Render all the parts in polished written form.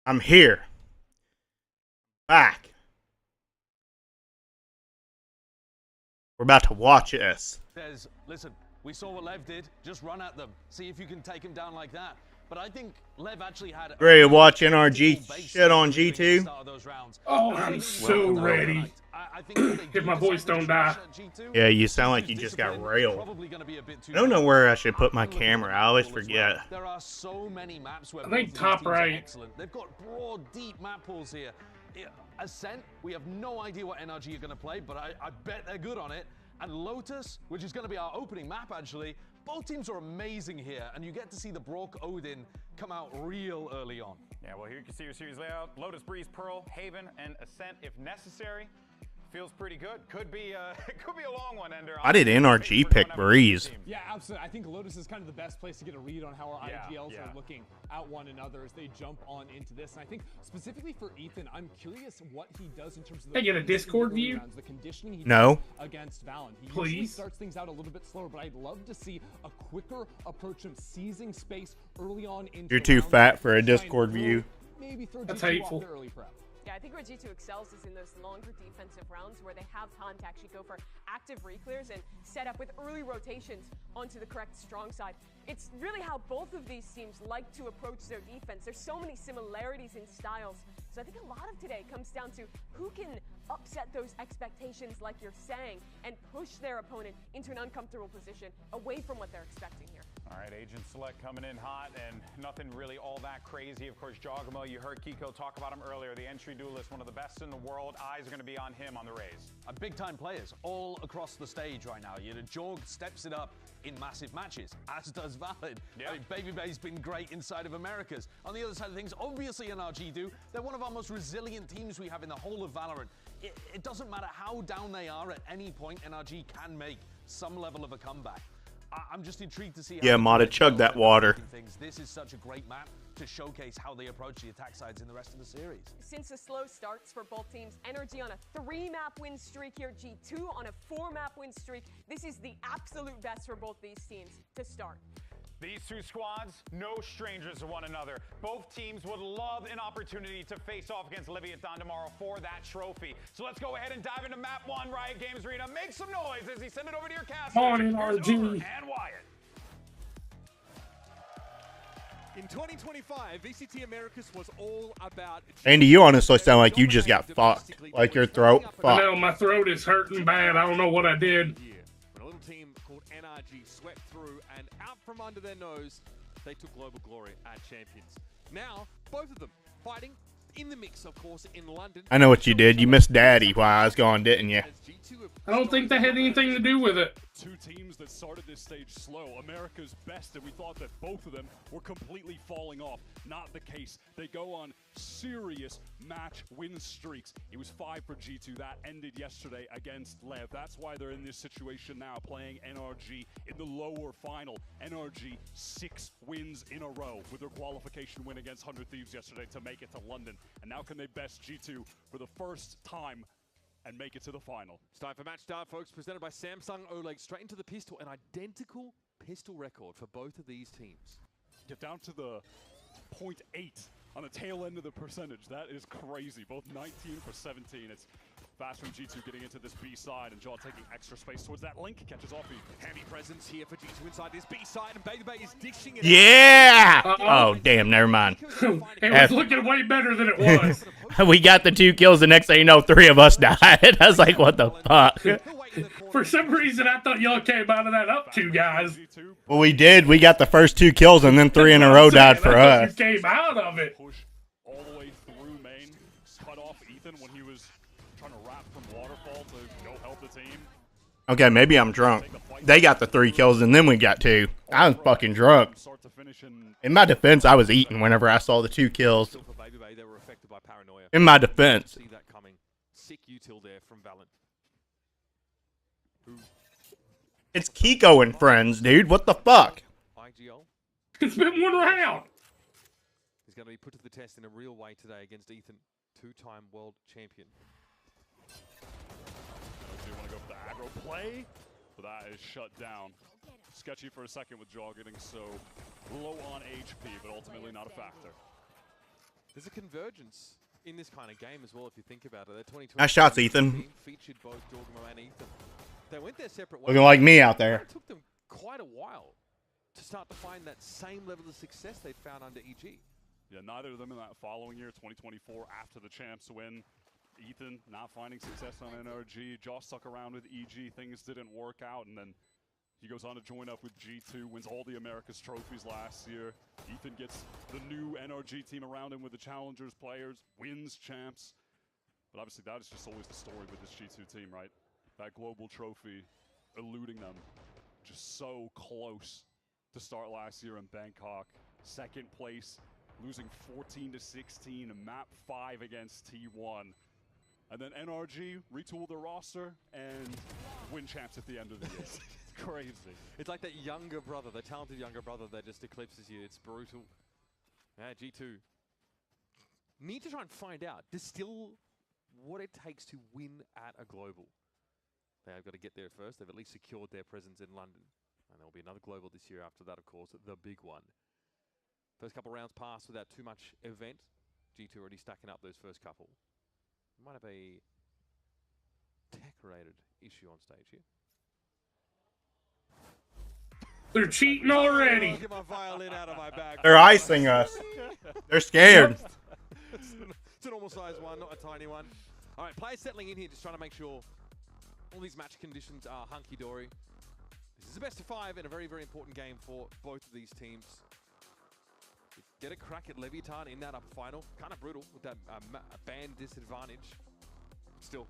I'm here. Back. We're about to watch this. Des, listen, we saw what Lev did. Just run at them. See if you can take him down like that. But I think Lev actually had Ready to watch NRG shit on G2? Oh, I'm so ready. If my voice don't die. Yeah, you sound like you just got railed. I don't know where I should put my camera. I always forget. There are so many maps where I think top right. excellent. They've got broad, deep map pools here. Ascent, we have no idea what NRG are going to play, but I bet they're good on it. And Lotus, which is going to be our opening map, actually. Both teams are amazing here, and you get to see the Brock Odin come out real early on. Yeah, well, here you can see your series layout. Lotus, Breeze, Pearl, Haven, and Ascent. If necessary, feels pretty good. Could be could be a long one, Ender. I did NRG pick Breeze. Yeah, absolutely. I think Lotus is kind of the best place to get a read on how our IGLs are looking at one another as they jump on into this. And I think specifically for Ethan, I'm curious what he does in terms of the Hey, get a Discord view? the conditioning he No. does against Valorant. He usually Please. starts things out a little bit slower, but I'd love to see a quicker approach of seizing space early on into You're the too round. fat for a Try and Discord throw- view. Maybe throw That's G2 off hateful. the early prep. Yeah, I think where G2 excels is in those longer defensive rounds where they have time to actually go for active reclears and set up with early rotations onto the correct strong side. It's really how both of these teams like to approach their defense. There's so many similarities in styles. So I think a lot of today comes down to who can upset those expectations, like you're saying, and push their opponent into an uncomfortable position away from what they're expecting here. All right, Agent Select coming in hot, and nothing really all that crazy. Of course, Jogamo, you heard Kiko talk about him earlier. The entry duelist, one of the best in the world. Eyes are going to be on him on the Rays. Big-time players all across the stage right now. You know, Jorg steps it up in massive matches, as does Valid. Yeah. I mean, Baby Bay's been great inside of Americas. On the other side of things, obviously NRG do. They're one of our most resilient teams we have in the whole of Valorant. It doesn't matter how down they are at any point, NRG can make some level of a comeback. I'm just intrigued to see how... Yeah, Mata, chug that water. This is such a great map to showcase how they approach the attack sides in the rest of the series. Since the slow starts for both teams, NRG on a 3-map win streak here, G2 on a 4-map win streak. This is the absolute best for both these teams to start. These two squads, no strangers to one another. Both teams would love an opportunity to face off against Leviathan tomorrow for that trophy. So let's go ahead and dive into map 1, Riot Games Arena. Make some noise as he send it over to your cast. On Here's NRG. Uber and Wyatt. In 2025, VCT Americas was all about... Andy, you honestly sound like you just got fucked. Like your throat I fucked. know my throat is hurting bad. I don't know what I did. When a little team called NRG swept through and out from under their nose, they took global glory at champions. Now, both of them fighting in the mix, of course, in London. I know what you did. You missed Daddy while I was gone, didn't you? I don't think that had anything to do with it. Two teams that started this stage slow. America's best, and we thought that both of them were completely falling off. Not the case. They go on serious match win streaks. It was 5 for G2. That ended yesterday against Lev. That's why they're in this situation now, playing NRG in the lower final. NRG 6 wins in a row with their qualification win against 100 Thieves yesterday to make it to London. And now can they best G2 for the first time and make it to the final. It's time for Match Start, folks, presented by Samsung OLED. Straight into the pistol, an identical pistol record for both of these teams. Get down to the 0.8 on the tail end of the percentage. That is crazy. Both 19 for 17. It's fast from G2 getting into this B side, and Jaw taking extra space towards that link. Catches off. Heavy presence here for G2 inside this B side, and Baby Bay is dishing it. Yeah! Uh-oh. Oh, damn, never mind. It was looking way better than it was. We got the 2 kills. The next thing you know, 3 of us died. I was like, what the fuck? For some reason, I thought y'all came out of that up 2 guys. Well, we did. We got the first 2 kills, and then 3 in a row died for I thought us. you came out of it. Push all the way through main. Cut off Ethan when he was trying to wrap from Waterfall to go help the team. Okay, maybe I'm drunk. They got the 3 kills, and then we got 2. I was fucking drunk. Start to finish in In my defense, I was eating whenever I saw the 2 kills. For Baby Bay, they were affected by paranoia. In my defense. See that coming. Sick util there from Valent. It's Kiko and friends, dude. What the fuck? IGL It's been 1 round. is going to be put to the test in a real way today against Ethan, 2-time world champion. do you want to go for the aggro play, but that is shut down. Sketchy for a second with Jaw getting so low on HP, but ultimately not a factor. There's a convergence in this kind of game as well, if you think about it. The 2020 Nice shots, Ethan. featured both Jorgamo and Ethan. They went their separate ways. Looking like me out there. It took them quite a while to start to find that same level of success they'd found under EG. Yeah, neither of them in that following year, 2024, after the champs win. Ethan not finding success on NRG. Josh stuck around with EG. Things didn't work out, and then he goes on to join up with G2, wins all the Americas trophies last year. Ethan gets the new NRG team around him with the challengers players, wins champs. But obviously that is just always the story with this G2 team, right? That global trophy eluding them. Just so close to start last year in Bangkok. Second place, losing 14-16 in map 5 against T1. And then NRG retool their roster and win champs at the end of the year. It's crazy. It's like that younger brother, the talented younger brother that just eclipses you. It's brutal. Yeah, G2 need to try and find out, distill what it takes to win at a global. They have got to get there first. They've at least secured their presence in London. And there will be another global this year after that, of course, the big one. First couple rounds passed without too much event. G2 already stacking up those first couple. Might have a tech-related issue on stage here. They're cheating already. I'll get my violin out of my bag. They're icing us. They're scared. It's a normal size one, not a tiny one. All right, players settling in here, just trying to make sure all these match conditions are hunky-dory. This is a best of 5 and a very, very important game for both of these teams. Get a crack at Leviathan in that upper final. Kind of brutal with that band disadvantage. Still,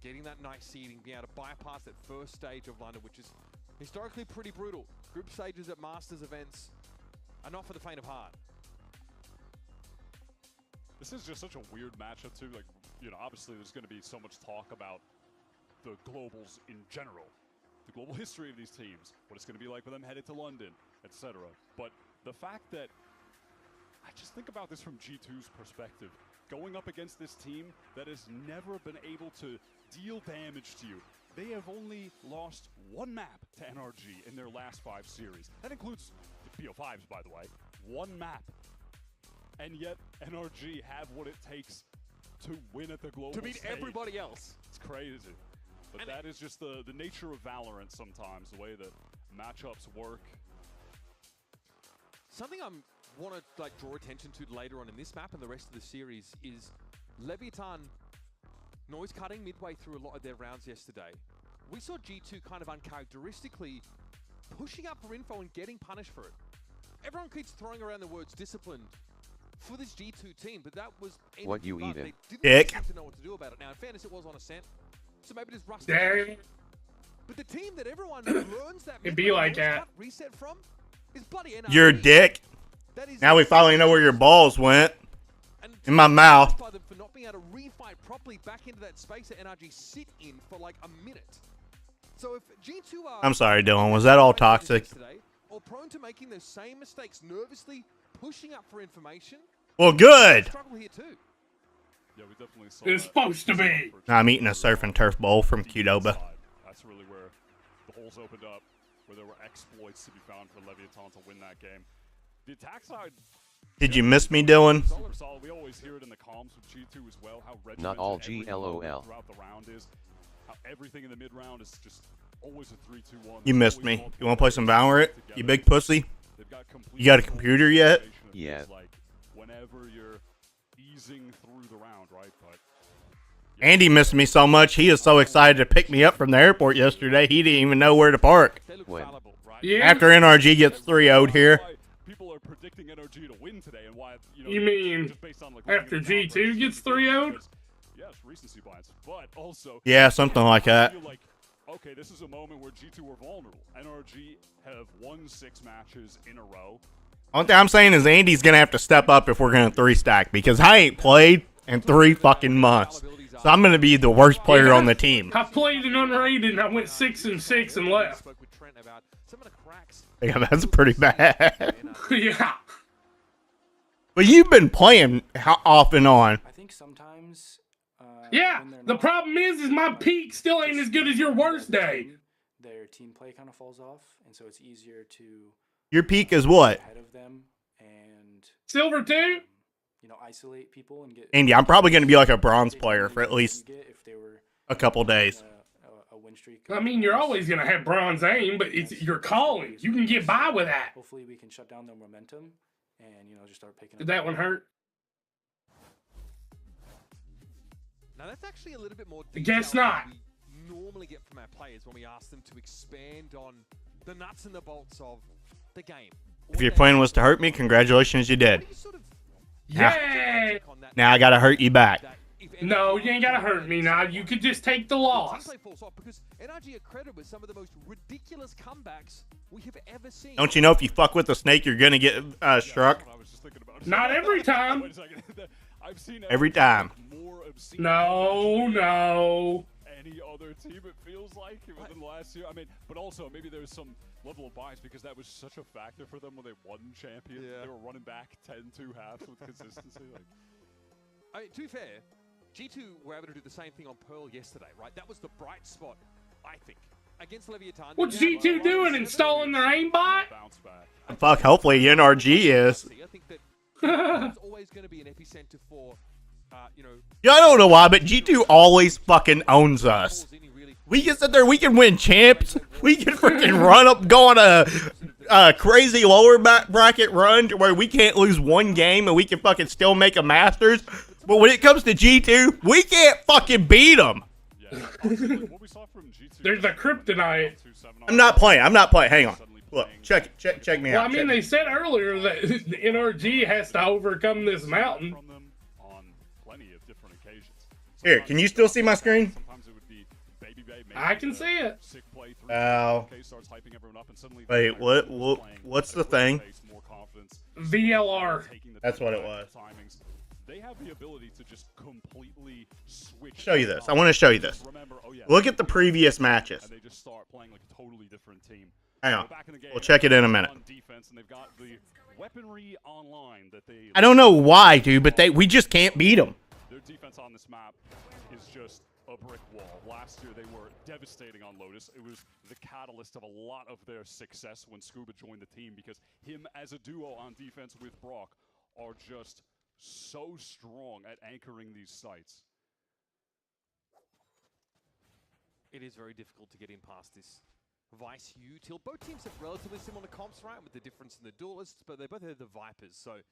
getting that nice seeding, being able to bypass that first stage of London, which is historically pretty brutal. Group stages at Masters events are not for the faint of heart. This is just such a weird matchup too. Like, you know, obviously there's going to be so much talk about the globals in general, the global history of these teams, what it's going to be like with them headed to London, etc. But the fact that I just think about this from G2's perspective, going up against this team that has never been able to deal damage to you. They have only lost one map to NRG in their last 5 series. That includes the PO5s, by the way. One map. And yet, NRG have what it takes to win at the global To beat stage. everybody else. It's crazy. But and that is just the nature of VALORANT sometimes, the way that matchups work. Something I want to like draw attention to later on in this map and the rest of the series is Leviathan noise cutting midway through a lot of their rounds yesterday. We saw G2 kind of uncharacteristically pushing up for info and getting punished for it. Everyone keeps throwing around the words disciplined for this G2 team, but that was what you eat. They didn't Dick. seem to know what to do about it. Now, in fairness, it was on Ascent, so maybe just rust. But the team that everyone learns that It'd be like that. Reset from is bloody NRG. You're a dick. Now we finally know where your balls went. In my mouth. For not being able to refight properly back into that space that NRG sit in for like a minute. So if G2 are I'm sorry, Dylan. Was that all toxic? Or prone to making those same mistakes, nervously pushing up for information. Well, good. Struggle here too. Yeah, we definitely saw It's supposed to be. I'm eating a surf and turf bowl from Qdoba. That's really where the holes opened up, where there were exploits to be found for Leviathan to win that game. The attack side. Did you miss me, Dylan? Solid. We always hear it in the comms with G2 as well, how Not all GLOL. Throughout the round is, how everything in the mid round is just always a 3-2-1. You missed me. You want to play some VALORANT? You big pussy? You got a computer yet? Yeah. Like whenever you're easing through the round, right? But Andy missed me so much, he is so excited to pick me up from the airport yesterday, he didn't even know where to park. When? Yeah. After NRG gets 3-0'd here. People are predicting NRG to win today, and why? You mean just based on, like, after G2 gets 3-0'd? Yes, recency bias, but also Yeah, something like that. I feel like, okay, this is a moment where G2 were vulnerable. NRG have won 6 matches in a row. One thing I'm saying is Andy's going to have to step up if we're going to 3-stack, because I ain't played in 3 fucking months. So I'm going to be the worst player on the team. I played an unrated and I went 6-6 and left. Yeah, that's pretty bad. Yeah. But you've been playing off and on. I think sometimes. Yeah. The problem is my peak still ain't as good as your worst day. Their team play kind of falls off, and so it's easier to. Your peak is what? Ahead of them, and Silver 2? isolate people and get. Andy, I'm probably going to be like a bronze player for at least a couple days. A win streak. I mean, you're always gonna have bronze aim, but it's your calling. You can get by with that. Hopefully, we can shut down their momentum and just start picking. Did that one hurt? Now that's actually a little bit more. Guess not. We normally get from our players when we ask them to expand on the nuts and the bolts of the game. If your plan was to hurt me, congratulations, you did. Yay! Now I got to hurt you back. No, you ain't gotta hurt me now. You could just take the loss. Because NRG are credited with some of the most ridiculous comebacks we have ever seen. Don't you know if you fuck with the snake, you're gonna get struck? Not every time. Every time. No. Any other team, it feels like, within the last year. I mean, but also maybe there's some level of bias because that was such a factor for them when they won champion. They were running back 10-2 halves with consistency. I mean, to be fair, G2 were able to do the same thing on Pearl yesterday, right? That was the bright spot, I think, against Leviathan. What's G2 doing? Installing their aimbot? Fuck, hopefully NRG is. I think that it's always going to be an epicenter for, Yeah, I don't know why, but G2 always fucking owns us. We can sit there, we can win champs. We can freaking run up, go on a crazy lower bracket run to where we can't lose one game and we can fucking still make a Masters. But when it comes to G2, we can't fucking beat them. There's a kryptonite. I'm not playing. Hang on. Look, check me Well, out. I mean, they said earlier that the NRG has to overcome this mountain. Here, can you still see my screen? I can see it. Ow. Wait, what's the thing? VLR. That's what it was. They have the ability to just completely switch. Show you this. I want to show you this. Look at the previous matches. And they just start playing like a totally different team. Hang on. We'll check it in a minute. Defense, and they've got the weaponry online that they. I don't know why, dude, but we just can't beat them. Their defense on this map is just a brick wall. Last year they were devastating on Lotus. It was the catalyst of a lot of their success when Scuba joined the team because him as a duo on defense with Brock are just so strong at anchoring these sites. it is very difficult to get in past this Vice util. Both teams have relatively similar comps, right, with the difference in the duelists, but they both have the Vipers, so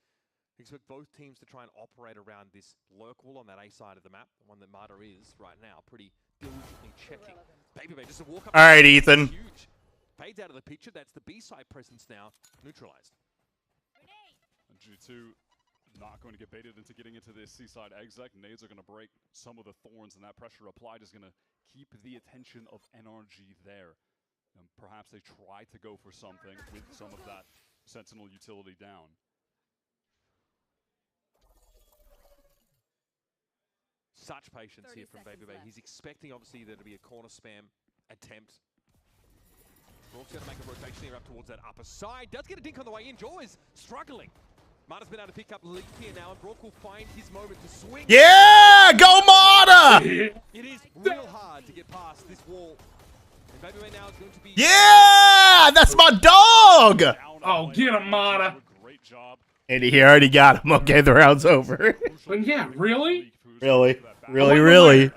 expect both teams to try and operate around this lurk wall on that A side of the map, the one that Marta is right now, pretty diligently checking. Baby just a walk up. All right, Ethan. Huge. Fades out of the picture. That's the B side presence now neutralized. And G2 not going to get baited into getting into this C-side exec. Nades are going to break some of the thorns, and that pressure applied is going to keep the attention of NRG there. And perhaps they try to go for something with some of that Sentinel utility down. Such patience here from Baby. He's expecting, obviously, there to be a corner spam attempt. Brock's going to make a rotation here up towards that upper side. Does get a dink on the way in. Jaw is struggling. Marta's been able to pick up Leap here now, and Brock will find his moment to swing. Yeah! Go Marta! It is real hard to get past this wall. And Baby now is going to be... Yeah! That's my dog! Oh, get him, Marta. Great job. Andy, he already got him. Okay, the round's over. But yeah, really? Really? Really?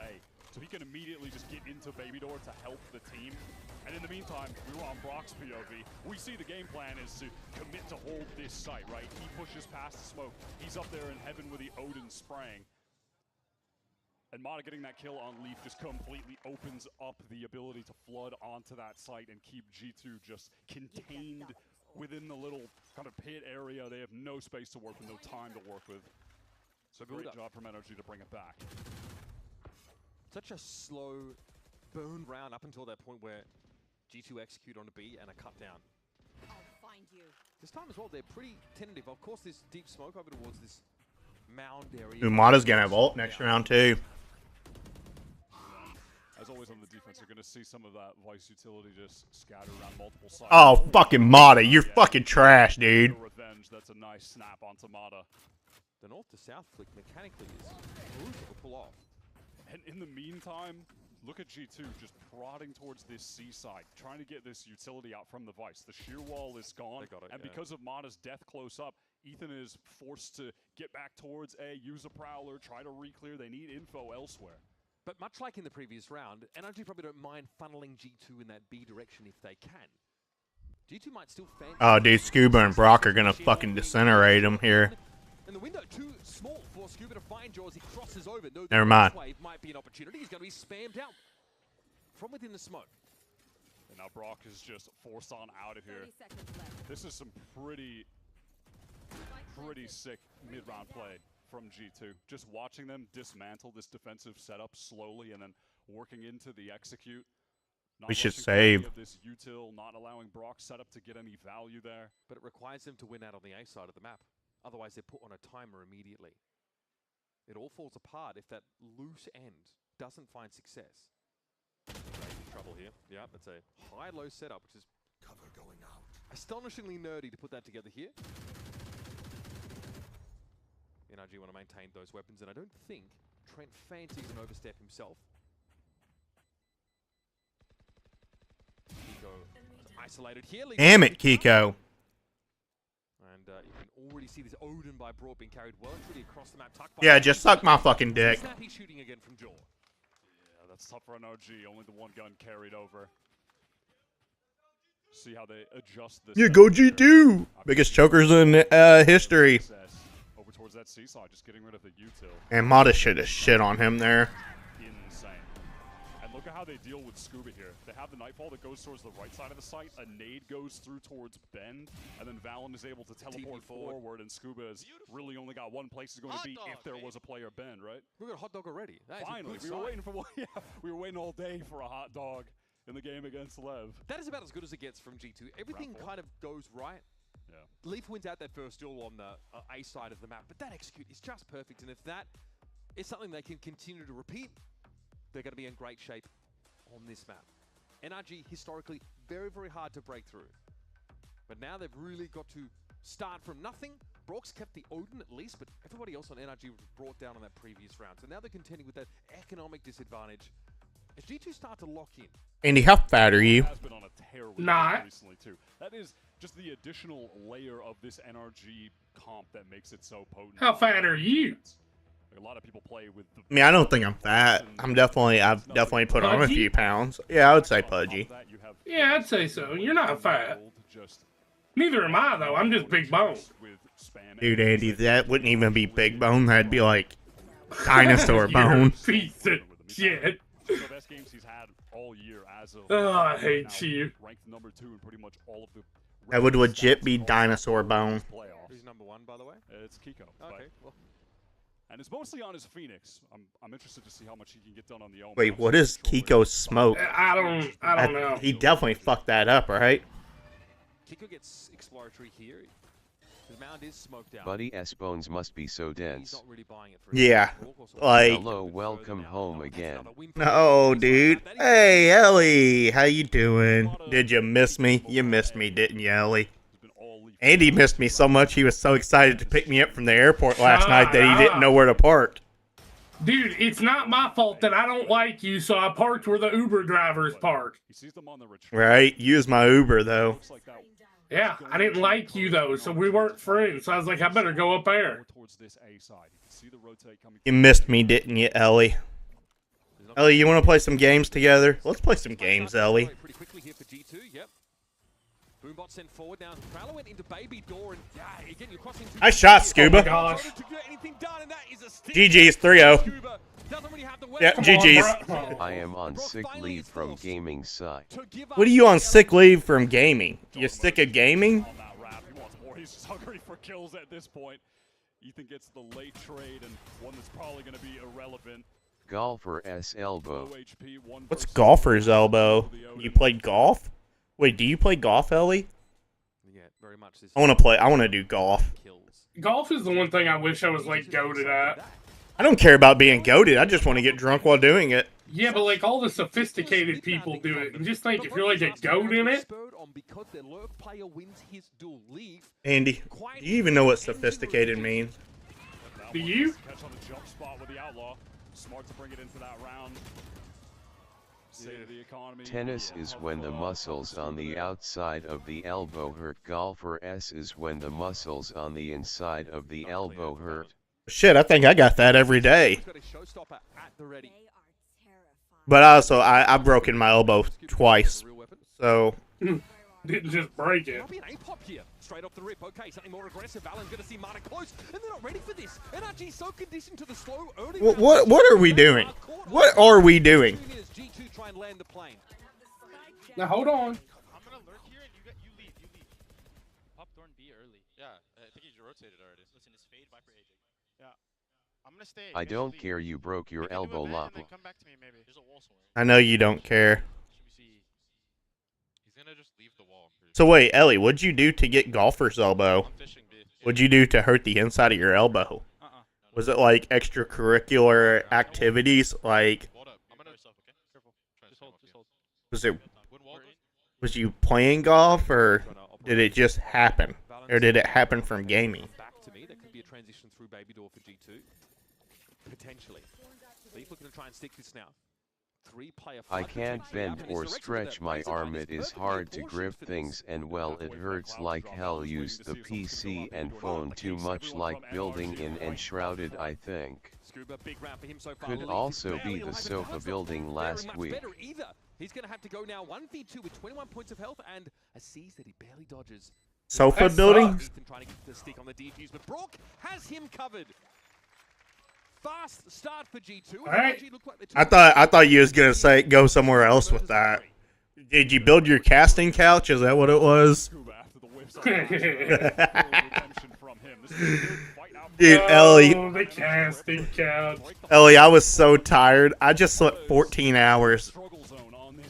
So he can immediately just get into Baby Door to help the team. And in the meantime, we were on Brock's POV. We see the game plan is to commit to hold this site, right? He pushes past the smoke. He's up there in heaven with the Odin spraying. And Mata getting that kill on Leaf just completely opens up the ability to flood onto that site and keep G2 just contained within the little kind of pit area. They have no space to work with, no time to work with. So great job from NRG to bring it back. Such a slow burn round up until that point where G2 execute on a B and a cut down. I'll find you. This time as well, they're pretty tentative. Of course, there's deep smoke over towards this mound area. Umada's gonna have ult next round too. As always on the defense, you're going to see some of that Vice utility just scattered around multiple sides. Oh, fucking Mata, you're fucking trash, dude. Revenge, that's a nice snap onto Mata. The north to south flick mechanically is brutal to pull off. And in the meantime, look at G2 just prodding towards this C side, trying to get this utility out from the Vice. The shear wall is gone, and because of Mata's death close up, Ethan is forced to get back towards A, use a Prowler, try to re-clear. They need info elsewhere. But much like in the previous round, NRG probably don't mind funneling G2 in that B direction if they can. G2 might still fancy... Oh, dude, Scuba and Brock are gonna fucking disintegrate him here. And the window too small for Scuba to find Jaws. He crosses over. No, never mind. Wave might be an opportunity. He's going to be spammed out from within the smoke. And now Brock is just forced on out of here. This is some pretty sick mid-round play from G2. Just watching them dismantle this defensive setup slowly and then working into the execute. We should save. This util, not allowing Brock's setup to get any value there. But it requires them to win out on the A side of the map. Otherwise, they're put on a timer immediately. It all falls apart if that loose end doesn't find success. Trouble here. Yeah, that's a high-low setup, which is cover going out. Astonishingly nerdy to put that together here. NRG want to maintain those weapons, and I don't think Trent fancies an overstep himself. Kiko isolated here. Damn it, Kiko. And you can already see this Odin by Broad being carried well and truly across the map. Yeah, just suck my fucking dick. Snappy shooting again from Jaw. Yeah, that's tough for NRG. Only the one gun carried over. See how they adjust this. You go G2. Biggest chokers in history. Over towards that seesaw, just getting rid of the util. And Mata should have shit on him there. Insane. And look at how they deal with Scuba here. They have the Nightfall that goes towards the right side of the site. A nade goes through towards Bend, and then Valen is able to teleport forward, and Scuba has really only got one place he's going to be if there was a player Bend, right? We've got a hot dog already. Finally, we were waiting for one. Yeah, we were waiting all day for a hot dog in the game against Lev. That is about as good as it gets from G2. Everything kind of goes right. Yeah. Leaf wins out that first duel on the A side of the map, but that execute is just perfect, and if that is something they can continue to repeat, they're going to be in great shape on this map. NRG, historically, very, very hard to break through. But now they've really got to start from nothing. Brock's kept the Odin at least, but everybody else on NRG was brought down on that previous round. So now they're contending with that economic disadvantage. As G2 start to lock in. Andy, how fat are you? Has been on a tear recently too. That is just the additional layer of this NRG comp that makes it so potent. How fat are you? A lot of people play with the... I mean, I don't think I'm fat. I've definitely put on a few pounds. Yeah, I would say pudgy. Yeah, I'd say so. You're not fat. Neither am I, though. I'm just big bone. Dude, Andy, that wouldn't even be big bone. That'd be like dinosaur bone. Piece of shit. The best games he's had all year as of I hate you. Ranked number 2 in pretty much all of the... That would legit be dinosaur bone. Who's number 1, by the way? It's Kiko. Okay, well. And it's mostly on his Phoenix. I'm interested to see how much he can get done on the Omen. Wait, what is Kiko's smoke? I don't know. He definitely fucked that up, right? Kiko gets exploratory here. The mound is smoked out. Buddy S-Bones must be so dense. He's not really buying it for Yeah, like... Hello, welcome home again. No, dude. Hey, Ellie, how you doing? Did you miss me? You missed me, didn't you, Ellie? Andy missed me so much he was so excited to pick me up from the airport last night that he didn't know where to park. Dude, it's not my fault that I don't like you, so I parked where the Uber drivers park. Right? Use my Uber, though. Yeah, I didn't like you, though, so we weren't friends. So I was like, I better go up there. You missed me, didn't you, Ellie? Ellie, you want to play some games together? Let's play some games, Ellie. Pretty quickly here for G2, yep. Boombot sent forward now. Prowler went into baby door and again you're crossing. I shot Scuba. Oh my gosh. GG's 3-0. Yeah, GG's. I am on sick leave from gaming site. What are you on sick leave from gaming? You sick of gaming? He's just hungry for kills at this point. Ethan gets the late trade and one that's probably going to be irrelevant. Golfer S elbow. What's golfer's elbow? You played golf? Wait, do you play golf, Ellie? Yeah, very much. I want to do golf. Golf is the one thing I wish I was, like, goated at. I don't care about being goated. I just want to get drunk while doing it. Yeah, but, like, all the sophisticated people do it. And just think, if you're, like, a goat in it. Andy, do you even know what sophisticated means? Do you? Catch on the jump spot with the outlaw. Smart to bring it into that round. state of the economy. Tennis is when the muscles on the outside of the elbow hurt. Golfer S is when the muscles on the inside of the elbow hurt. Shit, I think I got that every day. But also, I've broken my elbow twice. So. Didn't just break it. Straight off the rip. Okay, something more aggressive. Alan going to see Marta close, and they're not ready for this. NRG so conditioned to the slow early. What are we doing? What are we doing? G2 try and land the plane. Now hold on. I'm gonna lurk here and you leave. Pop Thorn B early. Yeah, I think he rotated already. Listen, it's fade Viper AJ. Yeah. I'm gonna stay. I don't care you broke your elbow lock. Come back to me maybe. There's a wall somewhere. I know you don't care. He's gonna just leave the wall. So wait, Ellie, what'd you do to get golfer's elbow? What'd you do to hurt the inside of your elbow? Was it like extracurricular activities? Like, was you playing golf, or did it just happen, or did it happen from gaming? Back to me, that could be a transition through baby door for G2, potentially. Leaf looking to try and stick this now. I can't bend or stretch my arm. It is hard to grip things, and well, it hurts like hell. Used the PC and phone too much, like building in Enshrouded, I think. Could also be the sofa building last week. He's going to have to go now 1v2 with 21 points of health and a seize that he barely dodges. Sofa building? Trying to get the stick on the defuse, but Brock has him covered. Fast start for G2. Right. I thought you was gonna say go somewhere else with that. Did you build your casting couch? Is that what it was? Dude, Ellie. The casting couch. Ellie, I was so tired. I just slept 14 hours.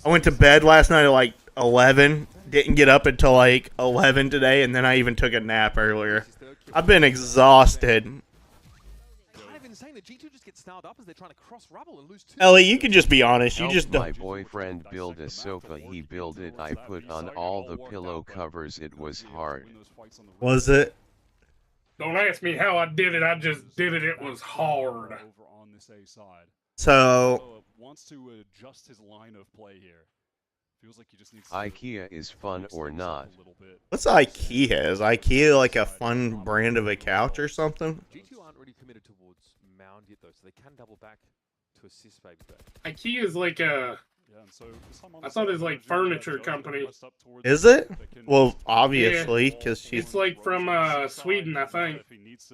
I went to bed last night at like 11. Didn't get up until like 11 today, and then I even took a nap earlier. I've been exhausted. G2 just gets snarled up as they're trying to cross rubble and lose two. Ellie, you can just be honest. You just don't. My boyfriend built a sofa. He built it. I put on all the pillow covers. It was hard. Was it? Don't ask me how I did it. I just did it. It was hard. So wants to adjust his line of play here. Feels like he just needs IKEA is fun or not? What's IKEA? Is IKEA like a fun brand of a couch or something? G2 aren't really committed towards mound yet though, so they can double back to assist baby back. IKEA is like a. I thought it was like furniture company. Is it? Well, obviously, because she's. It's like from Sweden, I think.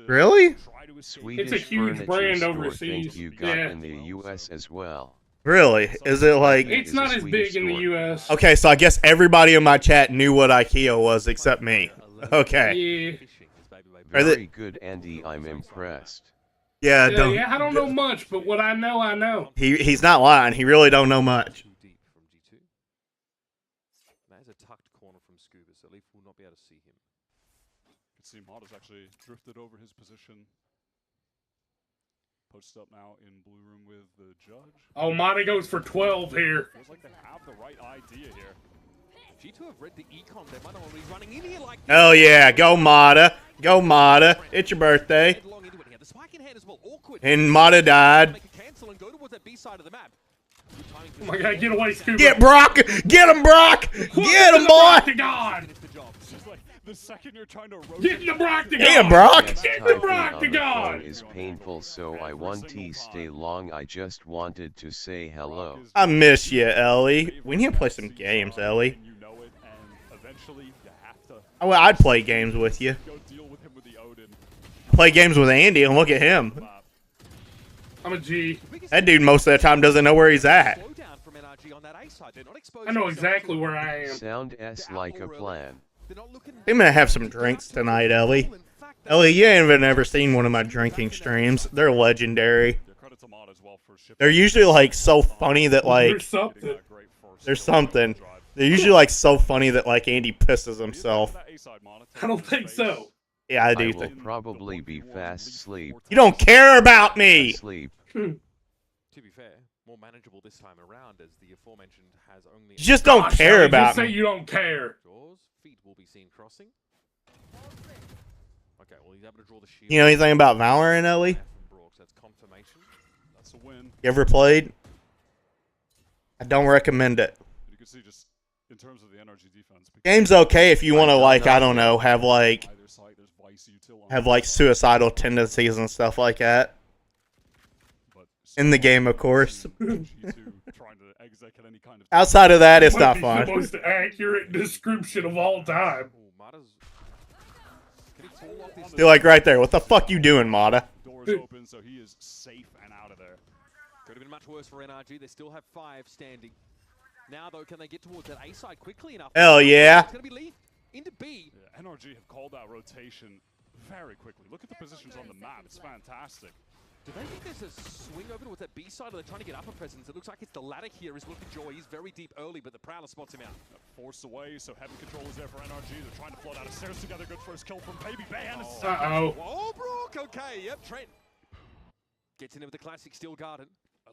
Really? Swedish it's a huge brand overseas. You got in the U.S. as well. Really? Is it like... It's not as big in the U.S. Okay, so I guess everybody in my chat knew what IKEA was except me. Okay. Yeah. Very good, Andy. I'm impressed. Yeah, I don't know much, but what I know, I know. He's not lying. He really don't know much. That is a tucked corner from Scuba, so Leaf will not be able to see him. You can see Mata's actually drifted over his position. Posted up now in blue room with the judge. Oh, Mata goes for 12 here. Feels like they have the right idea here. G2 have read the econ. They might not be running in here like. Oh yeah, go Mata, go Mata. It's your birthday. And Mata died. Oh my God, get away, Scuba. Get Brock! Get him, Brock! Get him, boy! The second you're trying to rotate, get the Brock to God! Brock! Get the Brock to God! Is painful, so I want to stay long. I just wanted to say hello. I miss you, Ellie. We need to play some games, Ellie. Oh, I'd play games with you. Play games with Andy and look at him. I'm a G. That dude most of the time doesn't know where he's at. I know exactly where I am. Sound S like a plan. I'm gonna have some drinks tonight, Ellie. Ellie, you haven't ever seen one of my drinking streams. They're legendary. They're usually like so funny that like there's something. They're usually like so funny that like Andy pisses himself. I don't think so. Yeah, I do I think. will probably be fast sleep. You don't care about me. Sleep. To be fair, more manageable this time around as the aforementioned has only. You just don't care about just say me. You don't care. Feet will be seen crossing. Okay, well he's able to draw the shield. You know anything about VALORANT, Ellie? That's confirmation. That's a win. You ever played? I don't recommend it. You can see just in terms of the NRG defense. Game's okay if you want to, like, I don't know, have like suicidal tendencies and stuff like that. In the game, of course. Outside of that, it's not fun. The most accurate description of all time. They're like right there. What the fuck you doing, Mata? Doors open, so he is safe and out of there. Could have been much worse for NRG. They still have 5 standing. Now, though, can they get towards that A side quickly enough? Hell yeah. It's going to be Lee into B. Yeah, NRG have called out rotation very quickly. Look at the positions on the map. It's fantastic. Do they think there's a swing over towards that B side, or they're trying to get upper presence? It looks like it's the latter here is looking Joy. He's very deep early, but the Prowler spots him out. Forced away, so heavy control is there for NRG. They're trying to float out of stairs together. Good first kill from Baby Bay. And Uh-oh. Whoa, Brook. Okay, yep, Trent. Gets in with the classic Steel Garden.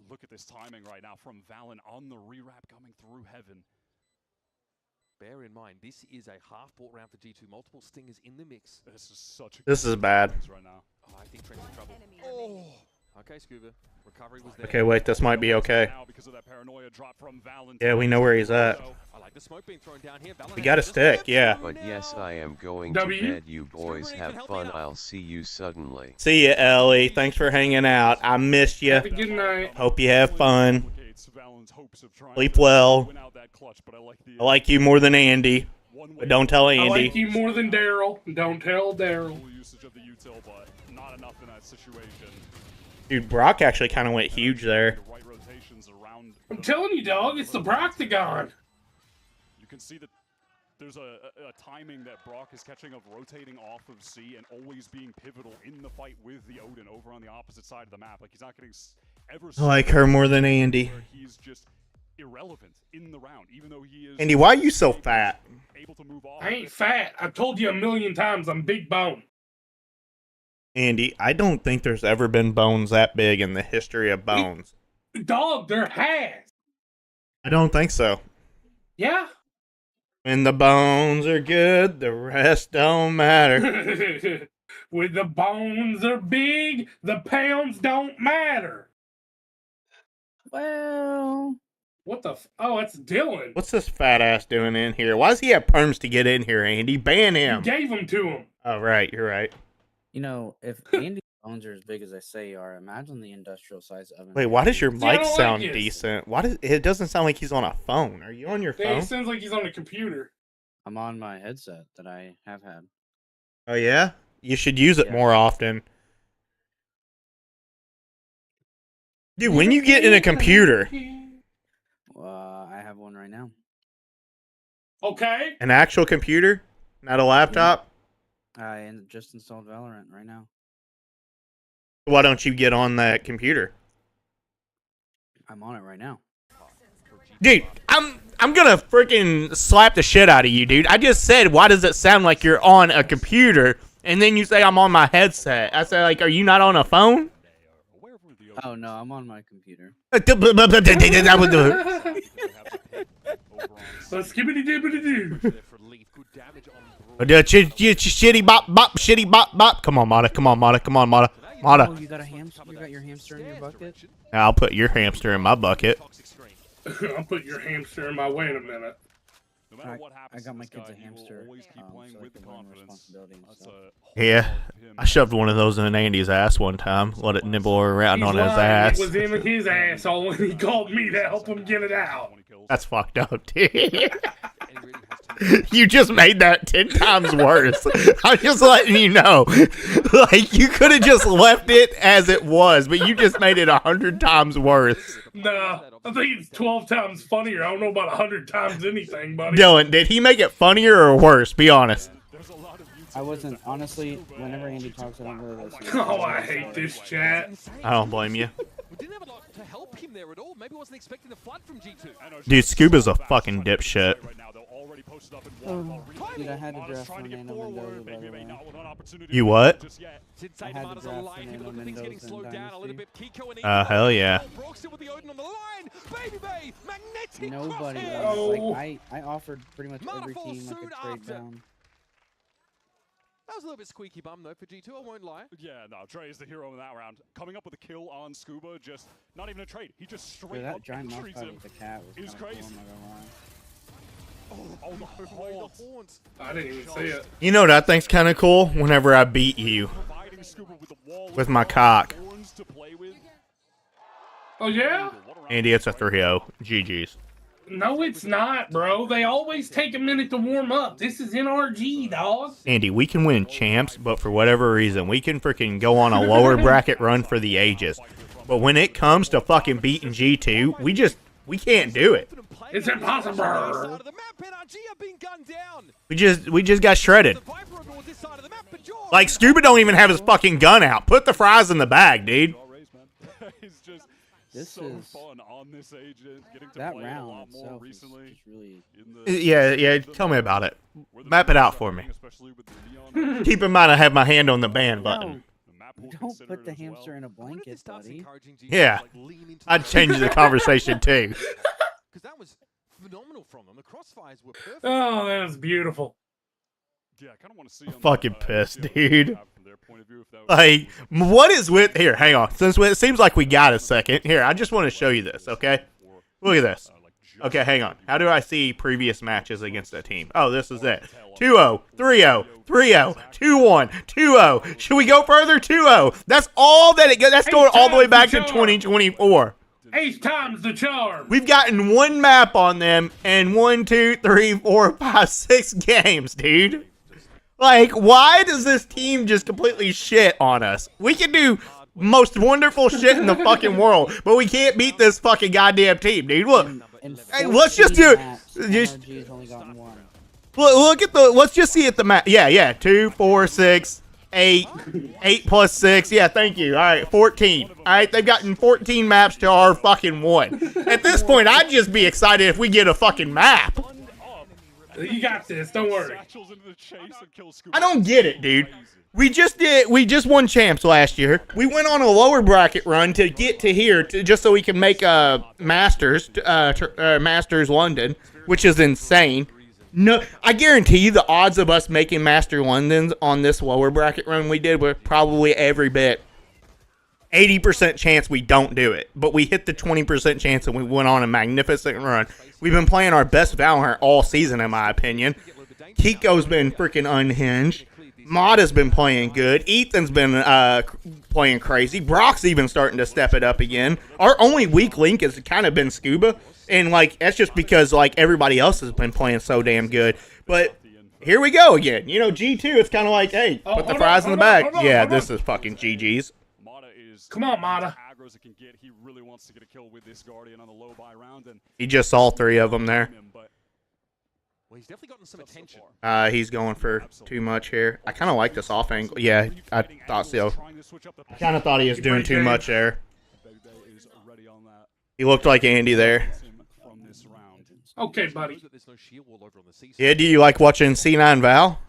Look at this timing right now from Valen on the rewrap coming through heaven. Bear in mind, this is a half-bought round for G2. Multiple stingers in the mix. This is such a This is bad. right now. Oh, I think Trent's in trouble. Oh. Okay, Scuba. Recovery was there. Okay, wait, this might be okay. Now because of that paranoia drop from Valen. Yeah, we know where he's at. I like the smoke being thrown down here. We got a stick, yeah. But yes, I am going to bed. You boys have fun. I'll see you suddenly. See ya, Ellie. Thanks for hanging out. I missed you. Have a good night. Hope you have fun. Sleep well. I like you more than Andy. But don't tell Andy. I like you more than Daryl. Don't tell Daryl. Usage of the util, but not enough in that situation. Dude, Brock actually kind of went huge there. I'm telling you, dog, it's the Broctagon. You can see that there's a timing that Brock is catching of rotating off of C and always being pivotal in the fight with the Odin over on the opposite side of the map. Like, he's not getting ever. I like her more than Andy. He's just irrelevant in the round, even though he is. Andy, why are you so fat? Able to move off. I ain't fat. I've told you a million times I'm big bone. Andy, I don't think there's ever been bones that big in the history of bones. Dog, there has. I don't think so. Yeah. When the bones are good, the rest don't matter. When the bones are big, the pounds don't matter. Well, what the? Oh, it's Dylan. What's this fat ass doing in here? Why does he have perms to get in here, Andy? Ban him. You gave them to him. Oh, right. You're right. you know, if Andy's bones are as big as they say are, imagine the industrial size oven. Wait, why does your mic sound like it. decent? Why does it doesn't sound like he's on a phone? Are you on your phone? It sounds like he's on a computer. I'm on my headset that I have had. Oh yeah? You should use it more often. Dude, when you get in a computer. I have one right now. Okay. An actual computer? Not a laptop? I just installed VALORANT right now. Why don't you get on that computer? I'm on it right now. Dude, I'm gonna freaking slap the shit out of you, dude. I just said, why does it sound like you're on a computer? And then you say I'm on my headset. I said, like, are you not on a phone? Oh, no, I'm on my computer. Skibbity dibbity doo. Shitty bop bop, shitty bop bop. Come on, Mata. Come on, Mata. Come on, Mata. Mata. Oh, you got a hamster? You got your hamster in your bucket? I'll put your hamster in my bucket. I'll put your hamster in my way in a minute. No matter what happens, I got my this guy, kids a he will hamster. always keep playing So with I can learn confidence. responsibility and That's stuff. Yeah, I shoved one of those in Andy's ass one time. Let it nibble around on his lying. ass. It was in his asshole and he called me to help him get it out. That's fucked up, dude. You just made that 10 times worse. I'm just letting you know. Like, you could have just left it as it was, but you just made it 100 times worse. Nah, I think it's 12 times funnier. I don't know about 100 times anything, buddy. Dylan, did he make it funnier or worse? Be honest. I wasn't, honestly, whenever Andy talks, I don't really listen. Oh, I hate this chat. I don't blame you. We didn't have a lot to help him there at all. Maybe wasn't expecting the flood from G2. Dude, Scuba's a fucking dipshit. Dude, I had to draft Fernando Mendoza, by the way. You what? I had to draft Fernando Mendoza in Dynasty. Hell yeah. Nobody was, like, I offered pretty much every team like a trade down. That was a little bit squeaky bum, though, for G2, I won't lie. Yeah, no, Trey is the hero in that round. Coming up with a kill on Scuba, just not even a trade. He just straight up entries him. The cat was Is crazy. Cool, Oh, the horns. I didn't even see it. You know what I think's kind of cool? Whenever I beat you with my cock. Oh, yeah? Andy, it's a 3-0. GG's. No, it's not, bro. They always take a minute to warm up. This is NRG, dog. Andy, we can win champs, but for whatever reason, we can freaking go on a lower bracket run for the ages. But when it comes to fucking beating G2, we can't do it. It's impossible. We just got shredded. Like, Scuba don't even have his fucking gun out. Put the fries in the bag, dude. This so is fun on this agent, getting to that play round a lot more itself recently. is really... Yeah, tell me about it. Map it out for me. Keep in mind I have my hand on the ban button. Don't put the hamster in a blanket, buddy. Yeah, I'd change the conversation too. Because that was phenomenal from them. The crossfires were perfect. Oh, that was beautiful. Yeah, I kind of want to see. I'm fucking pissed, dude. Like, what is with here? Hang on. Since it seems like we got a second here, I just want to show you this. Okay, look at this. Okay, hang on. How do I see previous matches against a team? Oh, this is it. 2-0, 3-0, 3-0, 2-1, 2-0. Should we go further? 2-0. That's all that it goes. That's going all the way back to 2024. 8 times the charm. We've gotten one map on them and 1, 2, 3, 4, 5, 6 games, dude. Like, why does this team just completely shit on us? We can do most wonderful shit in the fucking world, but we can't beat this fucking goddamn team, dude. Look, hey, let's just do it. Just look at the. Let's just see at the map. Yeah. 2, 4, 6, 8, 8 plus 6. Yeah, thank you. All right, 14. All right, they've gotten 14 maps to our fucking 1. At this point, I'd just be excited if we get a fucking map. You got this. Don't worry. I don't get it, dude. We just won champs last year. We went on a lower bracket run to get to here, just so we can make Masters London, which is insane. No, I guarantee you the odds of us making Master Londons on this lower bracket run we did were probably every bit 80% chance we don't do it, but we hit the 20% chance and we went on a magnificent run. We've been playing our best Valorant all season, in my opinion. Kiko's been freaking unhinged. Mod has been playing good. Ethan's been playing crazy. Brock's even starting to step it up again. Our only weak link has kind of been Scuba, and like that's just because like everybody else has been playing so damn good. But here we go again. You know, G2, it's kind of like, hey, put the fries in the bag. Yeah, this is fucking GG's. Come on, Mata. He really wants to get a kill with this Guardian on the low buy round, and He just saw 3 of them there. Well, he's definitely gotten some attention. He's going for too much here. I kind of like this off angle. Yeah, I thought so. I kind of thought he was doing too much there. He looked like Andy there. Okay, buddy. Yeah, do you like watching C9 Val?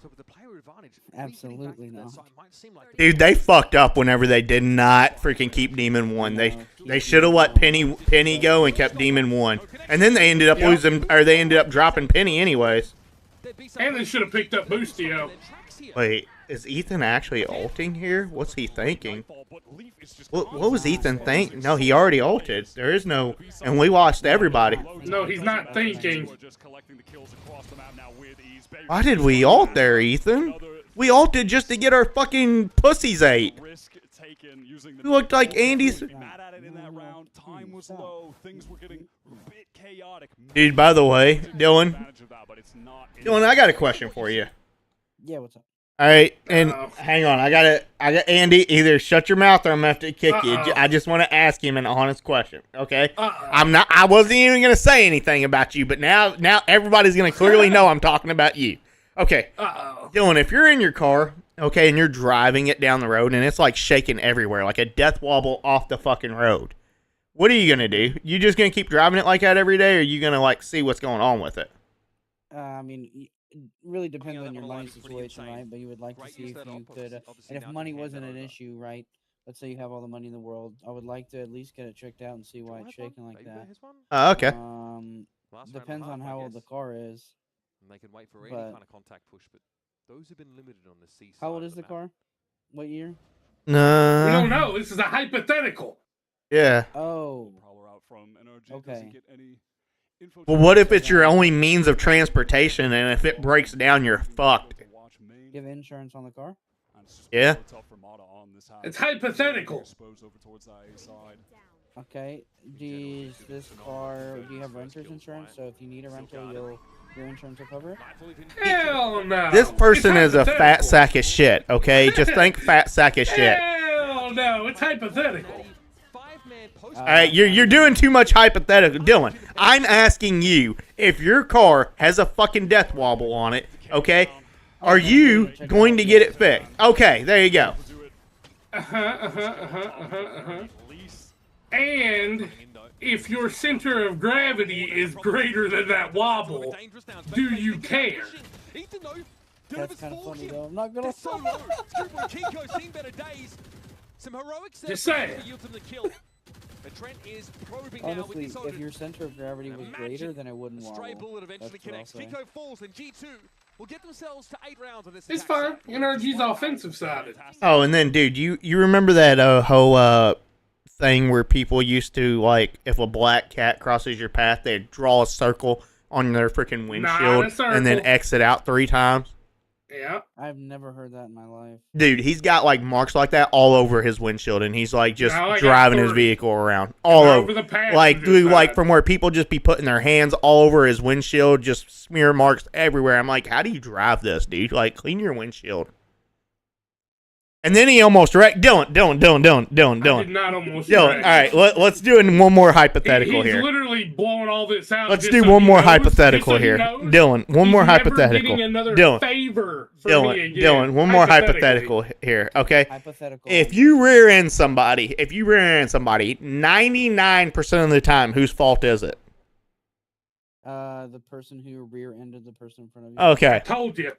Absolutely not. Dude, they fucked up whenever they did not freaking keep Demon 1. They should have let Penny go and kept Demon 1. And then they ended up losing, or they ended up dropping Penny anyways. And they should have picked up Boostio. Wait, is Ethan actually ulting here? What's he thinking? What was Ethan thinking? No, he already ulted. There is no, and we lost everybody. No, he's not thinking. Why did we ult there, Ethan? We ulted just to get our fucking pussies ate. We looked like Andy's. Dude, by the way, Dylan, I got a question for you. Yeah, what's up? All right, and hang on, I got Andy. Either shut your mouth or I'm gonna have to kick you. I just want to ask him an honest question, okay? I wasn't even gonna say anything about you, but now everybody's gonna clearly know I'm talking about you. Okay, Dylan, if you're in your car, okay, and you're driving it down the road and it's like shaking everywhere, like a death wobble off the fucking road, what are you gonna do? You just gonna keep driving it like that every day, or are you gonna like see what's going on with it? I mean, it really depends on your money situation, right? But you would like to see if you could, and if money wasn't an issue, right? Let's say you have all the money in the world. I would like to at least get it checked out and see why it's shaking like that. Okay. Depends on how old the car is. And they can wait for any kind of contact push, but those have been limited on the C side. How old is the car? What year? We don't No. know. This is a hypothetical. Yeah. Oh. Prowler out from NRG Okay. doesn't get any info. Well, what if it's your only means of transportation, and if it breaks down, you're fucked? You have insurance on the car? Yeah. It's hypothetical. Okay. Do you have renter's insurance? So if you need a rental, your insurance will cover it? Hell no. This person It's is a fat hypothetical. sack of shit, okay? Just think fat sack of shit. Hell no. It's hypothetical. All right, you're doing too much hypothetical. Dylan, I'm asking you, if your car has a fucking death wobble on it, okay, are you going to get it fixed? Okay, there you go. And if your center of gravity is greater than that wobble, do you care? That's kind of funny, though. I'm not going to So low. Kiko's seen better days. Some heroic steps Just saying. to yield them the kill. But Trent is probing now with Honestly, this if your center of gravity was greater, then it wouldn't wobble. stray bullet eventually That's connects. what I'll say. Kiko falls and G2 will get themselves to 8 rounds on this It's attack fine. NRG's offensive sided. Oh, and then, dude, you remember that whole thing where people used to, like, if a black cat crosses your path, they'd draw a circle on their freaking windshield and then exit out 3 times? Yeah. I've never heard that in my life. Dude, he's got, like, marks like that all over his windshield, and he's, like, just Now I got driving his 30. vehicle around. All over. the passenger Like, dude, like, side. from where people just be putting their hands all over his windshield, just smear marks everywhere. I'm like, how do you drive this, dude? Like, clean your windshield. And then he almost wrecked. Dylan. I did not almost Dylan, wreck. all right, let's do one more hypothetical He's here. literally blowing all this out. Let's just do so one he more knows- hypothetical just so he here. knows Dylan, one he's more never hypothetical. getting another Dylan, favor from me again. Dylan, one more Hypothetically. hypothetical here, okay? Hypothetical. If you rear end somebody, 99% of the time, whose fault is it? The person who rear-ended the person in front of you. Okay. I told you.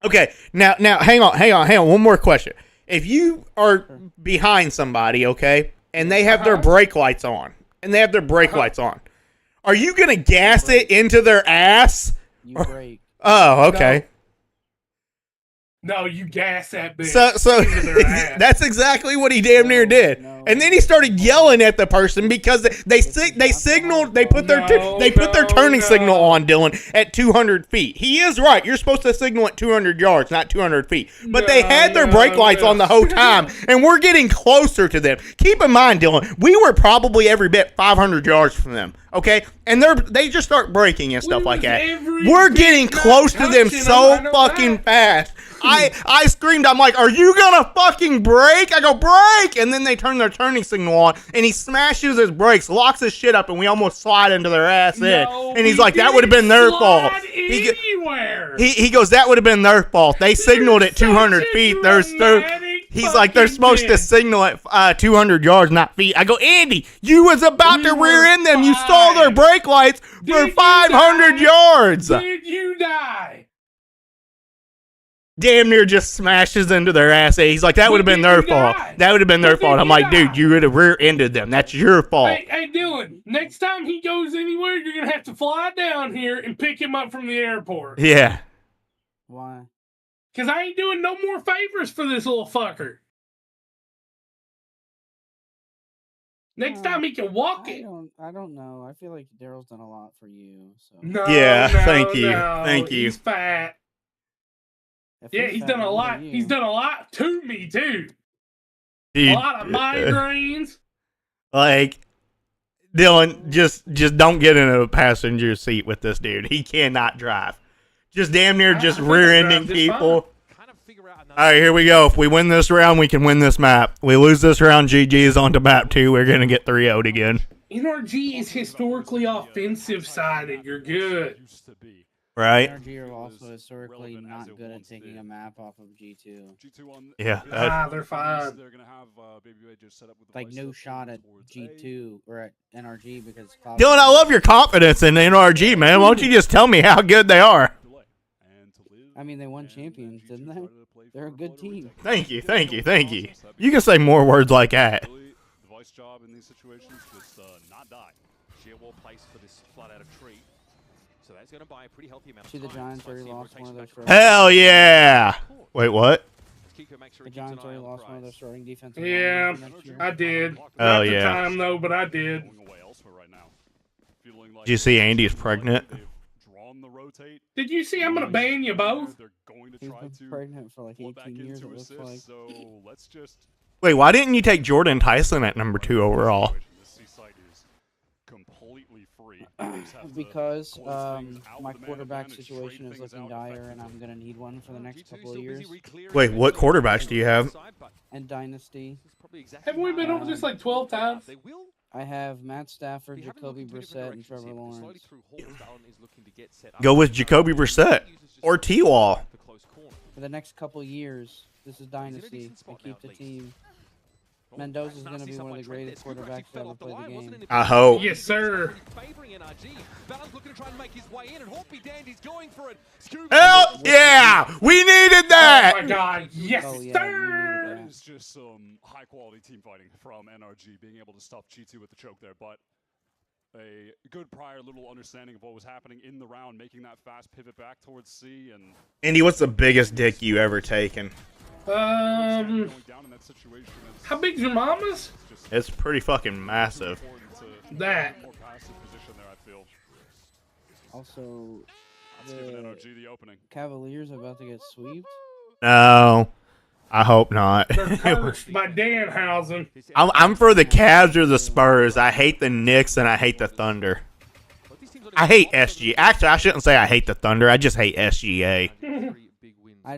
Okay, now, hang on. One more question. If you are behind somebody, okay, and they have their brake lights on, are you gonna gas it into their ass? You brake. Oh, okay. No, you gas that bitch. So into their ass. that's exactly what he damn near did. No. And then he started yelling at the person because they signaled, they put their turning signal on, Dylan, at 200 feet. He is right. You're supposed to signal at 200 yards, not 200 feet. But they had their brake lights on the whole time, and we're getting closer to them. Keep in mind, Dylan, we were probably every bit 500 yards from them. Okay, and they just start braking and stuff like that. We're getting close to them so fucking fast. I screamed, I'm like, are you gonna fucking brake? I go, brake! And then they turn their turning signal on, and he smashes his brakes, locks his shit up, and we almost slide into their ass in. And he's like, that would have been their fault. He goes, that would have been their fault. They signaled at 200 feet. He's like, they're supposed to signal at 200 yards, not feet. I go, Andy, you was about to rear end them. You saw their brake lights for 500 yards. Did you die? Damn near just smashes into their ass. He's like, that would have been their fault. That would have been their fault. I'm like, dude, you would have rear-ended them. That's your fault. Hey, Dylan, next time he goes anywhere, you're going to have to fly down here and pick him up from the airport. Yeah. Why? Because I ain't doing no more favors for this little fucker. Next time he can walk it. I don't know. I feel like Daryl's done a lot for you. So. No, thank you. no, Thank you. He's fat. Yeah, he's done a lot. He's done a lot to me, too. Dude, A lot of migraines. Like, Dylan, just don't get in a passenger seat with this dude. He cannot drive. Just damn near just rear-ending people. All right, here we go. If we win this round, we can win this map. We lose this round, GG's on to map 2. We're going to get 3-0'd again. NRG is historically offensive-sided. You're good. Right? NRG are also historically not good at taking a map off of G2. Yeah. They're fine. Like, no shot at G2 or at NRG because... Dylan, I love your confidence in NRG, man. Why don't you just tell me how good they are? I mean, they won champions, didn't they? They're a good team. Thank you. You can say more words like that. The vice job in these situations, just not die. Sheer wall place for this flood out of tree. So that's going to buy a pretty healthy amount of See the time. Giants So I already see lost one of rotation their back starting. Hell yeah! Wait, what? The Giants already lost one of their starting defensive Yeah, linemen for next year. I did. Oh, Not the yeah. time though, but I did. Did you see Andy's pregnant? Did you see I'm gonna ban you both? He's been pregnant for like 18 years, it looks like. Wait, why didn't you take Jordan Tyson at number 2 overall? Because my quarterback situation is looking dire, and I'm gonna need one for the next couple of years. Wait, what quarterbacks do you have? And Dynasty. Haven't we been over this like 12 times? I have Matt Stafford, Jacoby Brissett, and Trevor Lawrence. Go with Jacoby Brissett or T-Law. For the next couple years, this is Dynasty. I keep the team. Mendoza's going to be one of the greatest quarterbacks to ever play the game. I hope. Yes, sir. Hell yeah! We needed that! Oh my God, yes, sir! That is just some high-quality team fighting from NRG, being able to stop G2 with the choke there, but a good prior little understanding of what was happening in the round, making that fast pivot back towards C. And Andy, what's the biggest dick you ever taken? How big's your mama's? It's pretty fucking massive. That. Also, the Cavaliers are about to get swept. No, I hope not. They're coached by Danhausen. I'm for the Cavs or the Spurs. I hate the Knicks and I hate the Thunder. I hate SG. Actually, I shouldn't say I hate the Thunder. I just hate SGA. I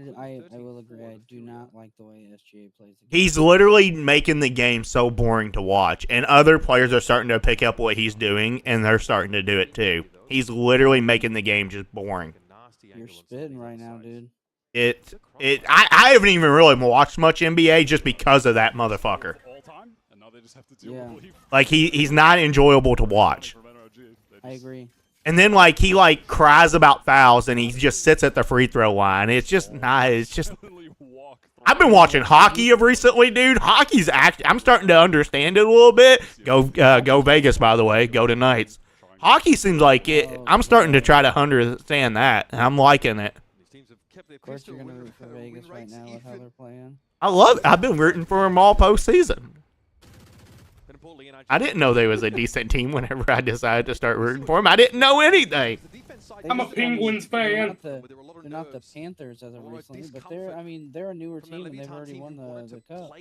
will agree. I do not like the way SGA plays the game. He's literally making the game so boring to watch, and other players are starting to pick up what he's doing, and they're starting to do it too. He's literally making the game just boring. You're spitting right now, dude. I haven't even really watched much NBA just because of that motherfucker. Yeah. Like he's not enjoyable to watch. I agree. And then he cries about fouls and he just sits at the free throw line. It's just not. It's just. I've been watching hockey of recently, dude. Hockey's I'm starting to understand it a little bit. Go Vegas, by the way. Go to Knights. Hockey seems like it. I'm starting to try to understand that. And I'm liking it. Of course, you're gonna root for Vegas right now with how they're playing. I've been rooting for them all postseason. I didn't know they was a decent team whenever I decided to start rooting for them. I didn't know anything. I'm a Penguins fan. They're not the Panthers as of recently, but they're a newer team and they've already won the cup.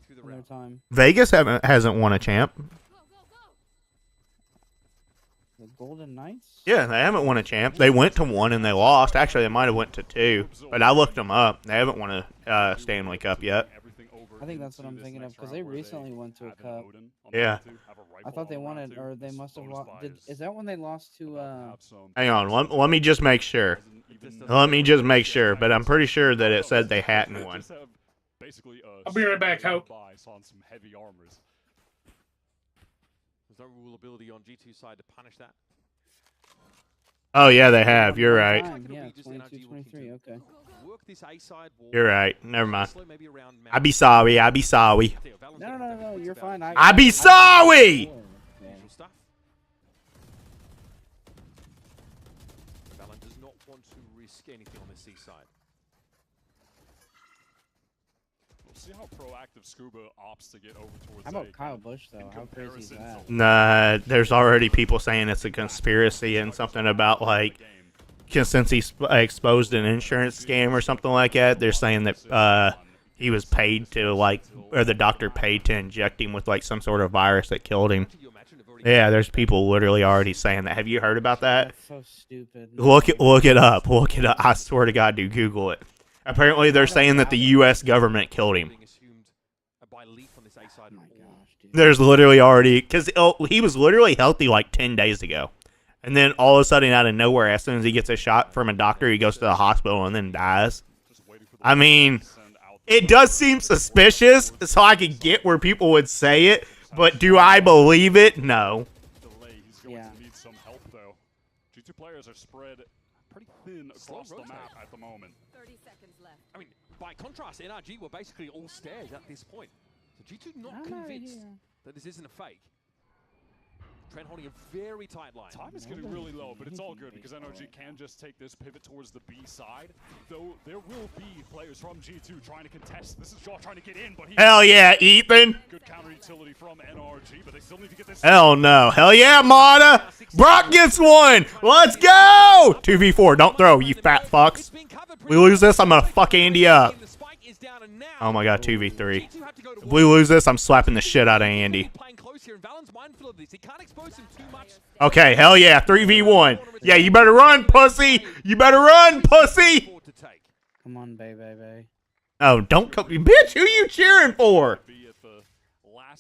In their time. Vegas hasn't won a champ. The Golden Knights? Yeah, they haven't won a champ. They went to one and they lost. Actually, they might have went to 2, but I looked them up. They haven't won a Stanley Cup yet. I think that's what I'm thinking of because they recently went to a cup. Yeah. I thought they won it, or they must have lost. Is that when they lost to? Hang on, let me just make sure. Let me just make sure, but I'm pretty sure that it said they hadn't won. I'll be right back, Hope. There's no rule ability on G2 side to punish that. Oh yeah, they have. You're right. Yeah, 22-23. Okay. You're right. Never mind. I be sorry. I be sorry. No. You're fine. I be sorry. Valorant does not want to risk anything on the C side. We'll see how proactive Scuba opts to get over towards. How about Kyle Busch though? How crazy is that? Nah, there's already people saying it's a conspiracy and something about since he exposed an insurance scam or something like that, they're saying that he was paid to or the doctor paid to inject him with some sort of virus that killed him. Yeah, there's people literally already saying that. Have you heard about that? That's so stupid. Look it up. Look it up. I swear to God, dude, Google it. Apparently, they're saying that the U.S. government killed him. There's literally already because he was literally healthy 10 days ago. And then all of a sudden, out of nowhere, as soon as he gets a shot from a doctor, he goes to the hospital and then dies. I mean, it does seem suspicious, so I could get where people would say it, but do I believe it? No. Yeah. Need some help though. G2 players are spread pretty thin across the map at the moment. 30 seconds left. I mean, by contrast, NRG were basically all stairs at this point. So G2 not convinced that this isn't a fake. Trent holding a very tight line. Time is getting really low, but it's all good because NRG can just take this pivot towards the B side. Though there will be players from G2 trying to contest. This is Jaw trying to get in, but he Hell yeah, Ethan. Good counter utility from NRG, but they still need to get this. Hell no. Hell yeah, Mata. Brock gets one. Let's go. 2v4. Don't throw, you fat fucks. We lose this, I'm gonna fuck Andy up. Oh my god, 2v3. If we lose this, I'm slapping the shit out of Andy. Okay, hell yeah, 3v1. Yeah, you better run, pussy. You better run, pussy. Come on, baby. Oh, don't come. Bitch, who you cheering for?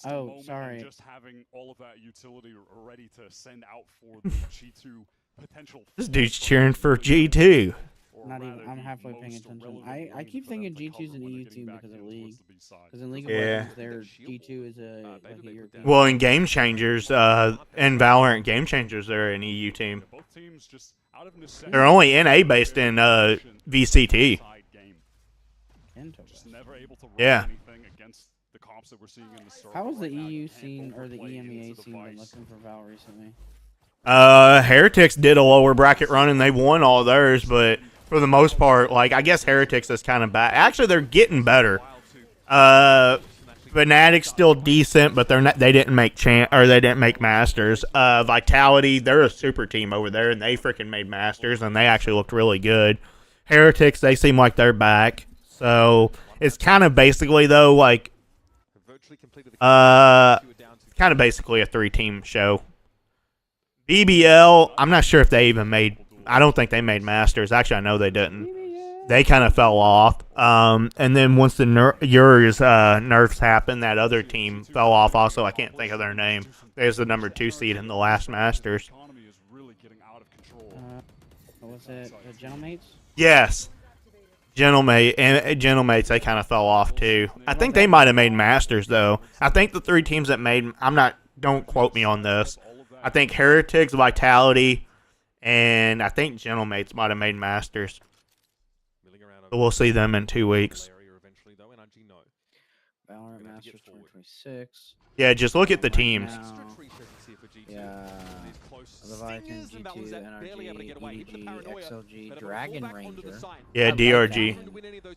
Oh, sorry. Just having all of that utility ready to send out for the G2 potential. This dude's cheering for G2. Not even. I'm halfway paying attention. I keep thinking G2's an EU team because of League. Because in League of Legends, their G2 is a European. Well, in Game Changers, in VALORANT Game Changers, they're an EU team. They're only NA based in VCT. Yeah. How has the EU scene or the EMEA scene been looking for Val recently? Heretics did a lower bracket run and they won all theirs, but for the most part, like, I guess Heretics is kind of bad. Actually, they're getting better. Fnatic's still decent, but they didn't make they didn't make Masters. Vitality, they're a super team over there, and they freaking made Masters, and they actually looked really good. Heretics, they seem like they're back. So it's kind of basically though like, kind of basically a 3-team show. BBL, I'm not sure if they even made. I don't think they made Masters. Actually, I know they didn't. They kind of fell off. And then once the nerfs happened, that other team fell off also. I can't think of their name. There's the number 2 seed in the last Masters. What was it? The Gentlemates? Yes. Gentlemates, they kind of fell off too. I think they might have made Masters, though. I think the 3 teams that made... Don't quote me on this. I think Heretics, Vitality, and I think Gentlemates might have made Masters. But we'll see them in 2 weeks. VALORANT Masters 2026. Yeah, just look at the teams. Yeah. Leviathan, G2, NRG, EDG, XLG, Dragon Ranger. Yeah, DRG.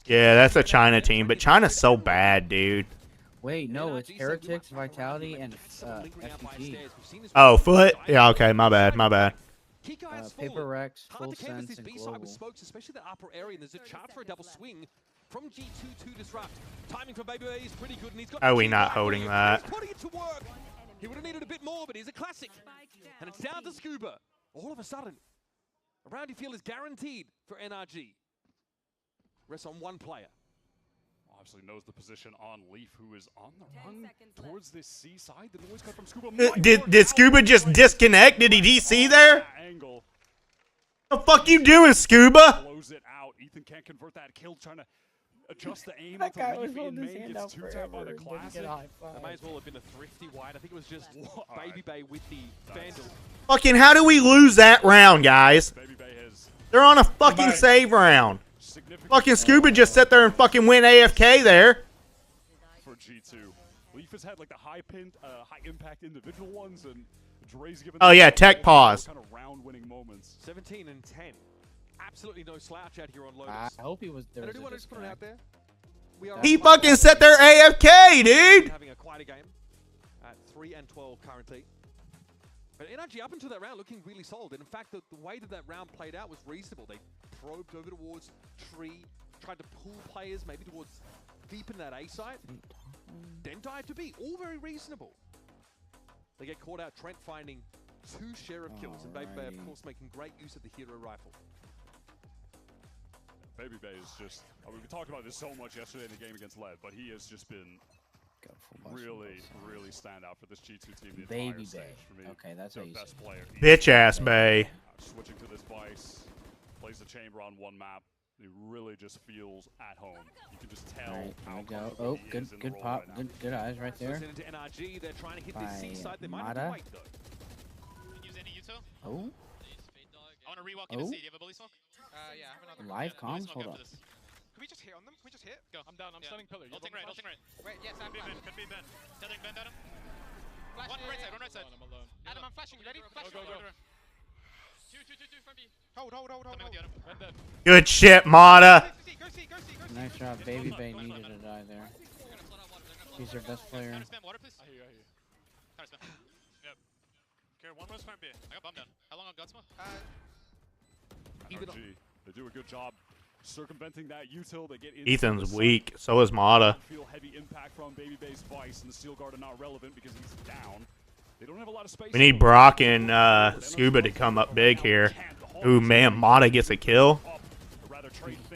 Yeah, that's a China team, but China's so bad, dude. Wait, no, it's Heretics, Vitality, and FTG. Oh, Foot? Yeah, okay, my bad. Paper Rex, Full Sense, and Global. Especially that upper area, and there's a chance for a double swing from G2 to disrupt. Timing for Baby is pretty good, and he's got... Are we not holding that? He's putting it to work. He would have needed a bit more, but he's a classic. And it's down to Scuba. All of a sudden, a round you feel is guaranteed for NRG. Rests on one player. Obviously knows the position on Leaf, who is on the run towards this C side. The noise cut from Scuba. Did Scuba just disconnect? Did he DC there? The fuck you doing, Scuba? Blows it out. Ethan can't convert that kill, trying to adjust the aim. That guy was holding his hand out forever by the classic. That may as well have been a thrifty wide. I think it was just Baby Bay with the Vandal. Fucking how do we lose that round, guys? They're on a fucking save round. Fucking Scuba just sat there and fucking went AFK there. For G2, Leaf has had like the high impact individual ones, and Dre's given. Oh yeah, tech pause. Kind of round-winning moments. 17 and 10. Absolutely no slouch out here on Lotus. I hope he was there. And I do want to just put it out there. He fucking sat there AFK, dude. Having a quieter game at 3 and 12 currently. But NRG up until that round looking really solid. And in fact, the way that round played out was reasonable. They probed over towards Tree, tried to pull players maybe towards deep in that A site, then dive to B. All very reasonable. They get caught out. Trent finding 2 share of kills, and Baby Bay, of course, making great use of the hero rifle. Baby Bay is just... we talked about this so much yesterday in the game against Led, but he has just been really stand out for this G2 team. The Baby stage, Bay. for me, Okay, that's how you best say player. Bitch ass Bay. Switching to this Vice, plays the chamber on one map. He really just feels at home. You can just tell how Oh, good pop, good eyes right there. Into NRG, they're trying to hit this C side. They might Mata. have to wait though. Use any Uto? Oh. I want to rewalk into C. Do you have a bully smoke? Yeah, I have another. Live comms. Hold up. Can we just hit on them? Can we just hit? Go. I'm down. I'm stunning pillar. Ulting right. Ulting right. Wait, yes, I'm Ben. Could be Ben. Tethering Ben down him. Flash. One right side, one right side. Adam, I'm flashing. You ready? Flash. Go. Two from B. Hold. Good shit, Mata. Go see. Nice job. Baby Bay needed to die there. He's their best player. Counter spam water, please. I hear you. Counter spam. Yep. Okay, one more spam B. I got bomb down. How long on Gutsma? NRG, they do a good job circumventing that util. They get Ethan's weak. So is Mata. Feel heavy impact from Baby Bay's Vice, and the Steel Guard are not relevant because he's down. They don't have a lot of space. We need Brock and Scuba to come up big here. Ooh, man, Mata gets a kill.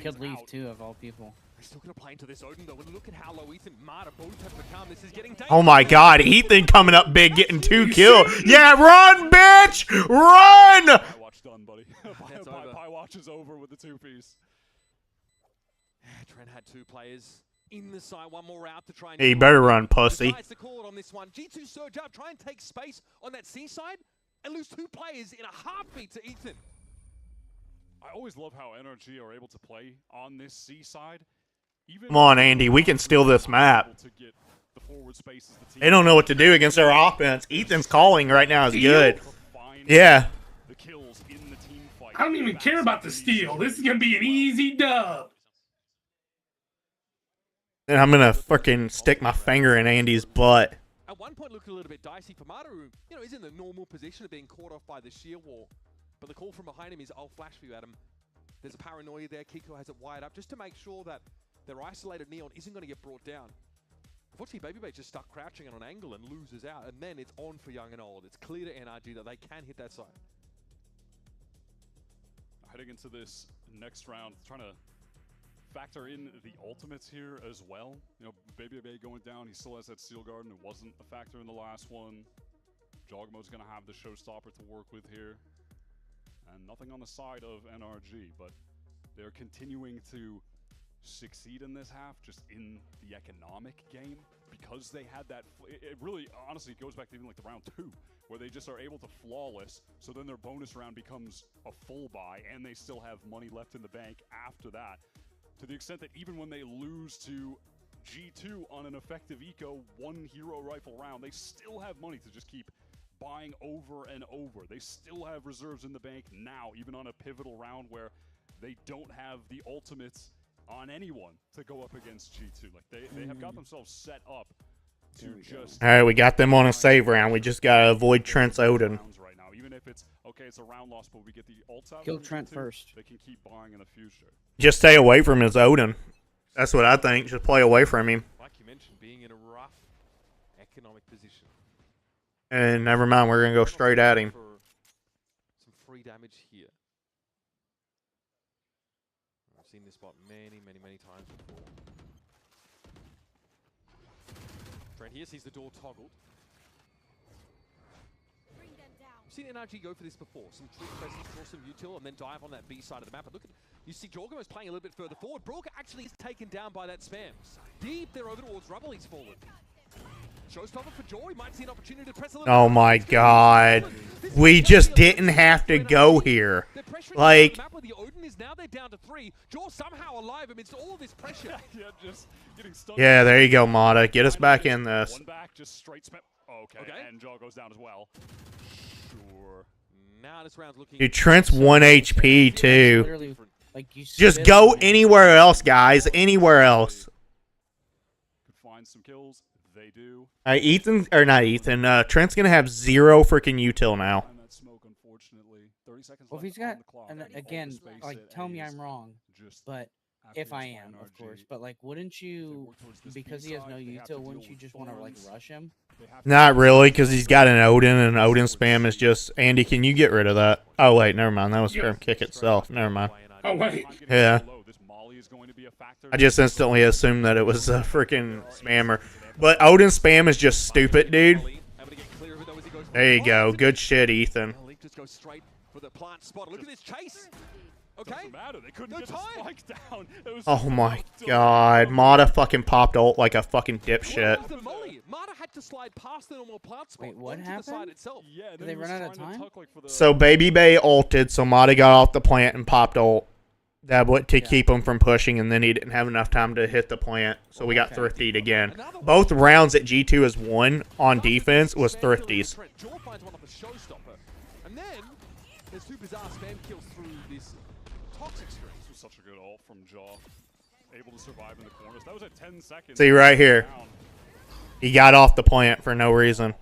Could leave too, of all people. They're still going to play into this Odin, though. Look at how low Ethan and Mata both have become. This is getting dangerous. Oh my god, Ethan coming up big, getting 2 kills. Yeah, run, bitch! Run! Pie watch done, buddy. Pie watch is over with the 2-piece. Trent had 2 players in the side, one more out to try and... Hey, you better run, pussy. Decides to call it on this one. G2 surge up, try and take space on that C side, and lose 2 players in a heartbeat to Ethan. I always love how NRG are able to play on this C side. Come on, Andy, we can steal this map. They don't know what to do against our offense. Ethan's calling right now is good. Yeah. I don't even care about the steal. This is going to be an easy dub. And I'm going to freaking stick my finger in Andy's butt. At one point, looked a little bit dicey for Mata, who, is in the normal position of being caught off by the sheer wall. But the call from behind him is, I'll flash for you, Adam. There's a paranoia there. Kiko has it wired up just to make sure that their isolated Neon isn't going to get brought down. Unfortunately, Baby Bay just stuck crouching on an angle and loses out. And then it's on for Young and Old. It's clear to NRG that they can hit that side. Heading into this next round, trying to factor in the ultimates here as well. Baby Bay going down. He still has that Steel Garden. It wasn't a factor in the last one. Jogmo's going to have the showstopper to work with here. And nothing on the side of NRG, but they're continuing to succeed in this half, just in the economic game, because they had that. It really, honestly, goes back to even like the round 2, where they just are able to flawless. So then their bonus round becomes a full buy, and they still have money left in the bank after that. To the extent that even when they lose to G2 on an effective eco 1 hero rifle round, they still have money to just keep buying over and over. They still have reserves in the bank now, even on a pivotal round where they don't have the ultimates on anyone to go up against G2. Like they have got themselves set up to just... All right, we got them on a save round. We just got to avoid Trent's Odin. Right now. Even if it's, okay, it's a round loss, but we get the ults out. Kill Trent first. They can keep buying in the future. Just stay away from his Odin. That's what I think. Just play away from him. Like you mentioned, being in a rough economic position. And never mind, we're going to go straight at him. Some free damage here. I've seen this spot many times before. Trent here sees the door toggled. We've seen NRG go for this before. Some true presence, draw some util, and then dive on that B side of the map. But look at, you see Jorgo's playing a little bit further forward. Brook actually is taken down by that spam. Deep there over towards Rubble, he's fallen. Showstopper for Joy, might see an opportunity to press a little. Oh my god. We just didn't have to go here. Like, the Odin is now they're down to 3. Jaw somehow alive amidst all of this pressure. yeah, there you go, Mata. Get us back in this. One back, just straight spam. Okay, and Jaw goes down as well. Sure. Now this round's looking. Dude, Trent's 1 HP too. Like just go anywhere else, guys. Anywhere else. Could find some kills. They do. Ethan, or not Ethan, Trent's going to have 0 freaking util now. Well, if he's got, and again, like, tell me I'm wrong, but if I am, of course, but like, wouldn't you, because he has no util, wouldn't you just want to like rush him? Not really, because he's got an Odin, and Odin spam is just, Andy, can you get rid of that? Oh, wait, never mind. That was from Kick itself. Never mind. Oh, wait. Yeah. I just instantly assumed that it was a freaking spammer. But Odin spam is just stupid, dude. There you go. Good shit, Ethan. Just go straight for the plant spot. Look at this chase. Okay. Doesn't matter. They couldn't get the spike down. Oh my god. Mata fucking popped ult like a fucking dipshit. Mata had to slide past the normal plant spot. Wait, what happened? Yeah, did they run out of time? So Baby Bay ulted, so Mata got off the plant and popped ult. to keep him from pushing, and then he didn't have enough time to hit the plant, so we got thriftied again. Both rounds that G2 has won on defense was thrifties. And then there's two bizarre spam kills through this toxic streak. This was such a good ult from Jaw. Able to survive in the corners. That was at 10 seconds. See right here. He got off the plant for no reason.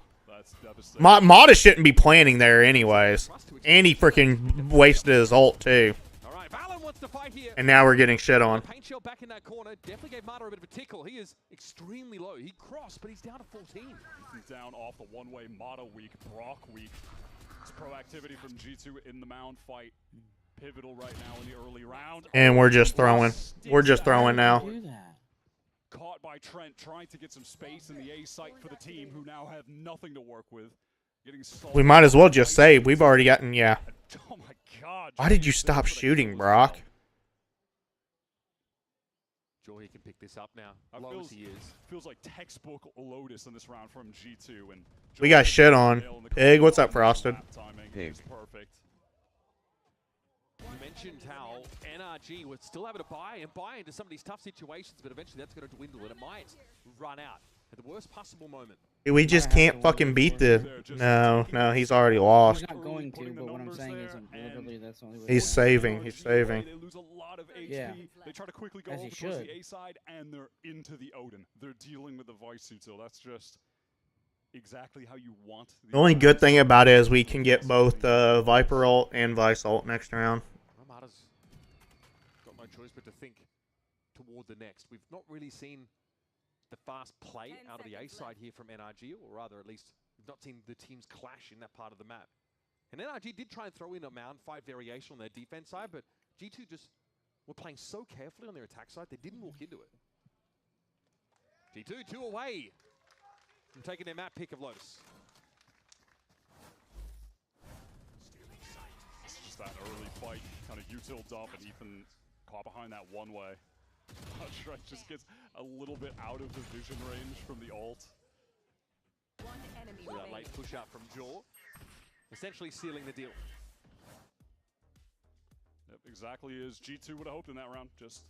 Mata shouldn't be planting there anyways. And he freaking wasted his ult too. And now we're getting shit on. Paint shell back in that corner definitely gave Mata a bit of a tickle. He is extremely low. He crossed, but he's down to 14. He's down off the one-way. Mata weak, Brock weak. It's proactivity from G2 in the mound fight. Pivotal right now in the early round. And we're just throwing. We're just throwing now. Caught by Trent, trying to get some space in the A site for the team, who now have nothing to work with. We might as well just save. We've already gotten, yeah. Oh my God. Why did you stop shooting, Brock? Joy can pick this up now. Feels like textbook Lotus in this round from G2. And We got shit on. Pig, what's up, Frosted? Pig. Perfect. You mentioned how NRG would still able to buy into some of these tough situations, but eventually that's going to dwindle and it might run out at the worst possible moment. We just can't fucking beat the... No, he's already lost. He's not going to, but what I'm saying is literally that's the only way. He's saving. He's saving. They lose a lot of HP. Yeah. They try to quickly go over towards the A side, and they're into the Odin. They're dealing with the Vice Util. That's just exactly how you want. The only good thing about it is we can get both Viper ult and Vice ult next round. Mata's got no choice but to think toward the next. We've not really seen the fast play out of the A side here from NRG, or rather at least we've not seen the teams clash in that part of the map. And NRG did try and throw in a mound fight variation on their defense side, but G2 just were playing so carefully on their attack side, they didn't walk into it. G2 2 away from taking their map pick of Lotus. It's just that early fight, kind of util dump, and Ethan caught behind that one way. Trent just gets a little bit out of the vision range from the ult. That late push out from Jaw, essentially sealing the deal. Yep, exactly as G2 would have hoped in that round, just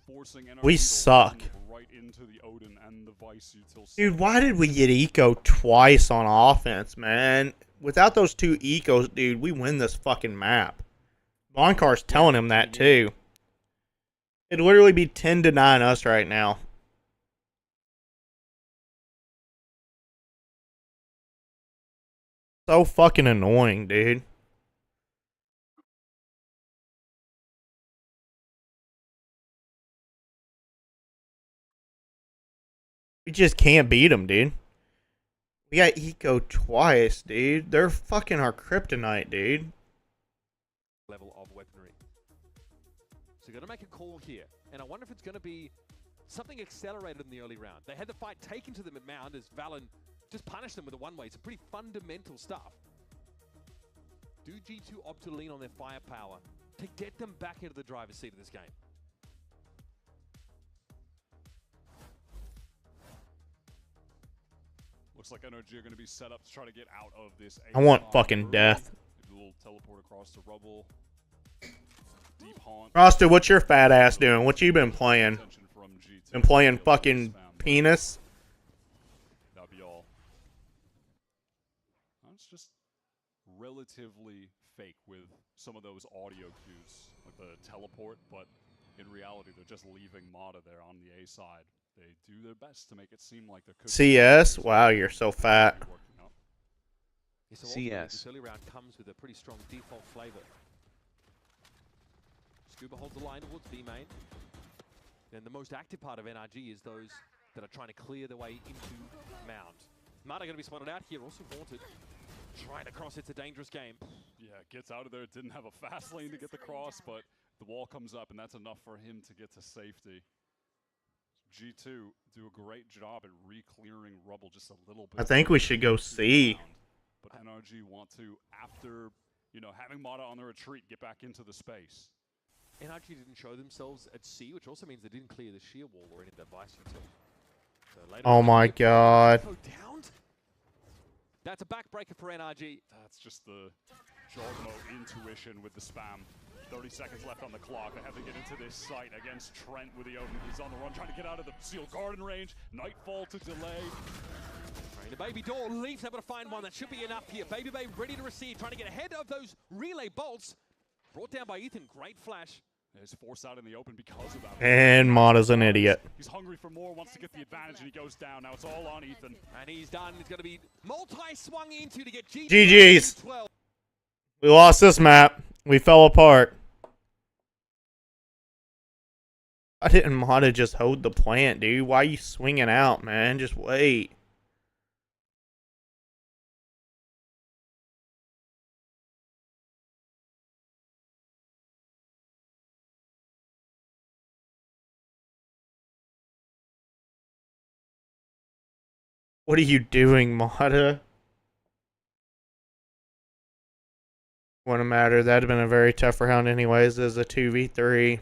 forcing NRG We suck. right into the Odin and the Vice Util. Dude, why did we get eco twice on offense, man? Without those two ecos, dude, we win this fucking map. Bonkar's telling him that too. It'd literally be 10-9 us right now. So fucking annoying, dude. We just can't beat them, dude. We got eco twice, dude. They're fucking our kryptonite, dude. Level of weaponry. So you're going to make a call here, and I wonder if it's going to be something accelerated in the early round. They had the fight taken to them at Mound as Valen just punished them with a one-way. It's pretty fundamental stuff. Do G2 opt to lean on their firepower to get them back into the driver's seat of this game? Looks like NRG are going to be set up to try to get out of this. I want fucking death. A little teleport across the rubble. Deep haunt. Frosted, what's your fat ass doing? What you been playing? Been playing fucking penis? That'd be all. It's just relatively fake with some of those audio cues, like the teleport, but in reality, they're just leaving Mata there on the A side. They do their best to make it seem like they're cooking. CS? Wow, you're so fat. CS. This early round comes with a pretty strong default flavor. Scuba holds the line towards B main. And the most active part of NRG is those that are trying to clear their way into Mound. Mata going to be spotted out here, also Haunted. Trying to cross, it's a dangerous game. Yeah, gets out of there. Didn't have a fast lane to get the cross, but the wall comes up, and that's enough for him to get to safety. G2 do a great job at re-clearing rubble just a little bit. I think we should go C. But NRG want to, after, you know, having Mata on the retreat, get back into the space. NRG didn't show themselves at C, which also means they didn't clear the shear wall or any of that Vice Util. So oh my god. That's a backbreaker for NRG. That's just the Jogmo intuition with the spam. 30 seconds left on the clock. They have to get into this site against Trent with the open. He's on the run, trying to get out of the Seal Garden range. Nightfall to delay. The Baby Door leaves, able to find one. That should be enough here. Baby Bay ready to receive, trying to get ahead of those relay bolts. Brought down by Ethan, great flash. He's forced out in the open because of that. And Mata's an idiot. He's hungry for more, wants to get the advantage, and he goes down. Now it's all on Ethan. And he's done. He's going to be multi-swung into to get GG's. We lost this map. We fell apart. Why didn't Mata just hold the plant, dude? Why are you swinging out, man? Just wait. What are you doing, Mata? Wouldn't matter. That'd have been a very tough round anyways as a 2v3.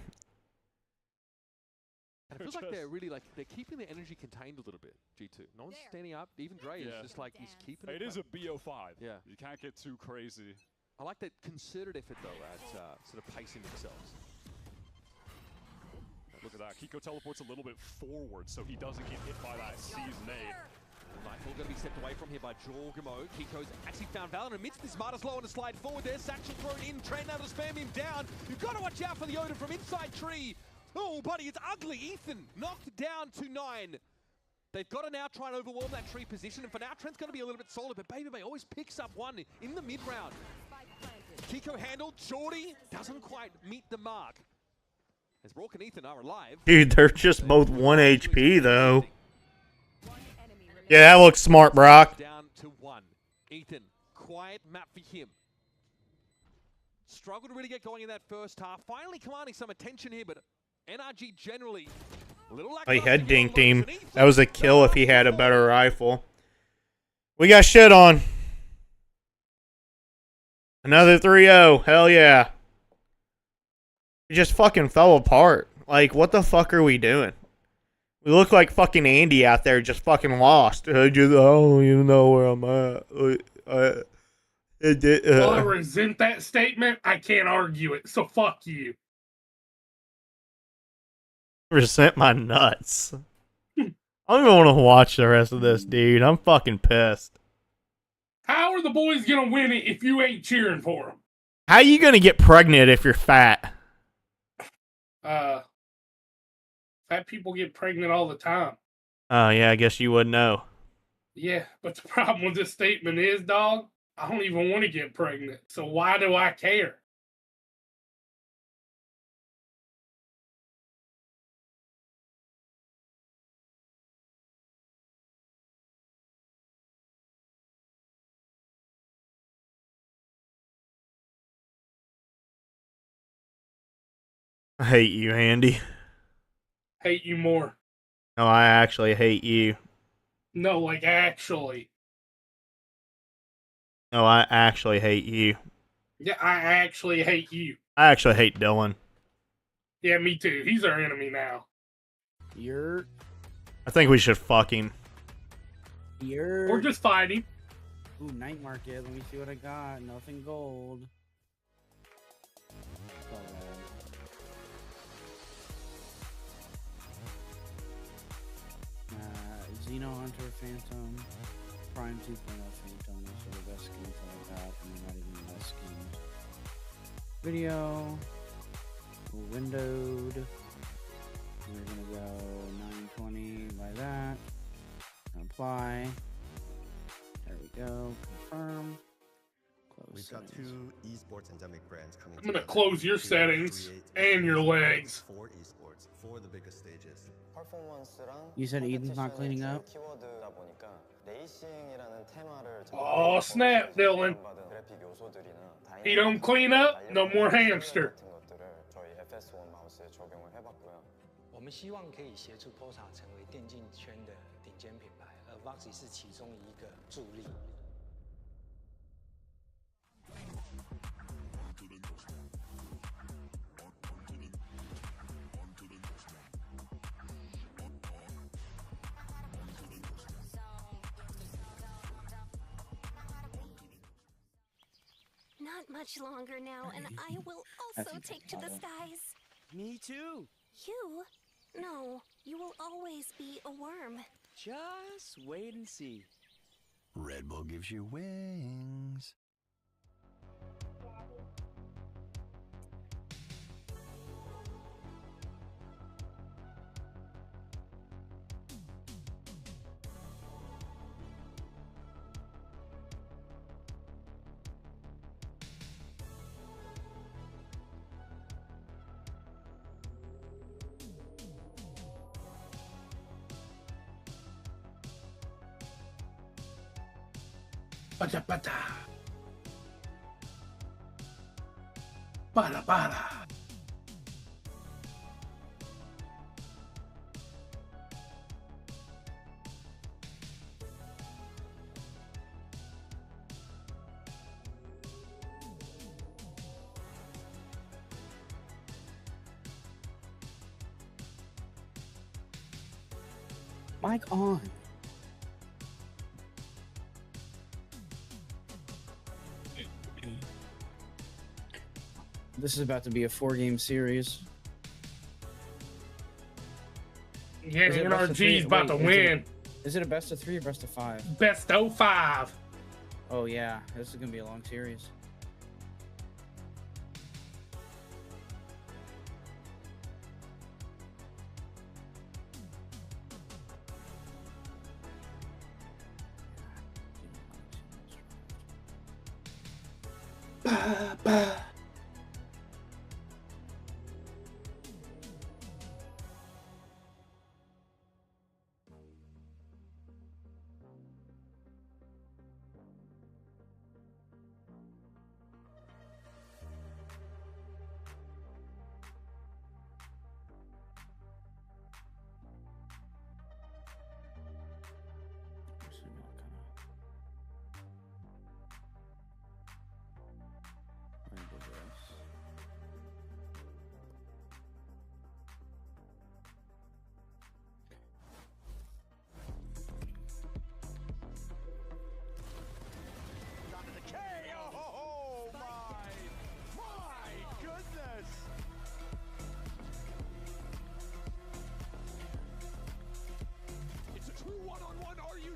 And it feels like they're really they're keeping the energy contained a little bit, G2. No one's standing up. Even Dre is just he's keeping it. It is a BO5. Yeah. You can't get too crazy. I like that concerted effort though at sort of pacing themselves. Look at that. Kiko teleports a little bit forward so he doesn't get hit by that season 8. Nightfall going to be stepped away from here by Jorgamo. Kiko's actually found Valorant amidst this. Mata's low on a slide forward there. Satchel thrown in. Trent now to spam him down. You've got to watch out for the Odin from inside tree. Oh, buddy, it's ugly. Ethan knocked down to 9. They've got to now try and overwhelm that tree position. And for now, Trent's going to be a little bit solid. But Baby Bay always picks up one in the mid-round. Kiko handled. Jordy doesn't quite meet the mark. As Rourke and Ethan are alive. Dude, they're just both 1 HP, though. Yeah, that looks smart, Brock. Down to 1. Ethan, quiet map for him. Struggled to really get going in that first half. Finally commanding some attention here, but NRG generally a little he head dinked him. That was a kill if he had a better rifle. We got shit on. Another 3-0. Hell yeah. We just fucking fell apart. Like, what the fuck are we doing? We look like fucking Andy out there, just fucking lost. I don't even know where I'm at. Well, I resent that statement. I can't argue it, so fuck you. Resent my nuts. I don't even want to watch the rest of this, dude. I'm fucking pissed. How are the boys gonna win it if you ain't cheering for them? How you gonna get pregnant if you're fat? Fat people get pregnant all the time. Oh, yeah, I guess you would know. Yeah, but the problem with this statement is, dog, I don't even want to get pregnant. So why do I care? I hate you, Andy. Hate you more. No, I actually hate you. No, like actually. No, I actually hate you. Yeah, I actually hate you. I actually hate Dylan. Yeah, me too. He's our enemy now. I think we should fuck him. Or just fight him. Ooh, night market. Let me see what I got. Nothing gold. Oh, Xeno Hunter Phantom, Prime 2.0 Phantom, those are the best skins that I got, and they're not even the best skins. Video, windowed, we're gonna go 920 by that, apply, there we go, confirm, close We've got settings. 2 esports endemic brands coming I'm gonna together close your to settings create and your legs. For esports, for the biggest stages. You said Eden's not cleaning up? Oh, snap, Dylan. He don't clean up, no more hamster. 我们希望可以协助 POSA 成为电竞圈的顶尖品牌，而 VOXY 是其中一个助力。Not much longer now, and I will also take to the skies. Me too. You? No, you will always be a worm. Just wait and see. Red Bull gives you wings. Pata pata. Para para. Mic on. This is about to be a 4-game series. Yeah, NRG's about to win. Is it a best of 3 or best of 5? Best of 5. Oh yeah, this is gonna be a long series. Bah, bah.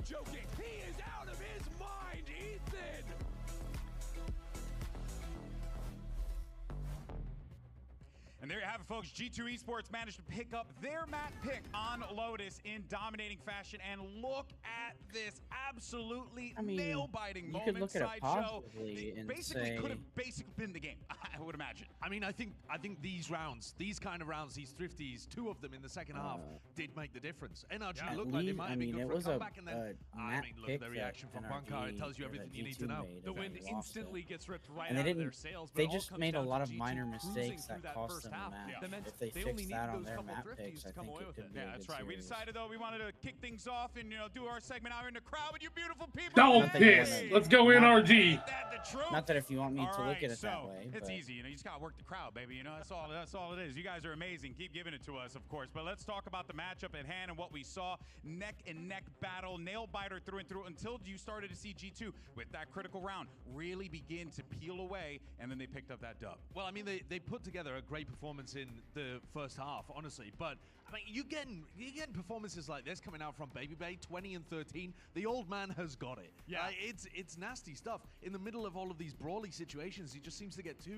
Joking. He is out of his mind, Ethan! And there you have it, folks. G2 Esports managed to pick up their map pick on Lotus in dominating fashion. And look at this absolutely nail-biting moment. You could look at it Sideshow. positively and basically say... could have basically been the game, I would imagine. I mean, I think these rounds, these kind of rounds, these thrifties, 2 of them in the second half did make the difference. NRG looked like they might have been good for a comeback, and then I mean, look at the reaction from Bunker. It tells you everything you need to know. The wind instantly gets ripped right and out they of their didn't. sails. They just made a lot of minor mistakes that cost them the map. If they fix that on their map picks, I think it could be a That's good right. We series. decided though we wanted to kick things off and do our segment out in the crowd with you beautiful people. Don't piss. Let's go NRG. Not that if you want me to look at it so that way. It's but... easy, you just gotta work the crowd, baby. That's all it is. You guys are amazing. Keep giving it to us, of course. But let's talk about the matchup at hand and what we saw. Neck and neck battle, nail biter through and through, until you started to see G2 with that critical round really begin to peel away, and then they picked up that dub. Well, I mean, they put together a great performance in the first half, honestly. But I mean, you're getting performances like this coming out from Baby Bay, 20 and 13. The old man has got it. Yeah, it's nasty stuff. In the middle of all of these brawly situations, he just seems to get 2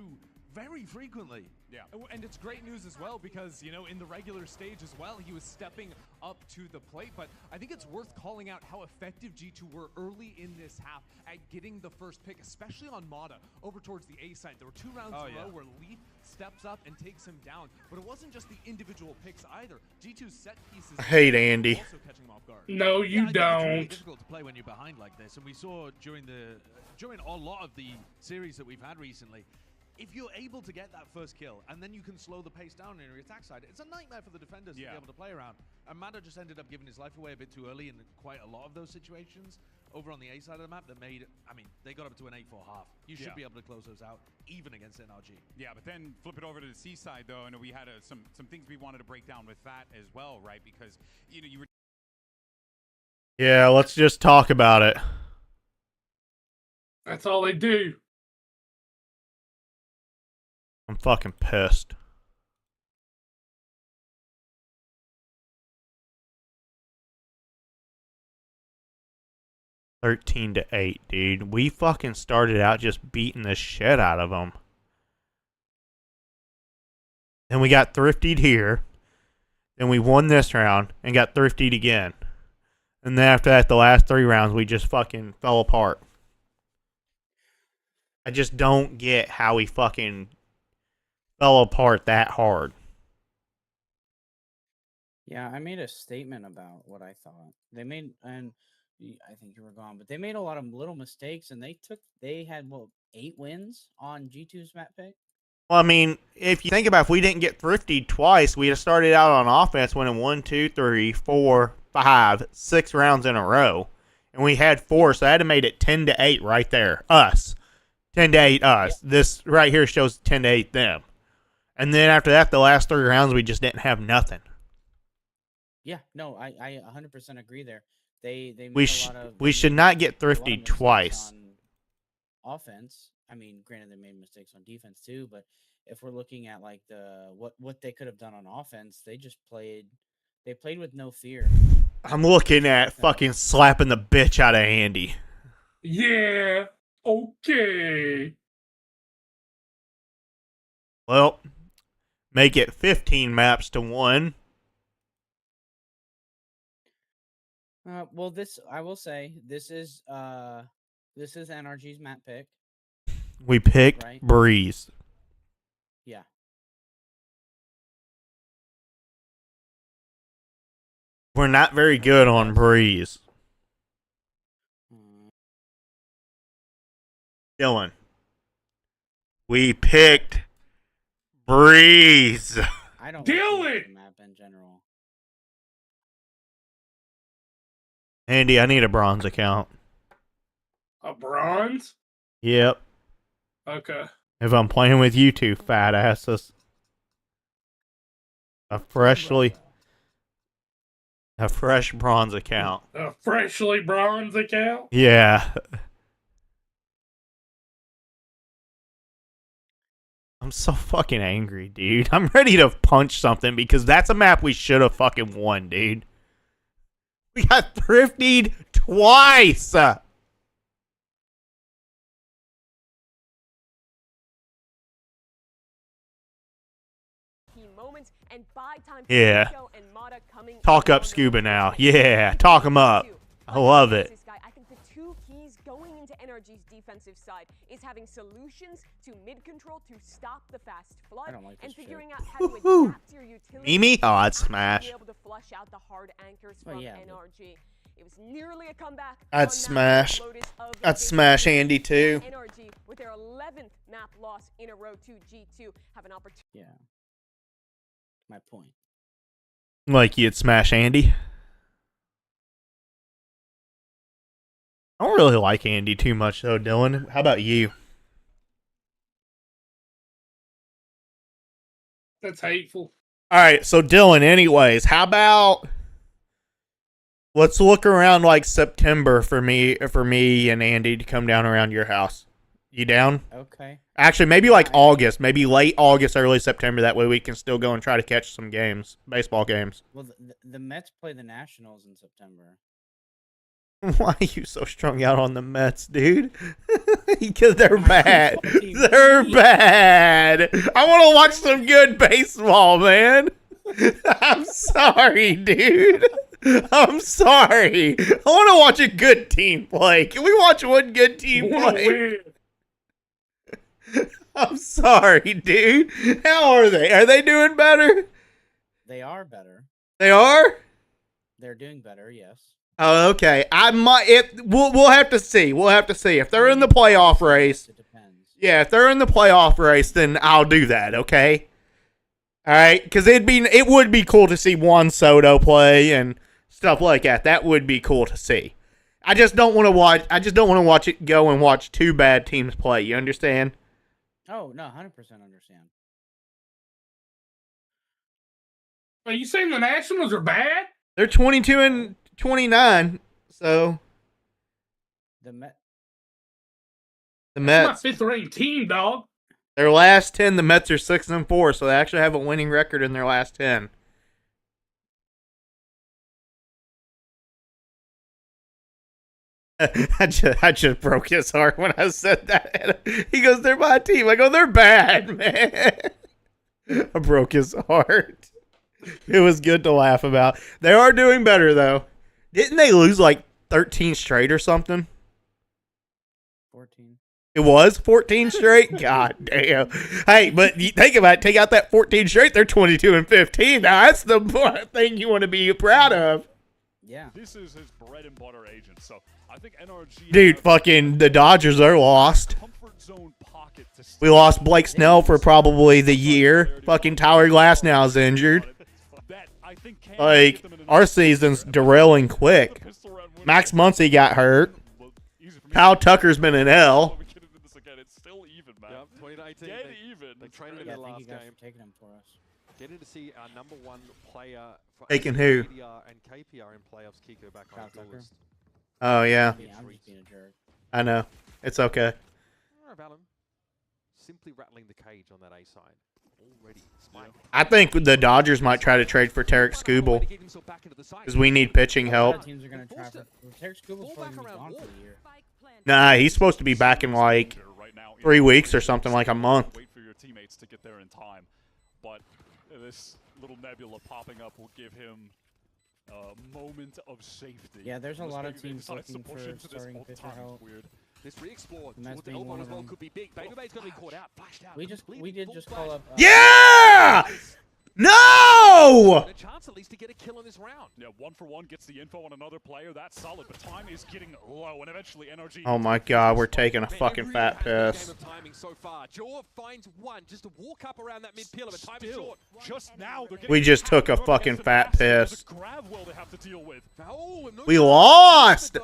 very frequently. Yeah, and it's great news as well because, in the regular stage as well, he was stepping up to the plate. But I think it's worth calling out how effective G2 were early in this half at getting the first pick, especially on Mata, over towards the A side. There were 2 rounds in a row where Leaf steps up and takes him down. But it wasn't just the individual picks either. G2's set pieces I hate Andy. also catching him off guard. No, you It's don't. really difficult to play when you're behind like this, and we saw during a lot of the series that we've had recently. If you're able to get that first kill, and then you can slow the pace down in your attack side, it's a nightmare for the defenders to be able to play around. And Mada just ended up giving his life away a bit too early in quite a lot of those situations over on the A side of the map that made, they got up to an 8-4 half. You should be able to close those out, even against NRG. Yeah, but then flip it over to the C side, though, and we had some things we wanted to break down with that as well, right? Because, you were... Yeah, let's just talk about it. That's all they do. I'm fucking pissed. $13-8, dude. We fucking started out just beating the shit out of them. Then we got thriftied here. Then we won this round and got thriftied again. And then after that, the last 3 rounds, we just fucking fell apart. I just don't get how we fucking fell apart that hard. Yeah, I made a statement about what I thought. They made, and I think you were gone, but they made a lot of little mistakes, and they had, 8 wins on G2's map pick? Well, I mean, if you think about if we didn't get thrifty twice, we'd have started out on offense winning 1, 2, 3, 4, 5, 6 rounds in a row. And we had 4, so that had made it 10-8 right there. Us. 10-8 us. Yeah. This right here shows 10-8 them. And then after that, the last 3 rounds, we just didn't have nothing. Yeah, no, I 100% agree there. They made we should not get thrifty twice. On offense. I mean, granted, they made mistakes on defense too, but if we're looking at like what they could have done on offense, they played with no fear. I'm looking at fucking slapping the bitch out of Andy. Yeah. Okay. Well, make it 15 maps to 1. Well, this I will say this is NRG's map pick. We picked Breeze. Yeah. We're not very good on Breeze. Dylan. We picked Breeze. I don't like the map in general. Andy, I need a bronze account. A bronze? Yep. Okay. If I'm playing with you two fat asses. A fresh bronze account. A freshly bronze account? Yeah. I'm so fucking angry, dude. I'm ready to punch something because that's a map we should have fucking won, dude. We got thriftied twice. Yeah. Talk up Scuba now. Yeah, talk him up. I love it. I think the 2 keys going into NRG's defensive side is having solutions to mid control to stop the fast flood and figuring out how to adapt to your utility. Mimi? Oh, I'd smash. Be able to flush out the hard anchors from NRG. It was nearly a comeback. I'd smash. I'd smash Andy too. NRG with their 11th map loss in a row to G2 have an opportunity. Yeah. My point. Like you'd smash Andy? I don't really like Andy too much though, Dylan. How about you? That's hateful. Alright, so Dylan, anyways, how about let's look around like September for me and Andy to come down around your house. You down? Okay. Actually, maybe like August, maybe late August, early September. That way we can still go and try to catch some games, baseball games. Well, the Mets play the Nationals in September. Why are you so strung out on the Mets, dude? Because they're bad. They're bad. I want to watch some good baseball, man. I'm sorry, dude. I'm sorry. I want to watch a good team play. Can we watch one good team play? I'm sorry, dude. How are they? Are they doing better? They are better. They are? They're doing better, yes. Oh, okay. We'll have to see. We'll have to see. If they're in the playoff race. It depends. Yeah, if they're in the playoff race, then I'll do that, okay? All right, because it would be cool to see Juan Soto play and stuff like that. That would be cool to see. I just don't want to watch. I just don't want to watch it go and watch 2 bad teams play. You understand? Oh no, 100% understand. Are you saying the Nationals are bad? They're 22 and 29, so the Mets. That's my 5th ranked team, dog. Their last 10, the Mets are 6-4, so they actually have a winning record in their last 10. I just broke his heart when I said that. He goes, "They're my team." I go, "They're bad, man." I broke his heart. It was good to laugh about. They are doing better, though. Didn't they lose like 13 straight or something? 14. It was 14 straight? God damn. Hey, but you think about it. Take out that 14 straight, they're 22-15. Now, that's the thing you want to be proud of. Yeah. This is his bread and butter agent, so I think NRG... Dude, fucking the Dodgers are lost. We lost Blake Snell for probably the year. Fucking Tyler Glasnow's injured. Like, our season's derailing quick. Max Muncy got hurt. Kyle Tucker's been an L. It's still even, man. Yep, 2018. Dead even. They traded him in the last game. Taking him for us. Getting to see our #1 player for Taking who? KPR and KPR in playoffs, Kiko back on the list. Oh, yeah. I'm just being a jerk. I know. It's okay. Simply rattling the cage on that A side. Already. I think the Dodgers might try to trade for Tarek Skubal because we need pitching help. Teams are going to try for Tarek Skubal's probably going to be gone for the year. Nah, he's supposed to be back in like 3 weeks or something, like a month. Wait for your teammates to get there in time, but this little nebula popping up will give him a moment of safety. Yeah, there's a lot of teams looking for starting pitcher help. Weird. This re-explore And that's towards the being elbow one as of well them. could be big. Baby's going to be caught out. Flashed out. We did just call up. Yeah! No! A chance at least to get a kill in this round. Yeah, 1-for-1 gets the info on another player. That's solid, but time is getting low, and eventually NRG. Oh my God, we're taking a fucking fat piss. Game of timing so far. Jaw finds one just to walk up around that mid pillar, but time is short. Just now, they're We just took a fucking fat piss. Gravwell they have to deal with. We lost.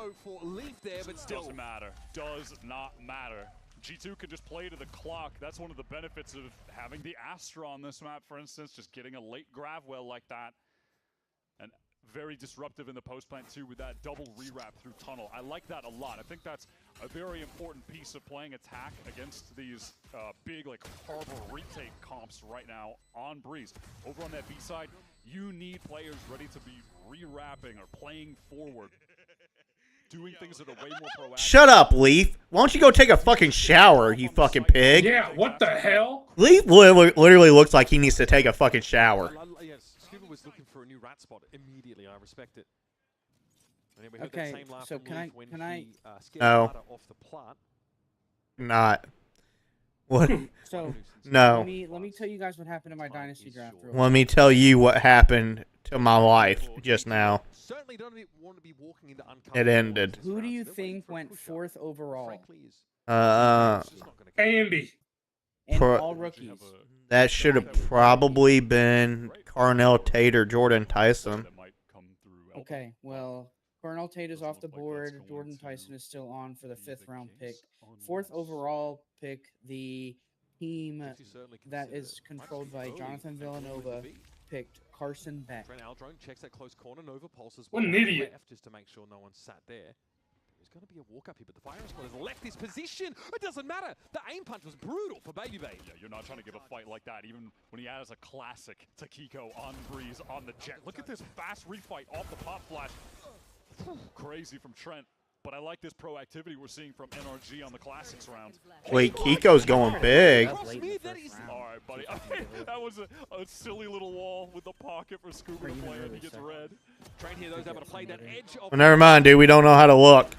Doesn't matter. Does not matter. G2 can just play to the clock. That's one of the benefits of having the Astra on this map, for instance, just getting a late Gravwell like that. And very disruptive in the post plant too with that double rewrap through tunnel. I like that a lot. I think that's a very important piece of playing attack against these big like harbor retake comps right now on Breeze. Over on that B side, you need players ready to be rewrapping or playing forward. Doing things that are way more proactive. Shut up, Leaf. Why don't you go take a fucking shower, you fucking pig? Yeah, what the hell? Leaf literally looks like he needs to take a fucking shower. Yes, Scuba was looking for a new rat spot immediately. I respect it. And we heard Okay, that same laugh so from Leaf when he scared No. Carter off the plant. Not. What? So No. let me tell you guys what happened in my dynasty draft. Let me tell you what happened to my life just now. Certainly don't want to be walking into It ended. Who do you think went 4th overall? Andy. And all rookies. That should have probably been Carnell Tate or Jordan Tyson. Okay, well, Carnell Tate is off the board. Jordan Tyson is still on for the 5th round pick. 4th overall pick, the team that is controlled by Jonathan Villanova picked Carson Beck. Trent Aldrone checks that close corner. Nova pulses What an idiot. left just to make sure no one sat there. There's going to be a walk up here, but the firing squad has left his position. It doesn't matter. The aim punch was brutal for Baby Bay. Yeah, you're not trying to give a fight like that, even when he has a classic to Kiko on Breeze on the jet. Look at this fast refight off the pop flash. Crazy from Trent. But I like this proactivity we're seeing from NRG on the Classics round. Wait, Kiko's going big. All right, buddy. That was a silly little wall with the pocket for Scuba to play, and he gets red. Train here, those able to play that edge of... Well, never mind, dude. We don't know how to look.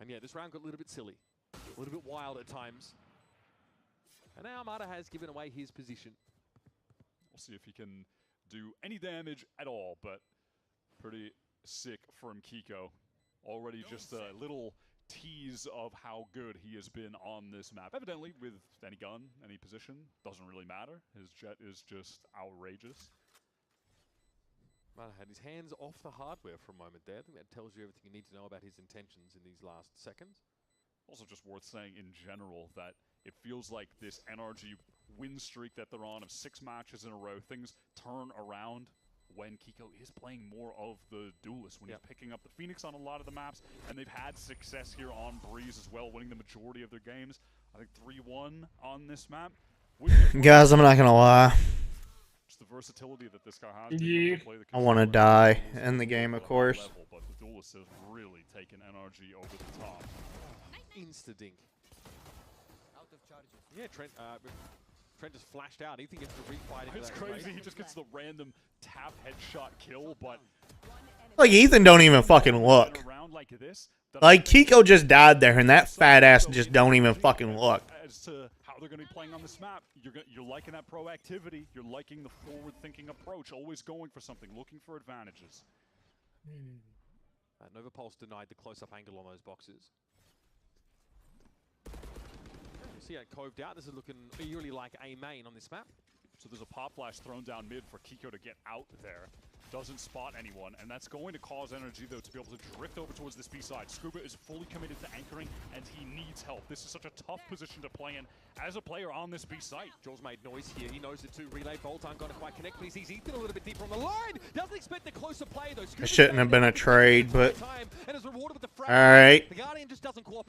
And yeah, this round got a little bit silly. A little bit wild at times. And now Armada has given away his position. We'll see if he can do any damage at all, but pretty sick from Kiko. Already just a little tease of how good he has been on this map. Evidently, with any gun, any position, doesn't really matter. His jet is just outrageous. Armada had his hands off the hardware for a moment there. I think that tells you everything you need to know about his intentions in these last seconds. Also just worth saying in general that it feels like this NRG win streak that they're on of 6 matches in a row, things turn around when Kiko is playing more of the duelist, when he's picking up the Phoenix on a lot of the maps, and they've had success here on Breeze as well, winning the majority of their games. I think 3-1 on this map. Guys, I'm not gonna lie. Just the versatility that this guy has. Yeah. I want to die in the game, of course. Level, but the duelist has really taken NRG over the top. Insta-dink. Yeah, Trent just flashed out. Ethan gets the refight into It's that crazy. race. He just gets the random tap headshot kill, but Like, Ethan don't even fucking look. around like this, Like, Kiko just died there, and that fat ass just don't even fucking look. as to how they're going to be playing on this map, you're liking that proactivity. You're liking the forward-thinking approach, always going for something, looking for advantages. Nova Pulse denied the close-up angle on those boxes. You see that coved out. This is looking eerily like a main on this map. So there's a pop flash thrown down mid for Kiko to get out there. Doesn't spot anyone, and that's going to cause NRG, though, to be able to drift over towards this B side. Scuba is fully committed to anchoring, and he needs help. This is such a tough position to play in as a player on this B site. Jaws made noise here. He knows the two relay. Bolt aren't going to quite connect, but he sees Ethan a little bit deeper on the line. Doesn't expect the closer play, though. It shouldn't have been a trade, but... Alright.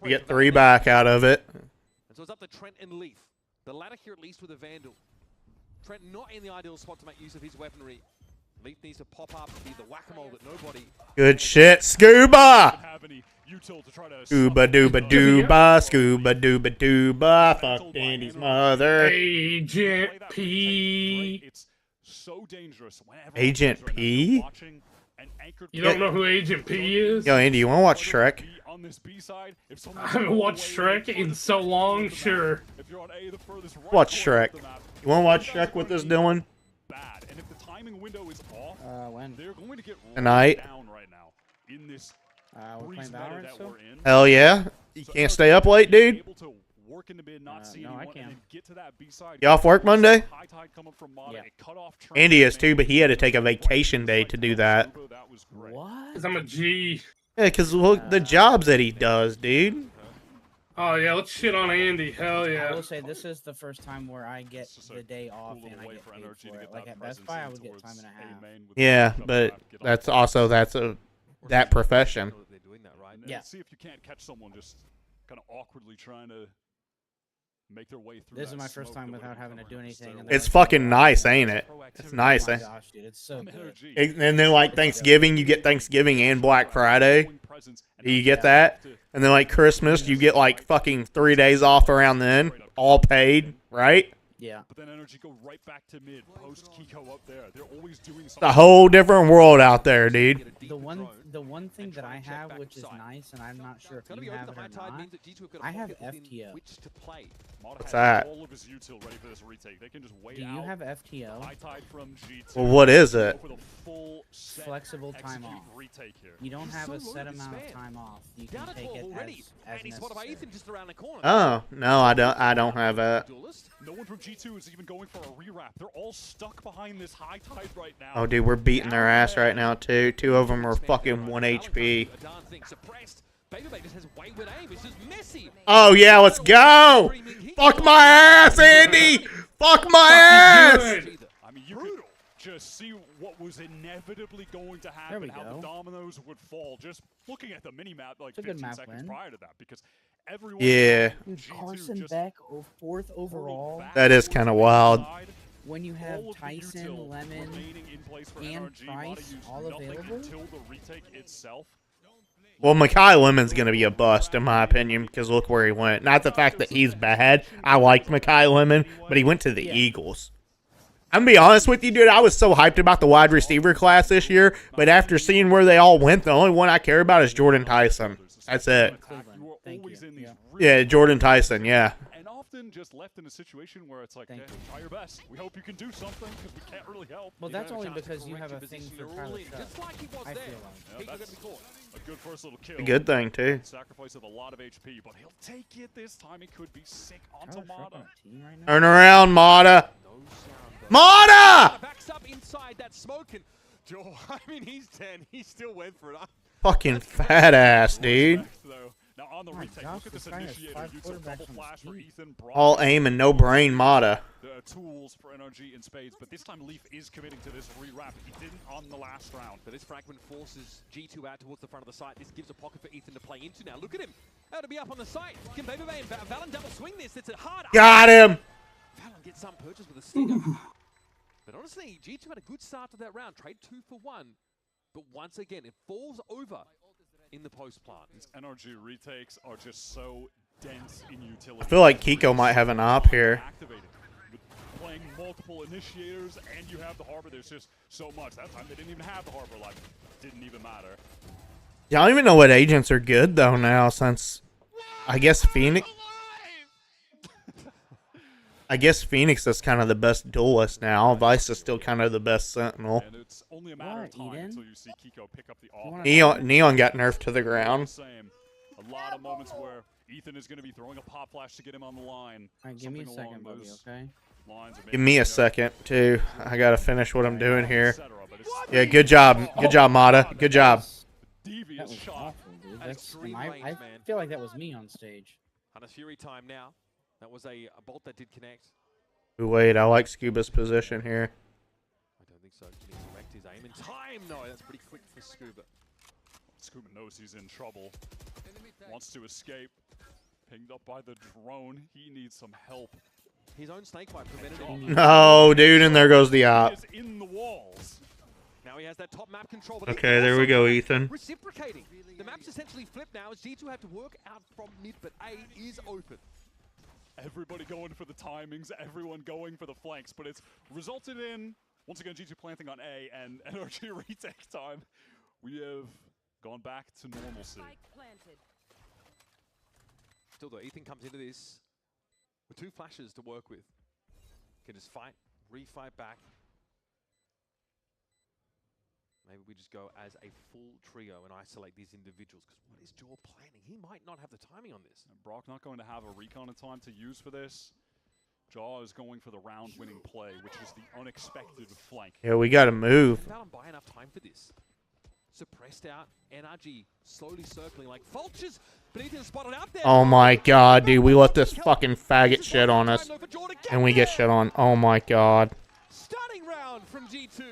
We get 3 back out of it. And so it's up to Trent and Leaf. The latter here at least with a Vandal. Trent not in the ideal spot to make use of his weaponry. Leaf needs to pop up and be the whack-a-mole that nobody... Good shit, Scuba! Scuba dooba dooba, scuba dooba dooba, fuck Dandy's mother. Agent P. It's so dangerous whenever Agent P? You don't know who Agent P is? Yo, Andy, you wanna watch Shrek? I haven't watched Shrek in so long, sure. Watch Shrek. You wanna watch Shrek with us doing? And if the timing window is off, when? they're going to get Tonight. down right now in this we're playing VALORANT still? Hell yeah. You can't stay up late, dude? No, I can. You off work Monday? Yeah. Andy is too, but he had to take a vacation day to do that. What? Because I'm a G. Yeah, because look, the jobs that he does, dude. Oh, yeah, let's shit on Andy. Hell I yeah. will say this is the first time where I get the day off and I get paid for it. Like at Best Buy, I would get time and a half. Yeah, but that's also, that profession. Yeah. See if you can't catch someone just kind of awkwardly trying to make their way through. This is my first time without having to do anything. And It's fucking nice, ain't it? It's nice, oh eh? my gosh, dude, it's so good. And then like Thanksgiving, you get Thanksgiving and Black Friday. You get that? And then like Christmas, you get like fucking 3 days off around then, all paid, right? Yeah. But then NRG go right back to mid, post Kiko up there. They're always doing something. It's a whole different world out there, dude. The one thing that I have, which is nice, and I'm not sure if you have it or not, I have FTO. What's that? Do you have FTO? Well, what is it? Flexible time off. You don't have a set amount of time off. You can take it as necessary. Oh, no, I don't have that. No one from G2 is even going for a rewrap. They're all stuck behind this high tide right now. Oh, dude, we're beating their ass right now, too. 2 of them are fucking 1 HP. Oh, yeah, let's go! Fuck my ass, Andy! Fuck my ass! I mean, you could just see what was inevitably going to happen, how the dominoes would fall. Just looking at the mini-map like 15 seconds prior to that, because everyone... Yeah. Dude, Carson Beck, 4th overall. That is kind of wild. When you have Tyson, Lemon, and Price all available? Well, Makai Lemon's going to be a bust, in my opinion, because look where he went. Not the fact that he's bad. I liked Makai Lemon, but he went to the Eagles. I'm going to be honest with you, dude. I was so hyped about the wide receiver class this year, but after seeing where they all went, the only one I care about is Jordan Tyson. That's it. Yeah, Jordan Tyson, yeah. Often just left in a situation where it's like, hey, try your best. We hope you can do something because we can't really help. Well, that's only because you have a thing for Tyler Shutt. I feel like. Yeah, that's a good first little kill. A good thing, too. Sacrifice of a lot of HP, but he'll take it this time. It could be sick onto Mata. Turn around, Mata. Mata! Backs up inside that smoke and Joe, I mean, he's 10. He still went for it. Fucking fat ass, dude. Now on the retake, look at this initiator. Util double flash for Ethan. All aim and no brain, Mata. The tools for NRG in spades, but this time Leaf is committing to this rewrap. He didn't on the last round. But this fragment forces G2 out towards the front of the site. This gives a pocket for Ethan to play into now. Look at him. How to be up on the site. Can Baby and Valen double swing this? It's a hard. Got him. get some purchase with a stinger. But honestly, G2 had a good start to that round. Trade 2 for 1. But once again, it falls over in the post plant. These NRG retakes are just so dense in utility. I feel like Kiko might have an op here. Activated. With playing multiple initiators, and you have the Harbor. There's just so much. That time they didn't even have the Harbor alive. Didn't even matter. Yeah, I don't even know what agents are good though now, since I guess Phoenix. I guess Phoenix is kind of the best duelist now. Vice is still kind of the best sentinel. And it's only a matter of time until you see Kiko pick up the off. Neon got nerfed to the ground. A lot of moments where Ethan is going to be throwing a pop flash to get him on the line. All right, give me a second, buddy, okay? Give me a second too. I gotta finish what I'm doing here. Yeah, good job, Mata. Good job. That was awful, dude. I feel like that was me on stage. Hunter's Fury time now. That was a bolt that did connect. Ooh, wait, I like Scuba's position here. I don't think so. Can he correct his aim in time? No, that's pretty quick for Scuba. Scuba knows he's in trouble. Wants to escape. Pinged up by the drone. He needs some help. His own snakebite prevented him. No, dude, and there goes the op. In the walls. Now he has that top map control. But Okay, there we go, Ethan. Reciprocating. The map's essentially flipped now as G2 have to work out from mid, but A is open. Everybody going for the timings, everyone going for the flanks, but it's resulted in, once again, G2 planting on A and NRG retake time. We have gone back to normalcy. Still though, Ethan comes into this with 2 flashes to work with. Can just fight, refight back. Maybe we just go as a full trio and isolate these individuals. Because what is Jaw planning? He might not have the timing on this. And Brock not going to have a recon in time to use for this. Jaw is going for the round-winning play, which is the unexpected flank. Yeah, we gotta move. I don't buy enough time for this. Suppressed out, NRG slowly circling like vultures. But Ethan spotted out there. Oh my god, dude, we let this fucking faggot shit on us. And we get shit on. Oh my god. Stunning round from G2.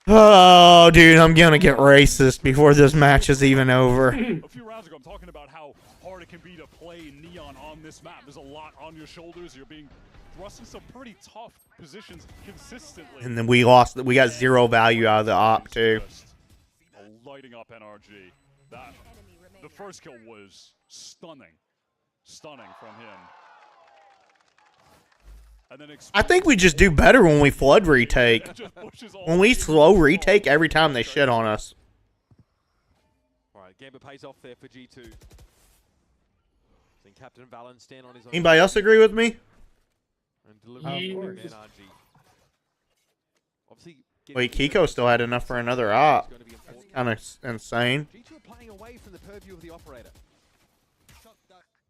Oh, dude, I'm gonna get racist before this match is even over. A few rounds ago, I'm talking about how hard it can be to play Neon on this map. There's a lot on your shoulders. You're being thrust in some pretty tough positions consistently. And then we lost. We got 0 value out of the op, too. Lighting up NRG. The first kill was stunning. Stunning from him. And then I think we just do better when we flood retake. When we slow retake every time they shit on us. Alright, Gambit pays off there for G2. Seeing Captain Valen stand on his own. Anybody else agree with me? And delivering NRG. Obviously, wait, Kiko still had enough for another op. That's kind of insane. G2 are playing away from the purview of the operator.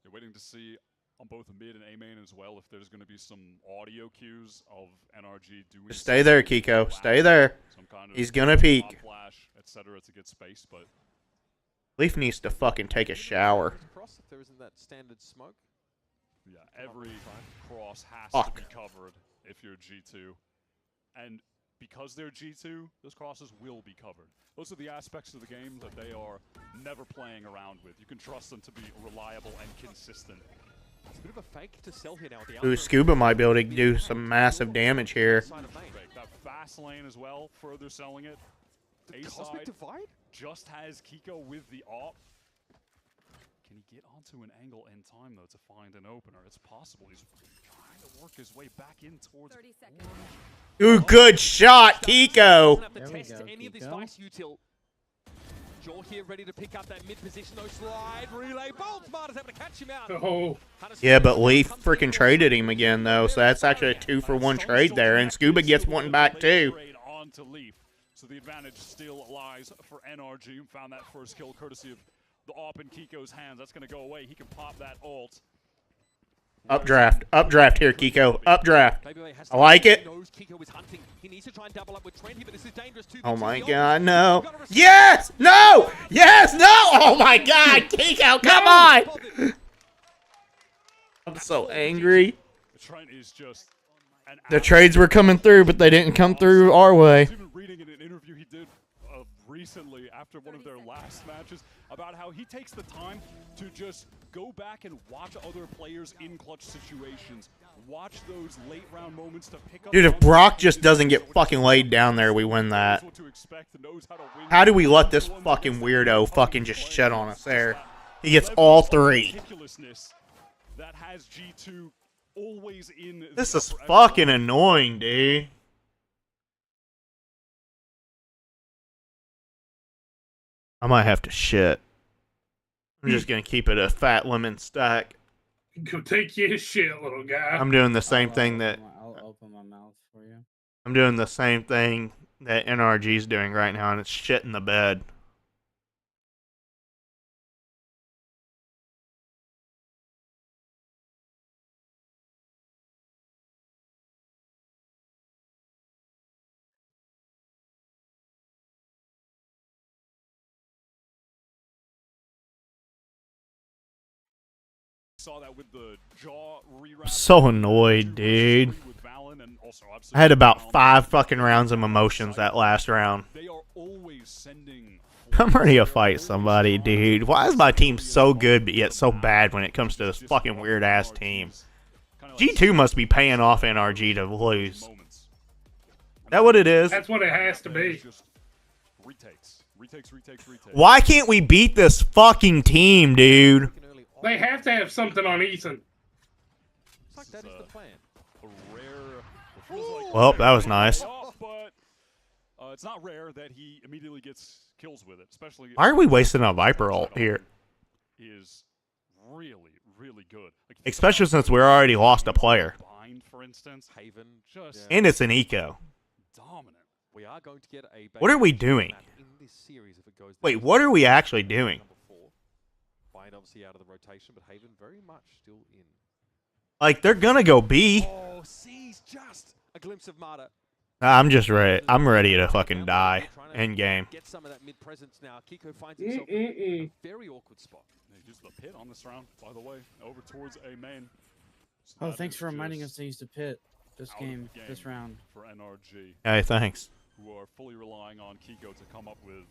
You're waiting to see on both mid and A main as well if there's going to be some audio cues of NRG doing. Stay there, Kiko. Stay there. He's gonna peek. Flash, etc. to get space, but Leaf needs to fucking take a shower. Cross if there isn't that standard smoke. Yeah, every cross has to be covered if you're G2, and because they're G2, those crosses will be covered. Those are the aspects of the game that they are never playing around with. You can trust them to be reliable and consistent. It's a bit of a fake to sell here now. Ooh, Scuba might be able to do some massive damage here. That fast lane as well, further selling it. A-side just has Kiko with the op. Can he get onto an angle in time, though, to find an opener? It's possible. He's trying to work his way back in towards... 30 seconds. Ooh, good shot, Kiko! There we go, any of this nice util. Jaw here ready to pick up that mid position, though. Slide, relay, bolt. Marta's able to catch him out. Oh. Yeah, but Leaf freaking traded him again, though, so that's actually a 2-for-1 trade there, and Scuba gets one back, too. On to Leaf. So the advantage still lies for NRG, who found that first kill courtesy of the op in Kiko's hands. That's going to go away. He can pop that ult. Updraft. Updraft here, Kiko. Updraft. I like it. Oh my god, no. Yes! No! Yes! No! Oh my god, Kiko, come on! I'm so angry. The trades were coming through, but they didn't come through our way. I was even reading in an interview he did recently after one of their last matches about how he takes the time to just go back and watch other players in clutch situations. Watch those late round moments to pick up. Dude, if Brock just doesn't get fucking laid down there, we win that. How do we let this fucking weirdo fucking just shit on us there? He gets all three. That has G2 always in. This is fucking annoying, dude. I might have to shit. I'm just gonna keep it a fat lemon stack. Go take you a shit, little guy. I'm doing the same thing that I'll open my mouth for you. I'm doing the same thing that NRG is doing right now, and it's shit in the bed. Saw that with the jaw rewrap. So annoyed, dude. I had about 5 fucking rounds of emotions that last round. I'm ready to fight somebody, dude. Why is my team so good but yet so bad when it comes to this fucking weird ass team? G2 must be paying off NRG to lose. Is that what it is? That's what it has to be. Retakes. Why can't we beat this fucking team, dude? They have to have something on Ethan. It's like that is the plan. Well, that was nice. But it's not rare that he immediately gets kills with it, especially. Why are we wasting a Viper ult here? Is really, really good. Like, Especially since we already lost a player. For instance, Haven just And it's an eco. Dominant. We are going to get a What are we doing? in this series if it goes Wait, what are we actually doing? Find obviously out of the rotation, but Haven very much still in. Like, they're gonna go B. Oh, sees just a glimpse of Marta. I'm just ready. I'm ready to fucking die. End game. Get some of that mid presence now. Kiko finds himself in a very awkward spot. They use the pit on this round, by the way, over towards A main. So Oh, that thanks is for reminding us just to use the pit this out of game, the this round. for NRG. Hey, thanks. Who are fully relying on Kiko to come up with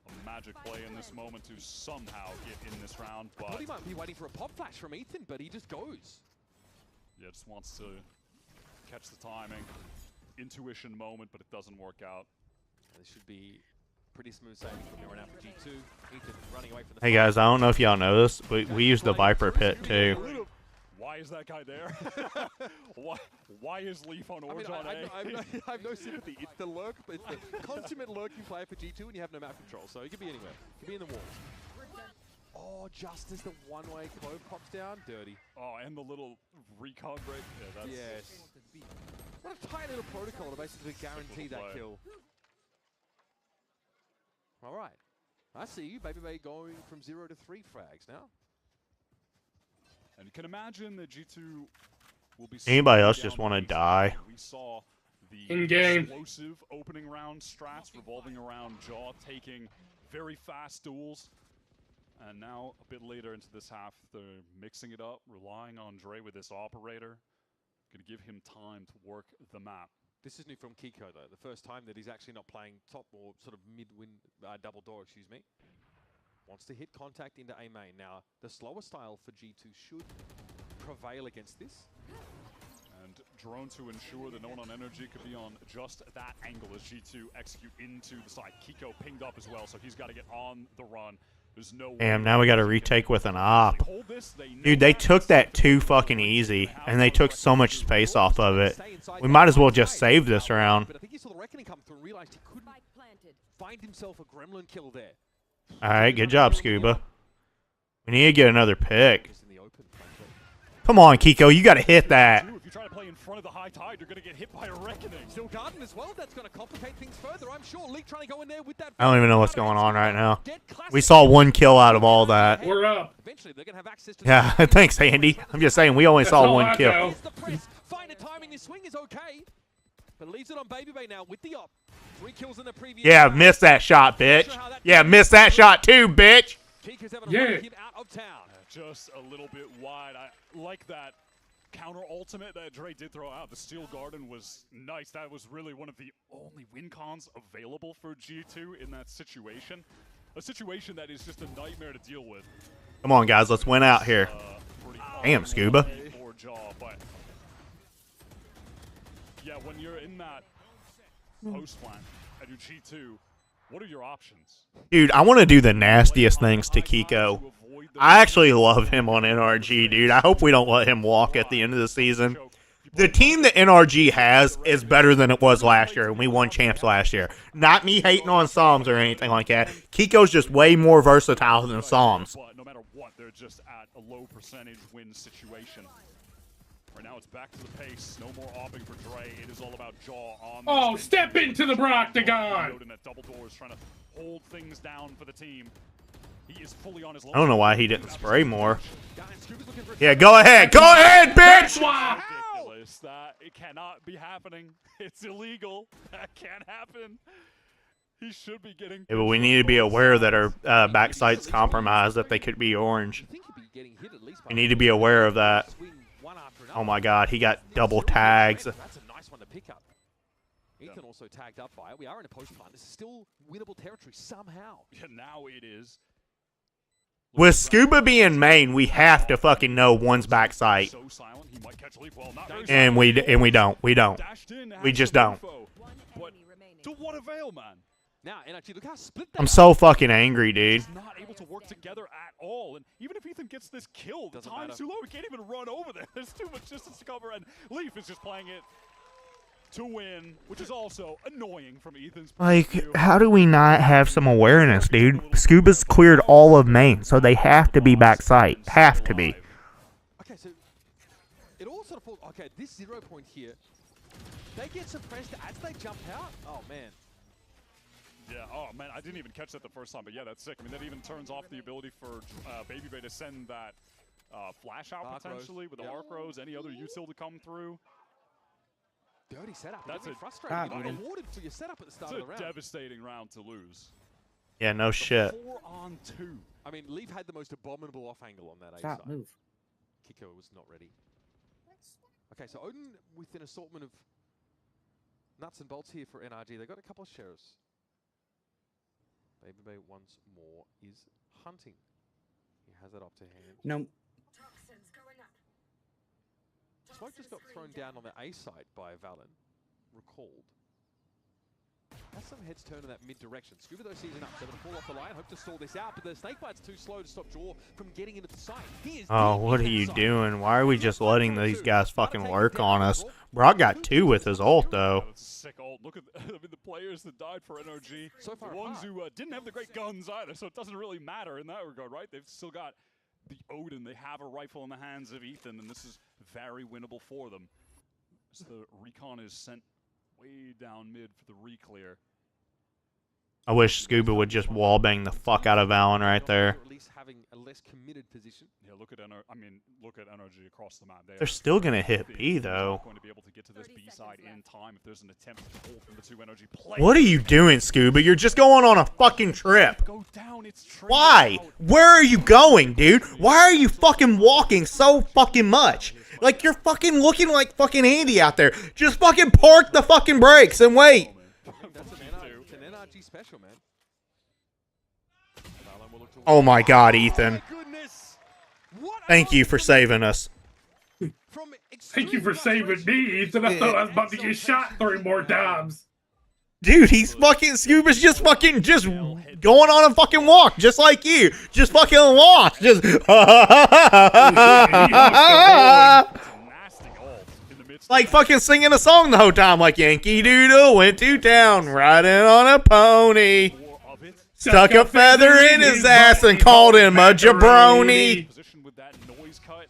a magic play in this moment to somehow get in this round. I But thought he might be waiting for a pop flash from Ethan, but he just goes. yeah, just wants to catch the timing. Intuition moment, but it doesn't work out. This should be pretty smooth sailing from here on out for G2. Ethan running away from the Hey guys, I don't know if y'all know this, but we use the Viper pit too. Why is that guy there? why is Leaf on Orange on A? I have no sympathy. It's the lurk, but it's the consummate lurking player for G2, and you have no map control. So it could be anywhere. It could be in the walls. Oh, just as the one-way clove pops down, dirty. Oh, and the little recon break. Yeah, that's yes. What a tight little protocol to basically guarantee that kill. All right. I see you, Baby Bay, going from 0 to 3 frags now. And you can imagine that G2 will be. Anybody else just want to die? We saw the in-game explosive opening round strats revolving around Jaw taking very fast duels. And now, a bit later into this half, they're mixing it up, relying on Dre with this operator. Gonna give him time to work the map. This is new from Kiko, though. The first time that he's actually not playing top or sort of mid-win double door, excuse me. Wants to hit contact into A main. Now, the slower style for G2 should prevail against this. And drone to ensure that no one on NRG could be on just that angle as G2 execute into the side. Kiko pinged up as well, so he's got to get on the run. There's no Damn, now we got to retake with an op. Dude, they took that too fucking easy, and they took so much space off of it. We might as well just save this round. But I think he saw the Reckoning come through and realized he couldn't find himself a Gremlin kill there. Alright, good job, Scuba. We need to get another pick. Come on, Kiko, you got to hit that. If you try to play in front of the high tide, you're going to get hit by a Reckoning. Still Garden as well. That's going to complicate things further. I'm sure League trying to go in there with that. I don't even know what's going on right now. We saw 1 kill out of all that. We're up. Eventually, they're going to have access to Yeah, thanks, Andy. I'm just saying, we only saw 1 kill. Finer timing. This swing is okay. But leaves it on Baby Bay now with the op. 3 kills in the previous. Yeah, missed that shot, bitch. Yeah, missed that shot too, bitch. Yeah. Him out of town. Just a little bit wide. I like that counter ultimate that Dre did throw out. The Steel Garden was nice. That was really one of the only win cons available for G2 in that situation. a situation that is just a nightmare to deal with. Come on, guys, let's win out here. Damn, Scuba. But yeah, when you're in that post plant at your G2, what are your options? Dude, I want to do the nastiest things to Kiko. I actually love him on NRG, dude. I hope we don't let him walk at the end of the season. The team that NRG has is better than it was last year, and we won champs last year. Not me hating on Psalms or anything like that. Kiko's just way more versatile than Psalms. But no matter what, they're just at a low percentage win situation. Right now, it's back to the pace. No more opping for Dre. It is all about Jaw on. Oh, step into the Broctagon! That double door is trying to hold things down for the team. He is fully on his. I don't know why he didn't spray more. Yeah, go ahead. Go ahead, bitch! Ridiculous. That it cannot be happening. It's illegal. That can't happen. He should be getting. Yeah, but we need to be aware that our backside's compromised, that they could be orange. We need to be aware of that. Oh my god, he got double tags. That's a nice one to pick up. Ethan also tagged up by it. We are in a post plant. This is still winnable territory somehow. Yeah, now it is. With Scuba being main, we have to fucking know one's backside. And we don't. We just don't. To what avail, man? Now, NRG, look how split I'm so fucking angry, dude. Not able to work together at all, and even if Ethan gets this kill, the time's too low. We can't even run over there. There's too much distance to cover, and Leaf is just playing it to win, which is also annoying from Ethan's point of view. Like, how do we not have some awareness, dude? Scuba's cleared all of main, so they have to be backside. Have to be. Okay, so it all sort of falls. Okay, this 0 point here, they get suppressed as they jump out. Oh man. Yeah, oh man, I didn't even catch that the first time, but yeah, that's sick. I mean, that even turns off the ability for Baby Bay to send that flash out potentially with the Arc Rose, any other util to come through. Dirty setup. That's frustrating. You got rewarded for your setup at the start of the round. It's a devastating round to lose. Yeah, no shit. 4-on-2. I mean, Leaf had the most abominable off angle on that A Stop, side. move. Kiko was not ready. Okay, so Odin with an assortment of nuts and bolts here for NRG. They got a couple of sheriffs. Baby Bay once more is hunting. He has that up to hand. No. Smoke just got thrown down on the A side by Valen. Recalled. Has some heads turn in that mid direction. Scuba though sees enough. They're going to fall off the line. Hope to stall this out, but the snakebite's too slow to stop Jaw from getting into the site. Oh, what are you doing? Why are we just letting these guys fucking lurk on us? Brock got 2 with his ult, though. That's a sick ult. Look at the players that died for NRG. So far the ones who didn't have the great guns either, so it doesn't really matter in that regard, right? They've still got the Odin. They have a rifle in the hands of Ethan, and this is very winnable for them. So the recon is sent way down mid for the reclear. I wish Scuba would just wallbang the fuck out of Valen right there. At least having a less committed position. Yeah, look at NRG across the map. They're still gonna hit B though. Going to be able to get to this B side in time if there's an attempt to pull from the 2 NRG players. What are you doing, Scuba? You're just going on a fucking trip. Why? Where are you going, dude? Why are you fucking walking so fucking much? Like, you're fucking looking like fucking Andy out there. Just fucking park the fucking brakes and wait. It's an NRG special, man. Oh my god, Ethan. Thank you for saving us. Thank you for saving me, Ethan. I thought I was about to get shot 3 more times. Dude, he's fucking Scuba's just going on a fucking walk, just like you. Just fucking lost. Just like fucking singing a song the whole time, like Yankee Doodle went to town riding on a pony. Stuck a feather in his ass and called him a jabroni. Position with that noise cut.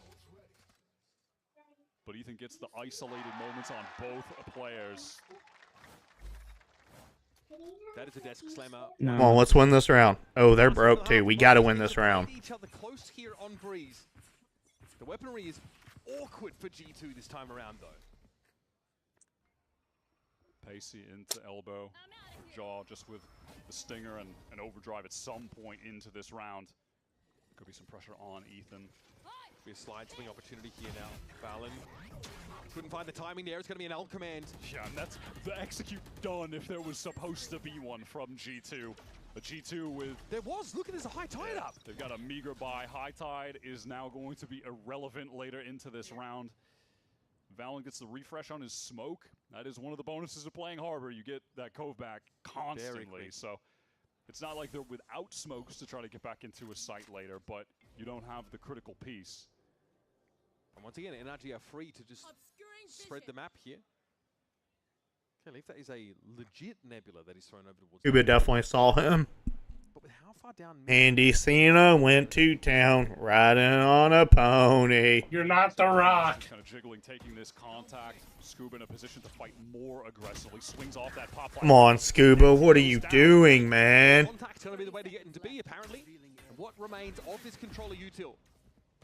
But Ethan gets the isolated moments on both players. That is a desk slammer. No. Come on, let's win this round. Oh, they're broke too. We gotta win this round. Each other close here on Breeze. The weaponry is awkward for G2 this time around, though. Pacey into elbow. Jaw just with the stinger and an overdrive at some point into this round. Could be some pressure on Ethan. Be a slide swing opportunity here now. Valen couldn't find the timing there. It's going to be an L command. Yeah, and that's the execute done if there was supposed to be one from G2. A G2 with... There was. Look at this high tide up. They've got a meager buy. High tide is now going to be irrelevant later into this round. VALORANT gets the refresh on his smoke. That is one of the bonuses of playing Harbor. You get that cove back constantly. So it's not like they're without smokes to try to get back into a site later, but you don't have the critical piece. And once again, NRG are free to just spread the map here. Okay, if that is a legit nebula that he's thrown over towards. Cuba definitely saw him. But with how far down Andy Cena went to town riding on a pony. You're not the Rock. Kind of jiggling, taking this contact. Scuba in a position to fight more aggressively. Swings off that pop. Come on, Scuba. What are you doing, man? Contact's going to be the way to get him to be, apparently. And what remains of this controller util?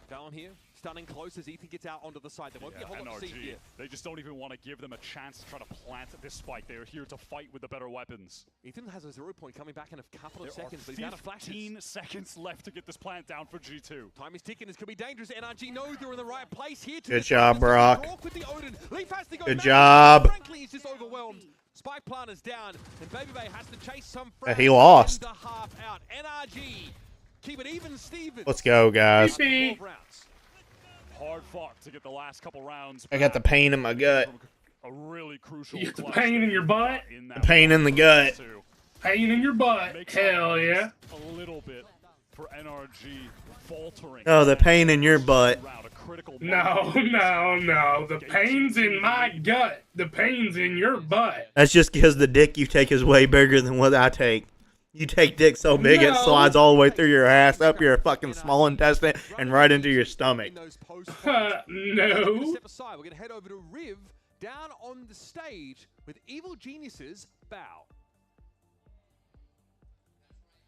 Down here, stunning close as Ethan gets out onto the side. There won't be a whole lot to see here. They just don't even want to give them a chance to try to plant this spike. They are here to fight with the better weapons. Ethan has a 0 point coming back in a couple of seconds, but There he's out are of flashes. 15 seconds left to get this plant down for G2. Time is ticking. This could be dangerous. NRG knows they're in the right place here. Good job, Brock. Good job. job. Frankly, he's just overwhelmed. Spike plant is down, and Baby Bay has to chase some frags. He lost. The half out. NRG keep it even, Steven. Let's go, guys. 12 rounds. Hard fought to get the last couple rounds. I got the pain in my gut. A really crucial. You get the pain in your butt. The pain in the gut. Pain in your butt. Hell yeah. A little bit for NRG faltering. Oh, the pain in your butt. No, no, no. The pain's in my gut. The pain's in your butt. That's just because the dick you take is way bigger than what I take. You take dick so big it No. slides all the way through your ass, up your fucking small intestine, and right into your stomach. No. Step aside. We're going to head over to Riv down on the stage with Evil Genius's Bow.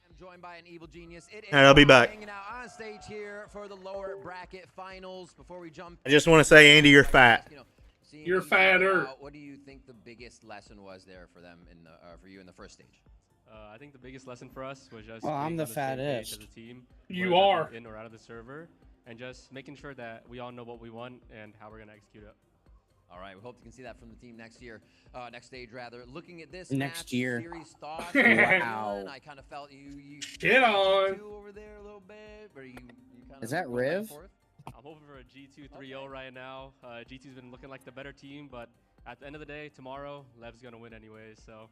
I'm joined by an Evil Genius. It is Alright, I'll be back. hanging out on stage here for the lower bracket finals. Before we jump, I just want to say, Andy, you're fat. seeing You're these fatter. out, what do you think the biggest lesson was there for them in the for you in the first stage? I think the biggest lesson for us was just Well, I'm being the on the same page fattest. as a team. You whether are. in or out of the server, and just making sure that we all know what we want and how we're gonna execute it. All right, we hope you can see that from the team next year, next stage rather. Looking at this Next match, year. series thoughts. Wow. I kind of felt you Get on. G2 over there a little bit, but you kind Is that going back and Riv? forth? I'm hoping for a G2 3-0 right now. G2's been looking like the better team, but at the end of the day, tomorrow, Lev's gonna win anyways. So.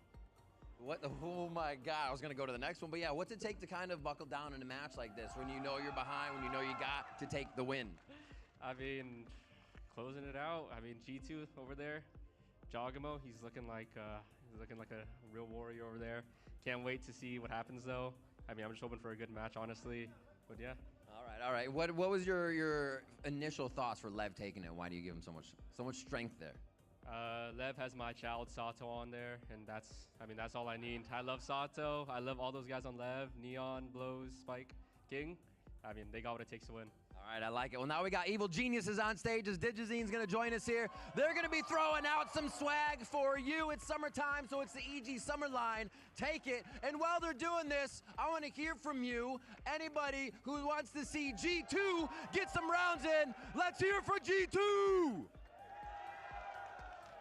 What? Oh my God! I was gonna go to the next one, but yeah, what's it take to kind of buckle down in a match like this when you know you're behind, when you know you got to take the win? I mean, closing it out. I mean, G2 over there, Jogamo, he's looking like a real warrior over there. Can't wait to see what happens though. I mean, I'm just hoping for a good match, honestly. But yeah. All right. What was your initial thoughts for Lev taking it? Why do you give him so much strength there? Lev has my child Sato on there, and that's all I need. I love Sato. I love all those guys on Lev, Neon, Blows, Spike, King. I mean, they got what it takes to win. All right, I like it. Well, now we got Evil Geniuses on stage as Digizine's going to join us here. They're going to be throwing out some swag for you. It's summertime, so it's the EG Summer Line. Take it. And while they're doing this, I want to hear from you. Anybody who wants to see G2 get some rounds in, let's hear for G2.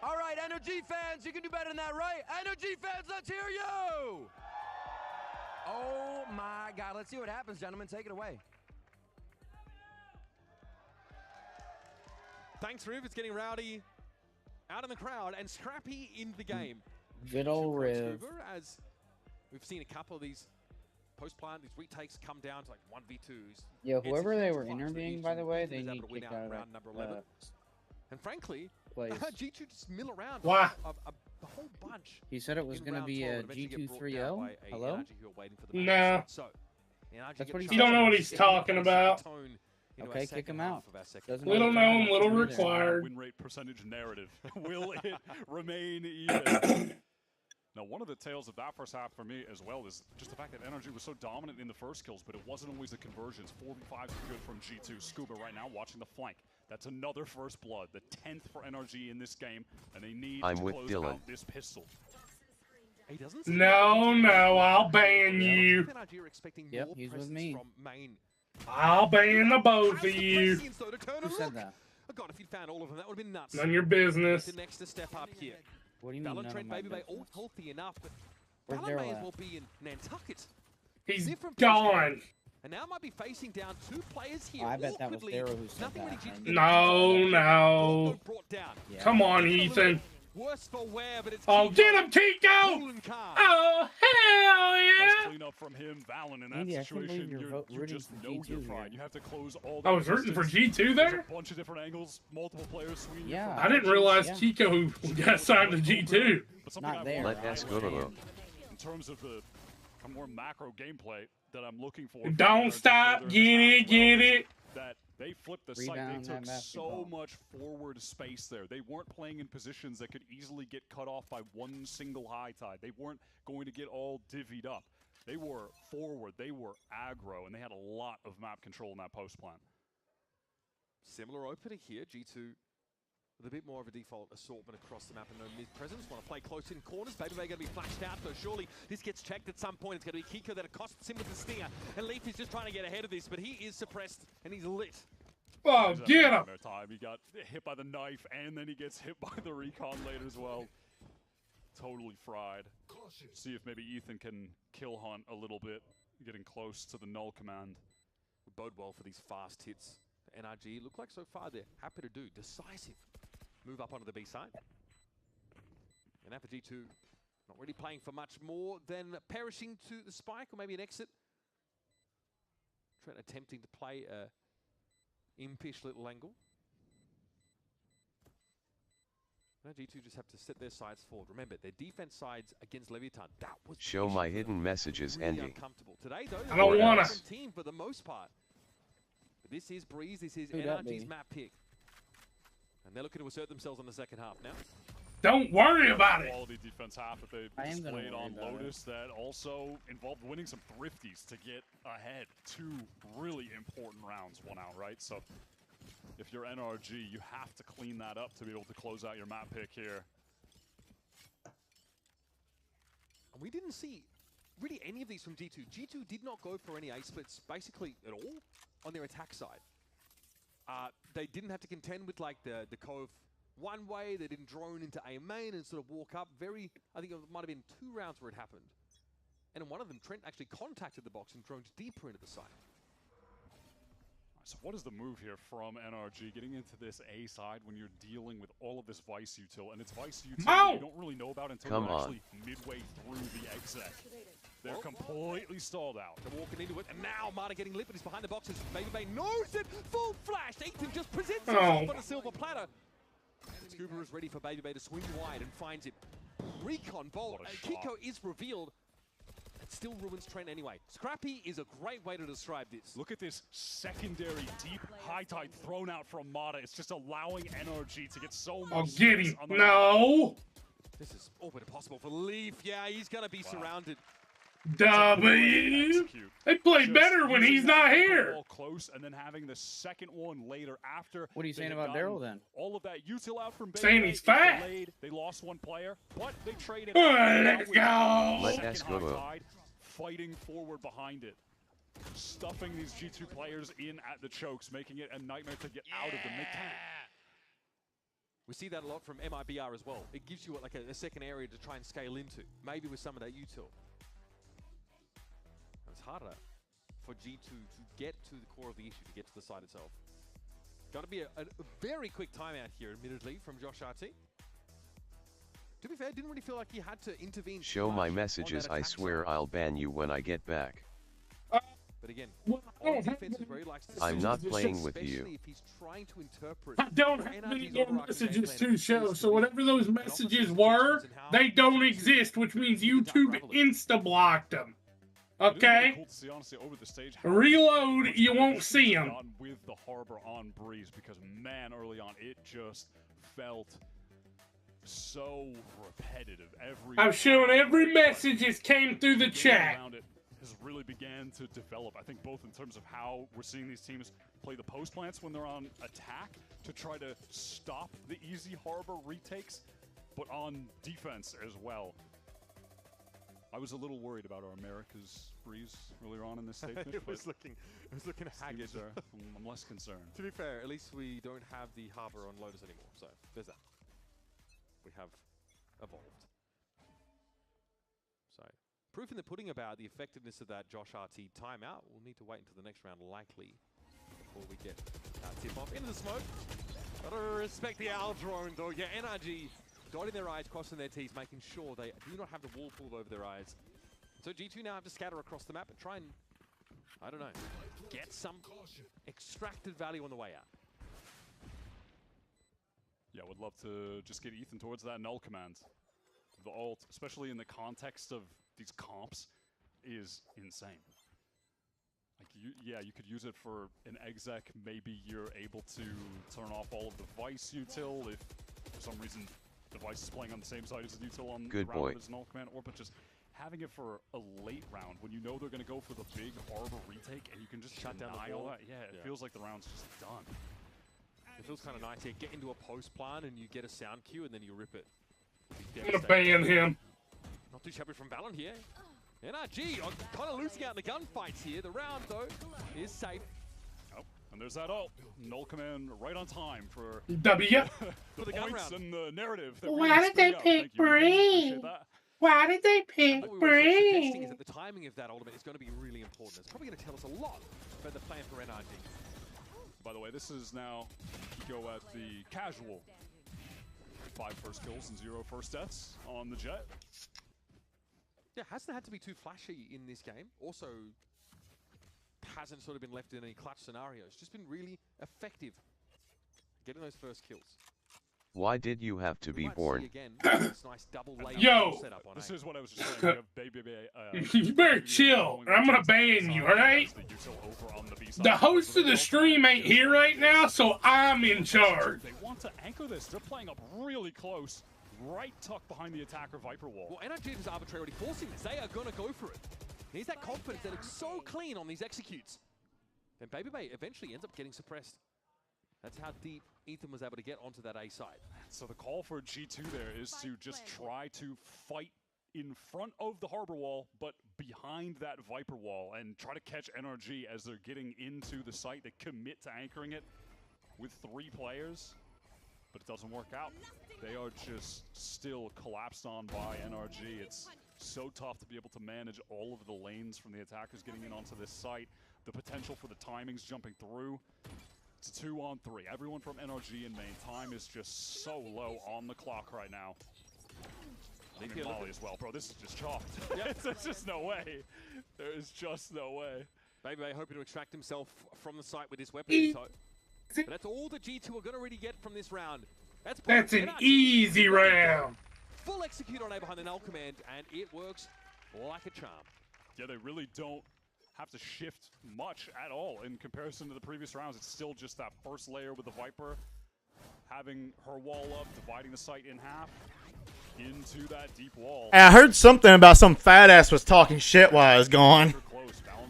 All right, NRG fans, you can do better than that, right? NRG fans, let's hear you! Oh my God, let's see what happens, gentlemen. Take it away. Thanks, Riv. It's getting rowdy out in the crowd and scrappy in the game. Good old Riv. As we've seen a couple of these post-plant, these retakes come down to like 1v2s. Yeah, whoever they were It's interviewing, by the way, they is able need to win kicked out out in of round number 11. And frankly, G2 just mill around Wow. a whole bunch. He said it was going to be a G2 3-0. Hello? No. So, That's what he You don't know what he's talking about. Okay, kick him out. Little known, little required. Win rate percentage narrative. Will it remain even? Now, one of the tales of that first half for me as well is just the fact that NRG was so dominant in the first kills, but it wasn't always the conversions. 4v5s are good from G2. Scuba right now watching the flank. That's another first blood, the 10th for NRG in this game, and they need to close out this pistol. No, I'll ban you. Yep, he's with me. I'll ban the both of you. Who said that? God, if you'd found all of them, that would have been nuts. None of your business. The next to step up here. What do you mean? VALORANT None of trade my Baby Bay all business? healthy enough, but Where's VALORANT may Daryl as at? well be in Nantucket He's different gone. And now might be facing down 2 players here. Oh, I bet that was Awkwardly, Darrow who said nothing that. really G2 Right? can No, do. no. Brought down. Yeah. Come on, It's a little Ethan. bit worse for wear, but it's Oh, Kiko. get him, Kiko! Cool and calm. Oh, hell Nice yeah! cleanup from him, Valen. In that Andy, I can't situation, believe you're you rooting just for know G2 you're here. fried. You have to close all. I was rooting for distance. G2 There's there? a bunch of different angles, multiple players swinging. Yeah. I didn't realize Kiko got signed to G2. But something Not I there. want Let us go. in terms of the more macro gameplay that I'm looking for. Don't stop, get it. That they flipped the site. Rebound They took that so basketball. much forward space there. They weren't playing in positions that could easily get cut off by one single high tide. They weren't going to get all divvied up. They were forward. They were aggro, and they had a lot of map control in that post plan. Similar opening here. G2 with a bit more of a default assortment across the map and no mid-presence. Want to play close in corners. Baby going to be flashed out, so surely this gets checked at some point. It's going to be Kiko that accosts him with the stinger. And Leaf is just trying to get ahead of this, but he is suppressed and he's lit. Oh, get him! Time. He got hit by the knife, and then he gets hit by the recon later as well. Totally fried. See if maybe Ethan can kill hunt a little bit, getting close to the null command. Would bode well for these fast hits. The NRG look like so far they're happy to do. Decisive. Move up onto the B side. And now for G2, not really playing for much more than perishing to the spike or maybe an exit. Trent attempting to play a impish little angle. Now G2 just have to set their sides forward. Remember, their defense sides against Leviathan, that was Show my hidden messages, really Andy. uncomfortable. Today, though, I don't wanna. team for the most part. But this is Breeze, this is Who dat NRG's be? map pick. And they're looking to assert themselves on the second half now. Don't worry about it. Quality defense half that they I am gonna displayed worry on about Lotus that also involved winning some thrifties to get ahead. 2 really important rounds, 1 out, right? So if you're NRG, you have to clean that up to be able to close out your map pick here. And we didn't see really any of these from G2. G2 did not go for any A splits basically at all on their attack side. They didn't have to contend with like the Cove one way. They didn't drone into A main and sort of walk up. I think it might have been 2 rounds where it happened. And in one of them, Trent actually contacted the box and droned deeper into the site. So what is the move here from NRG getting into this A side when you're dealing with all of this Vice util? And it's Vice util that you don't really know about until you're actually midway through the exec. They're completely stalled out. They're walking into it, and now Marta getting lit, but he's behind the boxes. Baby Bay knows it! Full flash! Ethan just presents himself on a silver platter. Scuba is ready for Baby Bay to swing wide and finds it. Recon bolt. Kiko is revealed. It still ruins Trent anyway. Scrappy is a great way to describe this. Look at this secondary deep high tide thrown out from Mata. It's just allowing NRG to get so much. Oh, get him. On the No. This is all but impossible for Leaf. Yeah, he's going to be surrounded. W. They play better when he's not here. Close and then having the second one later after. What are you saying about Daryl then? All of that util out from Saying he's fat. Delayed. They lost 1 player, but they traded. Let's go. Let us go. Fighting forward behind it. Stuffing these G2 players in at the chokes, making it a nightmare to get out of them. They can't. We see that a lot from MIBR as well. It gives you like a second area to try and scale into, maybe with some of that util. It's harder for G2 to get to the core of the issue, to get to the site itself. Got to be a very quick timeout here, admittedly, from Josh RT. To be fair, didn't really feel like he had to intervene. Show my messages, I swear I'll ban you when I get back. But again, on defense is where he likes to I'm not playing with you. especially if he's trying to interpret. I don't have any more messages to show, so whatever those messages were, they don't exist, which means YouTube insta-blocked them. Okay? Cool to see, honestly, over the stage. Reload, you won't see them. With the Harbor on Breeze, because man, early on, it just felt so repetitive. I've shown every message that came through the chat. Has really began to develop. I think both in terms of how we're seeing these teams play the post plants when they're on attack to try to stop the easy Harbor retakes, but on defense as well. I was a little worried about our Americas Breeze earlier on in this stage. It was looking haggard. I'm less concerned. To be fair, at least we don't have the Harbor on Lotus anymore, so there's that. We have evolved. So proof in the pudding about the effectiveness of that Josh RT timeout. We'll need to wait until the next round, likely, before we get tip-off into the smoke. Gotta respect the owl drone, though. Yeah, NRG dotting their eyes, crossing their T's, making sure they do not have the wall pulled over their eyes. So G2 now have to scatter across the map and try and, I don't know, get some extracted value on the way out. Yeah, would love to just get Ethan towards that null command. The ult, especially in the context of these comps, is insane. Like, you could use it for an exec. Maybe you're able to turn off all of the Vice util if, for some reason, the Vice is playing on the same side as the util on the round of his null command, or but just having it for a late round when you know they're going to go for the big Harbor retake and you can just shut down all that. Yeah, it feels like the round's just done. It feels kind of nice here. Get into a post plan and you get a sound cue and then you rip it. I'm gonna ban him. Not too shabby from VALORANT here. NRG are kind of losing out in the gunfights here. The round, though, is safe. Oh, and there's that ult. Null command right on time for W. for the points and the narrative. Why did they pick Breen? Why did they pick Breen? Is that the timing of that ultimate is going to be really important. It's probably going to tell us a lot about the plan for NRG. By the way, this is now go at the casual 5 first kills and 0 first deaths on the Jet. Yeah, hasn't had to be too flashy in this game. Also, hasn't sort of been left in any clutch scenarios. Just been really effective getting those first kills. Why did you have to be born? Again, this nice double Yo, this is what I was just saying. You better chill, or I'm gonna ban you, alright? The host of the stream ain't here right now, so I'm in charge. They want to anchor this. They're playing up really close, right tucked behind the attacker Viper wall. Well, NRG is arbitrarily forcing this. They are gonna go for it. He's that confidence. They look so clean on these executes. And Baby eventually ends up getting suppressed. That's how deep Ethan was able to get onto that A side. So the call for G2 there is to just try to fight in front of the Harbor wall, but behind that Viper wall, and try to catch NRG as they're getting into the site. They commit to anchoring it with 3 players, but it doesn't work out. They are just still collapsed on by NRG. It's so tough to be able to manage all of the lanes from the attackers getting in onto this site. The potential for the timings jumping through. It's a 2-on-3. Everyone from NRG in main. Time is just so low on the clock right now. I mean, Molly as well, bro. This is just chalked. Yep. There's just no way. There is just no way. Baby hoping to extract himself from the site with his weapon. But that's all the G2 are going to really get from this round. That's an easy round. Full execute on A behind the null command, and it works like a charm. Yeah, they really don't have to shift much at all in comparison to the previous rounds. It's still just that first layer with the Viper, having her wall up, dividing the site in half into that deep wall. I heard something about some fat ass was talking shit while I was gone.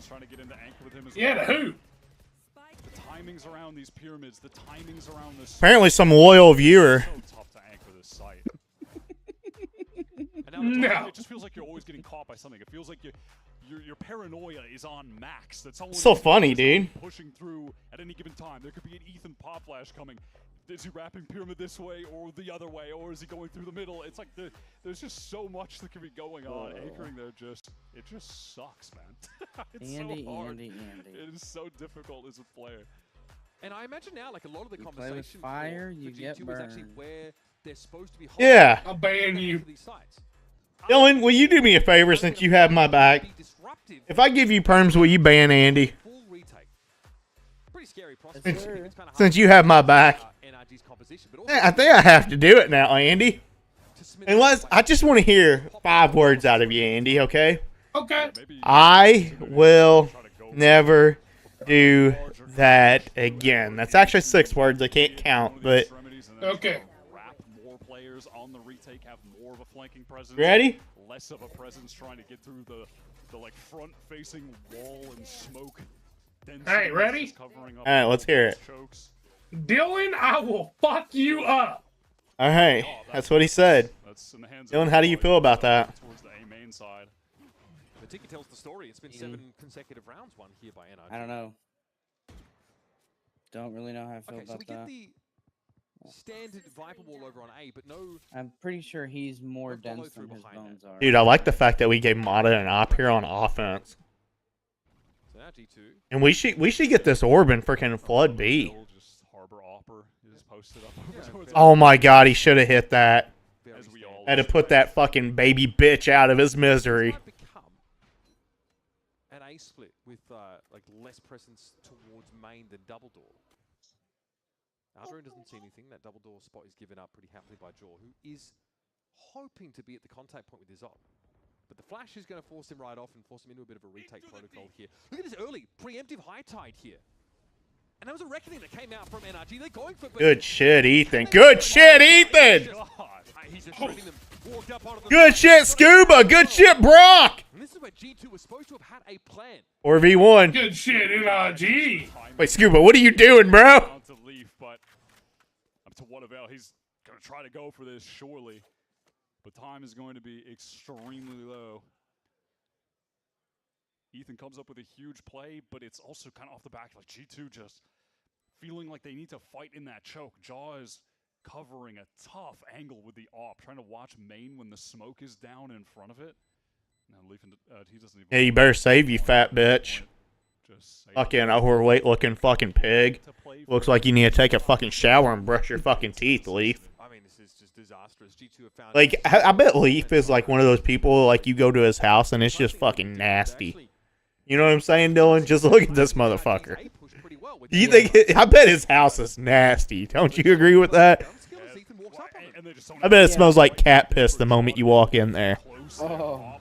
Trying to get into anchor with him as yeah, well. who? The timings around these pyramids, the timings around this. Apparently, some loyal viewer. So tough to anchor this site. No. It just feels like you're always getting caught by something. It feels like your paranoia is on max. That's so funny, dude. Pushing through at any given time. There could be an Ethan pop flash coming. Is he wrapping pyramid this way or the other way, or is he going through the middle? It's like there's just so much that could be going on. Anchoring there it just sucks, man. It's so hard. It is so difficult as a player. And I imagine now, like a lot of the you conversation play with fire, you get G2 burned. is actually where they're supposed to be. Yeah. I'll ban you. Dylan, will you do me a favor since you have my back? If I give you perms, will you ban Andy? Full retake. Pretty scary process. Since you have my back. I think I have to do it now, Andy. Unless, I just want to hear 5 words out of you, Andy, okay? Okay. I will never do that again. That's actually 6 words. I can't count, but... Okay. More players on the retake have more of a flanking presence. Ready? Less of a presence trying to get through the like front-facing wall and smoke. Hey, ready? Alright, let's hear it. Dylan, I will fuck you up. Alright, that's what he said. Dylan, how do you feel about that? Towards the A main side. The ticket tells the story. It's been 7 consecutive rounds won here by NRG. I don't know. Don't really know how I feel about so we that. get standard Viper wall over on A, but no. I'm pretty sure he's more dense than his bones are. Dude, I like the fact that we gave Mata an op here on offense. So now G2. And we should get this orb and freaking flood B. Just harbor Opper is posted up over towards Oh my god, he should have hit that. Had to put that fucking baby bitch out of his misery. An A split with like less presence towards main than double door. Adrian doesn't see anything. That double door spot is given up pretty happily by Jaw, who is hoping to be at the contact point with his op. But the flash is going to force him right off and force him into a bit of a retake protocol here. Look at this early preemptive high tide here. And there was a reckoning that came out from NRG. They're going for it. Good shit, Ethan. Good shit, Ethan. Good shit, Scuba. Good shit, Brock. And this is where G2 was supposed to have had a plan. 4v1. Good shit, NRG. Wait, Scuba, what are you doing, bro? To leave, but up to what avail? He's going to try to go for this, surely. But time is going to be extremely low. Ethan comes up with a huge play, but it's also kind of off the back. Like G2 just feeling like they need to fight in that choke. Jaw is covering a tough angle with the op, trying to watch main when the smoke is down in front of it. Now, he doesn't even. Yeah, you better save, you fat bitch. Fucking overweight looking fucking pig. Looks like you need to take a fucking shower and brush your fucking teeth, Leaf. I mean, this is just disastrous. G2 have found. Like, I bet Leaf is like one of those people, like, you go to his house and it's just fucking nasty. You know what I'm saying, Dylan? Just look at this motherfucker. Do you think? I bet his house is nasty. Don't you agree with that? I bet it smells like cat piss the moment you walk in there. Oh.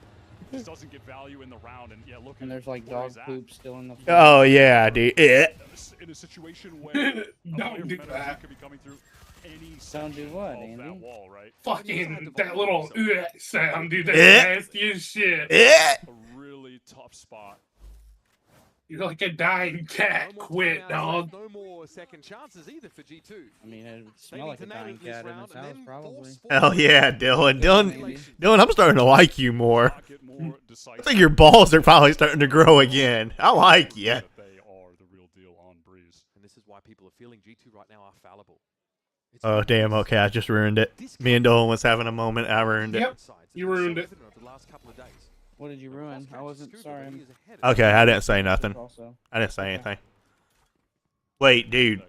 Just doesn't get value in the round, and yeah, look. And there's like dog poop still in the. Oh yeah, dude. In a situation where Don't do that. could be coming through any Don't do what, of Andy? that wall, right? Fucking that little sound, dude. That's Eh. nasty as shit. A really tough spot. You're like a dying cat. Quit, dog. No more second chances either for G2. I mean, it would smell like a dying cat in this house, probably. Hell yeah, Dylan. Dylan, I'm starting to like you more. I think your balls are probably starting to grow again. I like you. They are the real deal on Breeze. And this is why people are feeling G2 right now are fallible. Oh damn. Okay, I just ruined it. Me and Dylan was having a moment. I ruined it. Yep, you ruined it. What did you ruin? I wasn't sorry. Okay, I didn't say nothing. I didn't say anything. Wait, dude.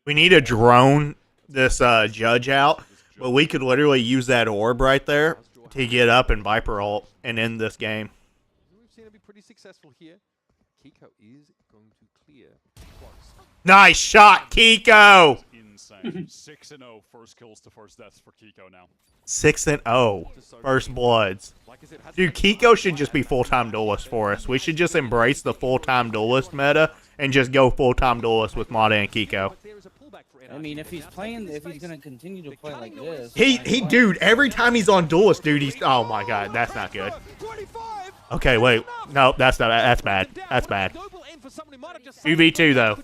We need to drone this judge out, but we could literally use that orb right there to get up and Viper ult and end this game. We've seen it be pretty successful here. Kiko is going to clear close. Nice shot, Kiko! Insane. 6-0 first kills to first deaths for Kiko now. 6-0 first bloods. Dude, Kiko should just be full-time duelist for us. We should just embrace the full-time duelist meta and just go full-time duelist with Mata and Kiko. I mean, if he's gonna continue to play like this. Dude, every time he's on duelist, dude, he's. Oh my god, that's not good. Okay, wait. No, that's not. That's bad. That's bad. 2v2 though.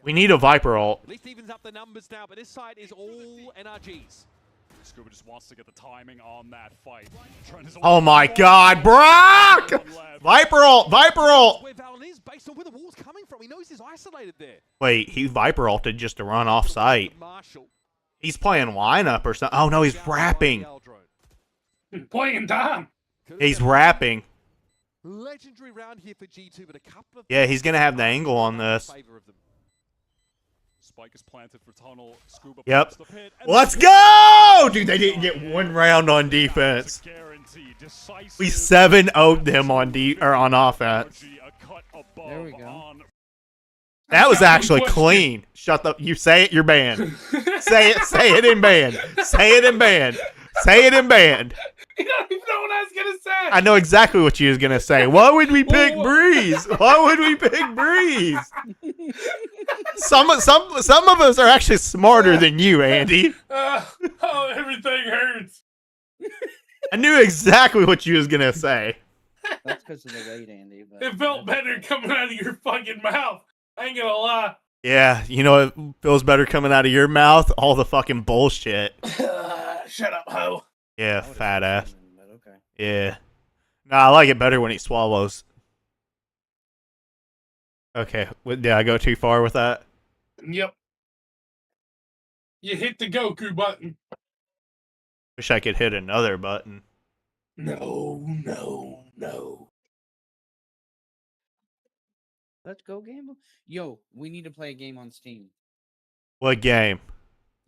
We need a Viper ult. At least evens up the numbers now, but this side is all NRGs. Scuba just wants to get the timing on that fight. Oh my god, Brock! Viper ult! Viper ult! Where Valen is, based on where the wall's coming from. He knows he's isolated there. Wait, he Viper ulted just to run off site. He's playing lineup or something. Oh no, he's rapping. Playing Dom. He's rapping. Legendary round here for G2, but a couple of. Yeah, he's gonna have the angle on this. Spike is planted for tunnel. Scuba Yep. the pit, Let's go! Dude, they didn't get one round on defense. We 7-0'd them on on offense. There we go. That was actually clean. Shut up. You say it, you're banned. Say it in band. Say it in band. Say it in band. You don't even know what I was gonna say. I know exactly what you was gonna say. Why would we pick Breeze? Why would we pick Breeze? Some of us are actually smarter than you, Andy. Oh, everything hurts. I knew exactly what you was gonna say. That's because of the weight, Andy. But It felt better coming out of your fucking mouth. I ain't gonna lie. Yeah, you know it feels better coming out of your mouth? All the fucking bullshit. Shut up, ho. Yeah, fat ass. Okay. Yeah. No, I like it better when he swallows. Okay, did I go too far with that? Yep. You hit the Goku button. Wish I could hit another button. No, no, no. Let's go gamble. Yo, we need to play a game on Steam. What game?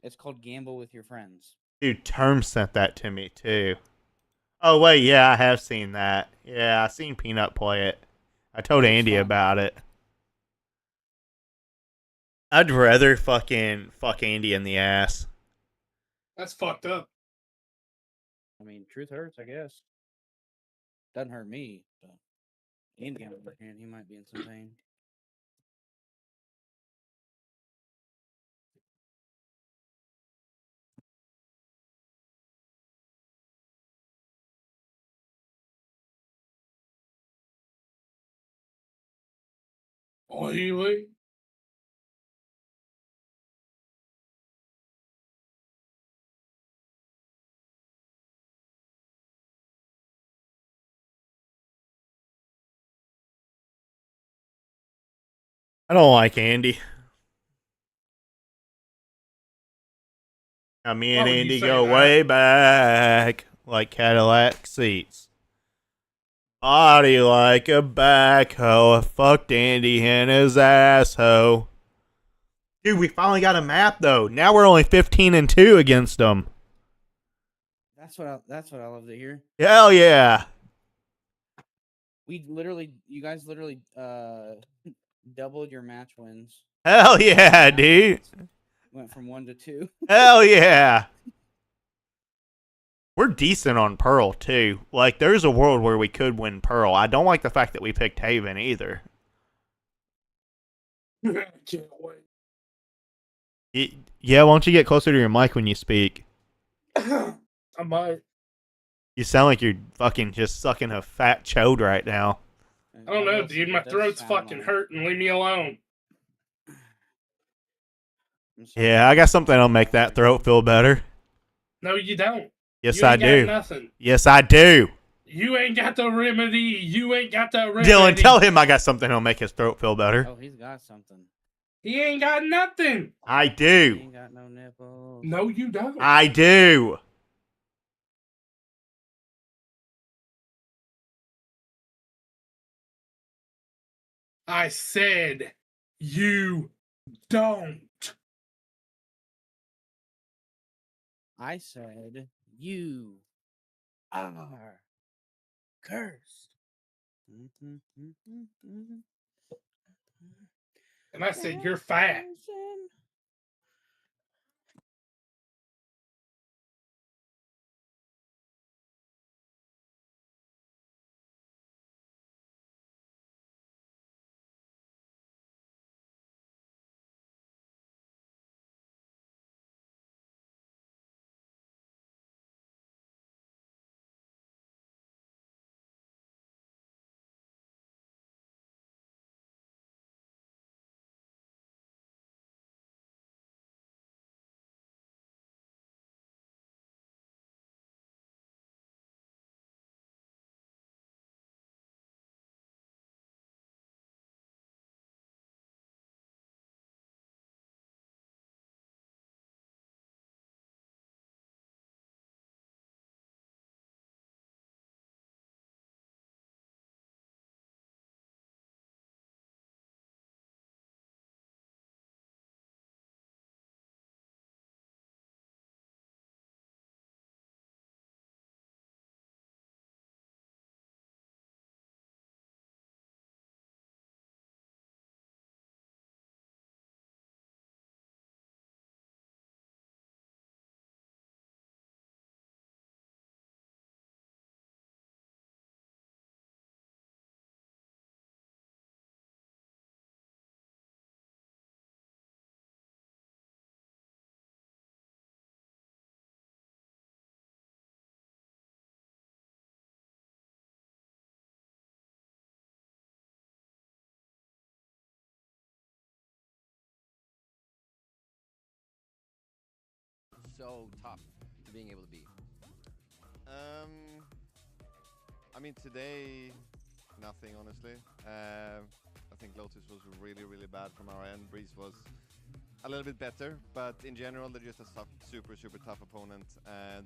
It's called Gamble with Your Friends. Dude, Term sent that to me too. Oh wait, yeah, I have seen that. Yeah, I seen Peanut play it. I told Andy about it. I'd rather fucking fuck Andy in the ass. That's fucked up. I mean, truth hurts, I guess. Doesn't hurt me, but Andy, on the other hand, he might be in some pain. Oily. I don't like Andy. Now me and Why would you Andy say go that? way back like Cadillac seats. Body like a backhoe. I fucked Andy in his asshole. Dude, we finally got a map though. Now we're only 15-2 against them. That's what I love to hear. Hell yeah. You guys literally doubled your match wins. Hell yeah, dude. Went from 1 to 2. Hell yeah. We're decent on Pearl too. Like there's a world where we could win Pearl. I don't like the fact that we picked Haven either. Can't wait. Yeah, why don't you get closer to your mic when you speak? I might. You sound like you're fucking just sucking a fat chode right now. I don't know, dude. My throat's fucking hurting. Leave me alone. Yeah, I got something that'll make that throat feel better. No, you don't. Yes, You I ain't got do. nothing. Yes, I do. You ain't got the remedy. You ain't got the remedy. Dylan, tell him I got something that'll make his throat feel better. Oh, he's got something. He ain't got nothing. I He do. ain't got no nipples. No, you don't. I do. I said you don't. I said you are cursed. And I said you're fat. So tough to being able to beat? I mean, today, nothing, honestly. I think Lotus was really, really bad from our end. Breeze was a little bit better, but in general, they're just a super tough opponent.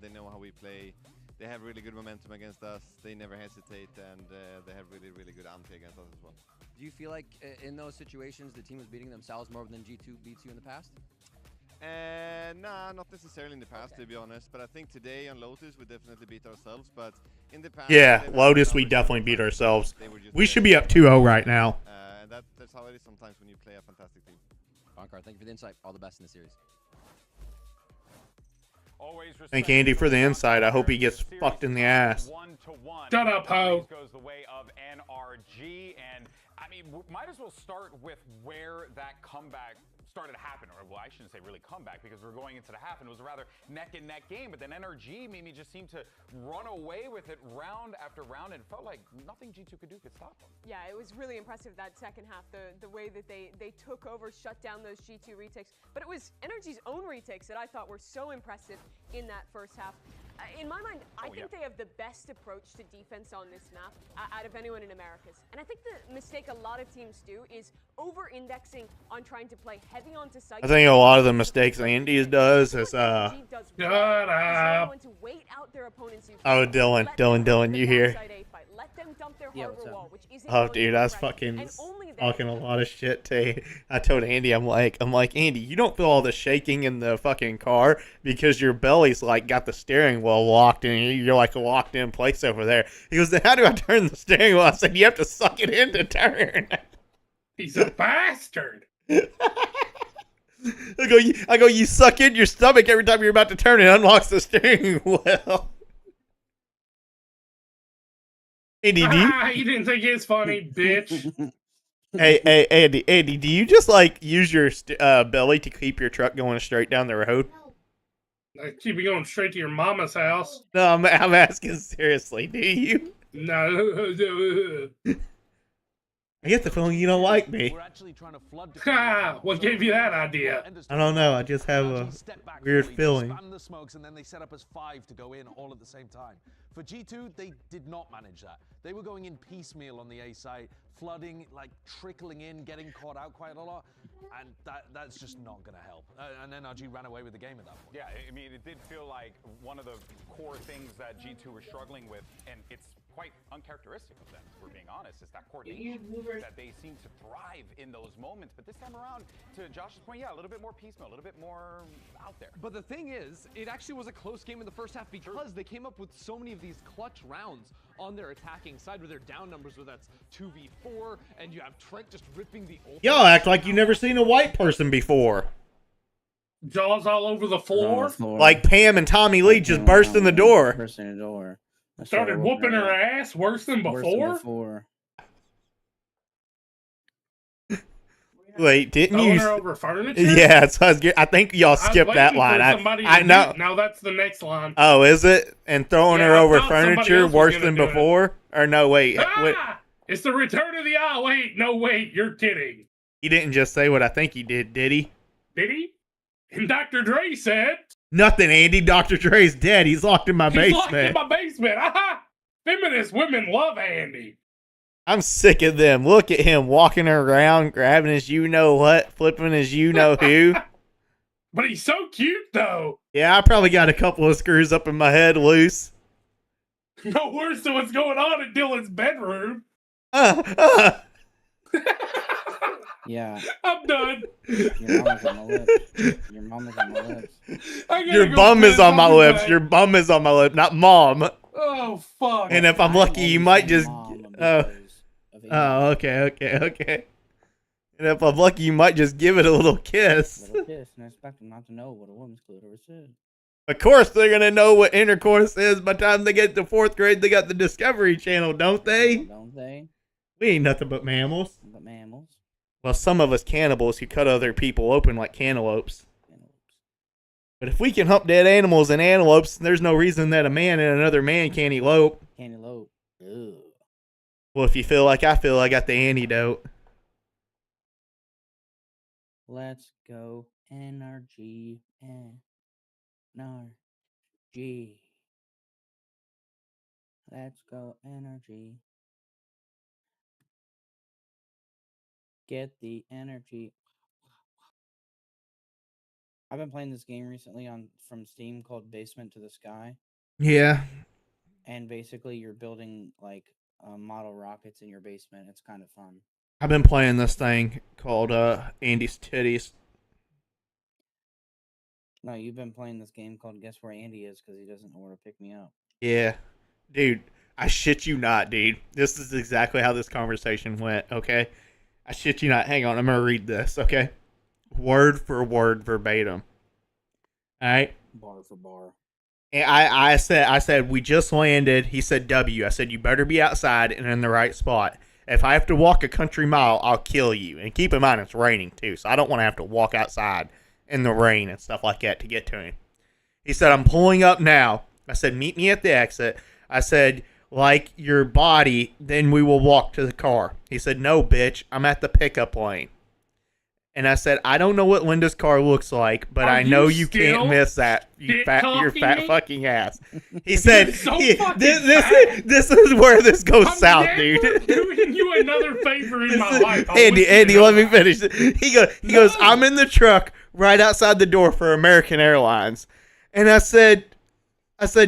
They know how we play. They have really good momentum against us. They never hesitate, and they have really good ante against us as well. Do you feel like in those situations the team was beating themselves more than G2 beats you in the past? Nah, not necessarily in the past, to be honest. But I think today on Lotus we definitely beat ourselves. But in the past, Yeah, Lotus, we definitely beat ourselves. We should be up 2-0 right now. And that's how it is sometimes when you play a fantastic team. Bonkar, thank you for the insight. All the best in the series. Thank Andy for the insight. I hope he gets fucked in the ass. Shut up, ho. Goes the way of NRG, and I mean, might as well start with where that comeback started to happen, or well, I shouldn't say really comeback because we're going into the half and it was a rather neck and neck game, but then NRG made me just seem to run away with it round after round, and it felt like nothing G2 could do could stop them. Yeah, it was really impressive that second half, the way that they took over, shut down those G2 retakes, but it was NRG's own retakes that I thought were so impressive in that first half. In my mind, I think they have the best approach to defense on this map out of anyone in Americas. And I think the mistake a lot of teams do is over-indexing on trying to play heavy onto site. I think a lot of the mistakes Andy does is Shut up. Oh, Dylan, you here? Yeah, what's up? Oh, dude, I was fucking talking a lot of shit to. I told Andy, I'm like, Andy, you don't feel all the shaking in the fucking car because your belly's like got the steering wheel locked in. You're like a locked in place over there. He goes, then how do I turn the steering wheel? I said, you have to suck it in to turn. He's a bastard. I go, you suck in your stomach every time you're about to turn. It unlocks the steering wheel. Andy, you didn't think it's funny, bitch. Hey, Andy, do you just like use your belly to keep your truck going straight down the road? I keep it going straight to your mama's house. No, I'm asking seriously. Do you? No. I get the feeling you don't like me. Ha! What gave you that idea? I don't know. I just have a weird feeling. Spam the smokes and then they set up as 5 to go in all at the same time. For G2, they did not manage that. They were going in piecemeal on the A side, flooding, like trickling in, getting caught out quite a lot, and that's just not going to help. And NRG ran away with the game at that point. Yeah, I mean, it did feel like one of the core things that G2 were struggling with, and it's quite uncharacteristic of them, if we're being honest, is that coordination, that they seem to thrive in those moments. But this time around, to Josh's point, yeah, a little bit more piecemeal, a little bit more out there. But the thing is, it actually was a close game in the first half because they came up with so many of these clutch rounds on their attacking side with their down numbers, where that's 2v4, and you have Trent just ripping the ult. Y'all act like you never seen a white person before. Jaws all over the floor. Like Pam and Tommy Lee just burst in the door. Burst in the door. Started whooping her ass worse than before. Wait, didn't you? Her over furniture? Yeah, so I think y'all skipped that line. I know. Now that's the next line. Oh, is it? And throwing her over furniture worse than do before? Or no, wait. Wait. It's the return of the eye. Wait, you're kidding. He didn't just say what I think he did he? Did he? And Dr. Dre said... Nothing, Andy. Dr. Dre's dead. He's locked in my basement. He's locked in my basement. Aha! Feminist women love Andy. I'm sick of them. Look at him walking around, grabbing his you-know-what, flipping his you-know-who. But he's so cute, though. Yeah, I probably got a couple of screws up in my head loose. No worse than what's going on in Dylan's bedroom. Yeah. I'm done. Your mama's on my lips. Your mama's on my lips. Your bum is on my lips. Your bum is on my lip, not mom. Oh, fuck. And if I'm lucky, you might just... okay. And if I'm lucky, you might just give it a little kiss. Little kiss, and I expect them not to know what a woman's clitoris is. Of course they're going to know what intercourse is by the time they get to 4th grade. They got the Discovery Channel, don't they? Don't they? We ain't nothing but mammals. But mammals. Well, some of us cannibals who cut other people open like cantaloupes. But if we can hump dead animals and antelopes, there's no reason that a man and another man can't elope. Can't elope. Ugh. Well, if you feel like I feel, I got the antidote. Let's go NRG. NRG. Let's go NRG. Get the energy. I've been playing this game recently from Steam called Basement to the Sky. Yeah. And basically, you're building like model rockets in your basement. It's kind of fun. I've been playing this thing called Andy's Titties. No, you've been playing this game called Guess Where Andy Is because he doesn't know where to pick me up. Yeah. Dude, I shit you not, dude. This is exactly how this conversation went, okay? I shit you not. Hang on, I'm going to read this, okay? Word for word verbatim. All right? Bar for bar. And I said, we just landed. He said, W. I said, you better be outside and in the right spot. If I have to walk a country mile, I'll kill you. And keep in mind, it's raining, too, so I don't want to have to walk outside in the rain and stuff like that to get to him. He said, I'm pulling up now. I said, meet me at the exit. I said, like your body, then we will walk to the car. He said, no, bitch, I'm at the pickup lane. And I said, I don't know what Linda's car looks like, but I know you can't miss that, your fat fucking ass. He said, this is where this goes south, dude. Doing you another favor in my life. Andy, let me finish. He goes, I'm in the truck right outside the door for American Airlines. And I said,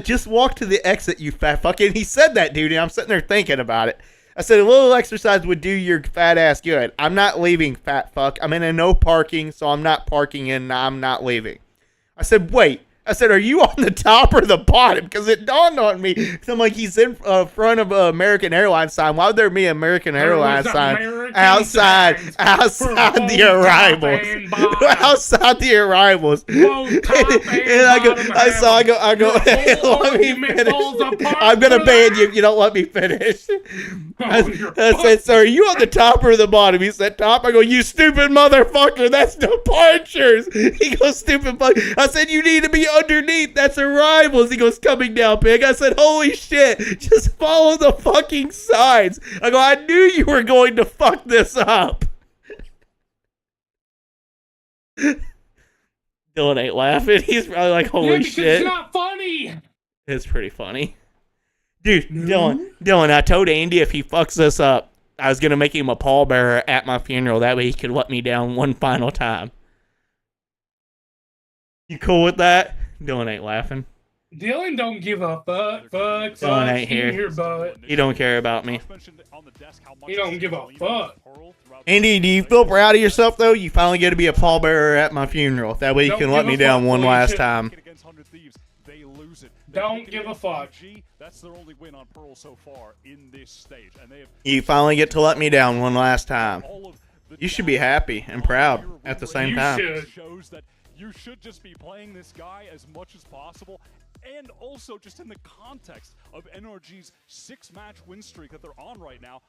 just walk to the exit, you fat fuck. And he said that, dude, and I'm sitting there thinking about it. I said, a little exercise would do your fat ass good. I'm not leaving, fat fuck. I'm in a no parking, so I'm not parking in, I'm not leaving. I said, wait. I said, are you on the top or the bottom? Because it dawned on me. So I'm like, he's in front of an American Airlines sign. Why would there be an American Airlines sign outside the arrivals? Outside the arrivals. And I go, hey, let me finish. I'm going to ban you if you don't let me finish. I said, so are you on the top or the bottom? He said, top. I go, you stupid motherfucker. That's departures. He goes, stupid fuck. I said, you need to be underneath. That's arrivals. He goes, coming down, pig. I said, holy shit. Just follow the fucking signs. I go, I knew you were going to fuck this up. Dylan ain't laughing. He's probably like, holy shit. It's not funny. It's pretty funny. Dude, Dylan, I told Andy if he fucks this up, I was going to make him a pallbearer at my funeral. That way he could let me down one final time. You cool with that? Dylan ain't laughing. Dylan don't give a fuck. Dylan ain't here. He don't care about me. He don't give a fuck. Andy, do you feel proud of yourself, though? You finally get to be a pallbearer at my funeral. That way you can let me down one last time. Don't give a fuck. That's their only win on Pearl so far in this stage. And they have You finally get to let me down one last time. You should be happy and proud at the same time. Shows that you should just be playing this guy as much as possible, and also just in the context of NRG's 6-match win streak that they're on right now,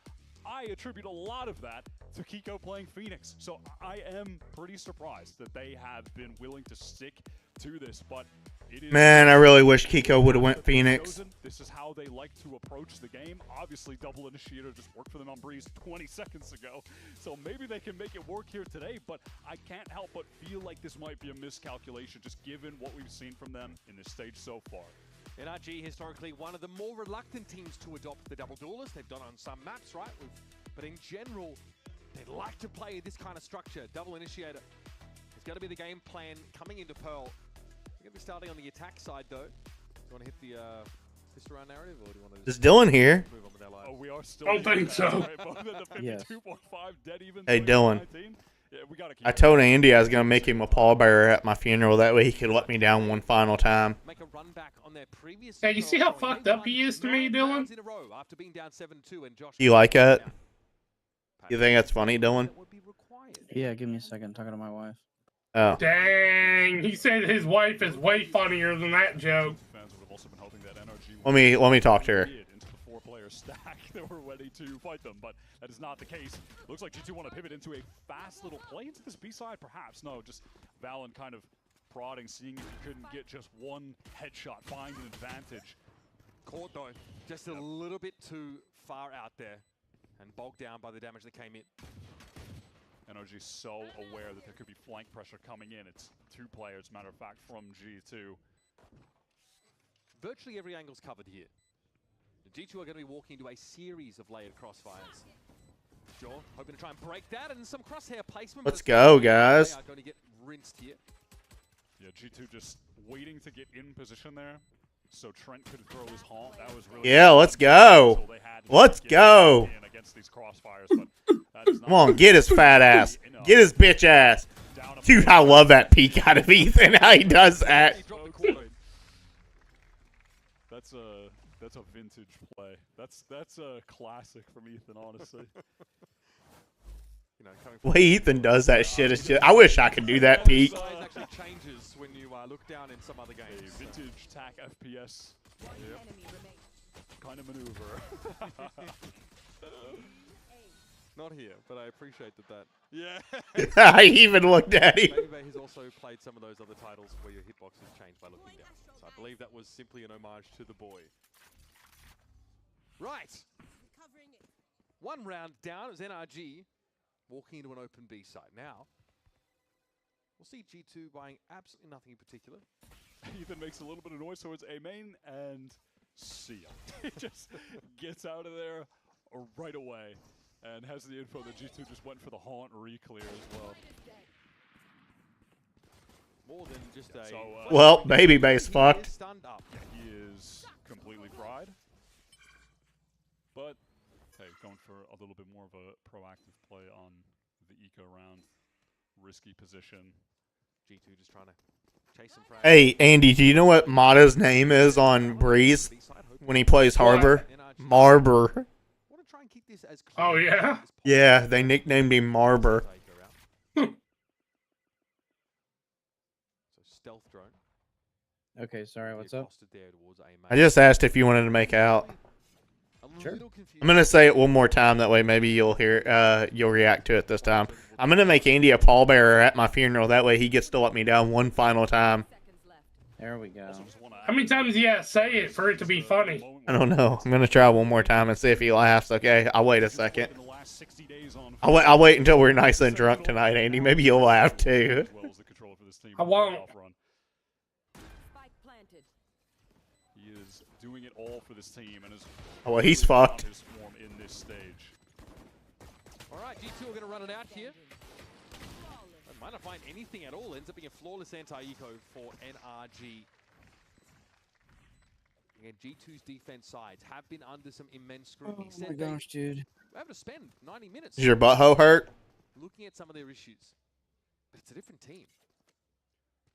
I attribute a lot of that to Kiko playing Phoenix. So I am pretty surprised that they have been willing to stick to this, but it is... Man, I really wish Kiko would have went Phoenix. This is how they like to approach the game. Obviously, double initiator just worked for them on Breeze 20 seconds ago, so maybe they can make it work here today, but I can't help but feel like this might be a miscalculation, just given what we've seen from them in this stage so far. NRG historically one of the more reluctant teams to adopt the double duelist. They've done on some maps, right? But in general, they like to play this kind of structure. Double initiator is going to be the game plan coming into Pearl. We're going to be starting on the attack side, though. Do you want to hit the fist around narrative, or do you want to... Is Dylan here? Move on with our lives? Oh, we are still... I don't think so. Yes. Hey, Dylan. Yeah, we gotta keep I told Andy I was going to make him a pallbearer at my funeral. That way he could let me down one final time. Hey, you see how fucked up he is to me, Dylan? You like it? You think that's funny, Dylan? Yeah, give me a second. I'm talking to my wife. Oh. Dang, he said his wife is way funnier than that joke. Let me talk to her. Stack that were ready to fight them, but that is not the case. Looks like G2 want to pivot into a fast little play into this B side, perhaps. No, just Valen kind of prodding, seeing if he couldn't get just one headshot, find an advantage. Caught though, just a little bit too far out there and bogged down by the damage that came in. NRG so aware that there could be flank pressure coming in. It's 2 players, matter of fact, from G2. Virtually every angle's covered here. G2 are going to be walking into a series of layered crossfires. Jaw hoping to try and break that, and some crosshair placement. Let's go, guys. They are going to get rinsed here. Yeah, G2 just waiting to get in position there, so Trent could throw his haunt. That was really Yeah, let's go. Let's go. Come on, get his fat ass. Get his bitch ass. Dude, I love that peek out of Ethan. How he does that. That's a vintage play. That's a classic from Ethan, honestly. The way Ethan does that shit is just. I wish I could do that peek. Actually changes when you look down in some other games. A vintage tack FPS kind of maneuver. Not here, but I appreciate that. Yeah. I even looked at him. Maybe he's also played some of those other titles where your hitbox is changed by looking down. So I believe that was simply an homage to the boy. Right. One round down. It was NRG walking into an open B side. Now, we'll see G2 buying absolutely nothing in particular. Ethan makes a little bit of noise towards A main and see ya. He just gets out of there right away and has the info that G2 just went for the haunt re-clear as well. More than just a... Well, baby base fucked. He is completely fried. But, hey, going for a little bit more of a proactive play on the eco round. Risky position. G2 just trying to chase him. Hey, Andy, do you know what Mata's name is on Breeze when he plays Harbor? Marber. Oh, yeah? Yeah, they nicknamed him Marber. Stealth drone. Okay, sorry, what's up? I just asked if you wanted to make out. Sure. I'm gonna say it one more time. That way, maybe you'll hear. You'll react to it this time. I'm gonna make Andy a pallbearer at my funeral. That way, he gets to let me down one final time. There we go. How many times do you have to say it for it to be funny? I don't know. I'm gonna try one more time and see if he laughs. Okay, I'll wait a second. I'll wait until we're nice and drunk tonight, Andy. Maybe you'll laugh too. I won't. He is doing it all for this team and is Oh, well, he's fucked. his form in this stage. All right, G2 are going to run it out here. They might not find anything at all. Ends up being a flawless anti-eco for NRG. Again, G2's defense sides have been under some immense scrutiny. Oh my gosh, dude. We're having to spend 90 minutes. Is your butthole hurt? Looking at some of their issues. But it's a different team.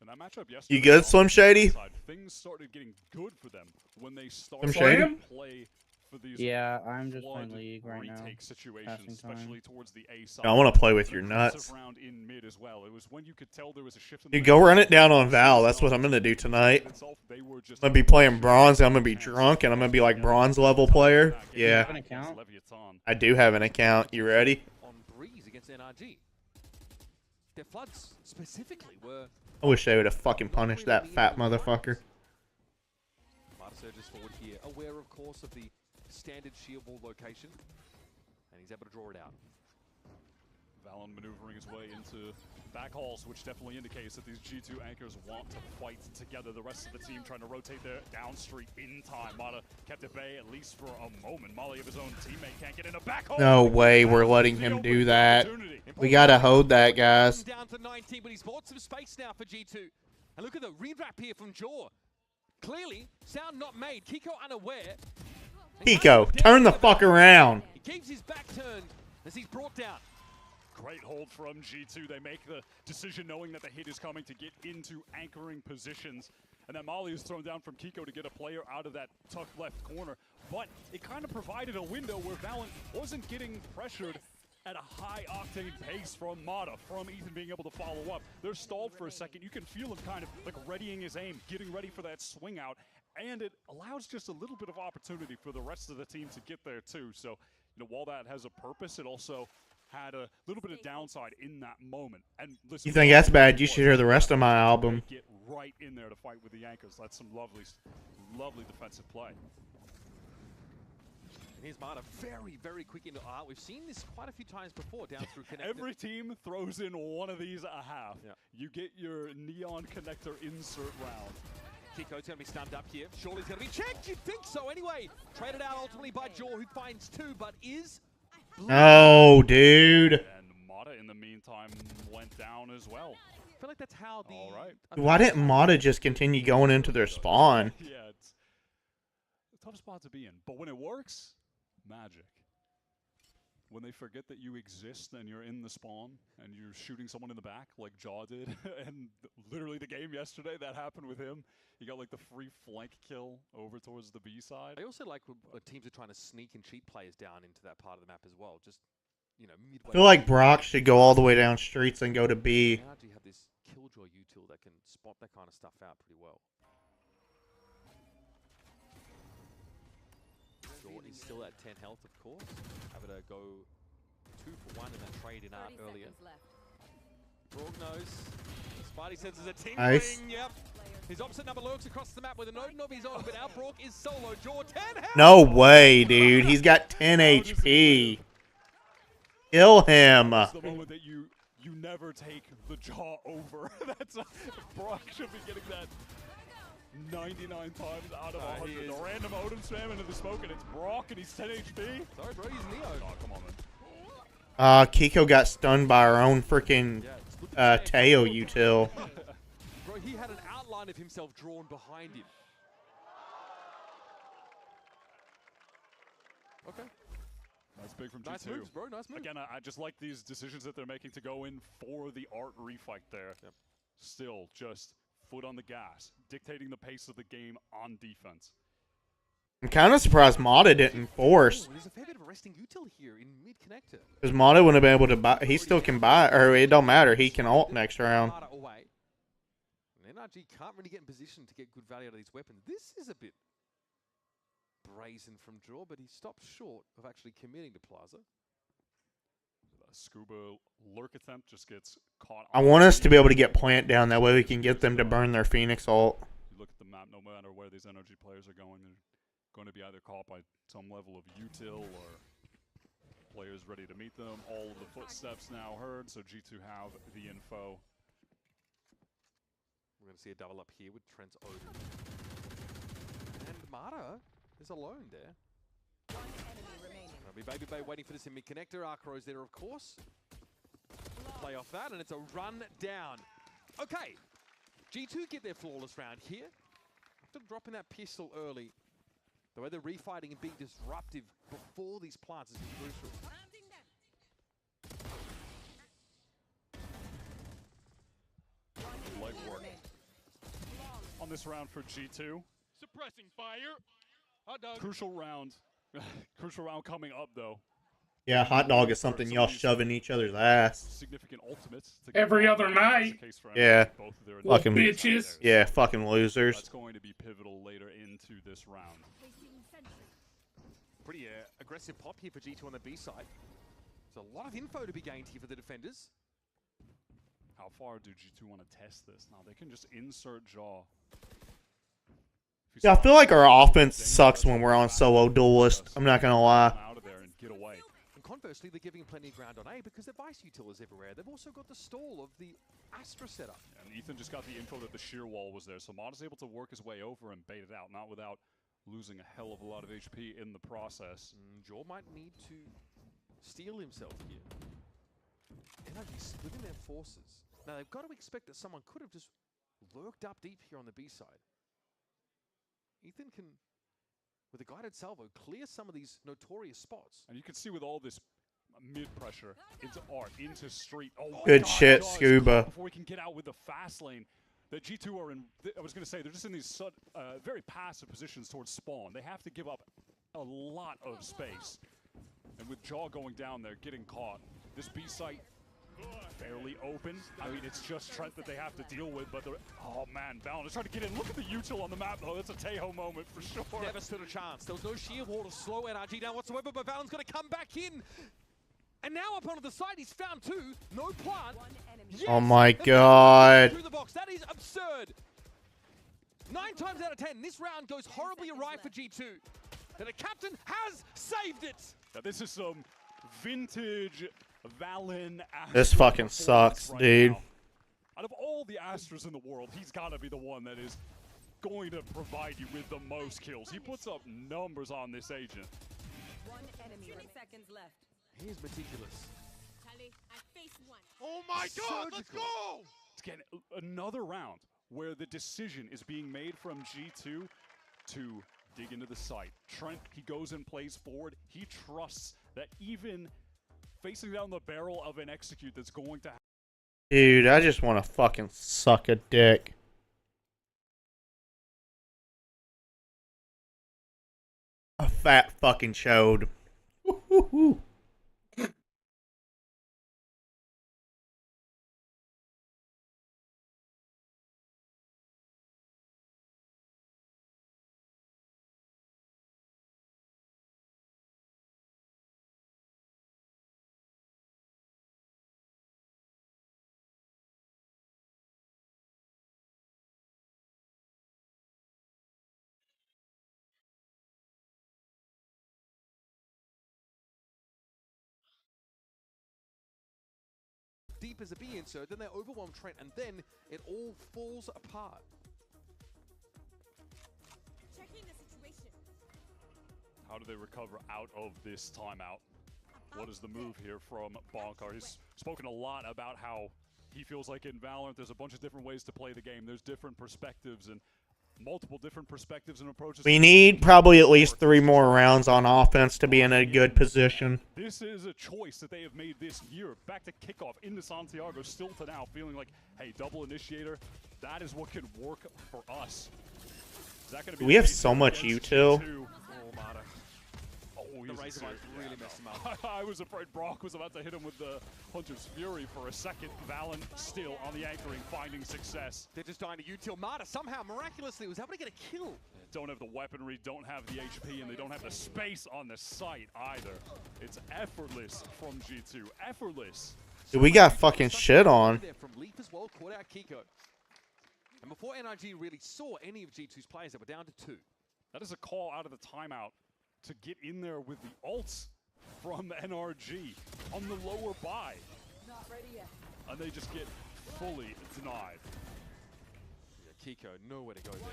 And that matchup yesterday, You good, Slim Shady? Things started getting good for them when they Slim started Shady? to play for these Yeah, I'm just playing League right now. situations, especially towards the A side. I want to play with your nuts. Round in mid as well. It was when you could tell there was a shift in Dude, go run it down on Val. That's what I'm gonna do tonight. I'm gonna be playing bronze. I'm gonna be drunk, and I'm gonna be like bronze level player. Yeah. I do have an account. You ready? On Breeze against NRG. Their floods specifically were... I wish they would have fucking punished that fat motherfucker. Mata surges forward here, aware of course of the standard shield wall location, and he's able to draw it out. Valen maneuvering his way into back halls, which definitely indicates that these G2 anchors want to fight together. The rest of the team trying to rotate their down street in time. Mata kept at bay at least for a moment. Molly of his own teammate can't get in a back hole. No way we're letting him do that. We gotta hold that, guys. Down to 19, but he's bought some space now for G2. And look at the rewrap here from Jaw. Clearly, sound not made. Kiko unaware. Pico, turn the fuck around. He keeps his back turned as he's brought down. Great hold from G2. They make the decision knowing that the hit is coming to get into anchoring positions. And then Molly is thrown down from Kiko to get a player out of that tucked left corner. But it kind of provided a window where Valen wasn't getting pressured at a high-octane pace from Mata, from Ethan being able to follow up. They're stalled for a second. You can feel him kind of like readying his aim, getting ready for that swing out. And it allows just a little bit of opportunity for the rest of the team to get there too. So, you know, while that has a purpose, it also had a little bit of downside in that moment. And listen, You think that's bad? You should hear the rest of my album. Get right in there to fight with the Yankees. That's some lovely, lovely defensive play. And here's Mata, very, very quick into art. We've seen this quite a few times before down through connector. Every team throws in one of these a half. Yeah. You get your neon connector insert round. Kiko's going to be stunned up here. Surely he's going to be checked. You'd think so anyway. Traded out ultimately by Jaw, who finds two, but is... Oh, dude. And Mata, in the meantime, went down as well. feel like that's how the. All right. Why didn't Mata just continue going into their spawn? Yeah, it's a tough spot to be in. But when it works, magic. When they forget that you exist and you're in the spawn and you're shooting someone in the back like Jaw did, and literally the game yesterday, that happened with him. He got like the free flank kill over towards the B side. I also like when teams are trying to sneak and cheat players down into that part of the map as well. Just, you know, midway. I feel like Brock should go all the way down streets and go to B. NRG have this Killjoy util that can spot that kind of stuff out pretty well. He's still at 10 health, of course. Having to go 2 for 1 in that trade in art earlier. Brog knows. Spidey senses a team ring. Yep. His opposite number lurks across the map with a note of his own, but now Brog is solo. Jaw 10 health. No way, dude. He's got 10 HP. Kill him. That's the moment that you never take the Jaw over. That's Brock should be getting that 99 times out of 100. A random Odin spam into the smoke, and it's Brock, and he's 10 HP. Sorry, bro, he's Neo. Oh, come on, man. Kiko got stunned by our own freaking Teo util. Bro, he had an outline of himself drawn behind him. Okay. That's big from G2. Nice moves, bro. Nice moves. Again, I just like these decisions that they're making to go in for the art refight there. Yep. Still, just foot on the gas, dictating the pace of the game on defense. I'm kind of surprised Mata didn't force. There's a fair bit of resting util here in mid-connector. Because Mata wouldn't have been able to buy. He still can buy, or it don't matter. He can ult next round. Away. And NRG can't really get in position to get good value out of these weapons. This is a bit brazen from Jaw, but he stops short of actually committing to Plaza. Scuba lurk attempt just gets caught. I want us to be able to get plant down. That way we can get them to burn their Phoenix ult. You look at the map, no matter where these NRG players are going, they're going to be either caught by some level of util or players ready to meet them. All of the footsteps now heard, so G2 have the info. We're going to see a double up here with Trent's Odin. And Mata is alone there. One enemy remaining. Be Baby Bay waiting for this in mid-connector. Arcro's there, of course. Play off that, and it's a run down. Okay. G2 get their flawless round here. After dropping that pistol early, the way they're refighting and being disruptive before these plants is crucial. Legwork on this round for G2. Suppressing fire. Hot dog. Crucial round. Crucial round coming up, though. Yeah, hot dog is something y'all shove in each other's ass. Significant ultimates. Every other night. Yeah. Fucking bitches. Yeah, fucking losers. That's going to be pivotal later into this round. Pretty aggressive pop here for G2 on the B side. There's a lot of info to be gained here for the defenders. How far do G2 want to test this? Now, they can just insert Jaw. Yeah, I feel like our offense sucks when we're on solo duelist. I'm not gonna lie. Out of there and get away. And conversely, they're giving plenty of ground on A because their Vice util is everywhere. They've also got the stall of the Astra setup. And Ethan just got the info that the shear wall was there, so Mod is able to work his way over and bait it out, not without losing a hell of a lot of HP in the process. Jaw might need to steal himself here. NRG splitting their forces. Now, they've got to expect that someone could have just lurked up deep here on the B side. Ethan can, with a guided salvo, clear some of these notorious spots. And you can see with all this mid-pressure into art, into street. Oh, good shit, Scuba. Before we can get out with the fast lane, the G2 are in, I was going to say, they're just in these very passive positions towards spawn. They have to give up a lot of space. And with Jaw going down there, getting caught, this B site fairly open. I mean, it's just Trent that they have to deal with, but they're... Oh, man, Valen is trying to get in. Look at the util on the map, though. That's a Tejo moment for sure. Never stood a chance. There was no sheer wall to slow NRG down whatsoever, but Valen's going to come back in. And now up onto the side, he's found two. No plant. Yes, oh, my God. Through the box. That is absurd. 9 times out of 10, this round goes horribly awry for G2. And the captain has saved it. Now, this is some vintage... Valen this fucking sucks, right dude. Now. Out of all the Astras in the world, he's got to be the one that is going to provide you with the most kills. He puts up numbers on this agent. 1 enemy. 20 seconds left. He is meticulous. Oh my God, let's go! It's getting another round where the decision is being made from G2 to dig into the site. Trent, he goes and plays forward. He trusts that even facing down the barrel of an execute that's going to... Dude, I just want to fucking suck a dick. A fat fucking chode. Woo-hoo-hoo. Deep as a B insert, then they overwhelm Trent, and then it all falls apart. Checking the situation. How do they recover out of this timeout? What is the move here from Bonkar? He's spoken a lot about how he feels like in Valorant there's a bunch of different ways to play the game. There's different perspectives and multiple different perspectives and approaches. We need probably at least 3 more rounds on offense to be in a good position. This is a choice that they have made this year. Back to kickoff into Santiago, still to now feeling like, hey, double initiator, that is what could work for us. Is that gonna be We have so much util. The Razorlights really messed him up. I was afraid Brock was about to hit him with the Hunter's Fury for a second. Valen still on the anchoring, finding success. They're just dying to util. Mata somehow, miraculously, was able to get a kill. Don't have the weaponry, don't have the HP, and they don't have the space on the site either. It's effortless from G2. Effortless. Dude, we got fucking shit on. From Leaf as well, caught out Kiko. And before NRG really saw any of G2's players, they were down to 2. That is a call out of the timeout to get in there with the ults from NRG on the lower buy. Not ready yet. And they just get fully denied. Yeah, Kiko, nowhere to go there.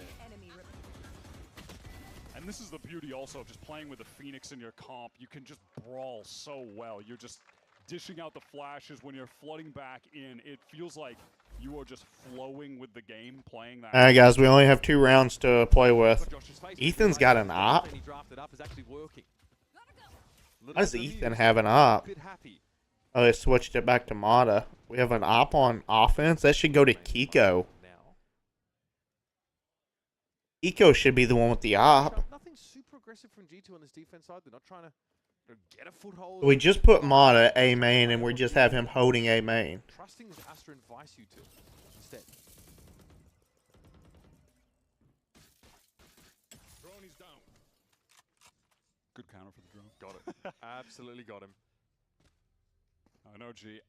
And this is the beauty also of just playing with the Phoenix in your comp. You can just brawl so well. You're just dishing out the flashes when you're flooding back in. It feels like you are just flowing with the game, playing that. Alright guys, we only have 2 rounds to play with. Ethan's got an op. Why does Ethan have an op? Oh, they switched it back to Mata. We have an op on offense? That should go to Kiko. Kiko should be the one with the op. Nothing super aggressive from G2 on this defense side. They're not trying to get a foothold. We just put Mata A main and we just have him holding A main. Trusting as Astra invites you to instead. Drone is down. Good counter for the drone. Got it. Absolutely got him. NRG,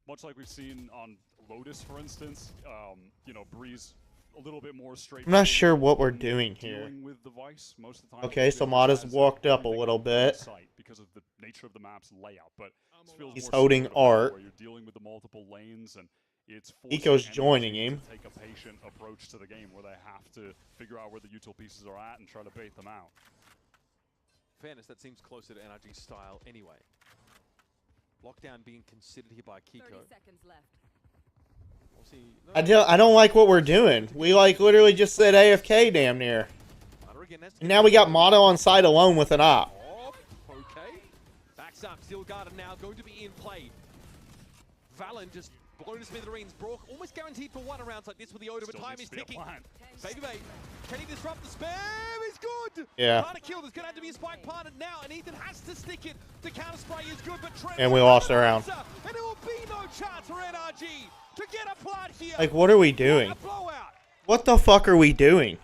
much like we've seen on Lotus, for instance, you know, Breeze a little bit more straight. I'm not sure what we're doing here. With the Vice most of the time. Okay, so Mata's walked up a little bit. Because of the nature of the map's layout, but He's holding art. Where you're dealing with the multiple lanes and it's Eco's joining him. To take a patient approach to the game where they have to figure out where the util pieces are at and try to bait them out. Fairness, that seems closer to NRG's style anyway. Lockdown being considered here by Kiko. 30 seconds left. I don't like what we're doing. We like literally just said AFK damn near. And now we got Mata on side alone with an op. Okay. Backs up, still guarded now, going to be in play. Valen just blown to smithereens. Brock almost guaranteed for 1 rounds like this with the Oda, but time is ticking. Baby Bay, can he disrupt the spam? He's good! Yeah. Trying to kill, there's going to have to be a spike planted now, and Ethan has to stick it. The counter spray is good, but Trent... And we lost the round. And there will be no chance for NRG to get a plant here. Like, what are we doing? What the fuck are we doing?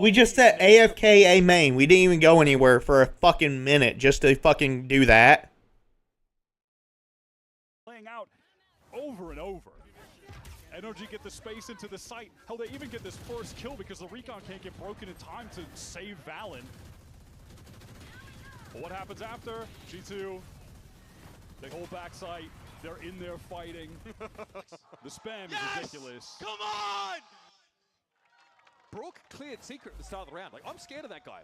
We just set AFK A main. We didn't even go anywhere for a fucking minute just to fucking do that. Playing out over and over. NRG get the space into the site. Hell, they even get this first kill because the recon can't get broken in time to save Valen. But what happens after? G2, they hold back site. They're in there fighting. The spam is ridiculous. Come on! Brook cleared secret at the start of the round. Like, I'm scared of that guy.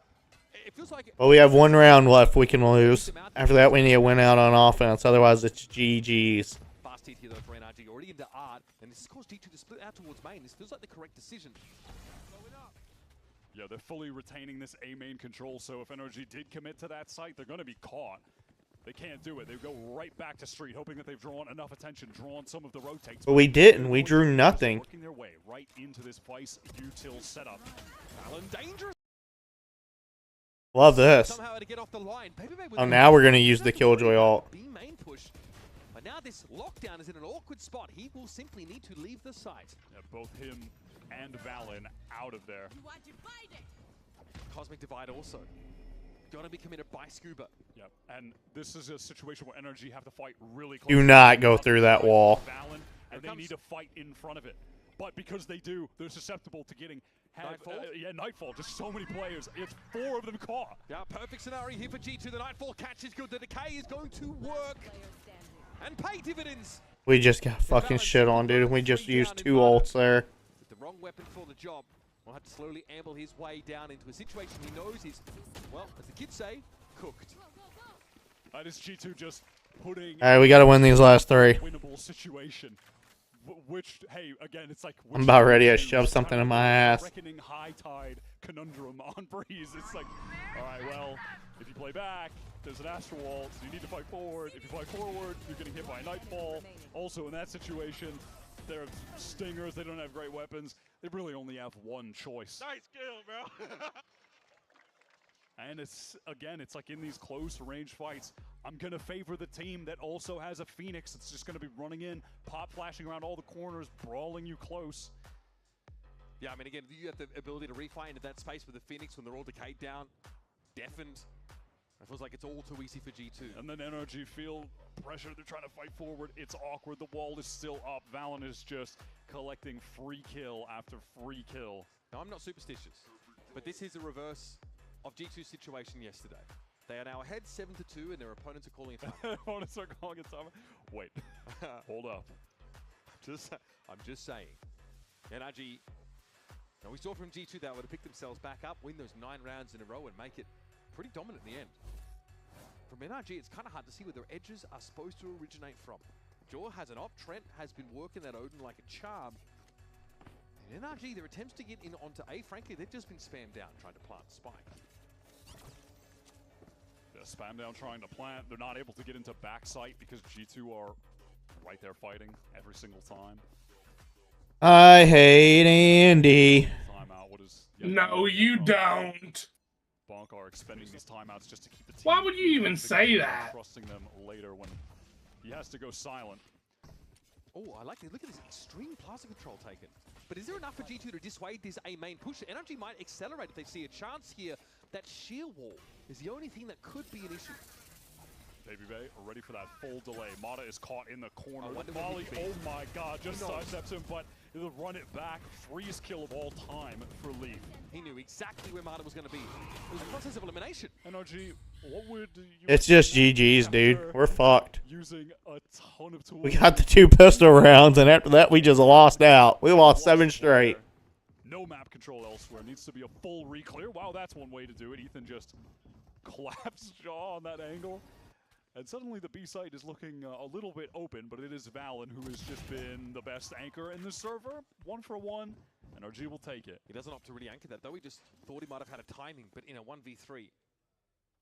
It feels like... Well, we have 1 round left we can lose. After that, we need to win out on offense. Otherwise, it's GG's. contested here though for NRG, already into Art, and this has caused G2 to split out towards main. This feels like the correct decision. Yeah, they're fully retaining this A main control, so if NRG did commit to that site, they're going to be caught. They can't do it. They go right back to street, hoping that they've drawn enough attention, drawn some of the rotates. But we didn't. We drew nothing. Working their way right into this Vice util setup. Alan dangerous. Love this. Oh, now we're gonna use the Killjoy ult. Main push. But now this lockdown is in an awkward spot. He will simply need to leave the site. Yeah, both him and Valen out of there. Cosmic Divide also gonna be committed by Scuba. Yep, and this is a situation where NRG have to fight really close. Do not go through that wall. Valen, and they need to fight in front of it. But because they do, they're susceptible to getting Nightfall. Just so many players. It's 4 of them caught. Yeah, perfect scenario here for G2. The Nightfall catch is good. The decay is going to work and pay dividends. We just got fucking shit on, dude. We just used 2 ults there. With the wrong weapon for the job, we'll have to slowly amble his way down into a situation he knows is, well, as the kids say, cooked. That is G2 just putting. All right, we gotta win these last 3. Winnable situation. Which, hey, again, it's like I'm about ready to shove something in my ass. Reckoning high tide conundrum on Breeze. It's like, all right, well, if you play back, there's an Astral Wall, so you need to fight forward. If you fight forward, you're getting hit by a Nightfall. Also, in that situation, they're stingers. They don't have great weapons. They really only have one choice. Nice kill, bro. And it's, again, it's like in these close range fights, I'm going to favor the team that also has a Phoenix that's just going to be running in, pop flashing around all the corners, brawling you close. Yeah, I mean, again, you have the ability to refight into that space with the Phoenix when they're all decayed down, deafened. It feels like it's all too easy for G2. And then NRG feel pressure. They're trying to fight forward. It's awkward. The wall is still up. Valen is just collecting free kill after free kill. Now, I'm not superstitious, but this is a reverse of G2's situation yesterday. They are now ahead 7-2, and their opponents are calling it time. Opponents are calling it time. Wait, hold up. I'm just saying. NRG. Now we saw from G2 they were to pick themselves back up, win those 9 rounds in a row, and make it pretty dominant in the end. From NRG, it's kind of hard to see where their edges are supposed to originate from. Jaw has an op. Trent has been working that Odin like a charm. And NRG, their attempts to get in onto A, frankly, they've just been spammed down trying to plant Spike. Yeah, spam down trying to plant. They're not able to get into backside because G2 are right there fighting every single time. I hate Andy. Timeout. What is? No, you don't. Bonk are expending these timeouts just to keep the team. Why would you even say that? Trusting them later when he has to go silent. Oh, I like it. Look at this extreme plaza control taken. But is there enough for G2 to dissuade this A main push? NRG might accelerate if they see a chance here. That sheer wall is the only thing that could be an issue. Baby Bay are ready for that full delay. Mata is caught in the corner. I wonder Molly, what he oh my god, just sidesteps him, but it'll run it back. Freeze kill of all time for Leaf. He knew exactly where Mata was going to be. It was a process of elimination. NRG, what would you... It's just GG's, dude. We're fucked. Using a ton of tools. We got the 2 pistol rounds, and after that, we just lost out. We lost 7 straight. No map control elsewhere. Needs to be a full re-clear. Wow, that's one way to do it. Ethan just collapsed Jaw on that angle. And suddenly the B site is looking a little bit open, but it is Valen who has just been the best anchor in this server. 1 for 1, NRG will take it. He doesn't opt to really anchor that, though. He just thought he might have had a timing, but in a 1v3.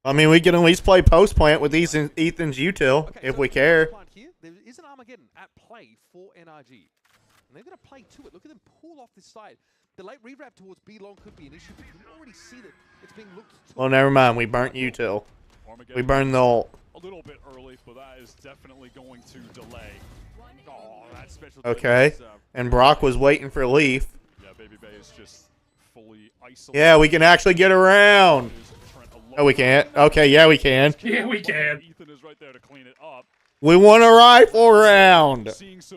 I mean, we can at least play post plant with Ethan's util if we care. Here, there is an Armageddon at play for NRG. And they're going to play to it. Look at them pull off this side. The late rewrap towards B long could be an issue, but you can already see that it's being looked to. Well, never mind. We burnt util. We burned the ult. A little bit early, but that is definitely going to delay. Oh, that special. Okay. And Brock was waiting for Leaf. Yeah, Baby Bay is just fully isolated. Yeah, we can actually get around. Oh, we can't. Okay, yeah, we can. Yeah, we can. Ethan is right there to clean it up. We won a rifle round.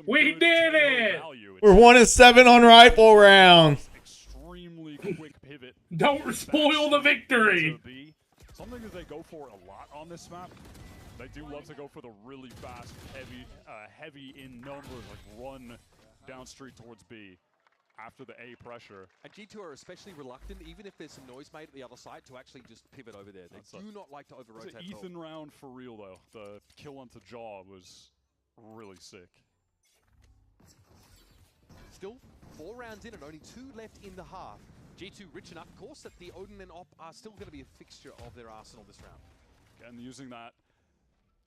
We did it. We're 1-7 on rifle rounds. Extremely quick pivot. Don't spoil the victory. Something that they go for a lot on this map. They do love to go for the really fast, heavy in numbers, like run down street towards B after the A pressure. And G2 are especially reluctant, even if there's some noise made at the other side, to actually just pivot over there. They do not like to over-rotate. Ethan round for real, though. The kill onto Jaw was really sick. still 4 rounds in and only 2 left in the half. G2 rich enough, of course, that the Odin and Op are still going to be a fixture of their arsenal this round. Again, using that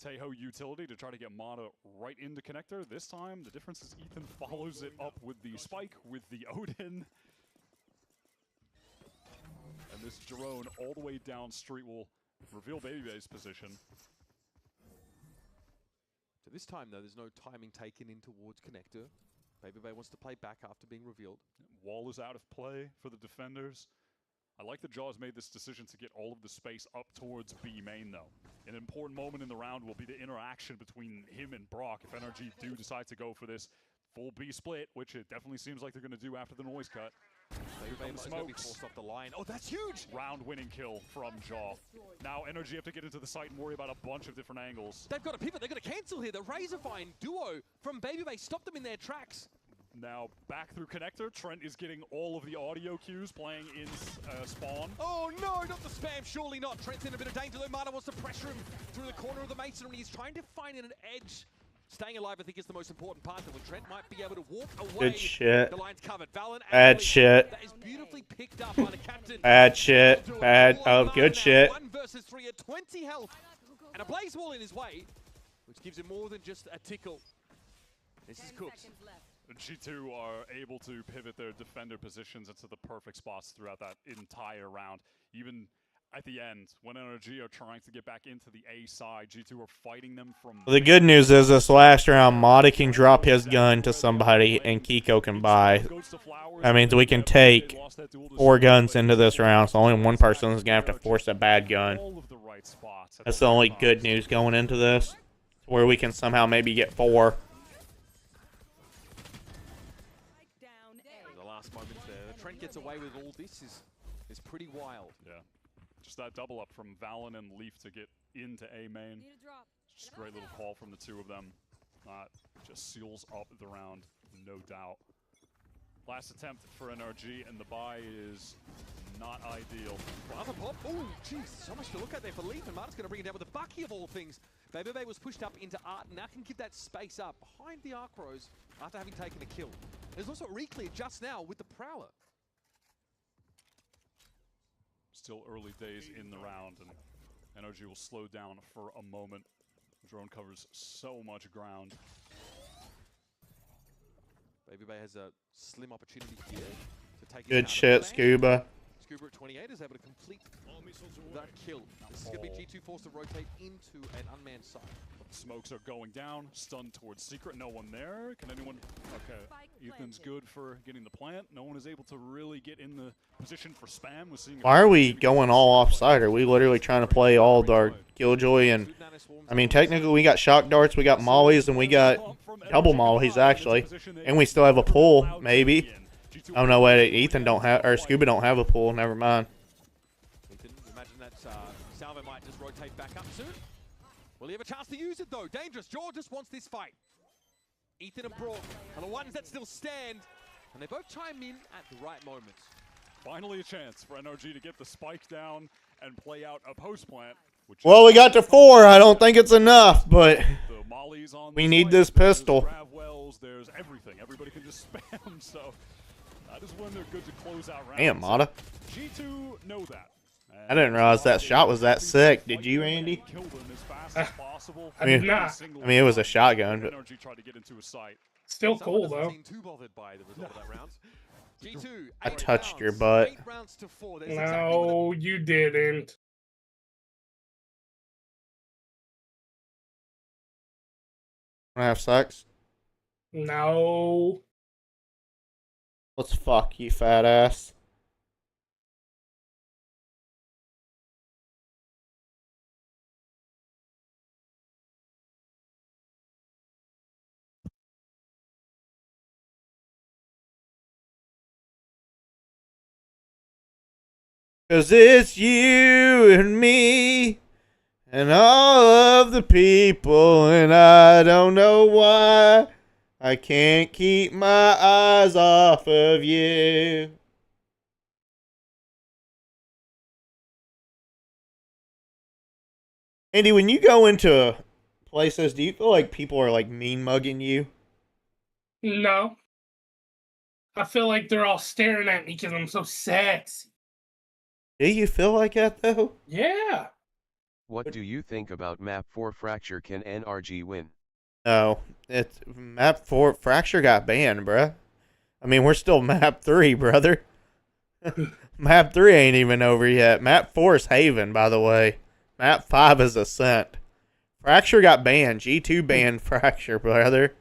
Taeho utility to try to get Mata right into connector. This time, the difference is Ethan follows it up with the spike, with the Odin. And this drone all the way down street will reveal Babybay's position. So this time, though, there's no timing taken in towards connector. Babybay wants to play back after being revealed. Wall is out of play for the defenders. I like that Jaws made this decision to get all of the space up towards B main, though. An important moment in the round will be the interaction between him and Brock if NRG do decide to go for this full B split, which it definitely seems like they're going to do after the noise cut. Babybay is going to be forced off the line. Oh, that's huge! Round-winning kill from Jaw. Now NRG have to get into the site and worry about a bunch of different angles. They've got to pivot. They've got to cancel here. The Razorfine duo from Babybay stopped them in their tracks. Now back through connector, Trent is getting all of the audio cues playing in spawn. Oh no, not the spam, surely not. Trent's in a bit of danger though. Mata wants to pressure him through the corner of the masonry. He's trying to find an edge. Staying alive, I think, is the most important part. That when Trent might be able to walk away, Good shit. the line's covered. Valen Bad shit. That is beautifully picked up by the captain. Bad shit. Bad. Oh, good shit. 1 versus 3 at 20 health. And a blaze wall in his way, which gives him more than just a tickle. This is cooked. G2 are able to pivot their defender positions into the perfect spots throughout that entire round. Even at the end, when NRG are trying to get back into the A side, G2 are fighting them from... The good news is this last round, Mata can drop his gun to somebody and Kiko can buy. That means we can take 4 guns into this round, so only one person is going to have to force a bad gun. That's the only good news going into this, where we can somehow maybe get 4. The last moment there. Trent gets away with all this is pretty wild. Yeah. Just that double up from Valen and Leaf to get into A main. Just a great little call from the two of them. Just seals up the round, no doubt. Last attempt for NRG, and the buy is not ideal. Rather pop. Oh, jeez, so much to look at there for Leaf, and Martin's going to bring it down with the Bucky of all things. Babybay was pushed up into Art, and now can get that space up behind the Arc Rose after having taken a kill. There's also a reclear just now with the Prowler. Still early days in the round, and NRG will slow down for a moment. The drone covers so much ground. Babybay has a slim opportunity here to take Good shit, Scuba. Scuba at 28 is able to complete that kill. This is going to be G2 forced to rotate into an unmanned site. Smokes are going down, stunned towards secret, no one there. Can anyone... Okay, Ethan's good for getting the plant. No one is able to really get in the position for spam. We're seeing... Why are we going all offside? Are we literally trying to play all of our Killjoy and... I mean, technically we got shock darts, we got mollies, and we got double mollies, actually. And we still have a pull, maybe. Oh, no, wait, Ethan don't have... Or Scuba don't have a pull, never mind. Ethan, imagine that Salvo might just rotate back up soon. Will he have a chance to use it, though? Dangerous. Jaw just wants this fight. Ethan and Brock are the ones that still stand, and they both chime in at the right moments. Finally a chance for NRG to get the spike down and play out a post plant. Well, we got to 4. I don't think it's enough, but we need this pistol. There's everything. Everybody can just spam, so that is when they're good to close out rounds. Damn, Mata. G2 know that. I didn't realize that shot was that sick. Did you, Andy? I did not. I mean, it was a shotgun, but... Still cool, though. I touched your butt. No, you didn't. Wanna have sex? No. Let's fuck, you fat ass. Cause it's you and me and all of the people, and I don't know why I can't keep my eyes off of you. Andy, when you go into places, do you feel like people are like mean mugging you? No. I feel like they're all staring at me because I'm so sexy. Do you feel like that though? Yeah. What do you think about map 4 Fracture? Can NRG win? No, it's map 4. Fracture got banned, bruh. I mean, we're still map 3, brother. Map 3 ain't even over yet. Map 4 is Haven, by the way. Map 5 is Ascent. Fracture got banned. G2 banned Fracture, brother.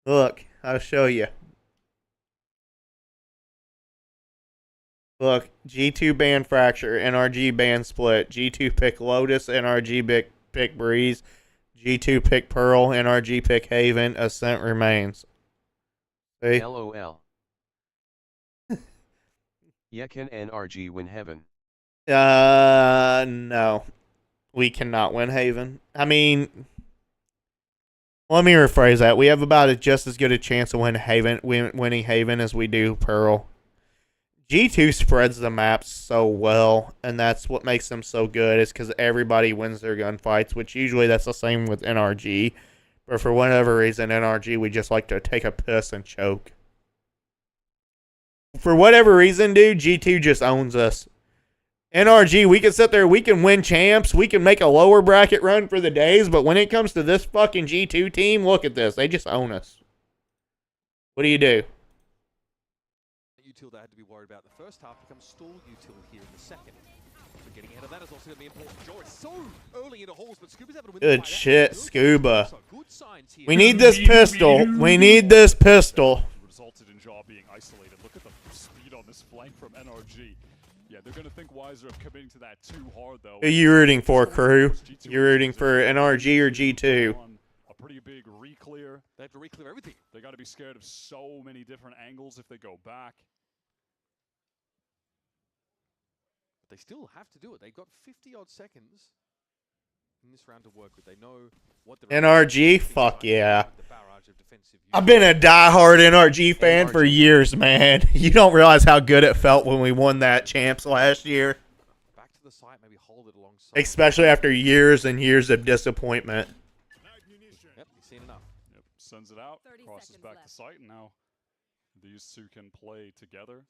Look, I'll show you. Look, G2 banned Fracture, NRG banned Split, G2 pick Lotus, NRG pick Breeze, G2 pick Pearl, NRG pick Haven, Ascent remains. See? LOL. Yeah, can NRG win Heaven? No. We cannot win Haven. I mean, let me rephrase that. We have about just as good a chance of winning Haven as we do Pearl. G2 spreads the maps so well, and that's what makes them so good, is because everybody wins their gunfights, which usually that's the same with NRG. But for whatever reason, NRG, we just like to take a piss and choke. For whatever reason, dude, G2 just owns us. NRG, we can sit there, we can win champs, we can make a lower bracket run for the days, but when it comes to this fucking G2 team, look at this. They just own us. What do you do? Util they had to be worried about the first half becomes stall util here in the second. So getting ahead of that is also going to be important. George so early into halls, but Scuba's able to win. Good shit, Scuba. We need this pistol. We need this pistol. Resulted in Jaw being isolated. Look at the speed on this flank from NRG. Yeah, they're going to think wiser of committing to that too hard, though. Who are you rooting for, crew? You're rooting for NRG or G2? A pretty big re-clear. They have to re-clear everything. They got to be scared of so many different angles if they go back. But they still have to do it. They've got 50-odd seconds in this round to work with. They know what the NRG? Fuck yeah. I've been a diehard NRG fan for years, man. You don't realize how good it felt when we won that champs last year. Back to the site, maybe hold it alongside. Especially after years and years of disappointment. Yep, you've seen enough. Yep, sends it out, crosses back to site, and now these two can play together.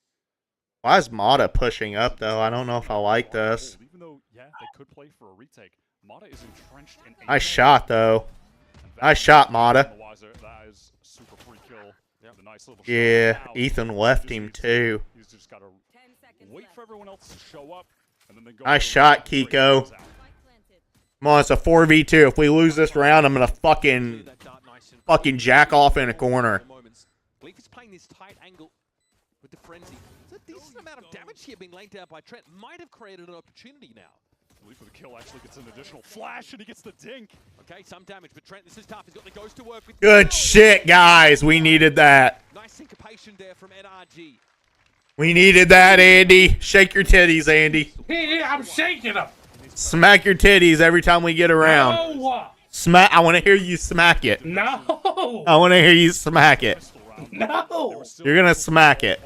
Why is Mata pushing up, though? I don't know if I like this. Even though, yeah, they could play for a retake. Mata is entrenched in Nice shot, though. Nice shot, Mata. That is super free kill. Yep. The nice little Yeah, shot. Ethan left him, too. He's just got to wait for everyone else to show up. And then they go Nice shot, Kiko. Come on, it's a 4v2. If we lose this round, I'm going to fucking jack off in a corner. Belief is playing this tight angle with the frenzy. It's a decent amount of damage here being laid down by Trent. Might have created an opportunity now. Belief with the kill actually gets an additional flash and he gets the dink. Okay, some damage, but Trent, this is tough. He's got the ghost to work with. Good shit, guys. We needed that. Nice syncopation there from NRG. We needed that, Andy. Shake your titties, Andy. Yeah, I'm shaking them. Smack your titties every time we get around. No. Smack. I want to hear you smack it. No. I want to hear you smack it. No. You're going to smack it.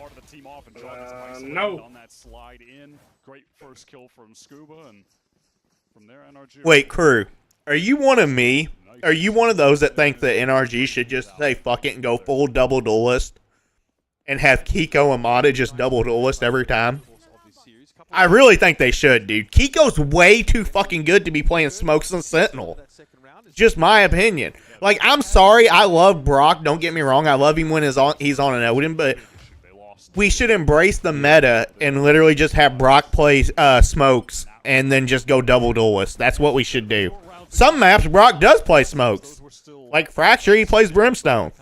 No. On that slide in. Great first kill from Scuba, and from there, NRG. Wait, crew. Are you one of me? Are you one of those that think that NRG should just say fuck it and go full double duelist? And have Kiko and Mata just double duelist every time? I really think they should, dude. Kiko's way too fucking good to be playing Smokes and Sentinel. Just my opinion. Like, I'm sorry, I love Brock. Don't get me wrong. I love him when he's on an Odin, but we should embrace the meta and literally just have Brock play Smokes and then just go double duelist. That's what we should do. Some maps, Brock does play Smokes. Like Fracture, he plays Brimstone.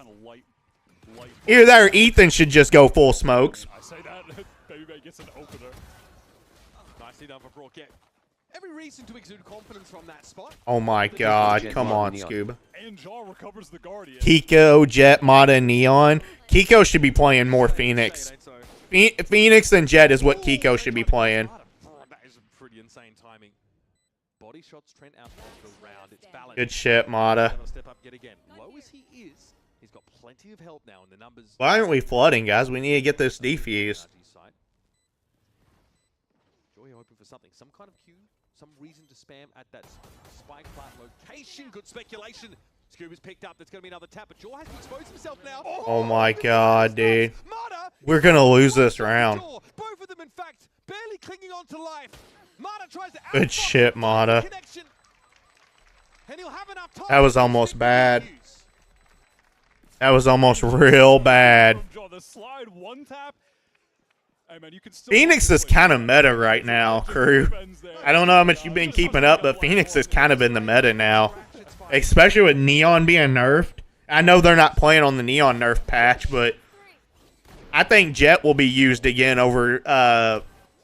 Either that or Ethan should just go full Smokes. I say that, Baby gets an opener. Nicely done for Brock. Yeah. Every reason to exude confidence from that spot. Oh my god, come on, Scuba. And Jaw recovers the Guardian. Kiko, Jet, Mata, and Neon. Kiko should be playing more Phoenix. Phoenix and Jet is what Kiko should be playing. That is pretty insane timing. Body shots Trent out of the round. It's balanced. Good shit, Mata. Step up yet again. Low as he is, he's got plenty of help now in the numbers. Why aren't we flooding, guys? We need to get this defused. Joy hoping for something, some kind of cue, some reason to spam at that spike plant location. Good speculation. Scuba's picked up. That's going to be another tap, but Jaw has to expose himself now. Oh my god, dude. We're going to lose this round. Both of them, in fact, barely clinging on to life. Mata tries to Good shit, Mata. That was almost bad. That was almost real bad. The slide one tap. Hey man, you can still Phoenix is kind of meta right now, crew. I don't know how much you've been keeping up, but Phoenix is kind of in the meta now. Especially with Neon being nerfed. I know they're not playing on the Neon nerf patch, but I think Jet will be used again over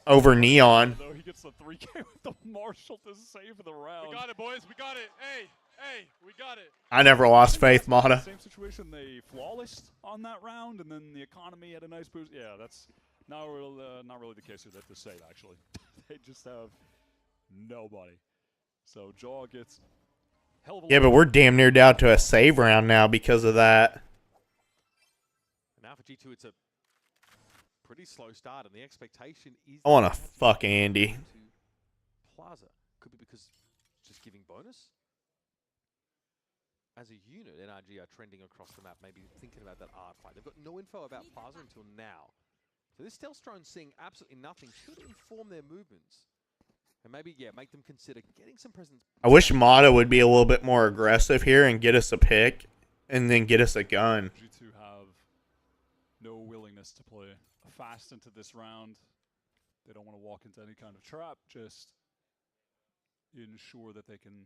Neon. He gets the 3K with the Marshall to save the round. We got it, boys. We got it. Hey, we got it. I never lost faith, Mata. Same situation. They flawless on that round, and then the economy had a nice boost. Yeah, that's not really the case with that to save, actually. They just have nobody. So Jaw gets hell of a Yeah, but we're damn near down to a save round now because of that. Now for G2, it's a pretty slow start, and the expectation is... I want to fuck Andy. Plaza. Could be because just giving bonus. As a unit, NRG are trending across the map, maybe thinking about that art fight. They've got no info about Plaza until now. So this stealth drone seeing absolutely nothing should inform their movements. And maybe, yeah, make them consider getting some presence. I wish Mata would be a little bit more aggressive here and get us a pick and then get us a gun. G2 have no willingness to play fast into this round. They don't want to walk into any kind of trap, just ensure that they can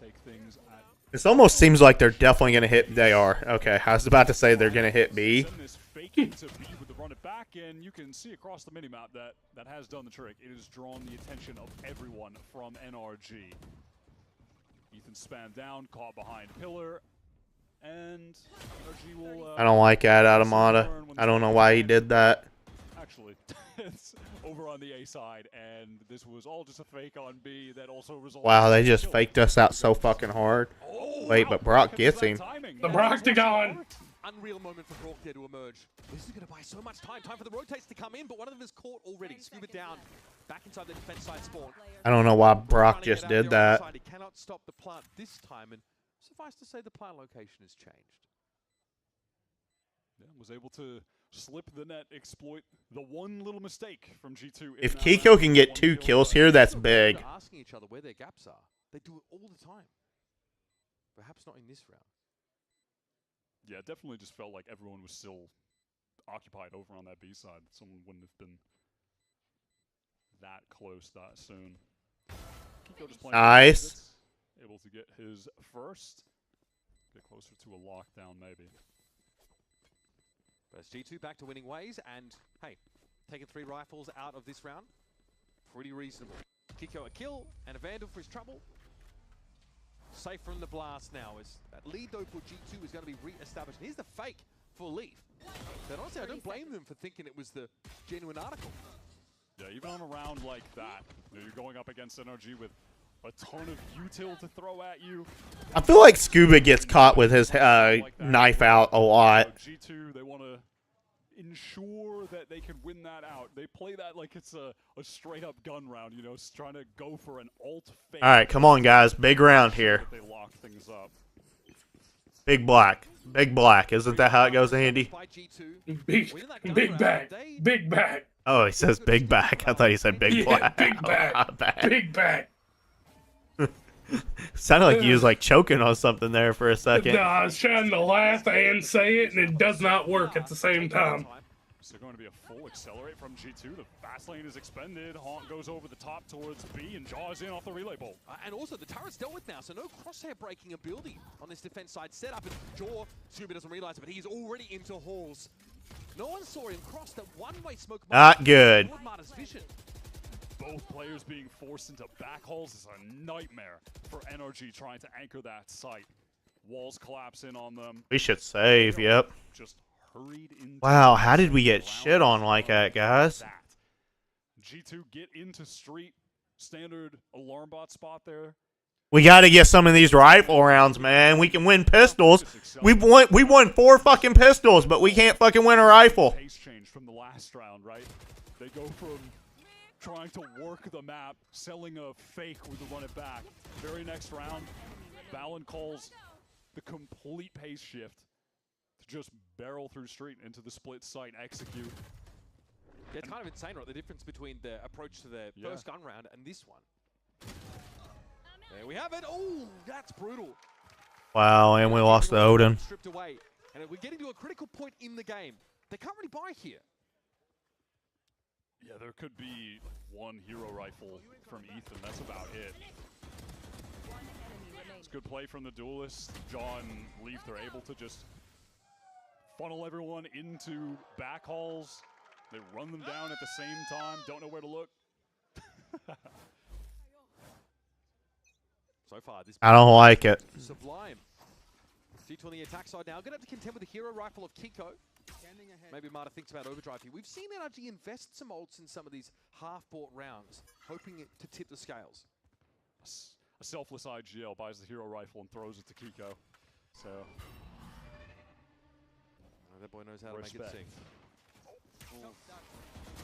take things at... This almost seems like they're definitely going to hit. They are. Okay, I was about to say they're going to hit B. Send this fake into B with the run it back, and you can see across the minimap that has done the trick. It has drawn the attention of everyone from NRG. Ethan spanned down, caught behind pillar, and NRG will... I don't like that out of Mata. I don't know why he did that. Actually, it's over on the A side, and this was all just a fake on B that also resulted... Wow, they just faked us out so fucking hard. Wait, but Brock gets him. The Brocktagon! Unreal moment for Brock there to emerge. This is going to buy so much time. Time for the rotates to come in, but one of them is caught already. Scuba down, back inside the defense side spawn. I don't know why Brock just did that. He cannot stop the plant this time, and suffice to say the plant location has changed. Yeah, was able to slip the net, exploit the one little mistake from G2. If Kiko can get 2 kills here, that's big. They're asking each other where their gaps are. They do it all the time. Perhaps not in this round. Yeah, it definitely just felt like everyone was still occupied over on that B side. Someone wouldn't have been that close that soon. Kiko just playing nice. Able to get his first. Get closer to a lockdown, maybe. But it's G2 back to winning ways, and hey, taking 3 rifles out of this round, pretty reasonable. Kiko a kill, and a Vandal for his trouble. Safe from the blast now, as that lead though for G2 is going to be re-established. And here's the fake for Leaf. But honestly, I don't blame them for thinking it was the genuine article. Yeah, even on a round like that, you're going up against NRG with a ton of util to throw at you. I feel like Scuba gets caught with his knife out a lot. G2, they want to ensure that they can win that out. They play that like it's a straight-up gun round, you know, trying to go for an alt fake. All right, come on, guys. Big round here. They lock things up. Big black. Big black. Isn't that how it goes, Andy? Big back. Big back. Oh, he says big back. I thought he said big black. Big back. Big back. Sounded like he was like choking on something there for a second. No, I was trying to laugh and say it, and it does not work at the same time. So going to be a full accelerate from G2. The fast lane is expended. Haunt goes over the top towards B and jaws in off the relay bolt. And also the turret's dealt with now, so no crosshair breaking ability on this defense side setup. And Jaw, Scuba doesn't realize it, but he's already into halls. No one saw him cross that one-way smoke. Not good. Both players being forced into back holes is a nightmare for NRG trying to anchor that site. Walls collapse in on them. We should save, yep. Just hurried into wow, how did we get shit on like that, guys? G2 get into street. Standard alarm bot spot there. We got to get some of these rifle rounds, man. We can win pistols. We won 4 fucking pistols, but we can't fucking win a rifle. Pace change from the last round, right? They go from trying to work the map, selling a fake with the run it back. Very next round, Valen calls the complete pace shift to just barrel through street into the split site, execute. Yeah, it's kind of insane, right? The difference between the approach to the first gun round and this one. There we have it. Oh, that's brutal. Wow, and we lost the Odin. Stripped away. And we're getting to a critical point in the game. They can't really buy here. Yeah, there could be one hero rifle from Ethan. That's about it. It's good play from the duelist. John and Leaf, they're able to just funnel everyone into back halls. They run them down at the same time. Don't know where to look. So far, this I don't like it. Sublime. G2 on the attack side now. Gonna have to contend with the hero rifle of Kiko. Maybe Marta thinks about overdrive here. We've seen NRG invest some ults in some of these half-bought rounds, hoping to tip the scales. A selfless IGL buys the hero rifle and throws it to Kiko. So that boy knows how to make it sing.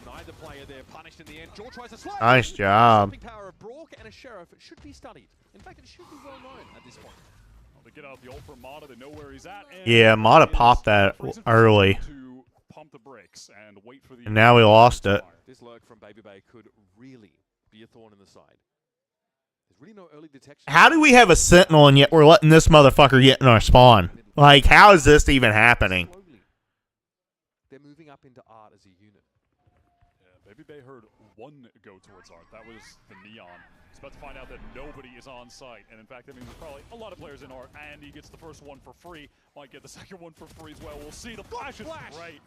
Neither player there punished in the end. Jaw tries to slide. Nice job. The power of Brock and a Sheriff should be studied. In fact, it should be well known at this point. Well, they get out the ult from Mata. They know where he's at. And Yeah, Mata popped that early. To pump the brakes and wait for the. And now we lost it. This lurk from Baby Bay could really be a thorn in the side. There's really no early detection. How do we have a Sentinel and yet we're letting this motherfucker get in our spawn? Like, how is this even happening? They're moving up into art as a unit. Yeah, Baby Bay heard one go towards art. That was the Neon. He's about to find out that nobody is on site. And in fact, that means there's probably a lot of players in art. And he gets the first one for free. Might get the second one for free as well. We'll see. The flash is great.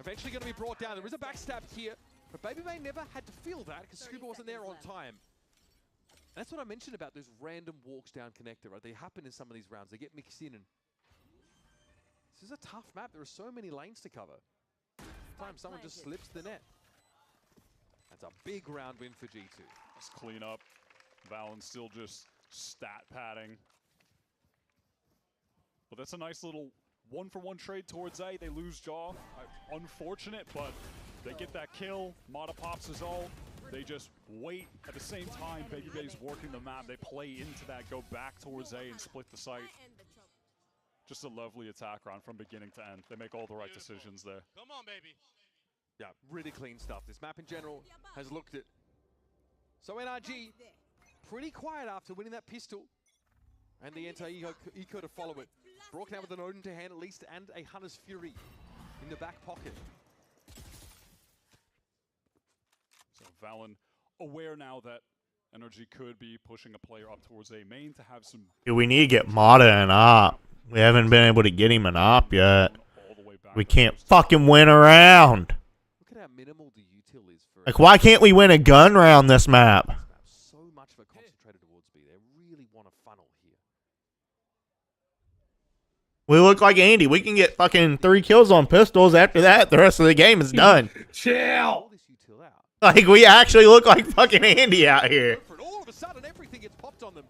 Eventually going to be brought down. There is a backstab here. But Baby Bay never had to feel that because Scuba wasn't there on time. That's what I mentioned about those random walks down connector, right? They happen in some of these rounds. They get mixed in. And this is a tough map. There are so many lanes to cover. Sometimes someone just slips the net. That's a big round win for G2. Let's clean up. Valen still just stat padding. But that's a nice little one-for-one trade towards A. They lose Jaw. Unfortunate, but they get that kill. Mata pops his ult. They just wait. At the same time, Baby Bay's working the map. They play into that, go back towards A and split the site. Just a lovely attack round from beginning to end. They make all the right decisions there. Come on, baby. Yeah, really clean stuff. This map in general has looked it. So NRG, pretty quiet after winning that pistol. And the anti-eco to follow it. Brock now with an Odin to hand at least, and a Hunter's Fury in the back pocket. So Valen aware now that NRG could be pushing a player up towards A main to have some... Dude, we need to get Mata an op. We haven't been able to get him an op yet. We can't fucking win a round. Look at how minimal the util is for... Like, why can't we win a gun round this map? So much of a concentrated towards B. They really want to funnel here. We look like Andy. We can get fucking 3 kills on pistols. After that, the rest of the game is done. Chill. Like, we actually look like fucking Andy out here. All of a sudden, everything gets popped on them.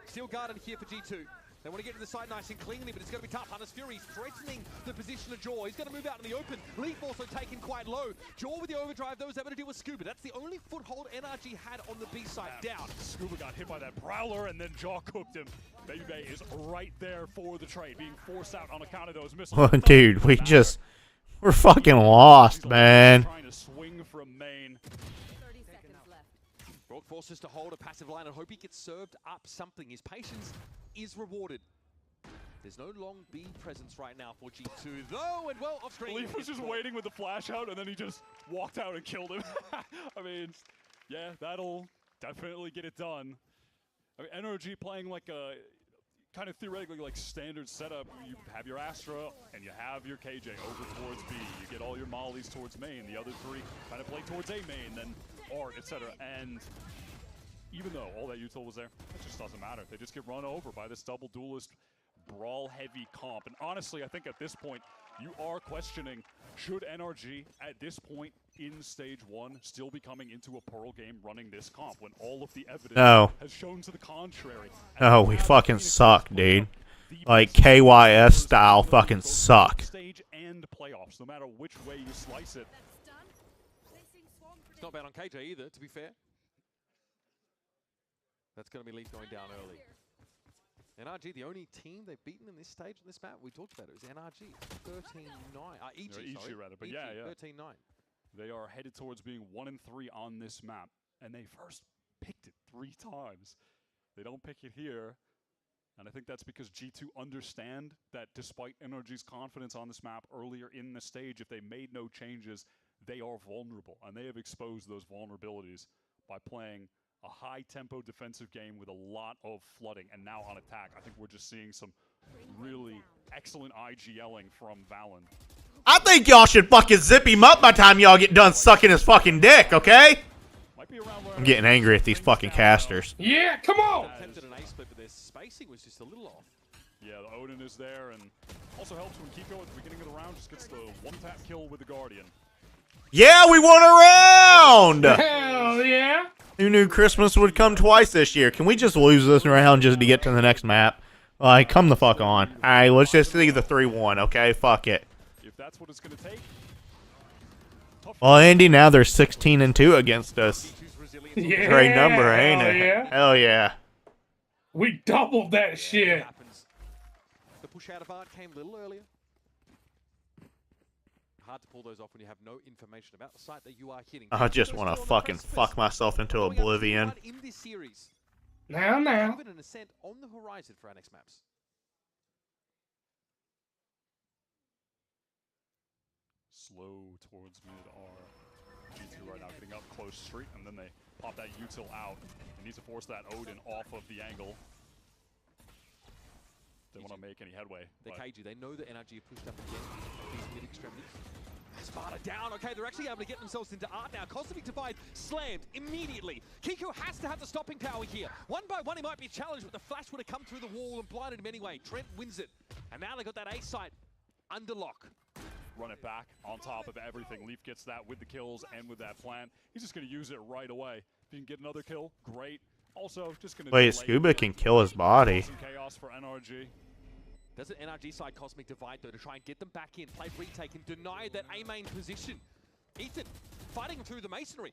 Steel Garden here for G2. They want to get to the side nice and cleanly, but it's going to be tough. Hunter's Fury threatening the position of Jaw. He's going to move out in the open. Leaf also taken quite low. Jaw with the overdrive, though, is able to deal with Scuba. That's the only foothold NRG had on the B side. Down. Scuba got hit by that Prowler, and then Jaw cooked him. Baby Bay is right there for the trade, being forced out on account of those missiles. Oh, dude, we're fucking lost, man. Trying to swing from main. Brock forces to hold a passive line and hope he gets served up something. His patience is rewarded. There's no long B presence right now for G2, though, and well, off screen. Leaf was just waiting with the flash out, and then he just walked out and killed him. I mean, yeah, that'll definitely get it done. I mean, NRG playing like a kind of theoretically like standard setup. You have your Astra and you have your KJ over towards B. You get all your mollies towards main. The other 3 kind of play towards A main, then art, etc. And even though all that util was there, it just doesn't matter. They just get run over by this double duelist brawl-heavy comp. And honestly, I think at this point, you are questioning, should NRG at this point in stage 1 still be coming into a Pearl game running this comp when all of the evidence has shown to the contrary? Oh, we fucking suck, dude. Like, KYS style fucking suck. Stage and playoffs, no matter which way you slice it. It's not bad on KJ either, to be fair. That's going to be Leaf going down early. NRG, the only team they've beaten in this stage on this map, we talked about it, was NRG. 13-9. EG, sorry. rather, but EG, yeah. 13-9. They are headed towards being 1-3 on this map, and they first picked it 3 times. They don't pick it here, and I think that's because G2 understand that despite NRG's confidence on this map earlier in the stage, if they made no changes, they are vulnerable, and they have exposed those vulnerabilities by playing a high-tempo defensive game with a lot of flooding, and now on attack, I think we're just seeing some really excellent IGLing from Valen. I think y'all should fucking zip him up by the time y'all get done sucking his fucking dick, okay? I'm getting angry at these fucking casters. Yeah, come on! Attempted an ace split, but their spacing was just a little off. Yeah, the Odin is there, and also helps when Kiko at the beginning of the round just gets the one-tap kill with the Guardian. Yeah, we won a round! Hell yeah! Who knew Christmas would come twice this year? Can we just lose this round just to get to the next map? Like, come the fuck on. Alright, let's just see the 3-1, okay? Fuck it. If that's what it's going to take. Well, Andy, now they're 16-2 against us. Yeah, Great number, ain't hell it? yeah. Hell yeah. We doubled that shit. The push out of art came a little earlier. Hard to pull those off when you have no information about the site that you are hitting. I just want to fucking fuck myself into oblivion. In this series, now. Even an ascent on the horizon for our next maps. Slow towards mid R. G2 right now getting up close street, and then they pop that util out. They need to force that Odin off of the angle. They want to make any headway. They KG, they know that NRG have pushed up again at these mid extremities. Sparta down. Okay, they're actually able to get themselves into art now. Cosmic Divide slammed immediately. Kiko has to have the stopping power here. One by one, he might be challenged, but the flash would have come through the wall and blinded him anyway. Trent wins it. And now they got that A site under lock. Run it back on top of everything. Leaf gets that with the kills and with that plan. He's just going to use it right away. If he can get another kill, great. Also, just going to Wait, Scuba can kill his body. Some chaos for NRG. Does an NRG side Cosmic Divide though to try and get them back in, play retake and deny that A main position. Ethan fighting through the masonry.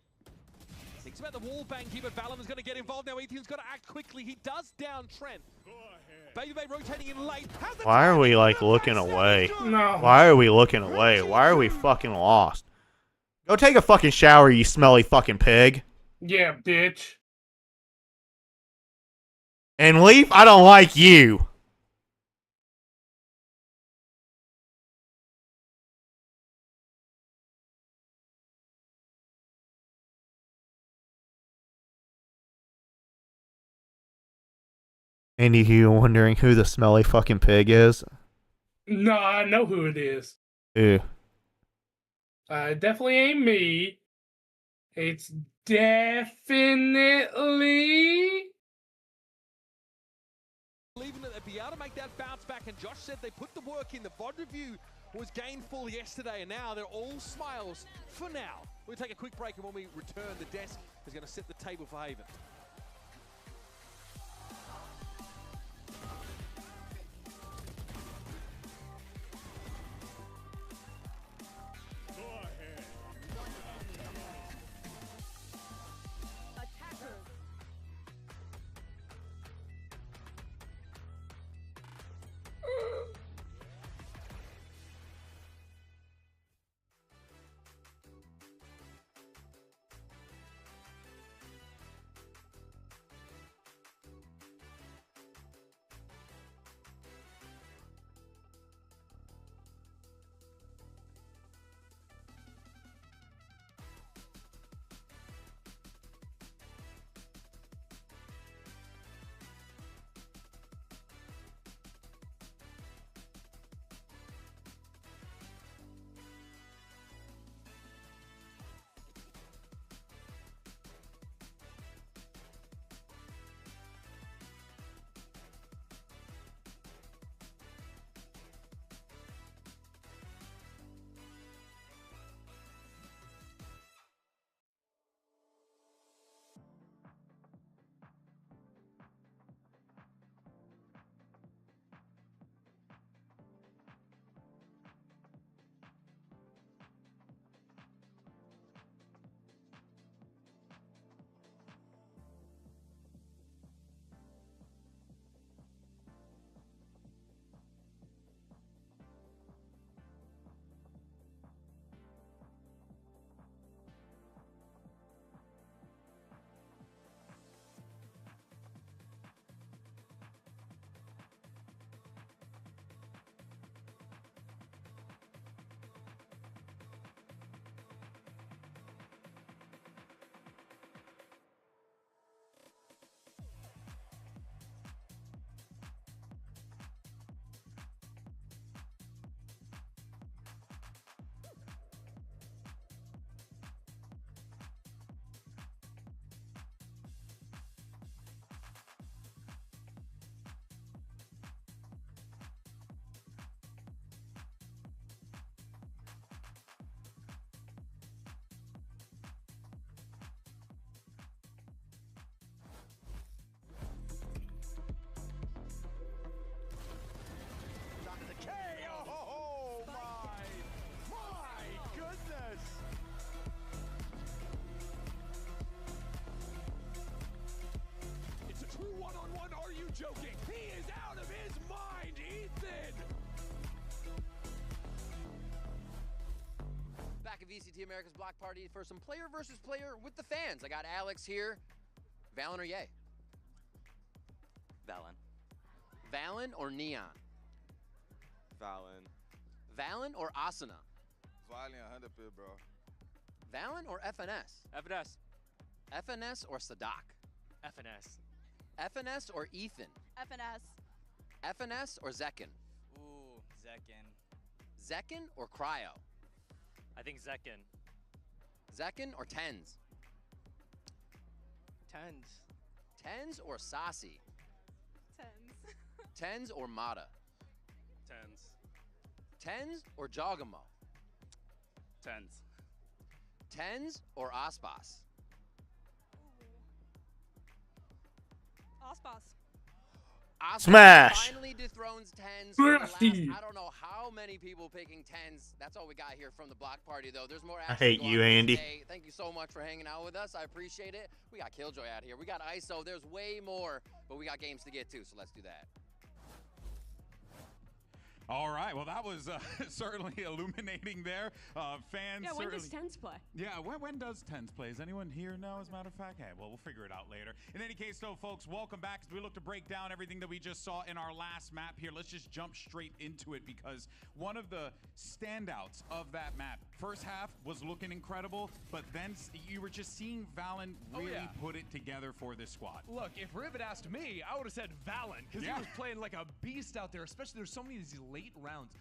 Thinks about the wall bang here, but Valen is going to get involved now. Ethan's got to act quickly. He does down Trent. Baby Bay rotating in late. Why are we like looking away? No. Why are we looking away? Why are we fucking lost? Go take a fucking shower, you smelly fucking pig. Yeah, bitch. And Leaf, I don't like you. Andy, you wondering who the smelly fucking pig is? No, I know who it is. Who? It definitely ain't me. It's definitely... Believing that they'd be able to make that bounce back, and Josh said they put the work in. The VOD review was gainful yesterday, and now they're all smiles for now. We'll take a quick break, and when we return, the desk is going to set the table for Haven. VCT Americas block party for some player versus player with the fans. I got Alex here. Valen or Ye? Valen. Valen or Neon? Valen. Valen or Asuna? Valen 100%, bro. Valen or FNS? FNS. FNS or Sadak? FNS. FNS or Ethan? FNS. FNS or Zekin? Ooh, Zekin. Zekin or Cryo? I think Zekin. Zekin or Tens? Tens. Tens or Sasi? Tens. Tens or Mata? Tens. Tens or Jogamo? Tens. Tens or Aspas? Ospas. Aspas Smash! finally dethrones Tens for the last, Smash! I don't know how many people picking Tens. That's all we got here from the block party, though. There's more I action hate going you, on Andy. today. Thank you so much for hanging out with us. I appreciate it. We got Killjoy out here. We got ISO. There's way more, but we got games to get to, so let's do that. All right, well, that was certainly illuminating there. Fans Yeah, when certainly... does Tens play? Yeah, when does Tens play? Does anyone here know, as a matter of fact? Hey, well, we'll figure it out later. In any case, though, folks, welcome back as we look to break down everything that we just saw in our last map here. Let's just jump straight into it because one of the standouts of that map, first half was looking incredible, but then you were just seeing Valen really put it together for this squad. Look, if Rivet asked me, I would have said Valen, because he was playing like a beast out there, especially there's so many of these late rounds.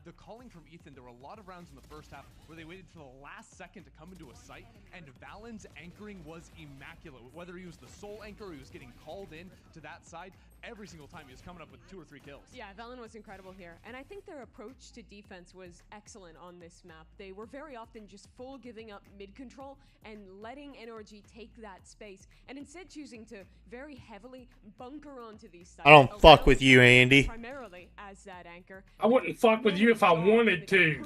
The calling from Ethan, there were a lot of rounds in the first half where they waited for the last second to come into a site, and Valen's anchoring was immaculate. Whether he was the sole anchor or he was getting called in to that side, every single time he was coming up with 2 or 3 kills. Yeah, Valen was incredible here. And I think their approach to defense was excellent on this map. They were very often just full giving up mid control and letting NRG take that space, and instead choosing to very heavily bunker onto these sites. I don't fuck with you, Andy. Primarily as that anchor. I wouldn't fuck with you if I wanted to.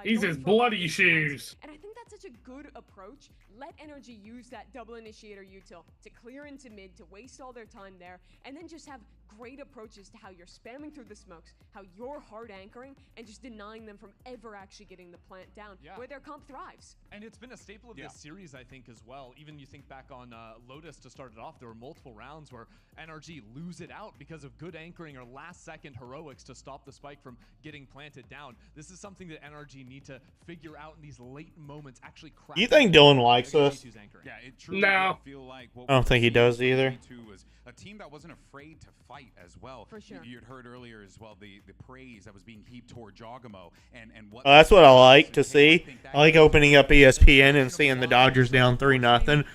He's his bloody shoes. And I think that's such a good approach. Let NRG use that double initiator util to clear into mid, to waste all their time there, and then just have great approaches to how you're spamming through the smokes, how you're hard anchoring, and just denying them from ever actually getting the plant down, where their comp thrives. And it's been a staple of this series, I think, as well. Even you think back on Lotus to start it off, there were multiple rounds where NRG lose it out because of good anchoring or last-second heroics to stop the spike from getting planted down. This is something that NRG need to figure out in these late moments, actually crack. You think Dylan likes us? Yeah, it truly No. did feel like what I don't think he does either. was a team that wasn't afraid to fight as well. For sure. You had heard earlier as well the praise that was being heaped toward Jogamo and what. Oh, that's what I like to see. I like opening up ESPN and seeing the Dodgers down 3-0.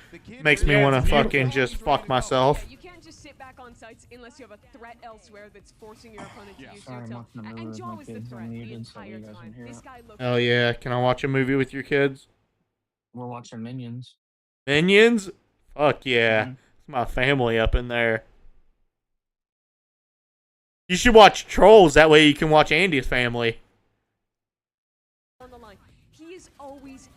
Makes me want to fucking just fuck myself. You can't just sit back on sites unless you have a threat elsewhere that's forcing your opponent to use Sorry, I'm util. watching a movie And with Jaw my was the kids. threat I'm the muted so you entire guys can time. hear This it. guy looked Oh yeah, can I watch a movie with your kids? We're watching Minions. Minions? Fuck yeah. It's my family up in there. You should watch Trolls, that way you can watch Andy's family. on the line. He is always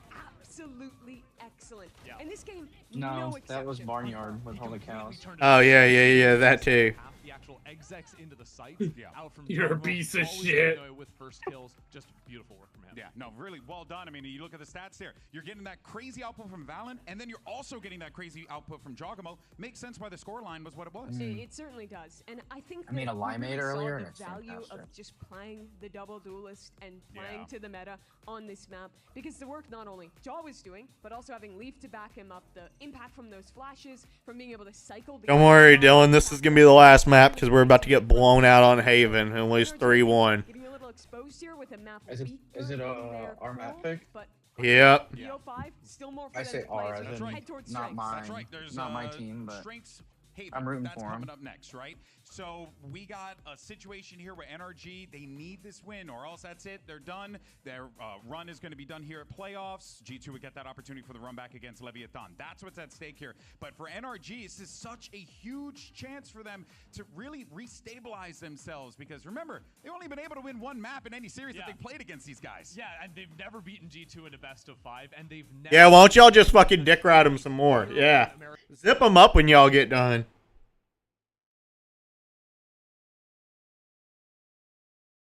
absolutely excellent. And this game, No, no that was exception. Barnyard with all the cows. Oh yeah, that too. The actual execs into the site, out from You're a Jogamo, piece of always shit. gonna go with first kills, just beautiful work from him. Yeah, no, really well done. I mean, you look at the stats there. You're getting that crazy output from Valen, and then you're also getting that crazy output from Jogamo. Makes sense why the scoreline was what it was. It certainly does, and I think I made that a we limeade really saw earlier and the it stank value faster. of just playing the double duelist and playing Yeah. to the meta on this map, because the work not only Jaw was doing, but also having Leaf to back him up, the impact from those flashes, from being able to cycle. Don't worry, Dylan. This is gonna be the last map because we're about to get blown out on Haven and lose 3-1. Getting a little exposed here with a map Is it our map pick? but Yep. BO5 still more for I them say to play R as as we in head towards not strengths. mine. That's right. There's Not my team, but Strengths Haven. I'm rooting That's for 'em. coming up next, right? So we got a situation here where NRG, they need this win or else that's it. They're done. Their run is going to be done here at playoffs. G2 would get that opportunity for the run back against Leviathan. That's what's at stake here. But for NRG, this is such a huge chance for them to really restabilize themselves because remember, they've only been able to win one map in any series that they've played against these guys. Yeah, and they've never beaten G2 in a best of 5, and they've never. Yeah, why don't y'all just fucking dick ride them some more? Yeah. Zip them up when y'all get done.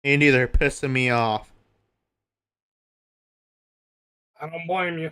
Andy, they're pissing me off. I don't blame you.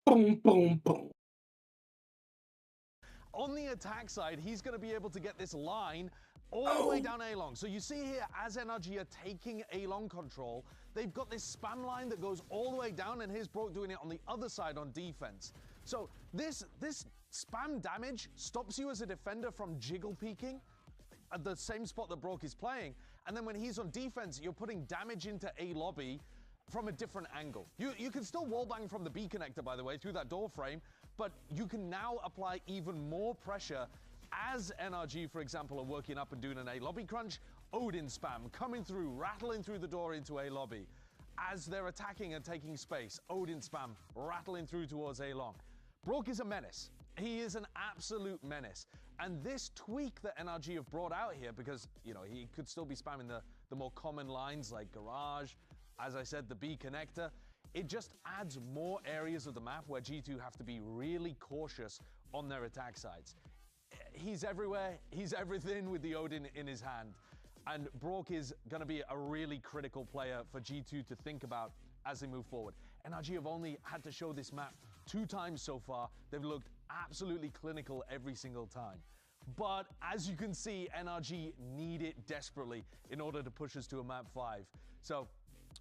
Boom, boom, boom. On the attack side, he's going to be able to get this line all the way down A-long. So you see here, as NRG are taking A-long control, they've got this spam line that goes all the way down, and here's Broke doing it on the other side on defense. So this spam damage stops you as a defender from jiggle peeking at the same spot that Broke is playing. And then when he's on defense, you're putting damage into A lobby from a different angle. You can still wallbang from the B connector, by the way, through that door frame, but you can now apply even more pressure as NRG, for example, are working up and doing an A lobby crunch. Odin spam coming through, rattling through the door into A lobby. As they're attacking and taking space, Odin spam rattling through towards A long. Broke is a menace. He is an absolute menace. And this tweak that NRG have brought out here, because, you know, he could still be spamming the more common lines like Garage, as I said, the B connector, it just adds more areas of the map where G2 have to be really cautious on their attack sides. He's everywhere, he's everything with the Odin in his hand. And Brock is going to be a really critical player for G2 to think about as they move forward. NRG have only had to show this map 2 times so far. They've looked absolutely clinical every single time. But as you can see, NRG need it desperately in order to push us to a map 5. So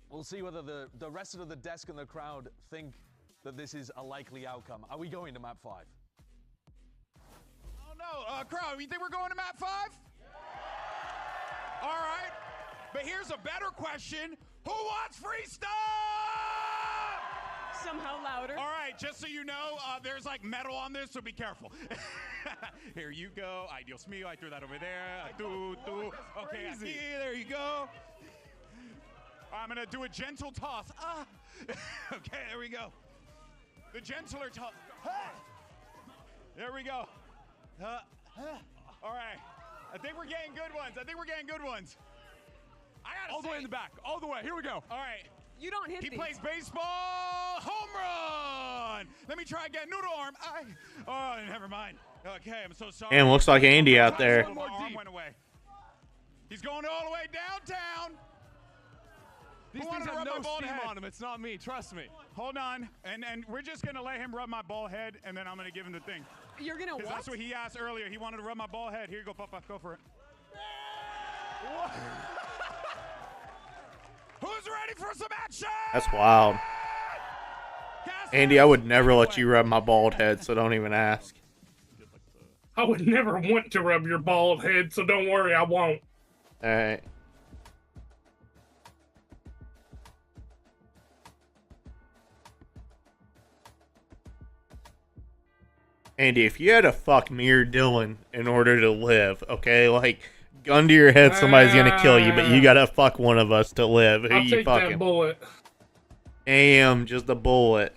we'll see whether the rest of the desk and the crowd think that this is a likely outcome. Are we going to map 5? Oh no, crowd, you think we're going to map 5? All right, but here's a better question. Who wants free stuff? Somehow louder. All right, just so you know, there's like metal on this, so be careful. Here you go. Ay, Dios mío, I threw that over there. Okay, aquí, there you go. I'm gonna do a gentle toss. Okay, there we go. The gentler toss. There we go. All right. I think we're getting good ones. I gotta all the way in the back. All the way. Here we go. All right. You don't hit He these. plays baseball. Home run. Let me try again. Noodle arm. Oh, never mind. Okay, I'm so sorry. And looks like Andy out there. One more arm went away. He's going all the way downtown. These things have no steam on them. It's not me. Trust me. Hold on. And we're just going to let him rub my ball head, and then I'm going to give him the thing. You're going to what? That's what he asked earlier. He wanted to rub my ball head. Here you go, Papa. Go for it. Who's ready for some action? That's wild. Andy, I would never let you rub my bald head, so don't even ask. I would never want to rub your bald head, so don't worry, I won't. All right. Andy, if you had to fuck me or Dylan in order to live, okay, like, gun to your head, somebody's gonna kill you, but you gotta fuck one of us to live. Who I'll you take fucking? that bullet. Damn, just a bullet.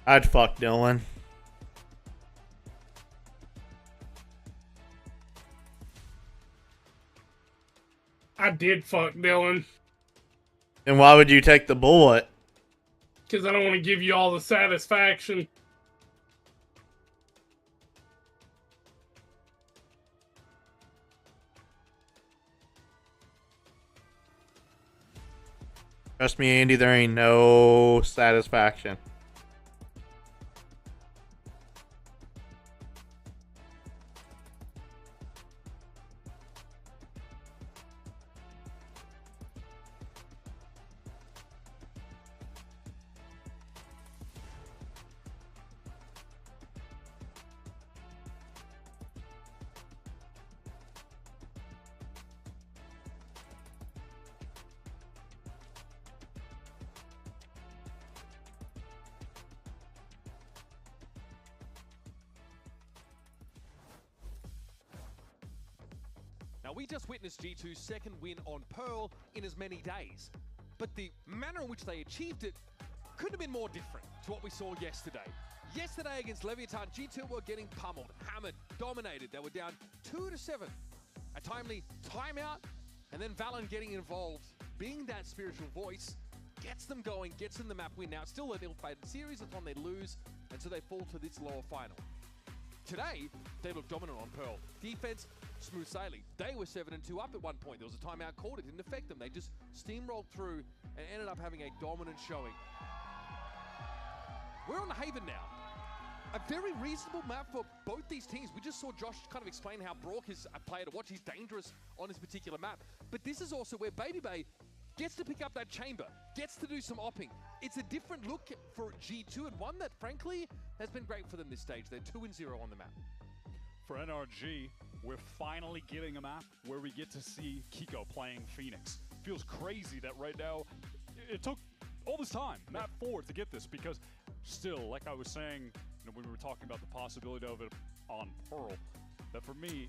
I'd fuck Dylan. I did fuck Dylan. And why would you take the bullet? Because I don't want to give you all the satisfaction. Trust me, Andy, there ain't no satisfaction. we just witnessed G2's second win on Pearl in as many days, but the manner in which they achieved it couldn't have been more different to what we saw yesterday. Yesterday against Leviathan, G2 were getting pummeled, hammered, dominated. They were down 2-7. A timely timeout, and then VALORANT getting involved, being that spiritual voice, gets them going, gets them the map win. Now, it's still an ill-fated series. It's one they lose, and so they fall to this lower final. Today, they look dominant on Pearl. Defense, smooth sailing. They were 7-2 up at one point. There was a timeout called. It didn't affect them. They just steamrolled through and ended up having a dominant showing. We're on the Haven now. A very reasonable map for both these teams. We just saw Josh kind of explain how Brock is a player to watch. He's dangerous on this particular map. But this is also where Baby Bay gets to pick up that chamber, gets to do some opping. It's a different look for G2 and one that, frankly, has been great for them this stage. They're 2-0 on the map. For NRG, we're finally getting a map where we get to see Kiko playing Phoenix. Feels crazy that right now, it took all this time, map 4, to get this, because still, like I was saying, when we were talking about the possibility of it on Pearl, that for me,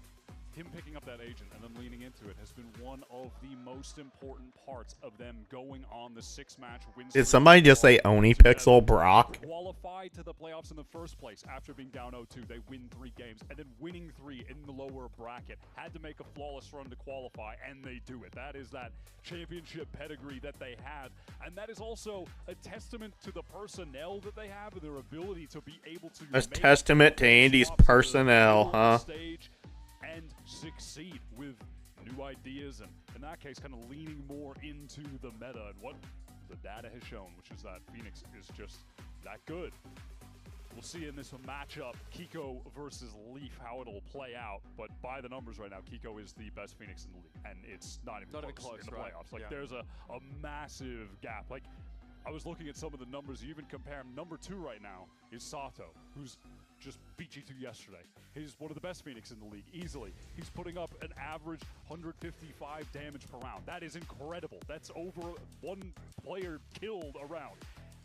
him picking up that agent and then leaning into it has been one of the most important parts of them going on the 6-match win streak. Did somebody just say Oni Pixel Brock? Qualified to the playoffs in the first place after being down 0-2. They win 3 games and then winning 3 in the lower bracket. Had to make a flawless run to qualify, and they do it. That is that championship pedigree that they have, and that is also a testament to the personnel that they have and their ability to be able to. That's testament to Andy's personnel, huh? And succeed with new ideas, and in that case, kind of leaning more into the meta and what the data has shown, which is that Phoenix is just that good. We'll see in this matchup, Kiko versus Leaf, how it'll play out. But by the numbers right now, Kiko is the best Phoenix in the league, and it's not even close in the playoffs. Like, there's a massive gap. Like, I was looking at some of the numbers. You even compare him. Number 2 right now is Sato, who's just beat G2 yesterday. He's one of the best Phoenix in the league, easily. He's putting up an average 155 damage per round. That is incredible. That's over 1 player killed a round.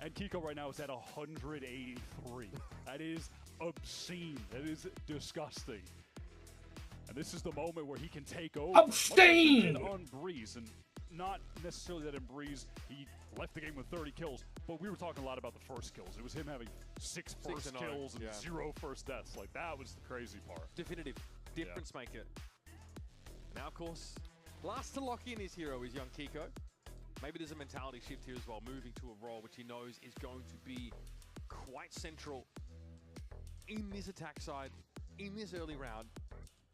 And Kiko right now is at 183. That is obscene. That is disgusting. And this is the moment where he can take over. Obscene! On Breeze, and not necessarily that in Breeze he left the game with 30 kills, but we were talking a lot about the first kills. It was him having 6 first kills and 0 first deaths. Like, that was the crazy part. Definitive difference maker. Now, of course, last to lock in his hero is young Kiko. Maybe there's a mentality shift here as well, moving to a role which he knows is going to be quite central in this attack side, in this early round.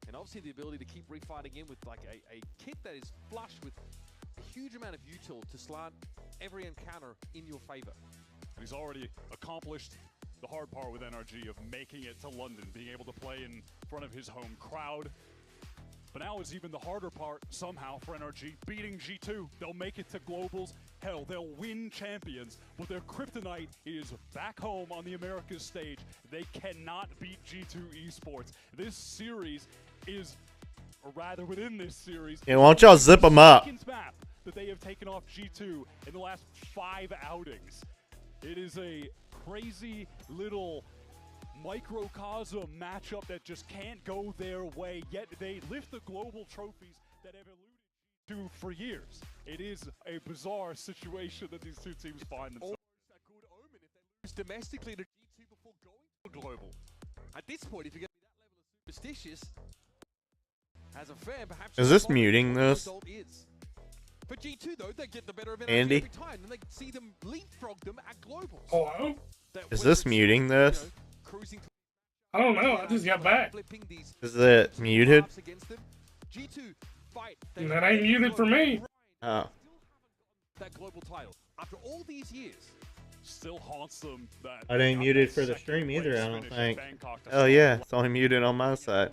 And obviously the ability to keep refighting in with like a kit that is flush with a huge amount of util to slant every encounter in your favor. And he's already accomplished the hard part with NRG of making it to London, being able to play in front of his home crowd. But now it's even the harder part, somehow, for NRG, beating G2. They'll make it to Globals. Hell, they'll win champions. But their kryptonite is back home on the Americas stage. They cannot beat G2 Esports. This series is, or rather within this series, Yeah, why don't y'all zip them up? Map that they have taken off G2 in the last 5 outings. It is a crazy little microcosm matchup that just can't go their way, yet they lift the global trophies that have alluded to for years. It is a bizarre situation that these two teams find themselves. A good omen if they lose domestically to G2 before going to global. At this point, if you're going to be that level of superstitious, as a fan, perhaps Is this muting this? For G2 though, they get the better of it Andy? every time, and they see them leapfrog them at globals. Hello? Is this muting this? I don't know. I just got back. Is it muted? G2 fight. That ain't muted for me. Oh. That global title after all these years. Still haunts them. That I ain't muted for the stream either, I don't think. Oh yeah, it's only muted on my side.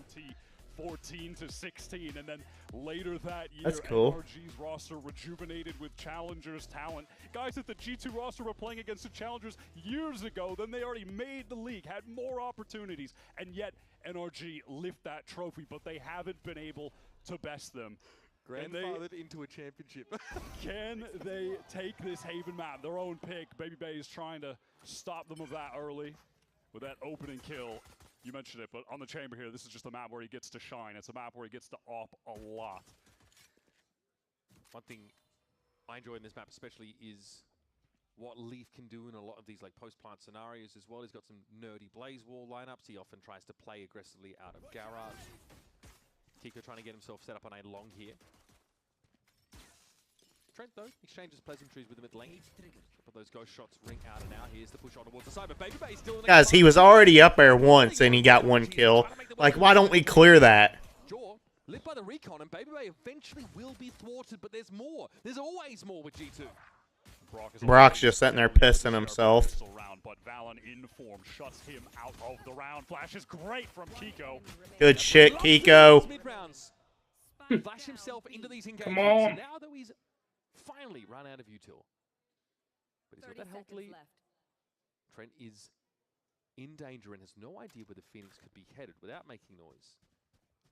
14-16, and then later that year, That's cool. NRG's roster rejuvenated with Challengers talent. Guys at the G2 roster were playing against the Challengers years ago, then they already made the league, had more opportunities, and yet NRG lift that trophy, but they haven't been able to best them. Grandfathered into a championship. Can they take this Haven map, their own pick? Baby Bay is trying to stop them of that early with that opening kill. you mentioned it, but on the chamber here, this is just a map where he gets to shine. It's a map where he gets to op a lot. One thing I enjoy in this map especially is what Leaf can do in a lot of these like post-plant scenarios as well. He's got some nerdy Blaze Wall lineups. He often tries to play aggressively out of Garage. Kiko trying to get himself set up on a long here. Trent, though, exchanges pleasantries with him at length. But those ghost shots ring out and out. Here's the push on towards the side, but Baby Bay still in the Guys, he was already up there once and he got 1 kill. Like, why don't we clear that? Jaw, lit by the recon, and Baby Bay eventually will be thwarted, but there's more. There's always more with G2. Brock's just sitting there pissing himself. But Valen in form shuts him out of the round. Flash is great from Kiko. Good shit, Kiko. Flash himself into these engagements. Come on. Now that he's finally run out of util. But he's got that health lead. Trent is in danger and has no idea where the Phoenix could be headed without making noise.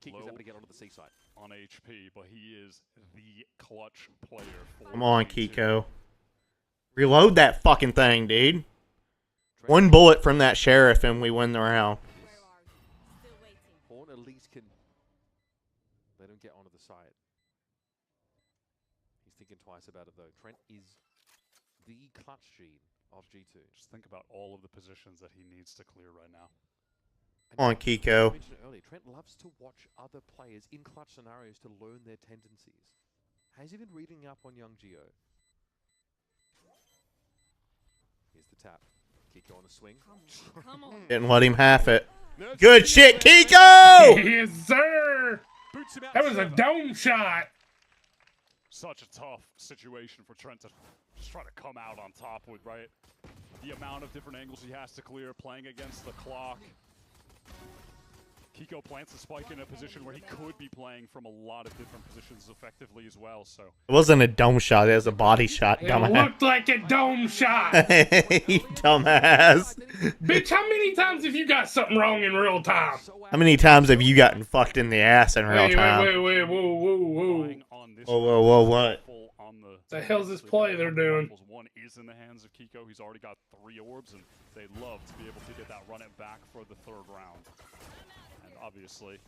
Kiko's able to get onto the C side. On HP, but he is the clutch player for Come on, Kiko. Reload that fucking thing, dude. 1 bullet from that sheriff and we win the round. Horn at least can let him get onto the side. He's thinking twice about it though. Trent is the clutch gene of G2. Just think about all of the positions that he needs to clear right now. Come on, Kiko. I mentioned it earlier, Trent loves to watch other players in clutch scenarios to learn their tendencies. Has he been reading up on young Geo? Here's the tap. Kiko on the swing. Come on. Didn't let him half it. Good shit, Kiko! Yes, sir! That was a dome shot. Such a tough situation for Trent to just try to come out on top with, right? The amount of different angles he has to clear, playing against the clock. Kiko plants the spike in a position where he could be playing from a lot of different positions effectively as well, so. It wasn't a dome shot, it was a body shot, It dumbass. looked like a dome shot. You dumbass. Bitch, how many times have you got something wrong in real time? How many times have you gotten fucked in the ass in real time? Wait, whoa, whoa, whoa. Whoa, what? The hell's this play they're doing? One is in the hands of Kiko. He's already got 3 orbs, and they'd love to be able to get that run it back for the 3rd round. And obviously,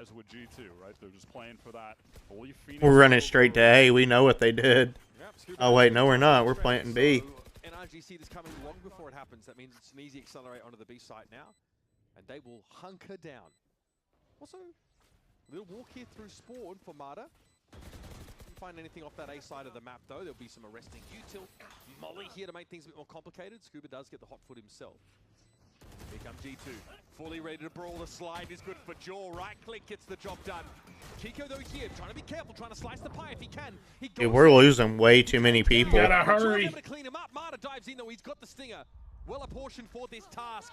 as with G2, right? They're just playing for that. We're running straight to A. We know what they did. Oh, wait, no, we're not. We're planting B. NRG see this coming long before it happens. That means it's an easy accelerate onto the B site now. And they will hunker down. Also, a little walk here through Spawn for Marta. Didn't find anything off that A side of the map, though. There'll be some arresting util. Molly here to make things a bit more complicated. Scuba does get the hot foot himself. Here comes G2. Fully ready to brawl. The slide is good for Jaw. Right click gets the job done. Kiko, though, here, trying to be careful, trying to slice the pie if he can. Dude, we're losing way too many people. Gotta hurry. Able to clean him up. Marta dives in, though. He's got the stinger. Well apportioned for this task.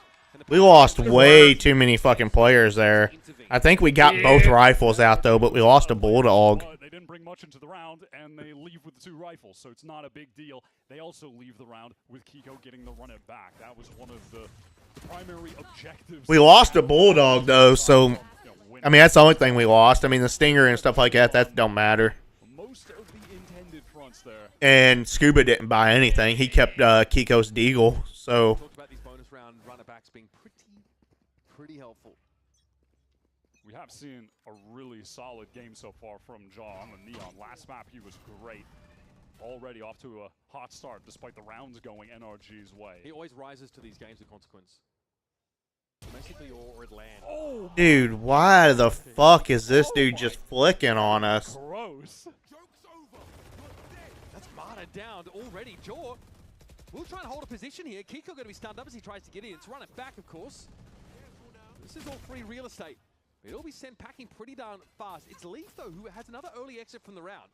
We lost way too many fucking players there. I think we got both rifles out, though, but we lost a Bulldog. They didn't bring much into the round, and they leave with the 2 rifles, so it's not a big deal. They also leave the round with Kiko getting the run it back. That was one of the primary objectives. We lost a Bulldog, though, so... I mean, that's the only thing we lost. I mean, the Stinger and stuff like that, that don't matter. Most of the intended fronts there. And Scuba didn't buy anything. He kept Kiko's Deagle, so... Talked about these bonus round runner-backs being pretty helpful. We have seen a really solid game so far from Jaw on the Neon. Last map, he was great. Already off to a hot start, despite the rounds going NRG's way. He always rises to these games of consequence. Basically, or it lands. Oh, dude, why the fuck is this dude just flicking on us? Gross. That's Marta down already. Jaw will try and hold a position here. Kiko going to be stunned up as he tries to get in. It's run it back, of course. This is all free real estate. It'll be sent packing pretty darn fast. It's Leaf, though, who has another early exit from the round.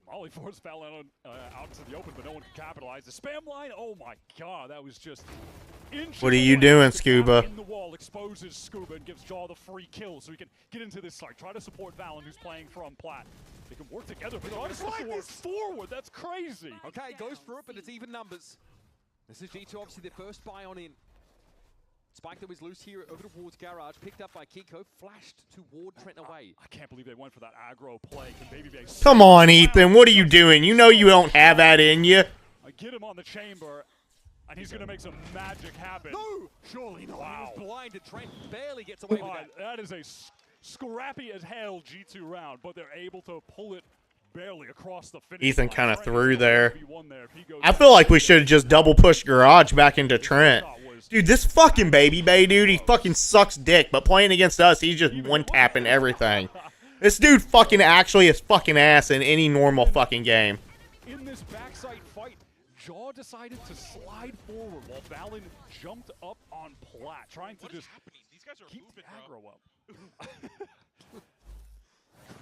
Molly Force fell out into the open, but no one could capitalize. The spam line, oh my god, that was just inches What are you away. doing, Scuba? In the wall exposes Scuba and gives Jaw the free kill, so he can get into this site. Try to support Valen, who's playing from Plat. They can work together, but on forward, that's crazy. Okay, goes through it, but it's even numbers. This is G2, obviously their first buy on in. Spike that was loose here over towards Garage, picked up by Kiko, flashed toward Trent away. I can't believe they went for that aggro play. Can Baby Bay Come on, Ethan. What are you doing? You know you don't have that in you. I get him on the chamber. And he's going to make some magic happen. No! Surely not. Wow. He was blinded. Trent barely gets away with that. That is a scrappy as hell G2 round, but they're able to pull it barely across the finish. Ethan kind of threw there. There. I feel like we should have just double pushed Garage back into Trent. Dude, this fucking Baby Bay dude, he fucking sucks dick, but playing against us, he's just one-tapping everything. This dude fucking actually is fucking ass in any normal fucking game. In this backside fight, Jaw decided to slide forward while Valen jumped up on Plat, trying to just keep the aggro up.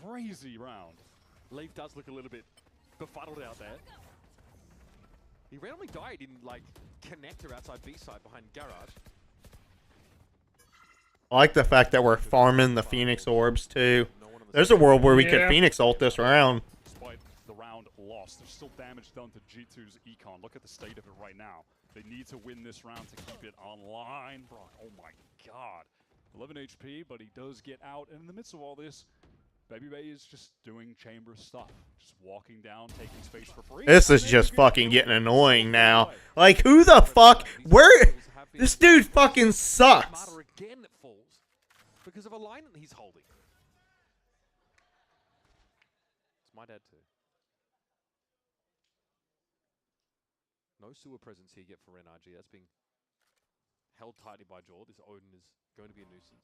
Crazy round. Leaf does look a little bit befuddled out there. He randomly died in, like, connector outside B-side behind Garage. I like the fact that we're farming the Phoenix orbs, too. There's a world where we could Phoenix ult this round. Despite the round lost, there's still damage done to G2's Econ. Look at the state of it right now. They need to win this round to keep it online. Brock, oh my god. 11 HP, but he does get out. And in the midst of all this, Baby Bay is just doing chamber stuff. Just walking down, taking space for free. This is just fucking getting annoying now. Like, who the fuck? Where? This dude fucking sucks. Again that falls because of a line that he's holding. It's my dad too. No sewer presence here yet for NRG. That's being held tightly by Jaw. This Odin is going to be a nuisance.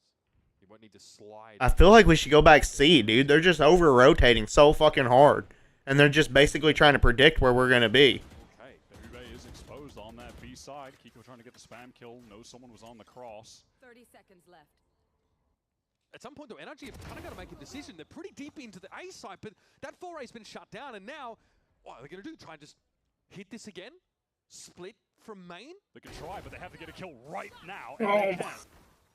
You won't need to slide. I feel like we should go back C, dude. They're just over-rotating so fucking hard. And they're just basically trying to predict where we're going to be. Okay, Baby Bay is exposed on that B side. Kiko trying to get the spam kill. Knows someone was on the cross. 30 seconds left. At some point, though, NRG have kind of got to make a decision. They're pretty deep into the A side, but that foray's been shut down. And now, what are they going to do? Try and just hit this again? Split from main? They can try, but they have to get a kill right now. Oh,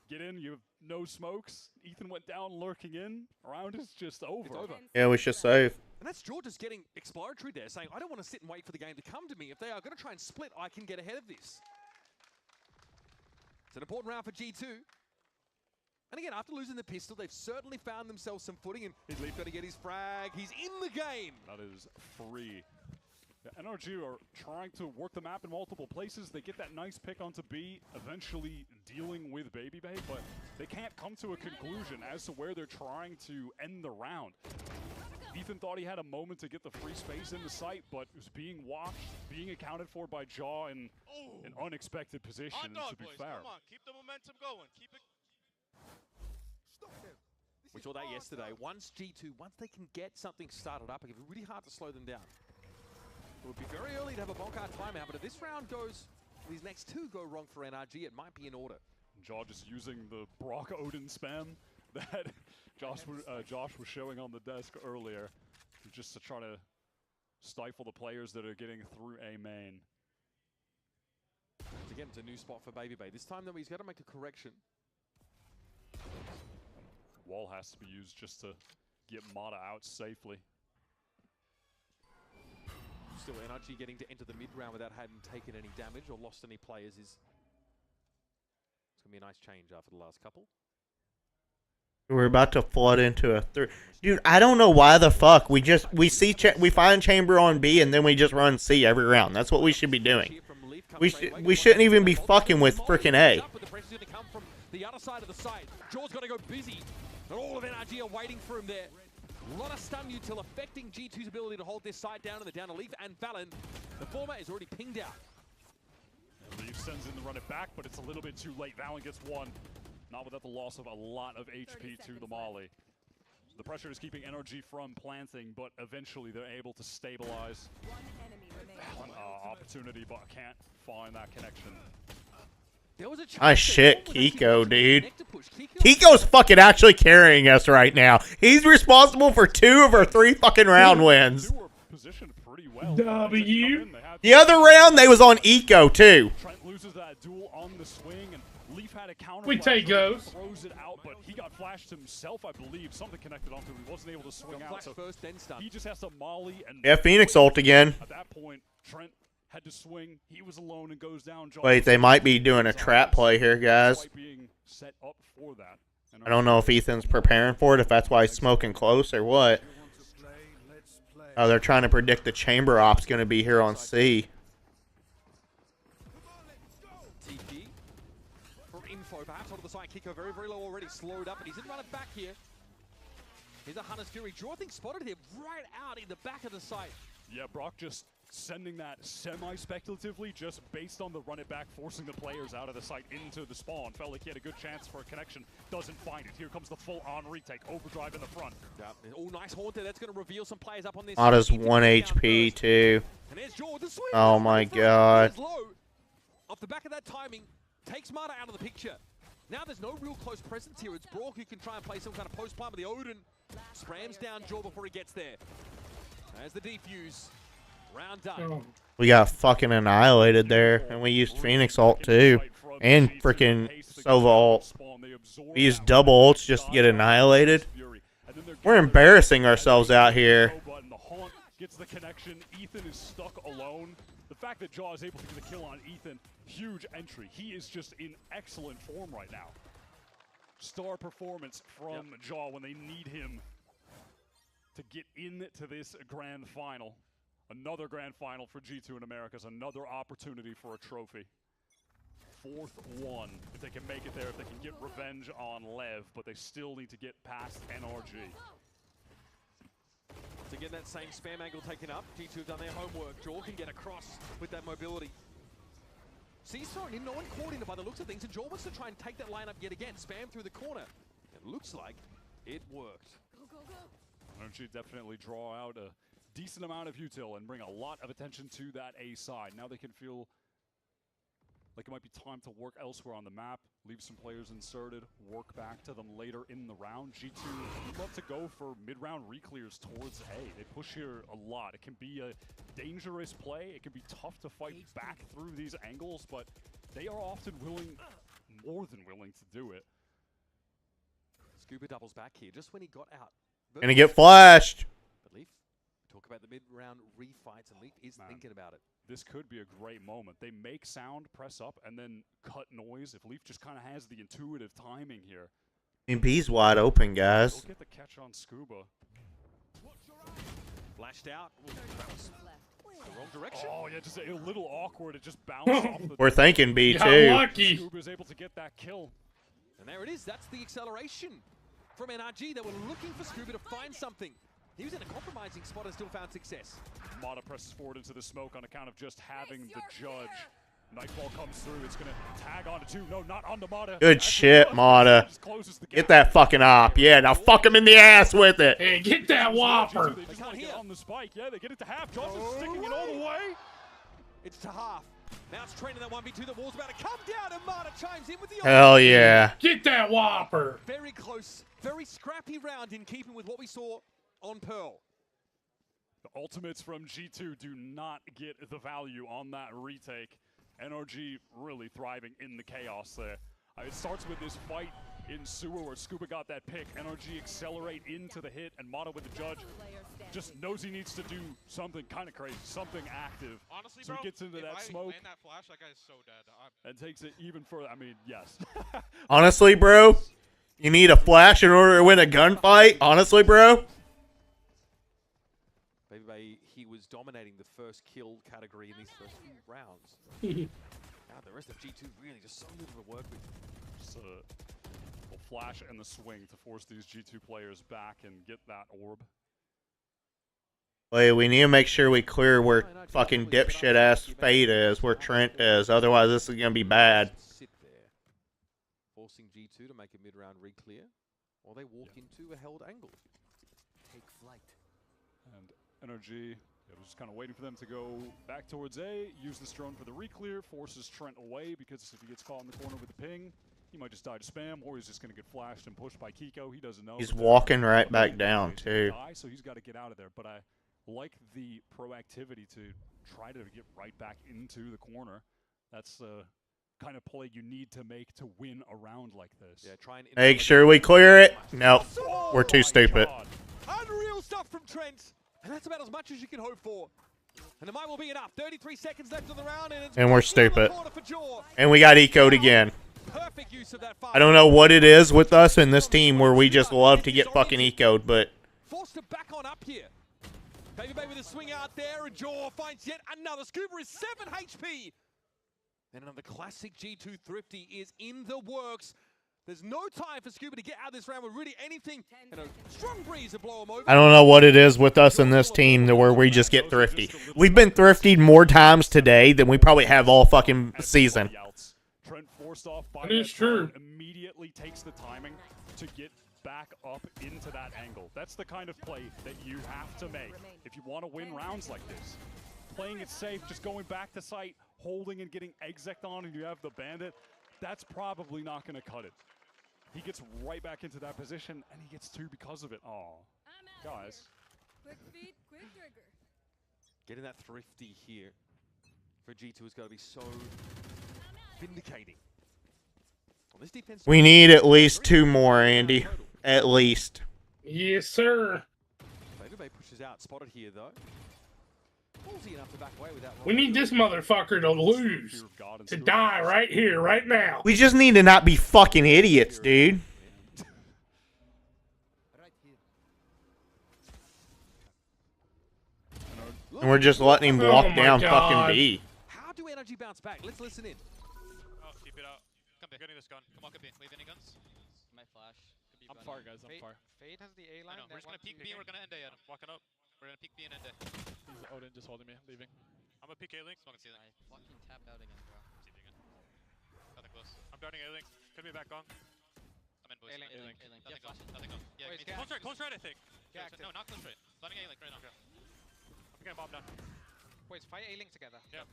get in, you have no smokes. Ethan went down, lurking in. Round is just over. It's over. Yeah, we should save. And that's Jaw just getting exploratory there, saying, I don't want to sit and wait for the game to come to me. If they are going to try and split, I can get ahead of this. It's an important round for G2. And again, after losing the pistol, they've certainly found themselves some footing, and he's got to get his frag. He's in the game. That is free. The NRG are trying to work the map in multiple places. They get that nice pick onto B, eventually dealing with Baby Bay, but they can't come to a conclusion as to where they're trying to end the round. Ethan thought he had a moment to get the free space in the site, but was being watched, being accounted for by Jaw in an unexpected position, to be fair. Come on, keep the momentum going. Keep it. We saw that yesterday. Once they can get something started up, it can be really hard to slow them down. It would be very early to have a Bonkard timeout, but if this round goes, these next two go wrong for NRG, it might be in order. Jaw just using the Brock Odin spam that Josh was showing on the desk earlier, just to try to stifle the players that are getting through A main. Again, it's a new spot for Baby Bay. This time, though, he's got to make a correction. Wall has to be used just to get Mata out safely. Still, NRG getting to enter the mid-round without having taken any damage or lost any players is... It's going to be a nice change after the last couple. We're about to flood into a third. Dude, I don't know why the fuck we find chamber on B and then we just run C every round. That's what we should be doing. We shouldn't even be fucking with frickin' A. The pressure's going to come from the other side of the site. Jaw's got to go busy. And all of NRG are waiting for him there. A lot of stun util affecting G2's ability to hold this side down, and they're down to Leaf and Valen. The former is already pinged out. Leaf sends in the run it back, but it's a little bit too late. Valen gets one. Not without the loss of a lot of HP to the Molly. The pressure is keeping NRG from planting, but eventually they're able to stabilize. Opportunity, but can't find that connection. Nice shit, Kiko, dude. Kiko's fucking actually carrying us right now. He's responsible for 2 of our 3 fucking round wins. W. The other round, they was on Eco, too. Trent loses that duel on the swing, and Leaf had a counter. We take those. Throws it out, but he got flashed himself, I believe. Something connected onto him. He wasn't able to swing out, so he just has to molly. And yeah, Phoenix ult again. At that point, Trent had to swing. He was alone and goes down. Wait, they might be doing a trap play here, guys. Being set up for that. I don't know if Ethan's preparing for it, if that's why he's smoking close or what. Oh, they're trying to predict the chamber op's going to be here on C. info, perhaps onto the side. Kiko very, very low already, slowed up, and he's in run it back here. Here's a Hunter's Fury. Draw, I think, spotted him right out in the back of the site. Yeah, Brock just sending that semi-speculatively, just based on the run it back, forcing the players out of the site into the spawn. Felt like he had a good chance for a connection, doesn't find it. Here comes the full-on retake, overdrive in the front. Yeah, oh, nice Haunter. That's going to reveal some players up on this. Mata's 1 HP too. And there's Jaw, the swing. Oh my god. Off the back of that timing, takes Mata out of the picture. Now there's no real close presence here. It's Brock who can try and play some kind of post-plant, but the Odin sprams down Jaw before he gets there. There's the defuse. Round done. We got fucking annihilated there, and we used Phoenix ult too, and freaking Sova ult. We used double ults just to get annihilated. We're embarrassing ourselves out here. The Haunt gets the connection. Ethan is stuck alone. The fact that Jaw is able to get the kill on Ethan, huge entry. He is just in excellent form right now. Star performance from Jaw when they need him to get into this grand final. Another grand final for G2 in Americas, another opportunity for a trophy. 4th one, if they can make it there, if they can get revenge on Lev, but they still need to get past NRG. To get that same spam angle taken up, G2 have done their homework. Jaw can get across with that mobility. C's thrown in, no one caught in it by the looks of things, and Jaw wants to try and take that lineup yet again, spam through the corner. It looks like it worked. NRG definitely draw out a decent amount of util and bring a lot of attention to that A side. Now they can feel like it might be time to work elsewhere on the map, leave some players inserted, work back to them later in the round. G2 would love to go for mid-round reclears towards A. They push here a lot. It can be a dangerous play. It can be tough to fight back through these angles, but they are often willing, more than willing to do it. Scuba doubles back here just when he got out. Gonna get flashed. But Leaf, talk about the mid-round refights, and Leaf is thinking about it. This could be a great moment. They make sound, press up, and then cut noise. If Leaf just kind of has the intuitive timing here. I mean, B's wide open, guys. They'll get the catch on Scuba. Flashed out. Ooh, that was the wrong direction. Oh, yeah, just a little awkward. It just bounced off the... We're thinking B too. Lucky. Scuba's able to get that kill. And there it is. That's the acceleration from NRG. They were looking for Scuba to find something. He was in a compromising spot and still found success. Mata presses forward into the smoke on account of just having the judge. Nightfall comes through. It's going to tag onto 2. No, not onto Mata. Good shit, Mata. Get that fucking op. Yeah, now fuck him in the ass with it. Hey, get that whopper. They just want to get on the spike. Yeah, they get it to half. Johnson's sticking it all the way. It's to half. Now it's training that 1v2. The wall's about to come down, and Mata chimes in with the... Hell yeah. Get that whopper. Very close. Very scrappy round in keeping with what we saw on Pearl. The ultimates from G2 do not get the value on that retake. NRG really thriving in the chaos there. It starts with this fight in sewer where Scuba got that pick. NRG accelerate into the hit, and Mata with the judge just knows he needs to do something kind of crazy, something active. Honestly, so bro, he gets into that smoke land that flash, that guy is so dead. and takes it even further. I mean, yes. Honestly, bro, you need a flash in order to win a gunfight? Honestly, bro? Baby, he was dominating the first kill category in these first few rounds. Now the rest of G2 really just so little to work with. Just a flash and the swing to force these G2 players back and get that orb. Wait, we need to make sure we clear where fucking dipshit ass Fade is, where Trent is. Otherwise, this is gonna be bad. Sit there, forcing G2 to make a mid-round re-clear, while they walk into a held angle. Take flight. And NRG was just kind of waiting for them to go back towards A, use this drone for the re-clear, forces Trent away, because if he gets caught in the corner with the ping, he might just die to spam, or he's just going to get flashed and pushed by Kiko. He doesn't know. He's walking right back down, too. So he's got to get out of there. But I like the proactivity to try to get right back into the corner. That's the kind of play you need to make to win a round like this. Yeah, try and make sure we clear it. No, we're too stupid. Unreal stuff from Trent. And that's about as much as you can hope for. And it might well be enough. 33 seconds left of the round, and we're stupid. And we got eco'd again. Perfect use of that I don't know what it is with us in this team where we just love to get fucking eco'd, but... Forced to back on up here. Baby with a swing out there, and Jaw finds yet another. Scuba is 7 HP. And another classic G2 Thrifty is in the works. There's no time for Scuba to get out of this round with really anything. And a strong breeze to blow him over. I don't know what it is with us in this team to where we just get thrifty. We've been thriftied more times today than we probably have all fucking season. Trent forced off by That is true. Immediately takes the timing to get back up into that angle. That's the kind of play that you have to make if you want to win rounds like this. Playing it safe, just going back to site, holding and getting exec on, and you have the bandit, that's probably not going to cut it. He gets right back into that position, and he gets two because of it. Aw, guys. Quick feet, quick trigger. Getting that Thrifty here for G2 is going to be so vindicating. Well, this defense We need at least 2 more, Andy. At least. Yes, sir. Baby pushes out, spotted here though. Ballsy enough to back away with that. We need this motherfucker to lose. To die right here, right now. We just need to not be fucking idiots, dude. And we're just letting him walk down fucking B. How do NRG bounce back? Let's listen in. Oh, keep it out. Come here, getting this gun. Come on, come here. Wave any guns? My flash. I'm far, guys. I'm far. Fade has the A line. We're just gonna peek B and we're gonna end A. Adam. Walking up. We're gonna peek B and end A. He's Odin just holding me, leaving. I'm gonna peek A link. Smoking C link. I fucking tapped out again, bro. See again. Nothing close. I'm darting A link. Could be back on. I'm in boys. A link. Nothing close. Nothing close. Yeah, close right, I think. No, not close right. Landing A link right now. I'm getting bomb down. Wait, fight A link together. Yeah.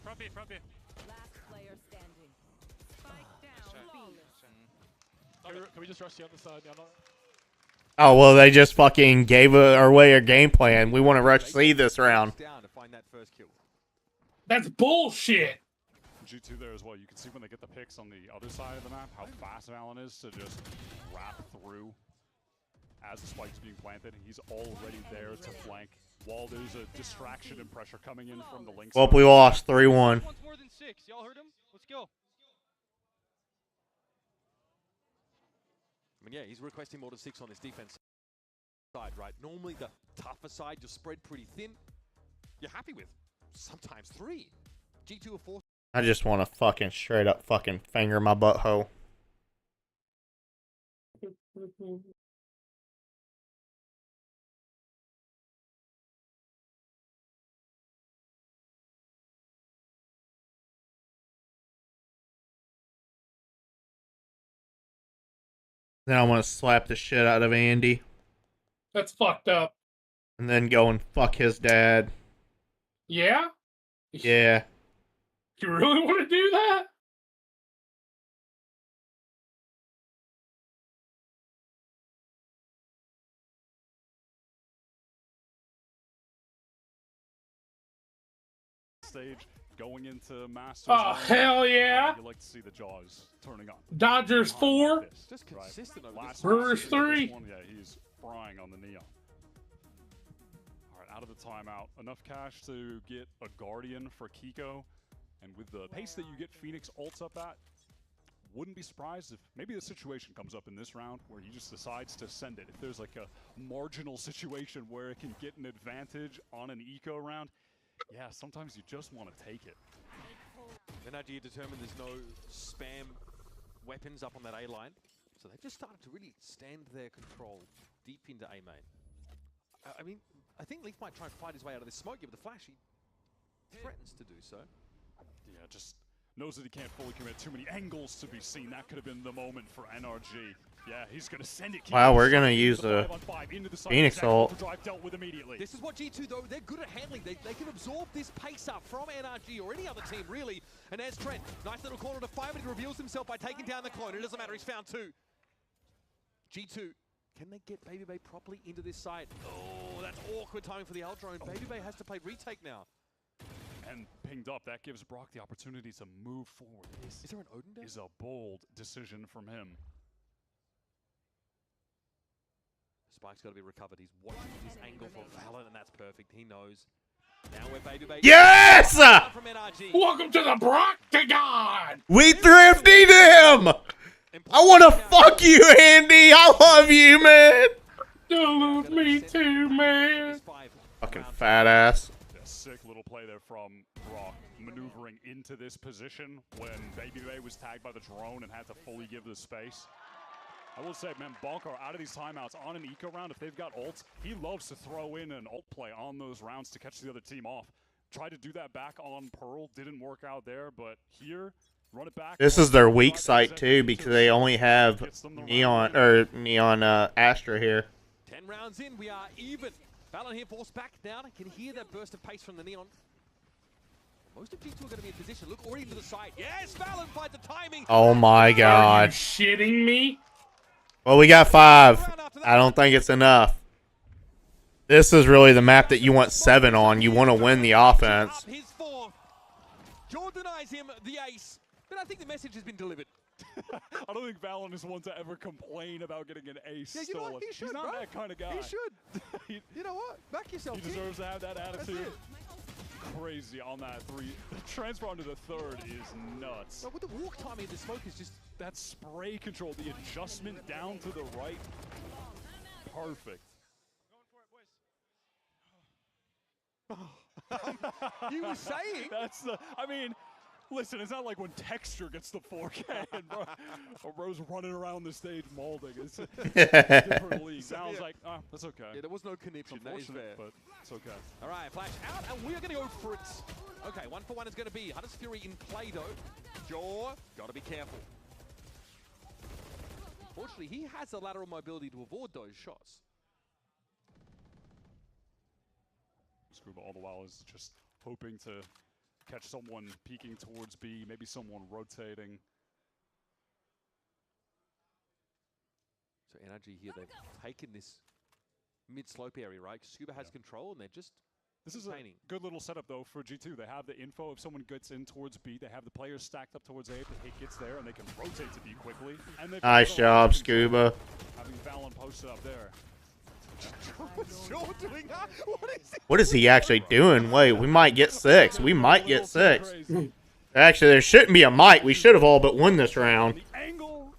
Front B, front B. Last player standing. Spike down. Can we just rush the other side? Yeah, Oh, well, they just fucking gave away our game plan. We want to rush C this round. Down to find that first kill. That's bullshit. G2 there as well. You can see when they get the picks on the other side of the map how fast Valen is to just wrap through as the spike's being planted. He's already there to flank while there's a distraction and pressure coming in from the link Well, side. we lost 3-1. More than 6. Y'all heard him? Let's go. I mean, yeah, he's requesting more than 6 on this defense side, right? Normally the tougher side, you're spread pretty thin. You're happy with sometimes 3. G2 are 4. I just want to fucking straight up fucking finger my butthole. Then I want to slap the shit out of Andy. That's fucked up. And then go and fuck his dad. Yeah? Yeah. You really want to do that? Stage going into Masters. Oh, hell yeah. You like to see the jaws turning on. Dodgers 4. Just consistent over this. Brewers 3. Yeah, he's frying on the Neon. All right, out of the timeout. Enough cash to get a Guardian for Kiko. And with the pace that you get Phoenix ults up at, wouldn't be surprised if maybe the situation comes up in this round where he just decides to send it. If there's like a marginal situation where it can get an advantage on an eco round, yeah, sometimes you just want to take it. NRG determined there's no spam weapons up on that A line. So they've just started to really stand their control deep into A main. I mean, I think Leaf might try and fight his way out of this smoke, but the flash, he threatens to do so. Yeah, just knows that he can't fully commit. Too many angles to be seen. That could have been the moment for NRG. Yeah, he's going to send it. Wow, we're going to use the Phoenix ult. This is what G2, though, they're good at handling. They can absorb this pace up from NRG or any other team, really. And there's Trent. Nice little corner to find, but he reveals himself by taking down the clone. It doesn't matter, he's found 2. G2, can they get Baby Bay properly into this site? Oh, that's awkward timing for the L-drone. Baby Bay has to play retake now. And pinged up, that gives Brock the opportunity to move forward. Is there an Odin down? Is a bold decision from him. Spike's got to be recovered. He's watching this angle for Valorant, and that's perfect. He knows. Now we're Baby Bay. Yes! From NRG. Welcome to the Broctagon! We thrifted him! I want to fuck you, Andy! I love you, man! You love me too, man! Fucking fat ass. Yeah, sick little play there from Brock. maneuvering into this position when Babybay was tagged by the drone and had to fully give the space. I will say, man, Bonko out of these timeouts on an eco round, if they've got ults, he loves to throw in an ult play on those rounds to catch the other team off. Tried to do that back on Pearl, didn't work out there, but here, run it back. This is their weak site too, because they only have Neon Astra here. 10 rounds in, we are even. VALORANT here forced back down. Can hear that burst of pace from the Neon. Most of G2 are going to be in position. Look already to the side. Yes, VALORANT finds the timing. Oh my God! Are you shitting me? Well, we got 5. I don't think it's enough. This is really the map that you want 7 on. You want to win the offense. His fourth. Jaw denies him the ace, but I think the message has been delivered. I don't think Valon is one to ever complain about getting an ace Yeah, you know stolen. what? He should, He's not bro. that kind of guy. He should. You know what? Back yourself. He kid. deserves to have that That's attitude. it. Crazy on that 3. The transfer onto the 3rd is nuts. But with the walk timing, the smoke is just... That spray control, the adjustment down to the right. Perfect. You were saying? That's the... I mean... Listen, it's not like when Texture gets the 4K and bro's running around the stage molding. It's a different league. Sounds like, oh, that's okay. Yeah, there was no connection. That is fair. But it's okay. All right, flash out, and we're going to go for it. Okay, 1-for-1 is going to be Hunter's Fury in play, though. Jaw, got to be careful. Fortunately, he has the lateral mobility to avoid those shots. Scuba all the while is just hoping to catch someone peeking towards B, maybe someone rotating. So NRG here, they've taken this mid-slope area, right? Scuba has control, and they're just This is a good little setup, though, for G2. They have the info. If someone gets in towards B, they have the players stacked up towards A. If the hit gets there, and they can rotate to B quickly. And Nice job, Scuba. Having Valon posted up there. What's Jaw doing? What is it? What is he actually doing? Wait, we might get 6. We might get 6. Actually, there shouldn't be a might. We should have all but won this round. The angle.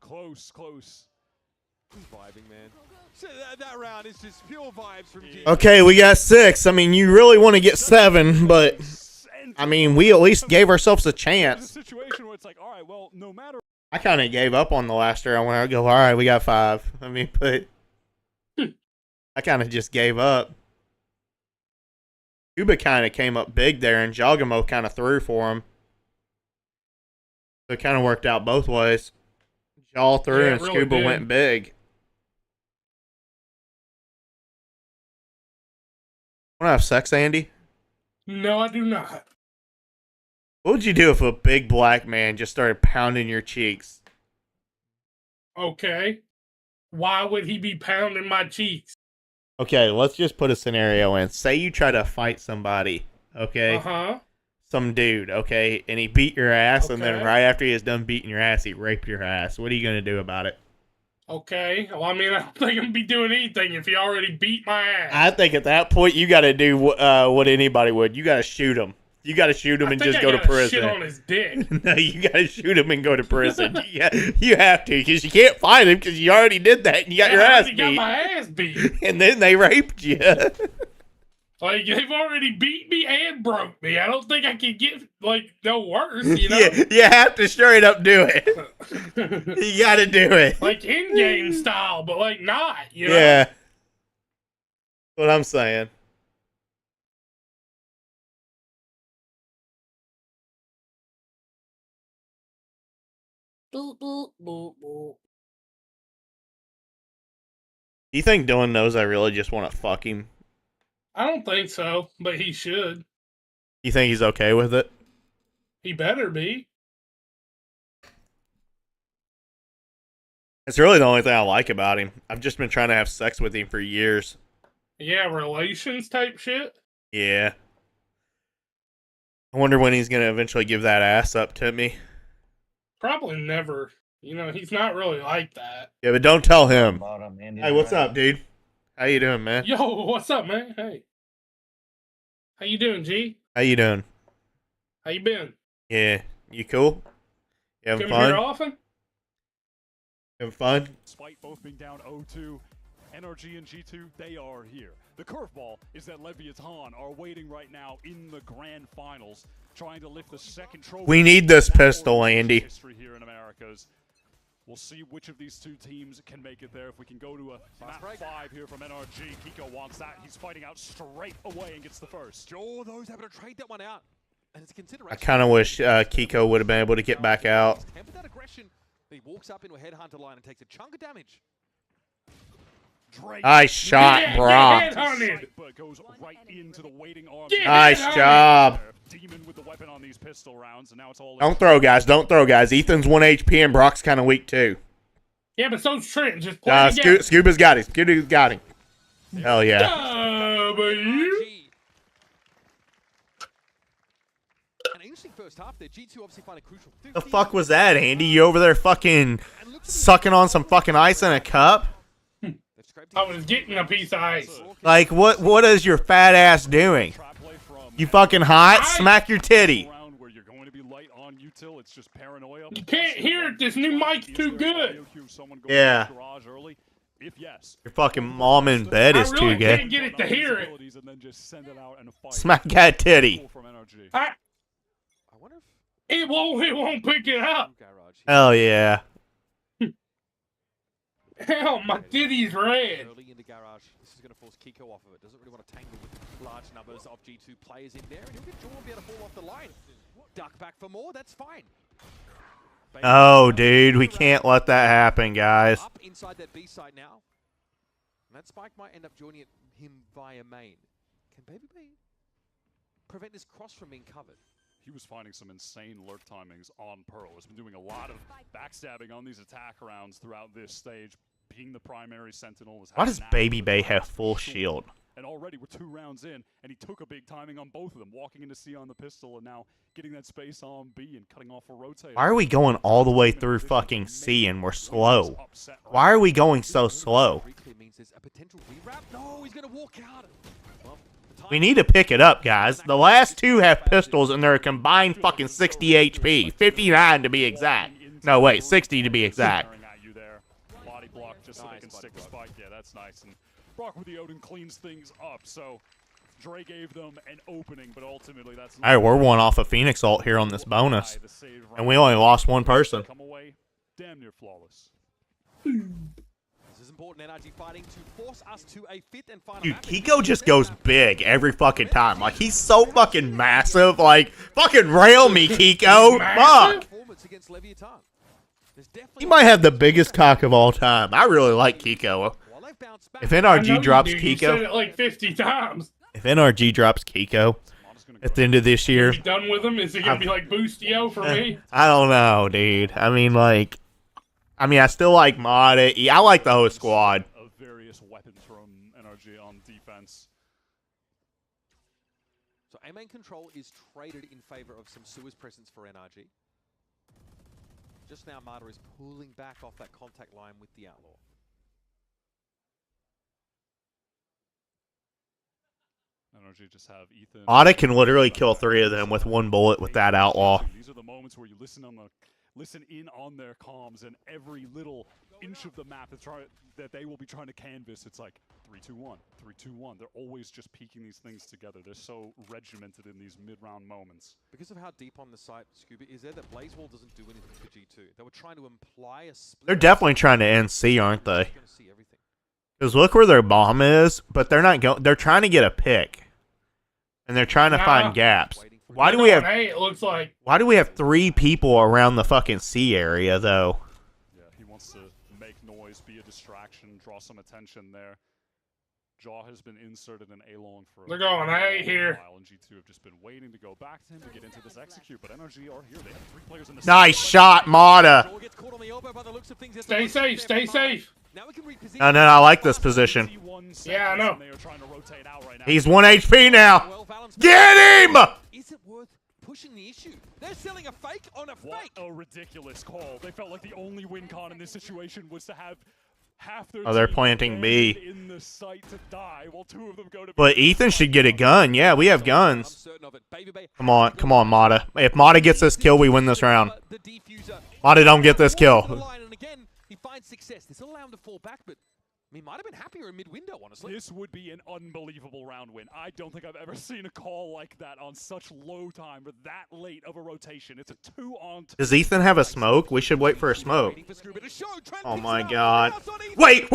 Close. Vibing, man. So that round is just pure vibes from G. Okay, we got 6. I mean, you really want to get 7, but I mean, we at least gave ourselves a chance. It's a situation where it's like, all right, well, no matter. I kind of gave up on the last round when I go, all right, we got 5. I mean, but I kind of just gave up. Cuba kind of came up big there, and Jogamo kind of threw for him. So it kind of worked out both ways. Jaw threw, and really Scuba did. went big. Want to have sex, Andy? No, I do not. What would you do if a big black man just started pounding your cheeks? Okay. Why would he be pounding my cheeks? Okay, let's just put a scenario in. Say you try to fight somebody, okay? Uh-huh. Some dude, okay? And he beat your ass, and then Okay. right after he is done beating your ass, he raped your ass. What are you going to do about it? Okay. Well, I mean, I don't think I'm going to be doing anything if he already beat my ass. I think at that point, you got to do what anybody would. You got to shoot him. You got to shoot him and just go to prison. Shit on his dick. No, you got to shoot him and go to prison. You have to, because you can't fight him because you already did that and you got your I ass already got beat. my ass beat. And then they raped you. Like, they've already beat me and broke me. I don't think I can get, like, no worse, you know? Yeah, you have to straight up do it. You got to do it. Like, in-game style, but, like, not, you know? Yeah. That's what I'm saying. Boop, boop, boop, boop. Do you think Dylan knows I really just want to fuck him? I don't think so, but he should. You think he's okay with it? He better be. It's really the only thing I like about him. I've just been trying to have sex with him for years. Yeah, relations type shit. Yeah. I wonder when he's going to eventually give that ass up to me. Probably never. You know, he's not really like that. Yeah, but don't tell him. Hey, what's up, dude? How you doing, man? Yo, what's up, man? Hey. How you doing, G? How you doing? How you been? Yeah. You cool? You having Come here fun? often? Having fun? Despite both being down 0-2, NRG and G2, they are here. The curveball is that Leviathan are waiting right now in the grand finals, trying to lift the second trophy. We need this pistol, Andy. History here in Americas. We'll see which of these two teams can make it there. If we can go to a map 5 here from NRG, Kiko wants that. He's fighting out straight away and gets the first. Oh, those able to trade that one out. And it's consideration. I kind of wish Kiko would have been able to get back out. Temper that aggression. He walks up into a headhunter line and takes a chunk of damage. Nice shot, Brock. Goes right into the waiting arms. Nice job. Demon with the weapon on these pistol rounds, and now it's all Don't throw, guys. Don't throw, guys. Ethan's 1 HP and Brock's kind of weak, too. Yeah, but so's Trent. Just play Scuba's got him. Scuba's got him. Hell yeah. An interesting first half there. G2 obviously find it crucial. The fuck was that, Andy? You over there fucking sucking on some fucking ice in a cup? I was getting a piece of ice. Like, what is your fat ass doing? You fucking hot? Smack your titty. You can't hear it. This new mic's too good. Yeah. Your fucking mom in bed is too good. I can't get it to hear it. Smack that titty. It won't pick it up. Hell yeah. Hell, my titty's red. Early in the garage. This is going to force Kiko off of it. Doesn't really want to tangle with large numbers of G2 players in there. And he'll get Jaw be able to fall off the line. Duck back for more. That's fine. Oh, dude. We can't let that happen, guys. Up inside that B side now. And that spike might end up joining him via main. Can Baby B prevent this cross from being covered? He was finding some insane lurk timings on Pearl. Has been doing a lot of backstabbing on these attack rounds throughout this stage, being the primary sentinel. Why does Baby Bay have full shield? And already we're 2 rounds in, and he took a big timing on both of them, walking into C on the pistol, and now getting that space on B and cutting off a rotator. Why are we going all the way through fucking C and we're slow? Why are we going so slow? No, he's going to walk out. We need to pick it up, guys. The last 2 have pistols and they're a combined fucking 60 HP. 59 to be exact. No, wait, 60 to be exact. Body block just so they can stick the spike. Yeah, that's nice. And Brock with the Odin cleans things up. So Dre gave them an opening, but ultimately that's Alright, we're 1 off of Phoenix ult here on this bonus. And we only lost 1 person. Come away damn near flawless. This is important. NRG fighting to force us to a 5th and final. Dude, Kiko just goes big every fucking time. Like, he's so fucking massive. Like, fucking rail me, Kiko. Fuck. He might have the biggest cock of all time. I really like Kiko. If NRG drops Kiko, you said it like 50 times. If NRG drops Kiko at the end of this year, Are you done with him? Is he gonna be like Boostio for me? I don't know, dude. I mean, like, I still like Mod. I like the whole squad. Of various weapons from NRG on defense. So A-main control is traded in favor of some sewers presence for NRG. Just now, Marta is pulling back off that contact line with the Outlaw. NRG just have Ethan. Otta can literally kill 3 of them with 1 bullet with that Outlaw. These are the moments where you listen in on their comms, and every little inch of the map that they will be trying to canvas, it's like 3-2-1, 3-2-1. They're always just peeking these things together. They're so regimented in these mid-round moments. Because of how deep on the site Scuba is there, that Blaze Wall doesn't do anything for G2. They were trying to imply a split. They're definitely trying to end C, aren't they? Because look where their bomb is, but they're not going. They're trying to get a pick, and they're trying to find gaps. Why do we have? Hey, it looks like. Why do we have 3 people around the fucking C area though? Yeah, he wants to make noise, be a distraction, draw some attention there. Jaw has been inserted in A-long for They're going A here. while, and G2 have just been waiting to go back to him to get into this execute, but NRG are here. They have 3 players in the Nice shot, Mata. Stay safe. Stay safe. No, I like this position. Yeah, I know. He's 1 HP now. Get him! Is it worth pushing the issue? They're selling a fake on a fake. What a ridiculous call. They felt like the only win con in this situation was to have half their they're team planting B. in the site to die while 2 of them go to But Ethan should get a gun. Yeah, we have guns. Come on, Mata. If Mata gets this kill, we win this round. Mata don't get this kill. He finds success. This will allow him to fall back, but He might have been happier in mid-window, honestly. This would be an unbelievable round win. I don't think I've ever seen a call like that on such low time or that late of a rotation. It's a 2-on-2. Does Ethan have a smoke? We should wait for a smoke. Oh my god. Wait!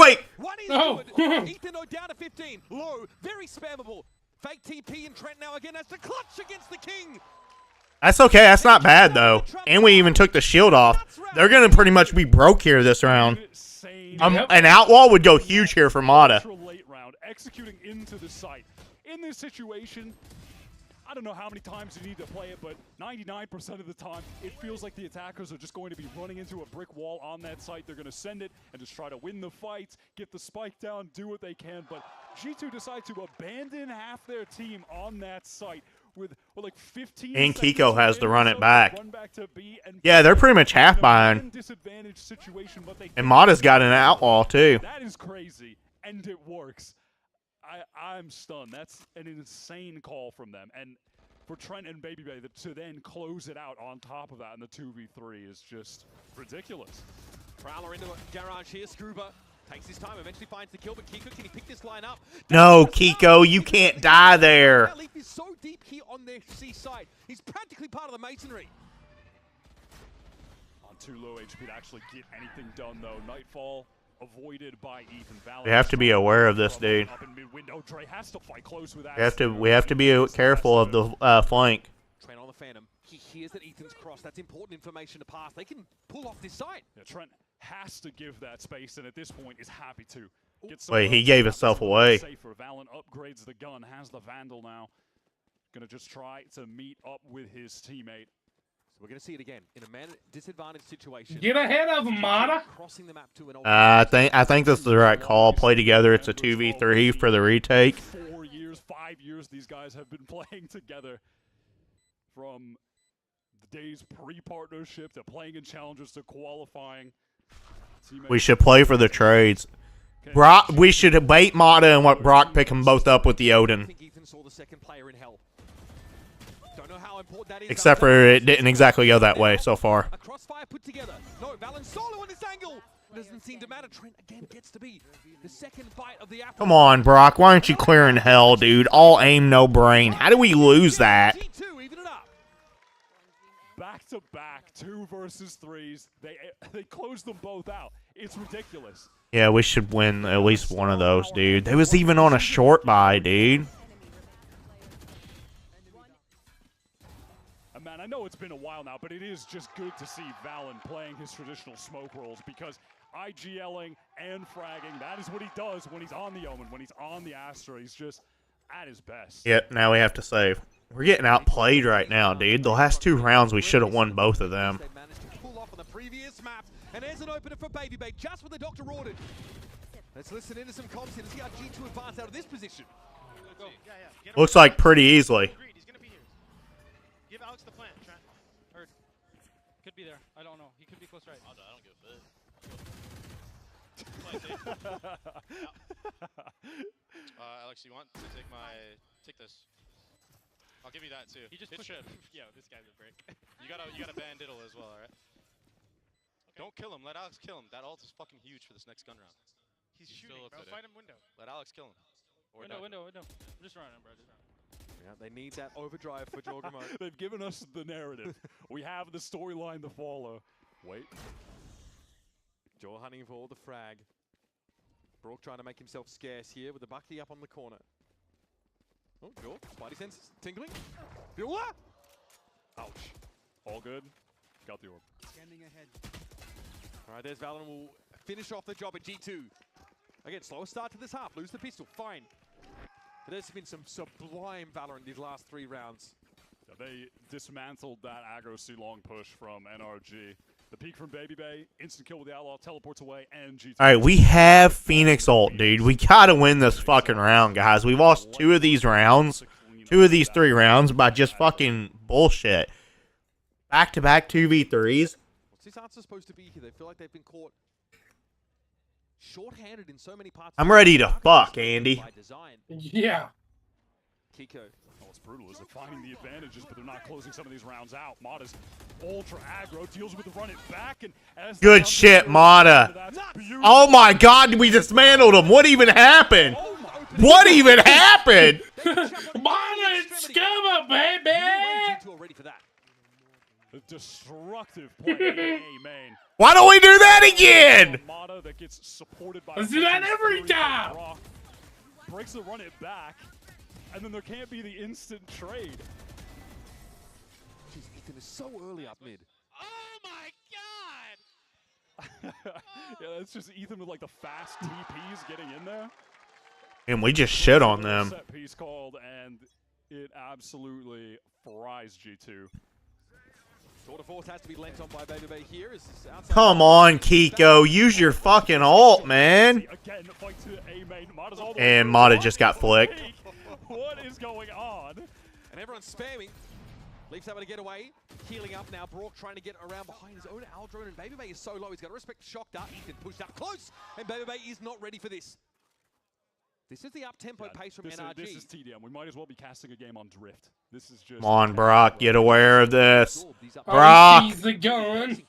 No! Ethan down to 15. Low, very spammable. Fake TP and Trent now again has to clutch against the King. That's okay. That's not bad, though. And we even took the shield off. They're going to pretty much be broke here this round. An outlaw would go huge here for Mata. Late round, executing into the site. In this situation, I don't know how many times you need to play it, but 99% of the time, it feels like the attackers are just going to be running into a brick wall on that site. They're going to send it and just try to win the fight, get the spike down, do what they can. But G2 decide to abandon half their team on that site. With like 15 And seconds Kiko has to run it back. run back to B and Yeah, they're pretty much half behind. And Mata's got an outlaw, too. That is crazy, and it works. I'm stunned. That's an insane call from them. And for Trent and Baby Bay to then close it out on top of that in the 2v3 is just ridiculous. Prowler into a garage here. Scuba takes his time, eventually finds the kill, but Kiko, can he pick this line up? No, Kiko, you can't die there. That leaf is so deep here on their C side. He's practically part of the masonry. On too low HP to actually get anything done, though. Nightfall avoided by Ethan. We have to be aware of this, dude. Up in mid-window. Dre has to fight close with that. We have to be careful of the flank. Trent on the Phantom. He hears that Ethan's crossed. That's important information to pass. They can pull off this side. Yeah, Trent has to give that space, and at this point is happy to. Wait, he gave himself away. Safer. Valen upgrades the gun, has the Vandal now. Gonna just try to meet up with his teammate. So we're gonna see it again in a man disadvantaged situation. Get ahead of him, Mata. Crossing the map to an I think this is the right call. Play together. It's a 2v3 for the retake. 4 years, 5 years, these guys have been playing together. From the days pre-partnership to playing in challengers to qualifying. We should play for the trades. Brock, we should bait Mata and let Brock pick them both up with the Odin. I think Ethan saw the second player in hell. Don't know how important that is. Except for it didn't exactly go that way so far. A crossfire put together. No, Valen solo on this angle. Doesn't seem to matter. Trent again gets to be the second bite of the apple. Come on, Brock. Why aren't you clearing hell, dude? All aim, no brain. How do we lose that? Back-to-back 2 versus 3s. They closed them both out. It's ridiculous. Yeah, we should win at least one of those, dude. They was even on a short buy, dude. Man, I know it's been a while now, but it is just good to see Valen playing his traditional smoke rolls because IGLing and fragging, that is what he does when he's on the Omen, when he's on the Astra. He's just at his best. Yep, now we have to save. We're getting outplayed right now, dude. The last 2 rounds, we should have won both of them. They managed to pull off on the previous map, and there's an opener for Baby Bay, just what the doctor ordered. Let's listen into some comms here to see how G2 advance out of this position. Looks like pretty easily. He's gonna be here. Give Alex the plant, Trent. Or could be there. I don't know. He could be close right. I don't give a Alex, you want to take this? I'll give you that too. He just pushed it. Yo, this guy's a brick. You gotta ban Diddle as well, alright? Okay. Don't kill him. Let Alex kill him. That ult is fucking huge for this next gun round. He's shooting, bro. Fight him window. Let Alex kill him. Or window. I'm just running, bro. Yeah, they need that overdrive for Jorgamo. They've given us the narrative. We have the storyline to follow. Wait. Joe hunting for all the frag. Brook trying to make himself scarce here with the Bucky up on the corner. Oh, Joe. Spidey senses tingling. Bueller! Ouch. All good. Got the orb. Scanning ahead. All right, there's Valen. Will finish off the job at G2. Again, slower start to this half. Lose the pistol. Fine. But there's been some sublime VALORANT these last 3 rounds. Yeah, they dismantled that aggro C-long push from NRG. The peek from Baby Bay, instant kill with the Outlaw, teleports away, and G2. Alright, we have Phoenix ult, dude. We gotta win this fucking round, guys. We lost 2 of these rounds, 2 of these 3 rounds by just fucking bullshit. Back-to-back 2v3s. What's this answer supposed to be here? They feel like they've been caught short-handed in so many parts. I'm ready to fuck, Andy. Yeah. Kiko. Oh, it's brutal. Is they're finding the advantages, but they're not closing some of these rounds out. Mata's ultra aggro, deals with the run it back, and as good shit, Mata. That's beautiful. Oh my God, we dismantled him. What even happened? What even happened? Mana and Scumma, baby! A destructive play A main. Why don't we do that again? Mata that gets supported by Let's do that every time. Breaks the run it back, and then there can't be the instant trade. Jeez, Ethan is so early up mid. Oh my God! Yeah, that's just Ethan with like the fast TPs getting in there. And we just shit on them. Set piece called, and it absolutely fries G2. Tour de force has to be lent on by Baby Bay here. Come on, Kiko. Use your fucking ult, man. And Mata just got flicked. What is going on? And everyone's spamming. Leafs able to get away. Healing up now. Brock trying to get around behind his own Aldrone. And Baby Bay is so low. He's got to respect the shock dart. Ethan pushed up close. And Baby Bay is not ready for this. This is the up-tempo pace from NRG. This is TDM. We might as well be casting a game on Drift. This is just... Come on, Brock. Get aware of this. Brock! He's the gun.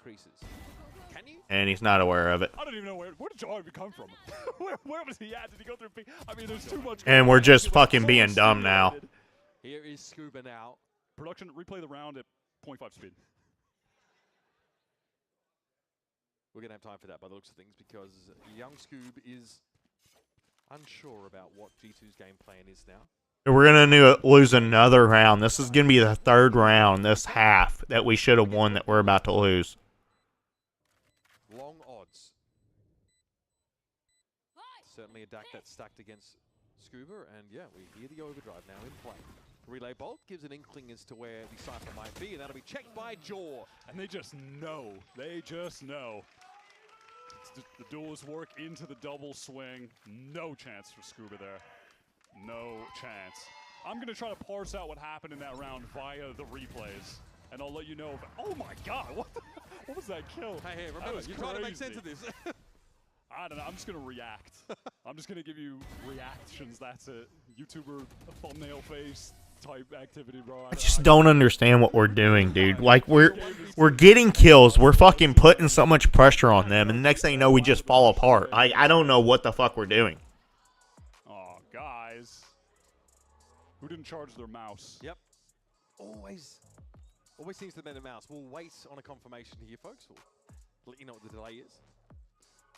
And he's not aware of it. I don't even know where did Joe even come from? where was he at? Did he go through B? I mean, there's too much... And we're just fucking being dumb now. Here is Scuba now. Production, replay the round at 0.5 speed. We're going to have time for that by the looks of things because young Scoob is unsure about what G2's game plan is now. We're going to lose another round. This is going to be the third round this half that we should have won that we're about to lose. Long odds. Certainly a deck that's stacked against Scuba, and yeah, we hear the overdrive now in play. Relay Bolt gives an inkling as to where the Cypher might be, and that'll be checked by Jaw. And they just know. They just know. The duelist work into the double swing. No chance for Scuba there. No chance. I'm going to try to parse out what happened in that round via the replays. And I'll let you know. Oh my God, what was that kill? Hey, remember, you're trying to make sense of this. I don't know, I'm just going to react. I'm just going to give you reactions, that's it. YouTuber thumbnail face type activity, bro. I just don't understand what we're doing, dude. Like, we're getting kills. We're fucking putting so much pressure on them, and the next thing you know, we just fall apart. I don't know what the fuck we're doing. Oh, guys. Who didn't charge their mouse? Yep. Always seems to be the mouse. We'll wait on a confirmation here, folks. We'll let you know what the delay is.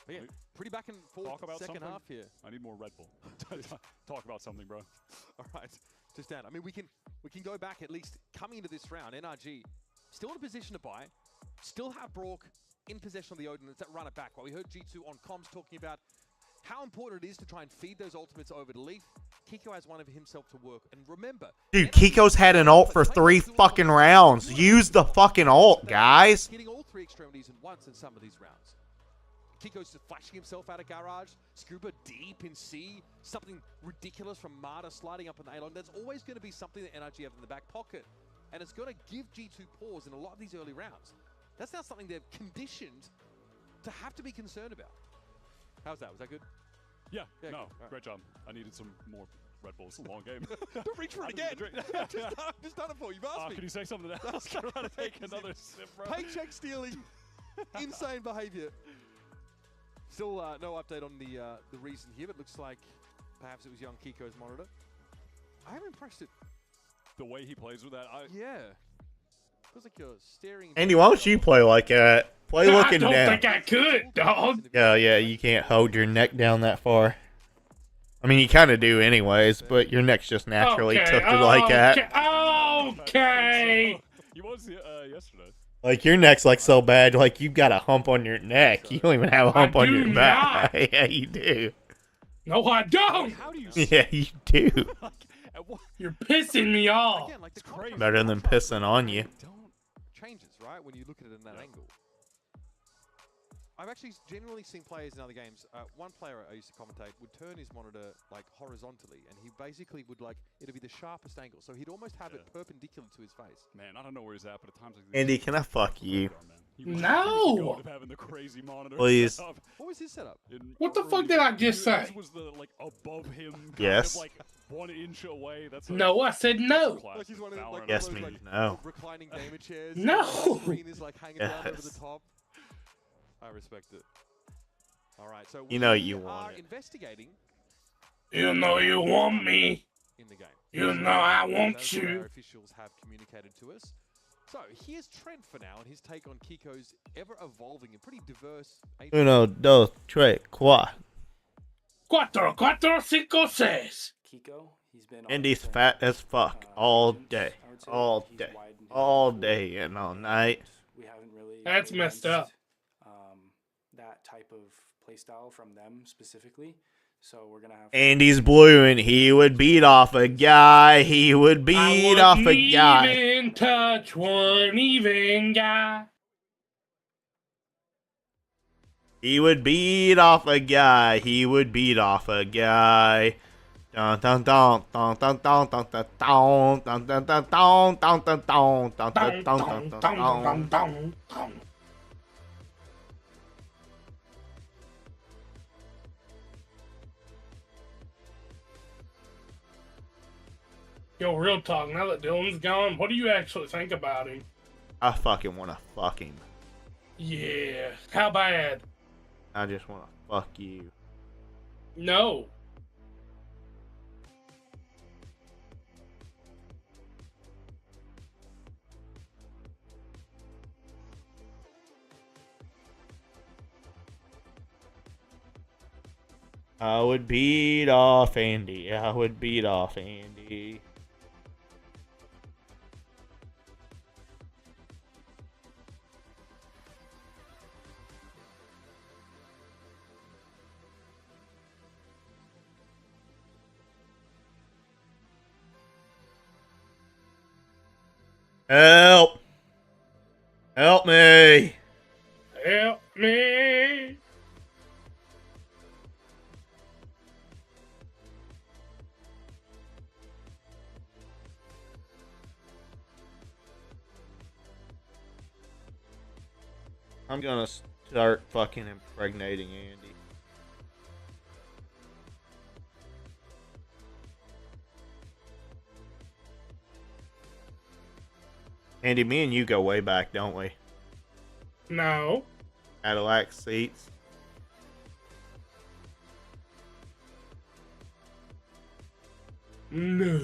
But yeah, pretty back and forth Talk about second something? half here. I need more Red Bull. Talk about something, bro. All right, just down. I mean, we can go back at least coming into this round. NRG still in a position to buy, still have Brock in possession of the Odin. Let's run it back. While we heard G2 on comms talking about how important it is to try and feed those ultimates over to Leaf. Kiko has one of himself to work. And remember, dude, Kiko's had an ult for 3 fucking rounds. Use the fucking ult, guys. Hitting all 3 extremities at once in some of these rounds. Kiko's just flashing himself out of garage. Scuba deep in C. Something ridiculous from Mata sliding up in the A-line. There's always going to be something that NRG have in the back pocket. And it's going to give G2 pause in a lot of these early rounds. That's not something they've conditioned to have to be concerned about. How's that? Was that good? Yeah, no, right. Great job. I needed some more Red Bulls. It's a long game. Don't reach for it again. I've just done it for you. You've asked me. Can you say something else? I'm trying to take another sip, bro. Paycheck stealing. Insane behavior. Still no update on the reason here, but looks like perhaps it was young Kiko's monitor. I am impressed at the way he plays with that. Yeah. Feels like you're staring. Andy, why don't you play like that? Play looking down. I don't think I could, dog. Yeah, you can't hold your neck down that far. I mean, you kind of do anyways, but your neck's just naturally tilted like that. Okay. You was yesterday. Like, your neck's like so bad, like you've got a hump on your neck. You don't even have a hump on your back. Yeah, you do. No, I don't. How do you Yeah, you do. You're pissing me off. Again, like the crazy. Better than pissing on you. Changes, right? When you look at it in that angle. I've actually genuinely seen players in other games. One player I used to commentate would turn his monitor like horizontally, and he basically would like it'd be the sharpest angle, so he'd almost have it perpendicular to his face. Man, I don't know where he's at, but at times like this, Andy, can I fuck you? No. Having the crazy monitor Please. setup. What was his setup? What the fuck did I just say? His was the like above him. Yes. Of, like 1 inch away. That's no, I said no. Like he's one of like yes those, means like, no. reclining gamer chairs. No. The screen is like hanging down over the Yes. top. I respect it. All right, so You know we you are want it. investigating You know you want me. in the game. You know I want That's what you. our officials have communicated to us. So here's Trent for now, and his take on Kiko's ever-evolving and pretty diverse. 1, 2, 3, 4. 4, 4, 5, 6. Kiko, he's been Andy's fat as fuck all day. All day. All day and all night. We haven't really That's played messed up. against, that type of play style from them specifically. So we're gonna have Andy's blue and he would beat off a guy. He would beat off a guy. Even touch one even guy. He would beat off a guy. He would beat off a guy. Dun dun dun dun dun dun dun dun dun dun dun dun dun dun dun dun dun dun dun dun. Yo, real talk, now that Dylan's gone, what do you actually think about him? I fucking wanna fuck him. Yeah. How bad? I just wanna fuck you. No. I would beat off Andy. I would beat off Andy. Help! Help me! Help me! I'm gonna start fucking impregnating Andy. Andy, me and you go way back, don't we? No. Cadillac seats. No.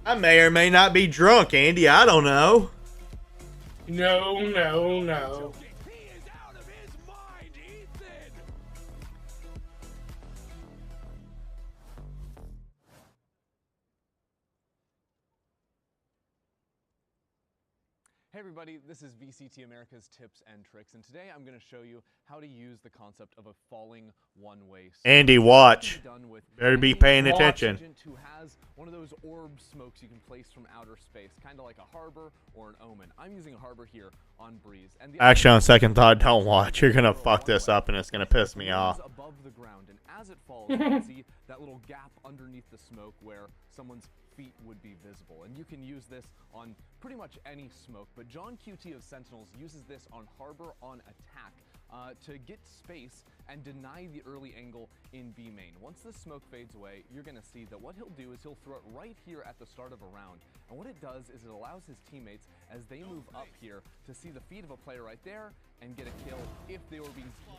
I may or may not be drunk, Andy. I don't know. No, no, no. Hey everybody, this is VCT Americas Tips and Tricks, and today I'm going to show you how to use the concept of a falling one-way smoke. Andy, watch. Better be paying attention. Who has one of those orb smokes you can place from outer space, kind of like a harbor or an omen. I'm using a harbor here on Breeze. And Actually, on second thought, don't watch. You're gonna fuck this up, and it's gonna piss me off. Above the ground, and as it falls, you can see that little gap underneath the smoke where someone's feet would be visible, and you can use this on pretty much any smoke, but John QT of Sentinels uses this on Harbor on Attack to get space and deny the early angle in B main. Once the smoke fades away, you're going to see that what he'll do is he'll throw it right here at the start of a round, and what it does is it allows his teammates, as they move up here, to see the feet of a player right there and get a kill if they were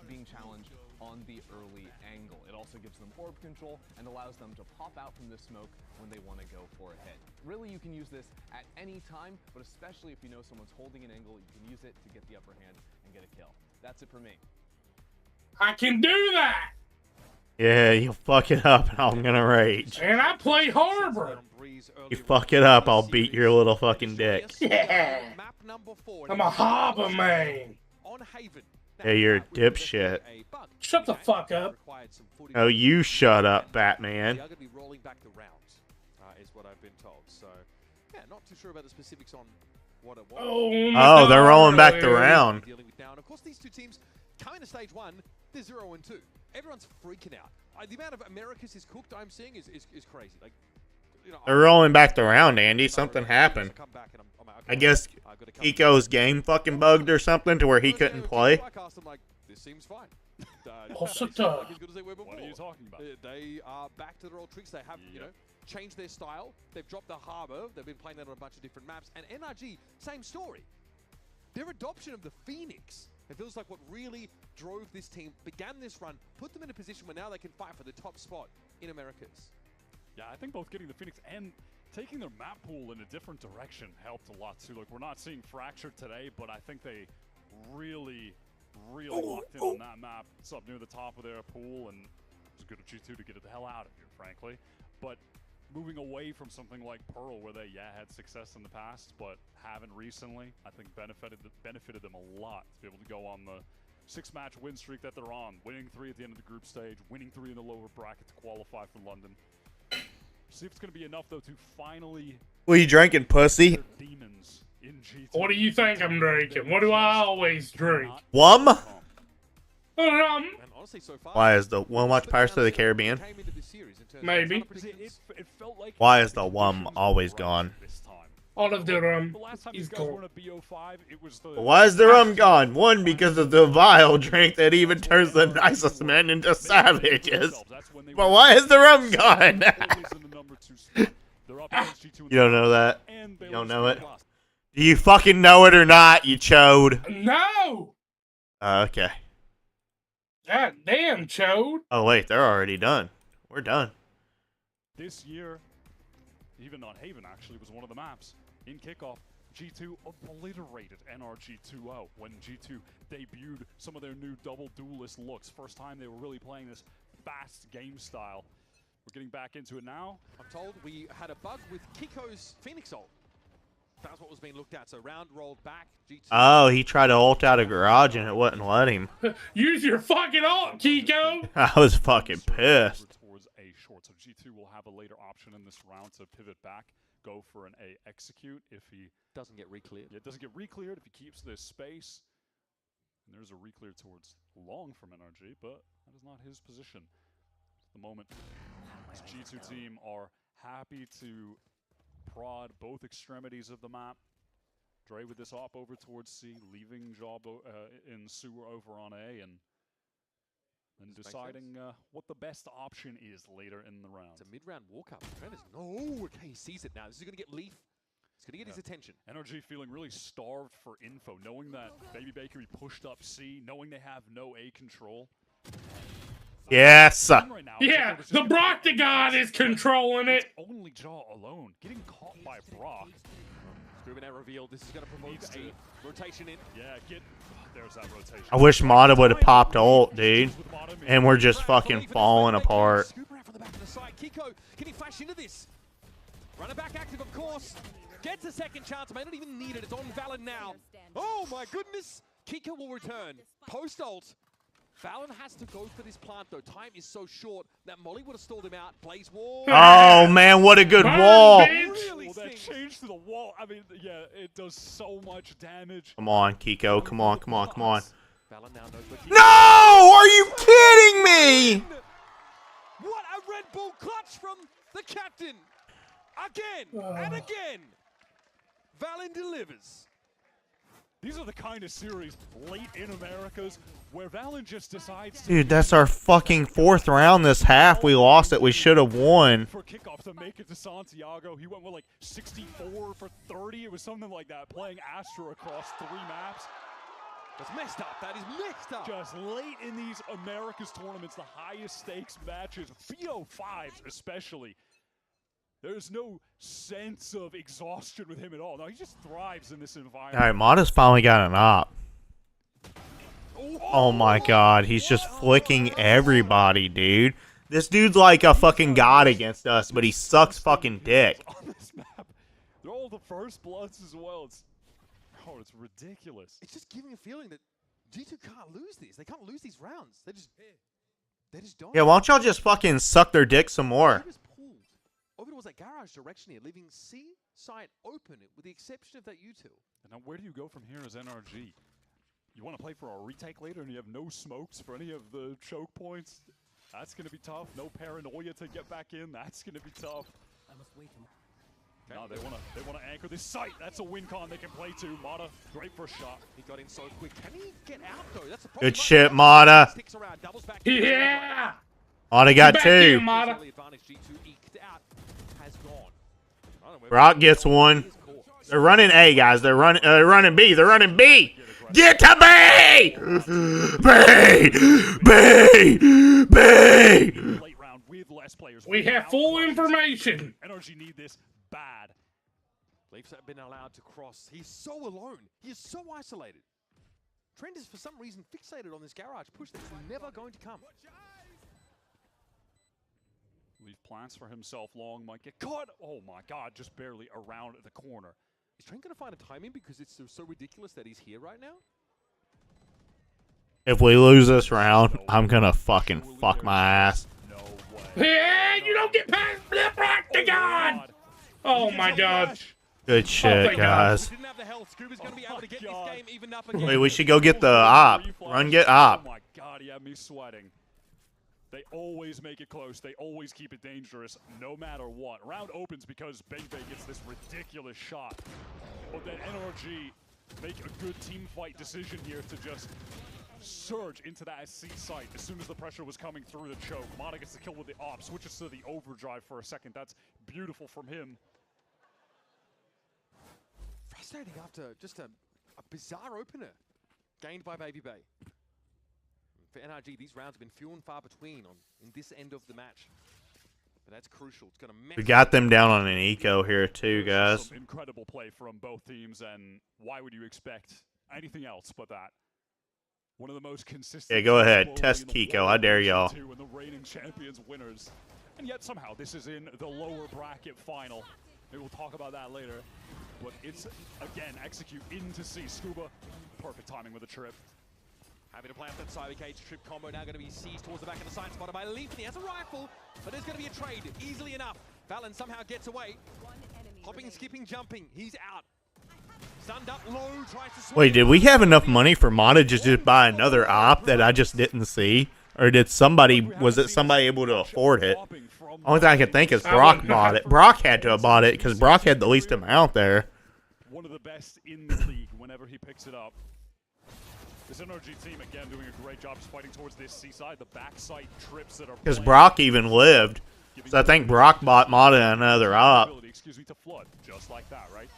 being challenged on the early angle. It also gives them orb control and allows them to pop out from the smoke when they want to go for a hit. Really, you can use this at any time, but especially if you know someone's holding an angle, you can use it to get the upper hand and get a kill. That's it for me. I can do that! Yeah, you fuck it up, and I'm gonna rage. And I play Harbor! You fuck it up, I'll beat your little fucking dick. Yeah! I'm a Harbor man! Yeah, you're a dipshit. Shut the fuck up. Oh, you shut up, Batman. They are going to be rolling back the rounds, is what I've been told. So, yeah, not too sure about the specifics on what it was. Oh, they're rolling back the round. Dealing with now. And of course, these two teams coming to stage one, they're 0-2. Everyone's freaking out. The amount of Americas is cooked I'm seeing is crazy. Like, you know, They're rolling back the round, Andy. Something happened. I guess Kiko's game fucking bugged or something to where he couldn't play. I'm like, this seems fine. What's They it, seem like as good as they were before. What are you talking about? They are back to their old tricks. They have, you know, changed their style. They've dropped the harbor. They've been playing that on a bunch of different maps. And NRG, same story. Their adoption of the Phoenix, it feels like what really drove this team, began this run, put them in a position where now they can fight for the top spot in Americas. Yeah, I think both getting the Phoenix and taking their map pool in a different direction helped a lot too. Like, we're not seeing Fractured today, but I think they really locked in on that map. It's up near the top of their pool, and it's good of G2 to get it the hell out of here, frankly. But moving away from something like Pearl, where they, had success in the past, but haven't recently, I think benefited them a lot to be able to go on the 6-match win streak that they're on, winning 3 at the end of the group stage, winning 3 in the lower bracket to qualify for London. See if it's going to be enough, though, to finally... What are you drinking, pussy? Demons in G2. What do you think I'm drinking? What do I always drink? Wum? Honestly, so far, Why is the Wum watch Pirates of the Caribbean? Maybe. It felt like Why is the Wum always gone? All of the rum the last time is these guys gone. were in a BO5, it was the... Why is the rum gone? One, because of the vile drink that even turns the nicest men into savages. But why is the rum gone? You don't know that? You don't know it? Do you fucking know it or not, you chode? No! Okay. God damn, chode. Oh, wait, they're already done. We're done. This year, even on Haven, actually, was one of the maps. In kickoff, G2 obliterated NRG 2-0 when G2 debuted some of their new double duelist looks. First time they were really playing this fast game style. We're getting back into it now. I'm told we had a bug with Kiko's Phoenix ult. That's what was being looked at. So round rolled back. G2. Oh, he tried to ult out a garage and it wouldn't let him. Use your fucking ult, Kiko. I was fucking pissed. Towards A short. So G2 will have a later option in this round to pivot back, go for an A execute if he doesn't get re-cleared. Yeah, it doesn't get re-cleared if he keeps this space. And there's a re-clear towards long from NRG, but that is not his position. At the moment, this G2 team are happy to prod both extremities of the map. Dre with this op over towards C, leaving Job in sewer over on A, and deciding what the best option is later in the round. It's a mid-round walk-up. No, okay, he sees it now. This is going to get Leaf. It's going to get his attention. NRG feeling really starved for info, knowing that Baby Bakery pushed up C, knowing they have no A control. Yes. Yeah, the Broctagon is controlling it. Only Jaw alone, getting caught by Brock. Scriven out revealed. This is going to provoke a rotation in. Yeah, there's that rotation. I wish Mata would have popped ult, dude. And we're just fucking falling apart. Scooping out from the back of the side. Kiko, can he flash into this? Runner back active, of course. Gets a second chance. May not even need it. It's on Valen now. Oh my goodness. Kiko will return. Post ult. Valen has to go for this plant though. Time is so short that Molly would have stalled him out. Blaze wall. Oh man, what a good wall. Well, that change to the wall. I mean, yeah, it does so much damage. Come on, Kiko. Come on, come on, come on. Valen now knows what No! Are you kidding me? What a Red Bull clutch from the captain. Again and again. Valen delivers. These are the kind of series late in Americas where Valen just decides to... Dude, that's our fucking 4th round this half. We lost it. We should have won. For kickoff to make it to Santiago, he went with like 64 for 30. It was something like that, playing Astra across 3 maps. That's messed up. That is messed up. Just late in these Americas tournaments, the highest stakes matches, BO5s especially. There's no sense of exhaustion with him at all. No, he just thrives in this environment. Alright, Mata's finally got an op. Oh my god, he's just flicking everybody, dude. This dude's like a fucking god against us, but he sucks fucking dick. On this map, they're all the first bloods as well. It's ridiculous. It's just giving a feeling that G2 can't lose these. They can't lose these rounds. They just don't. Yeah, why don't y'all just fucking suck their dick some more? Over towards that garage direction here, leaving C side open with the exception of that U2. And now where do you go from here as NRG? You want to play for a retake later and you have no smokes for any of the choke points? That's going to be tough. No paranoia to get back in. That's going to be tough. I must wait. No, they want to anchor this site. That's a win con they can play to. Mata, great first shot. He got in so quick. Can he get out though? That's the problem. Good shit, Mata. Yeah. Mata got Back 2. in, Mata. Brock gets 1. They're running A, guys. They're running B. They're running B. Get to B! B! We have full information. NRG need this bad. Leafs have been allowed to cross. He's so alone. He is so isolated. Trent is for some reason fixated on this garage push that's never going to come. Leaf plans for himself long, might get caught. Oh my god, just barely around the corner. Is Trent going to find a timing because it's so ridiculous that he's here right now? If we lose this round, I'm gonna fucking fuck my ass. Yeah, you don't get past the octagon. Oh my god. Good shit, guys. Didn't have the health. Scuba's going to be able to get this game even up Wait, we should go get the op. Run, get op. Oh my god, he had me sweating. They always make it close. They always keep it dangerous, no matter what. Round opens because Bang Bang gets this ridiculous shot. But then NRG make a good team fight decision here to just surge into that C site as soon as the pressure was coming through the choke. Mata gets the kill with the op, switches to the overdrive for a second. That's beautiful from him. Frustrating after just a bizarre opener gained by Baby Bay. For NRG, these rounds have been few and far between in this end of the match. But that's crucial. It's going to We got them down on an eco here too, guys. Some incredible play from both teams, and why would you expect anything else but that? One of the most consistent. Yeah, go ahead. Test Kiko. I dare y'all. And the reigning champions winners. And yet somehow this is in the lower bracket final. Maybe we'll talk about that later. But it's, again, execute into C. Scuba, perfect timing with the trip. Having to play off that side cage trip combo now going to be seized towards the back of the side spotted by Leaf. He has a rifle, but there's going to be a trade easily enough. Valen somehow gets away. Hopping, skipping, jumping. He's out. Stunned up low, tries to swing. Wait, did we have enough money for Mata to just buy another op that I just didn't see? Or did somebody, was it somebody able to afford it? Only thing I can think is Brock bought it. Brock had to have bought it because Brock had the least amount there. One of the best in the league whenever he picks it up. This NRG team, again, doing a great job just fighting towards this C-side, the backside trips that are... Because Brock even lived. So I think Brock bought Mata another op. Excuse me, to flood, just like that, right?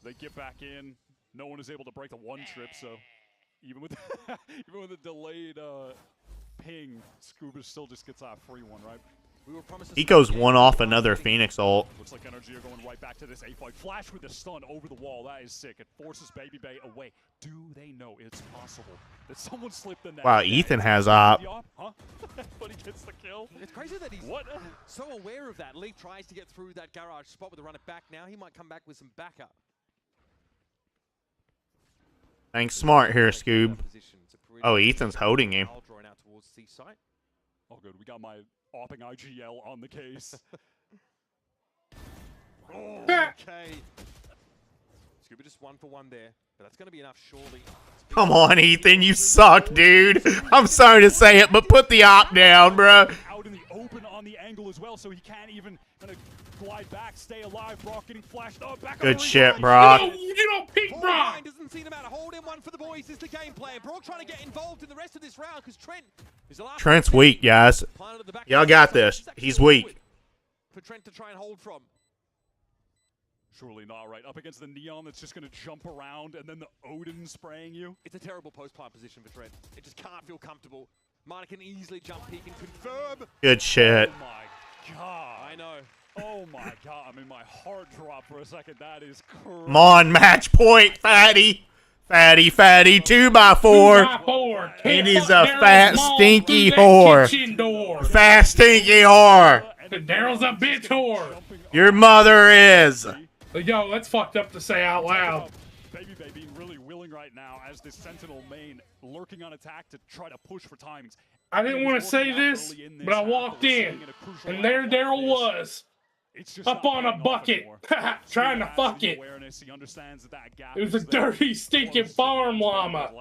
They get back in. No one is able to break the one trip, so even with even with a delayed ping, Scuba still just gets that free one, right? Eco's one off another Phoenix ult. Looks like NRG are going right back to this A fight. Flash with the stun over the wall. That is sick. It forces Baby Bay away. Do they know it's possible that someone slipped the net? Wow, Ethan has op. Huh? But he gets the kill. It's crazy that he's so aware of that. Leaf tries to get through that garage spot with a run it back. Now he might come back with some backup. Thanks smart here, Scoob. Oh, Ethan's holding him. Oh, good. We got my opping IGL on the case. Okay. Scuba just 1 for 1 there, but that's going to be enough, surely. Come on, Ethan, you suck, dude. I'm sorry to say it, but put the op down, bro. Out in the open on the angle as well, so he can't even kind of glide back, stay alive. Brock getting flashed up. Back Good shit, Brock. No, you don't pick Brock. Doesn't seem to matter. Hold in one for the boys is the game plan. Brock trying to get involved in the rest of this round because Trent is the last. Trent's weak, guys. Y'all got this. He's weak. For Trent to try and hold from. Surely not, right? Up against the Neon that's just going to jump around and then the Odin spraying you. It's a terrible post-plant position for Trent. It just can't feel comfortable. Mata can easily jump peek and confirm. Good shit. Oh my god. I know. Oh my god. I mean, my heart dropped for a second. That is crazy. Come on, match point, fatty. Fatty, 2x4. 2x4. And he's a fat, stinky whore. Fat, stinky whore. Daryl's a bitch whore. Your mother is. Yo, that's fucked up to say out loud. Baby Bay being really willing right now as this Sentinel main lurking on attack to try to push for timings. I didn't want to say this, but I walked in, and there Daryl was. Up on a bucket, trying to fuck it. It was a dirty, stinking farm llama.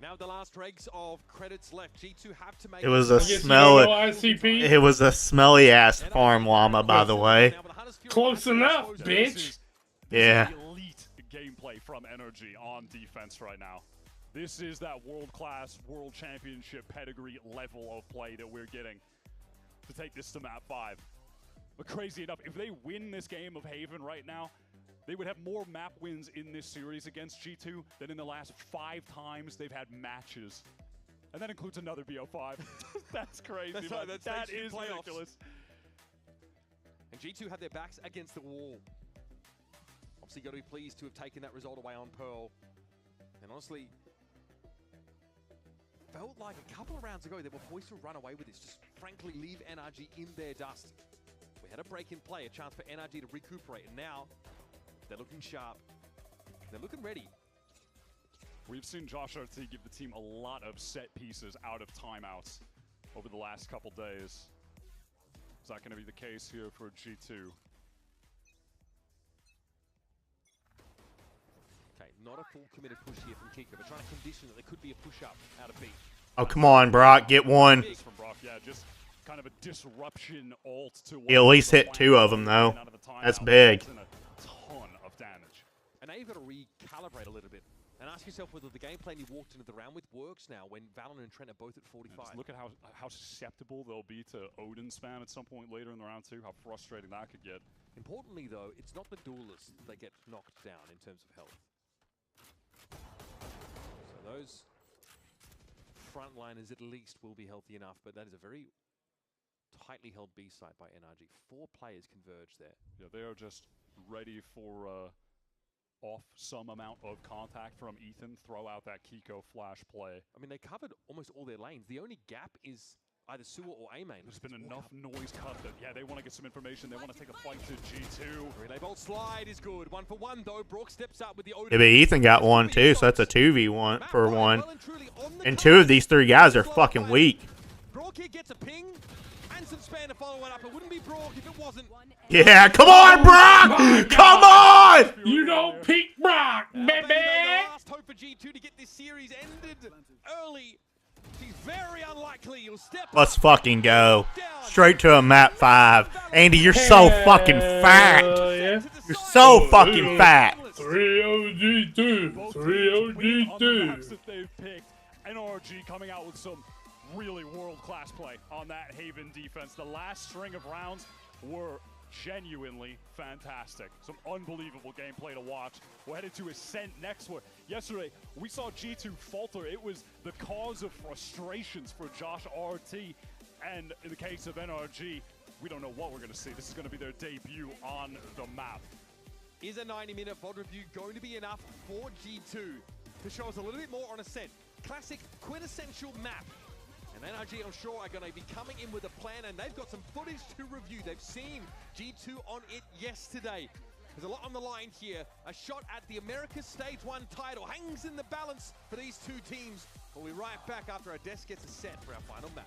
Now the last dregs of credits left. G2 have to make It was a It was a smelly ass farm llama, by the way. Close enough, bitch. Yeah. Elite gameplay from NRG on defense right now. This is that world-class, world championship pedigree level of play that we're getting to take this to map 5. But crazy enough, if they win this game of Haven right now, they would have more map wins in this series against G2 than in the last 5 times they've had matches. And that includes another BO5. That's crazy, man. That is ridiculous. And G2 had their backs against the wall. Obviously, got to be pleased to have taken that result away on Pearl. And honestly, felt like a couple of rounds ago they were poised to run away with this. Just frankly leave NRG in their dust. We had a break in play, a chance for NRG to recuperate. And now they're looking sharp. They're looking ready. We've seen Josh RT give the team a lot of set pieces out of timeouts over the last couple days. Is that going to be the case here for G2? Okay, not a full committed push here from Kiko, but trying to condition that there could be a push-up out of B. Oh, come on, Brock. Get one. From Brock, yeah, just kind of a disruption ult to He at least hit 2 of them, though. That's big. A ton of damage. And now you've got to recalibrate a little bit and ask yourself whether the game plan you walked into the round with works now when VALORANT and Trent are both at 45. Just look at how susceptible they'll be to Odin spam at some point later in the round 2, how frustrating that could get. Importantly, though, it's not the duelists that get knocked down in terms of health. So those frontliners at least will be healthy enough, but that is a very tightly held B site by NRG. 4 players converge there. Yeah, they are just ready for off some amount of contact from Ethan, throw out that Kiko flash play. I mean, they covered almost all their lanes. The only gap is either sewer or A main. There's been enough noise cut that, yeah, they want to get some information. They want to take a fight to G2. Relay bolt slide is good. 1 for 1, though. Brook steps up with the Odin. Yeah, but Ethan got 1, too, so that's a 2v1 for 1. And 2 of these 3 guys are fucking weak. Brook here gets a ping. And some span to follow it up. It wouldn't be Brook if it wasn't. Yeah, come on, Brock! Come on! You don't peak Brock, baby! Last hope for G2 to get this series ended early. She's very unlikely. You'll step Let's fucking go. Straight to a map 5. Andy, you're so fucking fat. Yeah. You're so fucking fat. 3-0-G2. 3-0-G2. Maps that they've picked. NRG coming out with some really world-class play on that Haven defense. The last string of rounds were genuinely fantastic. Some unbelievable gameplay to watch. We're headed to Ascent next. Yesterday, we saw G2 falter. It was the cause of frustrations for Josh RT. And in the case of NRG, we don't know what we're going to see. This is going to be their debut on the map. Is a 90-minute VOD review going to be enough for G2 to show us a little bit more on Ascent? Classic, quintessential map. And NRG, I'm sure, are going to be coming in with a plan, and they've got some footage to review. They've seen G2 on it yesterday. There's a lot on the line here. A shot at the Americas Stage 1 title hangs in the balance for these 2 teams. We'll be right back after our desk gets a set for our final map.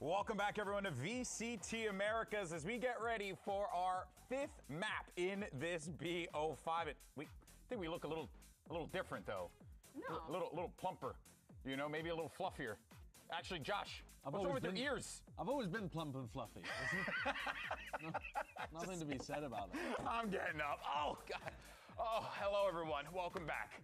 Welcome back, everyone, to VCT Americas as we get ready for our 5th map in this BO5. We think we look a little different, though. No. A little plumper. You know, maybe a little fluffier. Actually, Josh, what's wrong with your ears? I've always been plump and fluffy. Nothing to be said about it. I'm getting up. Oh, God. Oh, hello, everyone. Welcome back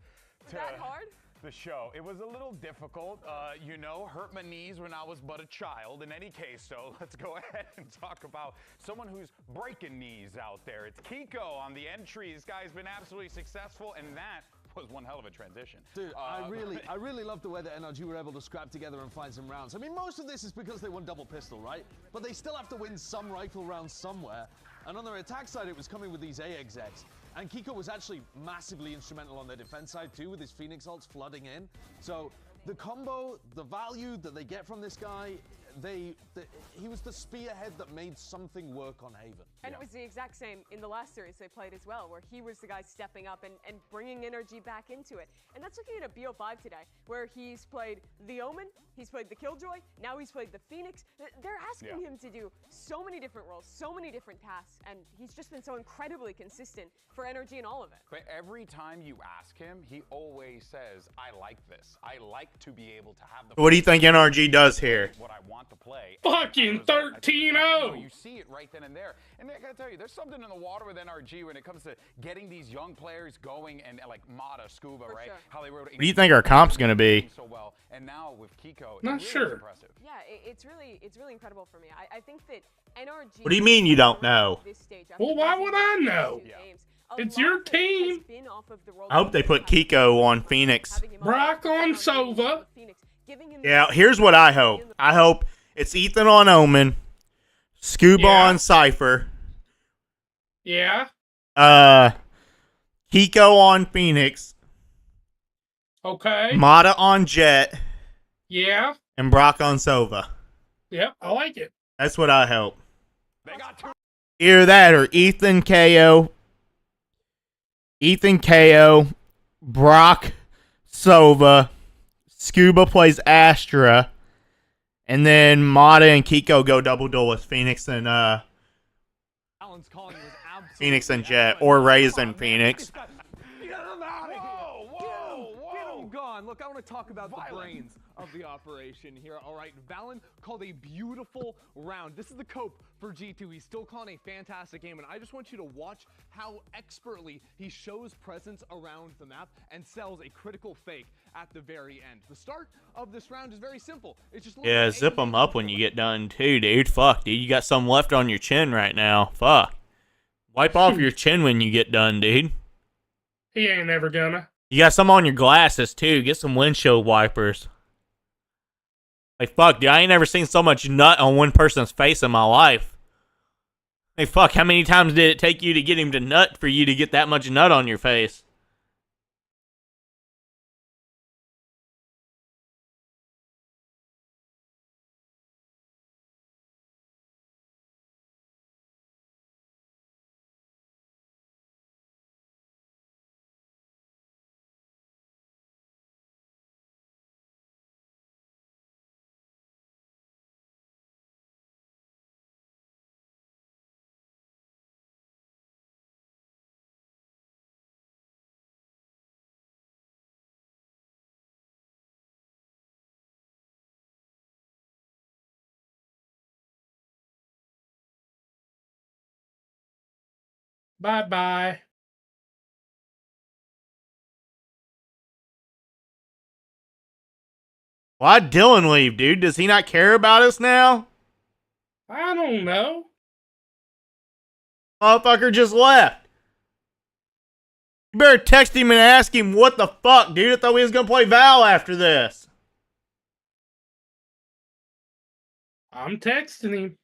to that hard? the show. It was a little difficult. You know, hurt my knees when I was but a child. In any case, so let's go ahead and talk about someone who's breaking knees out there. It's Kiko on the entry. This guy's been absolutely successful, and that was one hell of a transition. Dude, I really love the way that NRG were able to scrap together and find some rounds. I mean, most of this is because they won double pistol, right? But they still have to win some rifle rounds somewhere. And on their attack side, it was coming with these AXX. And Kiko was actually massively instrumental on their defense side too, with his Phoenix ults flooding in. So the combo, the value that they get from this guy, he was the spearhead that made something work on Haven. And it was the exact same in the last series they played as well, where he was the guy stepping up and bringing energy back into it. And that's looking at a BO5 today, where he's played the Omen, he's played the Killjoy, now he's played the Phoenix. They're asking him to do so many different roles, so many different tasks, and he's just been so incredibly consistent for energy in all of it. But every time you ask him, he always says, I like this. I like to be able to have the... What do you think NRG does here? What I want to play. Fucking 13-0. You see it right then and there. And I gotta tell you, there's something in the water with NRG when it comes to getting these young players going, and like Mata, Scuba, right? Sure. How they wrote. What do you think our comp's gonna be? So well, and now with Kiko, not really sure. Impressive. Yeah, it's really incredible for me. I think that NRG. What do you mean you don't know? Well, why would I know? It's your team. I hope they put Kiko on Phoenix. Brock on Sova. Yeah, here's what I hope. I hope it's Ethan on Omen, Scuba on Cypher. Yeah. Kiko on Phoenix. Okay. Mata on Jet. Yeah. And Brock on Sova. Yep, I like it. That's what I hope. Either that or Ethan KO, Brock, Sova, Scuba plays Astra, and then Mata and Kiko go double duel with Phoenix and Phoenix and Jet, or Raze and Phoenix. Gone. Look, I want to talk about the brains of the operation here. All right, Valen called a beautiful round. This is the cope for G2. He's still calling a fantastic game, and I just want you to watch how expertly he shows presence around the map and sells a critical fake at the very end. The start of this round is very simple. It's just Yeah, zip them up when you get done too, dude. Fuck, dude, you got some left on your chin right now. Fuck. Wipe off your chin when you get done, dude. He ain't never gonna. You got some on your glasses, too. Get some windshield wipers. Like, fuck, dude, I ain't never seen so much nut on one person's face in my life. Hey, fuck, how many times did it take you to get him to nut for you to get that much nut on your face? Bye-bye. Why'd Dylan leave, dude? Does he not care about us now? I don't know. Motherfucker just left. You better text him and ask him what the fuck, dude. I thought we was gonna play Val after this. I'm texting him.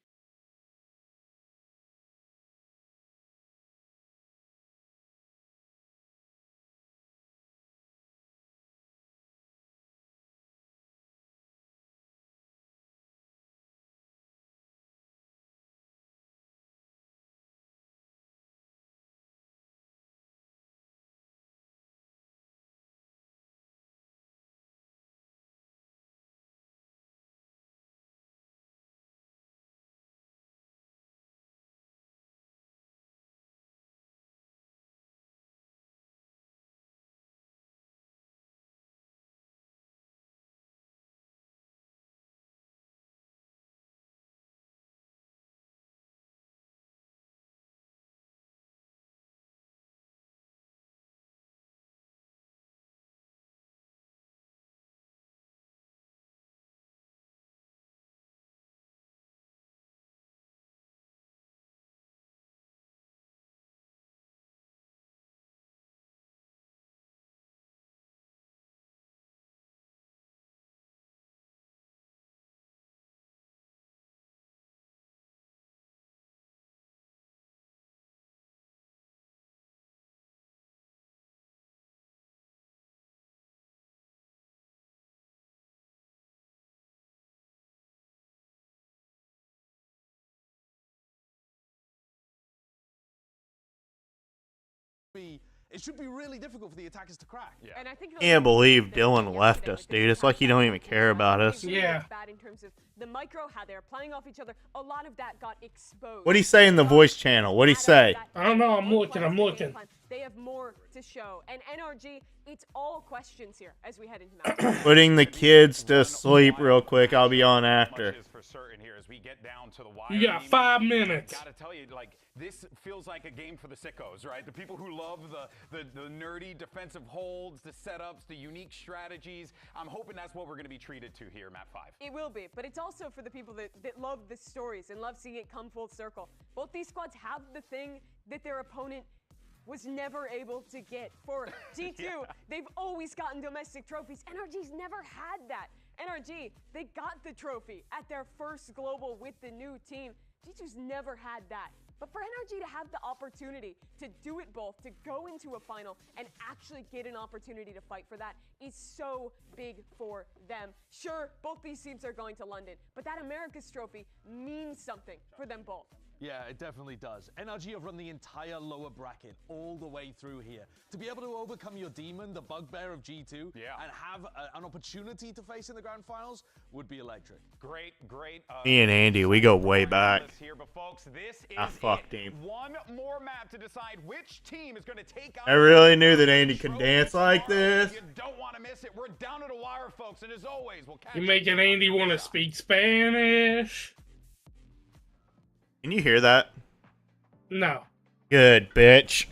it should be really difficult for the attackers to crack. Yeah. And I think Can't believe Dylan left us, dude. It's like he don't even care about us. Yeah. bad in terms of the micro, how they're playing off each other. A lot of that got exposed. What'd he say in the voice channel? What'd he say? I don't know. I'm looking. They have more to show. And NRG, it's all questions here as we head into match. Putting the kids to sleep real quick. I'll be on after. For certain here as we get down to the wire. You got 5 minutes. Gotta tell you, like, this feels like a game for the sickos, right? The people who love the nerdy defensive holds, the setups, the unique strategies. I'm hoping that's what we're going to be treated to here, map 5. It will be, but it's also for the people that love the stories and love seeing it come full circle. Both these squads have the thing that their opponent was never able to get. For G2, they've always gotten domestic trophies. NRG's never had that. NRG, they got the trophy at their first global with the new team. G2's never had that. But for NRG to have the opportunity to do it both, to go into a final and actually get an opportunity to fight for that is so big for them. Sure, both these teams are going to London, but that Americas trophy means something for them both. Yeah, it definitely does. NRG have run the entire lower bracket all the way through here. To be able to overcome your demon, the bugbear of G2, and have an opportunity to face in the grand finals would be electric. Great. Me and Andy, we go way back. Here, but folks, this is I fucked him. One more map to decide which team is going to take out. I really knew that Andy could dance like this. You don't want to miss it. We're down to the wire, folks, and as always, we'll catch You making Andy want to speak Spanish? Can you hear that? No. Good, bitch.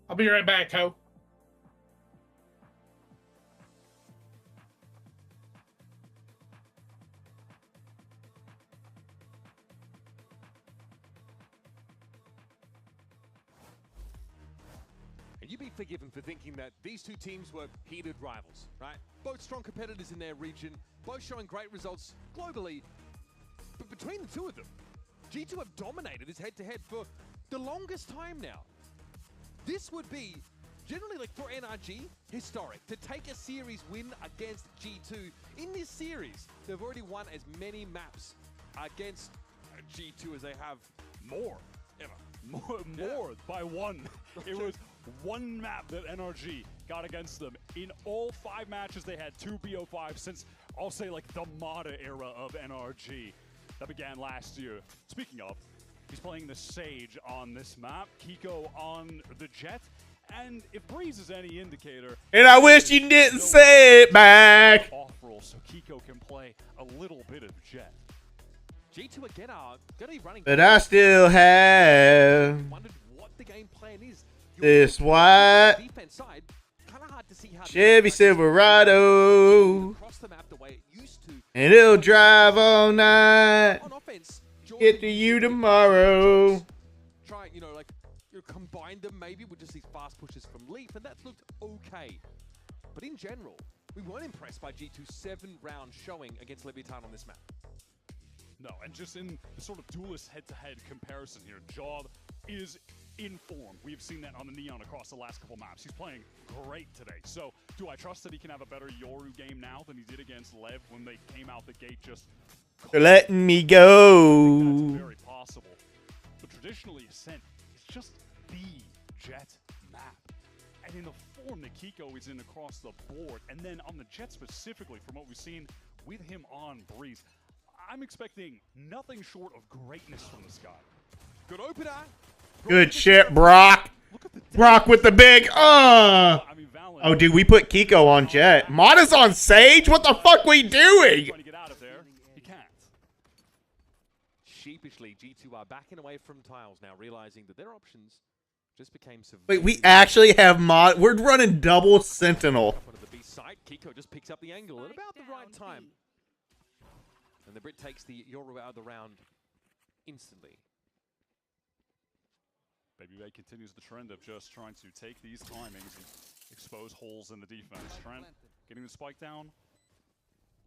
I'll be right back, ho. And you'd be forgiven for thinking that these two teams were heated rivals, right? Both strong competitors in their region, both showing great results globally. But between the two of them, G2 have dominated this head-to-head for the longest time now. This would be, generally, like for NRG, historic. To take a series win against G2 in this series, they've already won as many maps against G2 as they have more. More by one. It was one map that NRG got against them. In all 5 matches, they had 2 BO5 since, I'll say, like, the Mata era of NRG that began last year. Speaking of, he's playing the Sage on this map, Kiko on the Jet, and if Breeze is any indicator... And I wish you didn't say it back! Off roll, so Kiko can play a little bit of Jet. G2 again are going to be running... But I still have... Wondered what the game plan is. This white Defense side, kind of hard to see how Chevy Silverado, across the map the way it used to. and it'll drive all night. On offense, Get to you tomorrow. Try, like, combine them maybe with just these fast pushes from Leaf, and that's looked okay. But in general, we weren't impressed by G2's 7-round showing against Leviathan on this map. No, and just in the sort of duelist head-to-head comparison here, Job is in form. We've seen that on the Neon across the last couple maps. He's playing great today. So, do I trust that he can have a better Yoru game now than he did against Lev when they came out the gate just... They're letting me go. That's very possible. But traditionally, Ascent is just the Jet map. And in the form that Kiko is in across the board, and then on the Jet specifically, from what we've seen with him on Breeze, I'm expecting nothing short of greatness from this guy. Good opener. Good shit, Brock. Brock with the big, Oh, dude, we put Kiko on Jet. Mata's on Sage? What the fuck we doing? Trying to get out of there. He can't. Sheepishly, G2 are backing away from tiles now, realizing that their options just became severe. Wait, we actually have We're running double Sentinel. One of the B side, Kiko just picks up the angle at about the right time. And the Brit takes the Yoru out of the round instantly. Baby continues the trend of just trying to take these timings and expose holes in the defense. Trent getting the spike down,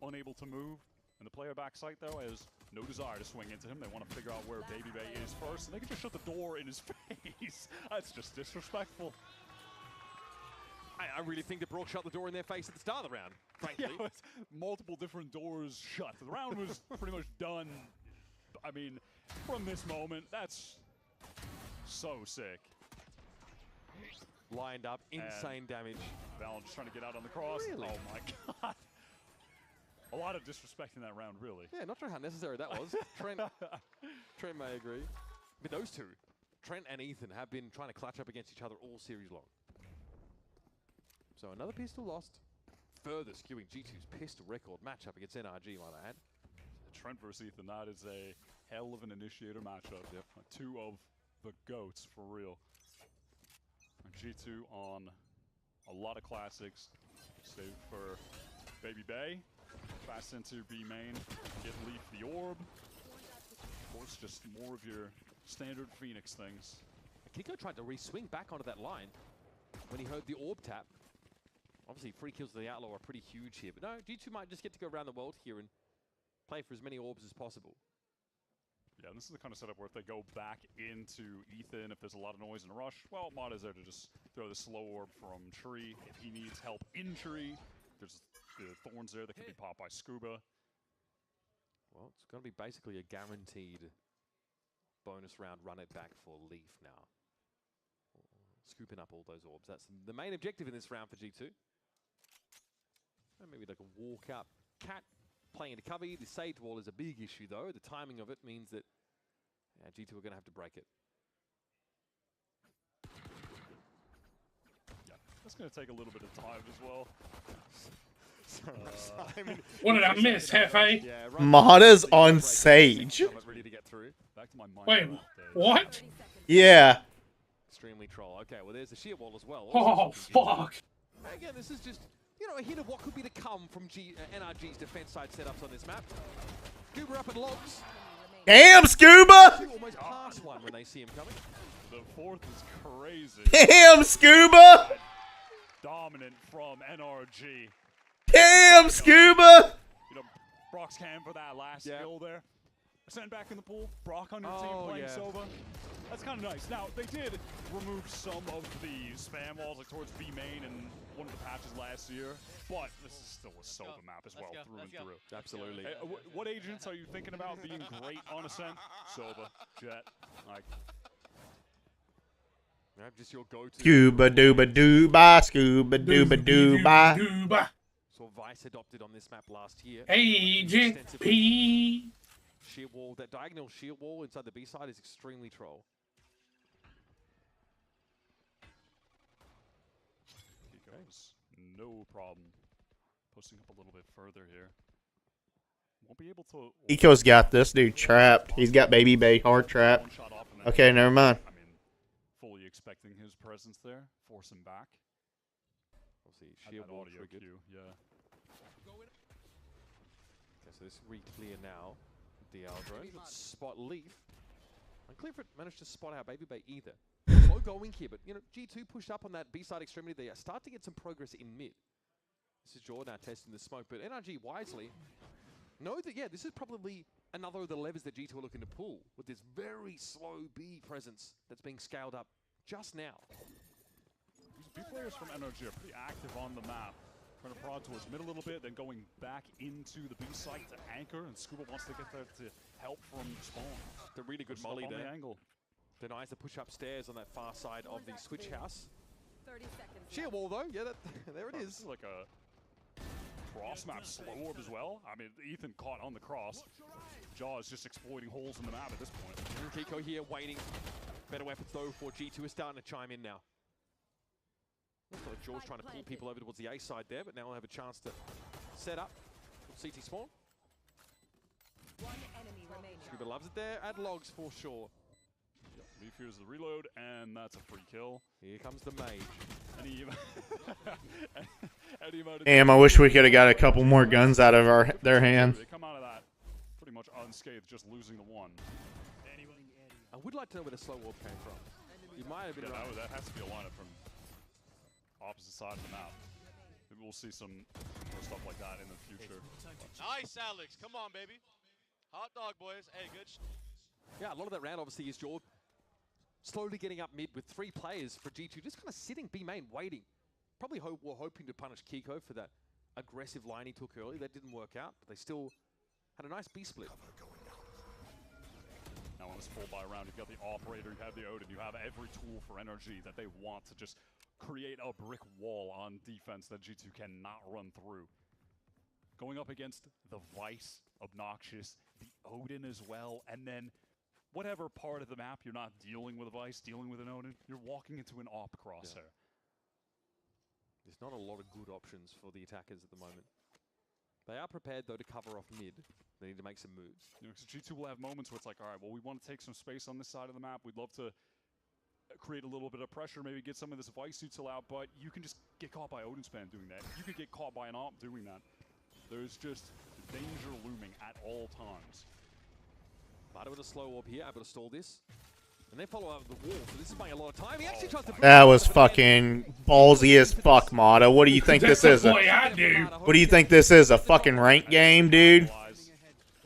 unable to move. And the player back site, though, has no desire to swing into him. They want to figure out where Baby Bay is first, and they can just shut the door in his face. That's just disrespectful. I really think that Brock shut the door in their face at the start of the round, frankly. Yeah, with multiple different doors shut. The round was pretty much done. I mean, from this moment, that's so sick. Lined up, insane damage. Valorant just trying to get out on the cross. Really? Oh my god. A lot of disrespect in that round, really. Yeah, not sure how necessary that was. Trent may agree. But those two, Trent and Ethan, have been trying to clutch up against each other all series long. So another pistol lost. Further skewing G2's pistol record matchup against NRG, might I add. Trent versus Ethan, that is a hell of an initiator matchup. Yep. Two of the GOATs, for real. G2 on a lot of classics. Save for Baby Bay. Fast into B main. Get Leaf the orb. Of course, just more of your standard Phoenix things. Kiko tried to re-swing back onto that line when he heard the orb tap. Obviously, free kills to the Outlaw are pretty huge here. But no, G2 might just get to go around the world here and play for as many orbs as possible. Yeah, this is the kind of setup where if they go back into Ethan, if there's a lot of noise in a rush, well, Mod is there to just throw the slow orb from Tree. If he needs help in Tree, there's the thorns there that can be popped by Scuba. Well, it's going to be basically a guaranteed bonus round run it back for Leaf now. Scooping up all those orbs. That's the main objective in this round for G2. And maybe they can walk up. Cat playing into cover. The Sage Wall is a big issue, though. The timing of it means that G2 are going to have to break it. Yeah, that's going to take a little bit of time as well. What did I miss, Hefe? Mod is on Sage. Wait, what? Yeah. Extremely troll. Okay, well, there's the sheer wall as well. Oh, fuck. Again, this is just, you know, a hint of what could be to come from NRG's defense side setups on this map. Scuba up and logs. Damn, Scuba! Almost past one when they see him coming. The fourth is crazy. Damn, Scuba! Dominant from NRG. Damn, Scuba! You know, Brock's cam for that last kill there. Sent back in the pool. Brock on your team playing Sova. That's kind of nice. Now, they did remove some of the spam walls like towards B main and one of the patches last year, but this is still a Sova map as well, through and through. Absolutely. Hey, what agents are you thinking about being great on Ascent? Sova, Jet, like... Just your go-to. Scuba dooba dooba, scuba dooba dooba. Saw Vice adopted on this map last year. Agent P. Sheer wall, that diagonal sheer wall inside the B side is extremely troll. Kiko's no problem pushing up a little bit further here. Won't be able to. Eco's got this dude trapped. He's got Baby Bay hard trapped. Okay, never mind. I mean, fully expecting his presence there, force him back. Obviously, sheer wall audio triggered. cue, yeah. Okay, so this re-clear now. Drone, spot Leaf. And Clifford managed to spot out Baby Bay either. Slow going here, but you know, G2 pushed up on that B-side extremity. They start to get some progress in mid. This is Jordan now testing the smoke, but NRG wisely know that, yeah, this is probably another of the levers that G2 are looking to pull with this very slow B presence that's being scaled up just now. These B players from NRG are pretty active on the map. Trying to prod towards mid a little bit, then going back into the B site to anchor, and Scuba wants to get there to help from spawn. The really good molly there. Denies the push upstairs on that far side of the switch house. 30 seconds. Sheer wall though, yeah, there it is. This is like a cross map slow orb as well. I mean, Ethan caught on the cross. Jaw is just exploiting holes in the map at this point. Kiko here waiting. Better weapons though for G2 is starting to chime in now. Looks like Jaws trying to pull people over towards the A side there, but now we'll have a chance to set up CT spawn. One enemy remaining. Scuba loves it there. Add logs for sure. Yep, Leaf here's the reload, and that's a free kill. Here comes the mage. Damn, I wish we could have got a couple more guns out of their hand. They come out of that pretty much unscathed, just losing the one. I would like to know where the slow orb came from. You might have been that has to be a lineup from opposite side of the map. Maybe we'll see some for stuff like that in the future. Nice, Alex. Come on, baby. Hot dog, boys. Hey, good. Yeah, a lot of that round obviously is Jordan slowly getting up mid with 3 players for G2, just kind of sitting B main, waiting. Probably were hoping to punish Kiko for that aggressive line he took early. That didn't work out, but they still had a nice B split. Now on this full buy round, you've got the operator, you have the Odin, you have every tool for NRG that they want to just create a brick wall on defense that G2 cannot run through. Going up against the Vice, Obnoxious, the Odin as well, and then whatever part of the map you're not dealing with a Vice, dealing with an Odin, you're walking into an op crosshair. Yeah. There's not a lot of good options for the attackers at the moment. They are prepared, though, to cover off mid. They need to make some moves. You know, G2 will have moments where it's like, all right, well, we want to take some space on this side of the map. We'd love to create a little bit of pressure, maybe get some of this Vice util out, but you can just get caught by Odin Span doing that. You could get caught by an op doing that. There's just danger looming at all times. Mata with a slow orb here, able to stall this. And they follow up the wall, so this is buying a lot of time. He actually tries to... That was fucking ballsy as fuck, Mata. What do you think this is? What do you think this is? A fucking rank game, dude?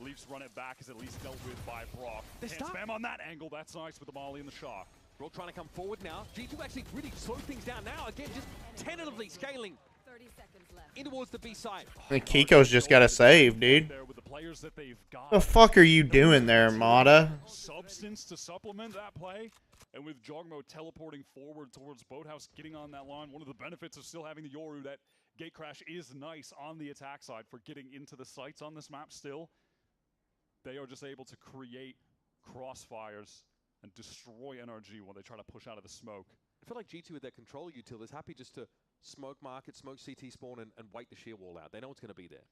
Leafs run it back, is at least dealt with by Brock. Can't spam on that angle. That's nice with the molly and the shock. Brock trying to come forward now. G2 actually really slowed things down now. Again, just tentatively scaling in towards the B side. I think Kiko's just got to save, dude. The fuck are you doing there, Mata? Substance to supplement that play. And with Jogmo teleporting forward towards Boathouse, getting on that line, one of the benefits of still having the Yoru, that gate crash is nice on the attack side for getting into the sites on this map still. They are just able to create crossfires and destroy NRG when they try to push out of the smoke. I feel like G2 with their control util is happy just to smoke market, smoke CT spawn, and wait the sheer wall out. They know it's going to be there.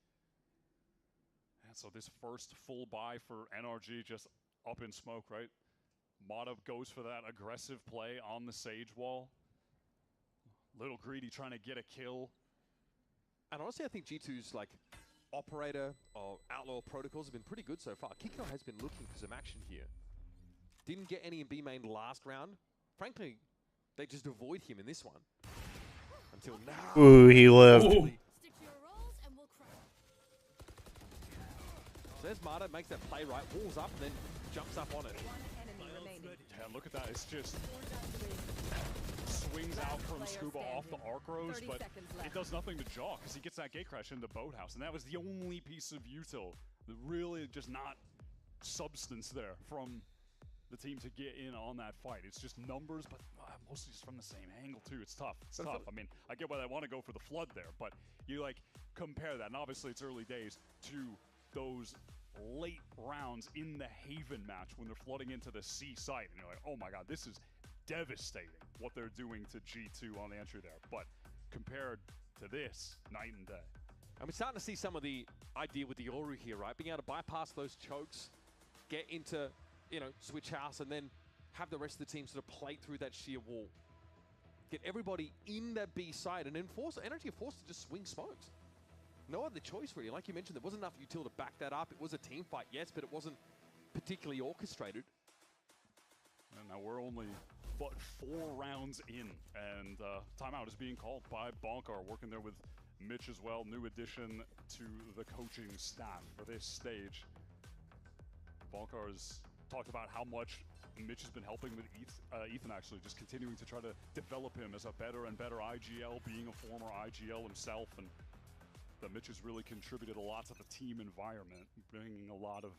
And so this first full buy for NRG just up in smoke, right? Mata goes for that aggressive play on the Sage wall. Little greedy trying to get a kill. And honestly, I think G2's like operator or outlaw protocols have been pretty good so far. Kiko has been looking for some action here. Didn't get any in B main last round. Frankly, they just avoid him in this one. Until now. Ooh, he lived. So there's Mata, makes that play right, walls up, and then jumps up on it. Yeah, look at that. It's just swings out from Scuba off the arc rose, but it does nothing to jaw because he gets that gate crash into Boathouse, and that was the only piece of util. Really just not substance there from the team to get in on that fight. It's just numbers, but mostly just from the same angle too. It's tough. It's tough. I mean, I get why they want to go for the flood there, but you like compare that, and obviously it's early days, to those late rounds in the Haven match when they're flooding into the C site, and you're like, oh my god, this is devastating what they're doing to G2 on the entry there. But compared to this, night and day. And we're starting to see some of the idea with the Yoru here, right? Being able to bypass those chokes, get into, you know, switch house, and then have the rest of the team sort of play through that sheer wall. Get everybody in that B side and enforce energy, forced to just swing smokes. No other choice really. Like you mentioned, there wasn't enough util to back that up. It was a team fight, yes, but it wasn't particularly orchestrated. And now we're only but 4 rounds in, and timeout is being called by Bonkar, working there with Mitch as well. New addition to the coaching staff for this stage. Bonkar has talked about how much Mitch has been helping with Ethan, actually, just continuing to try to develop him as a better and better IGL, being a former IGL himself, and that Mitch has really contributed a lot to the team environment, bringing a lot of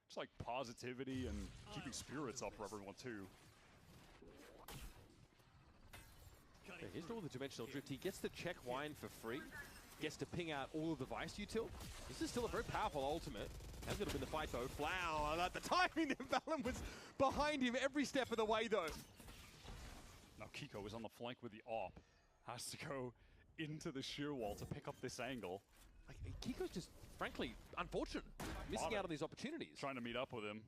just like positivity and keeping spirits up for everyone too. Yeah, here's all the dimensional drift. He gets to check wine for free, gets to ping out all of the Vice util. This is still a very powerful ultimate. Has got to win the fight though. Flower, the timing of Valen was behind him every step of the way though. Now Kiko is on the flank with the op. Has to go into the sheer wall to pick up this angle. Like, Kiko's just, frankly, unfortunate. Missing out on these opportunities. Trying to meet up with him.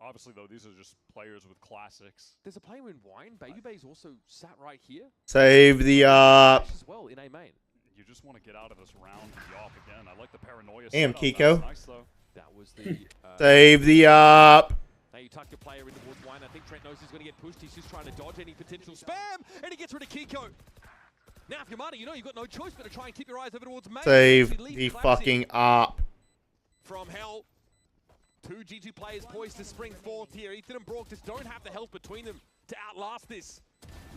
Obviously, though, these are just players with classics. There's a player in Wine. Baby Bay's also sat right here. Save the as well in A main. You just want to get out of this round with the op again. I like the paranoia. Damn, setup. Kiko. Nice, though. That was the... Save the op. Now you tuck your player in towards Wine. I think Trent knows he's going to get pushed. He's just trying to dodge any potential spam, and he gets rid of Kiko. Now, if you're Mata, you know you've got no choice but to try and keep your eyes over towards main. Save the fucking op. From hell. Two G2 players poised to spring forth here. Ethan and Brock just don't have the health between them to outlast this.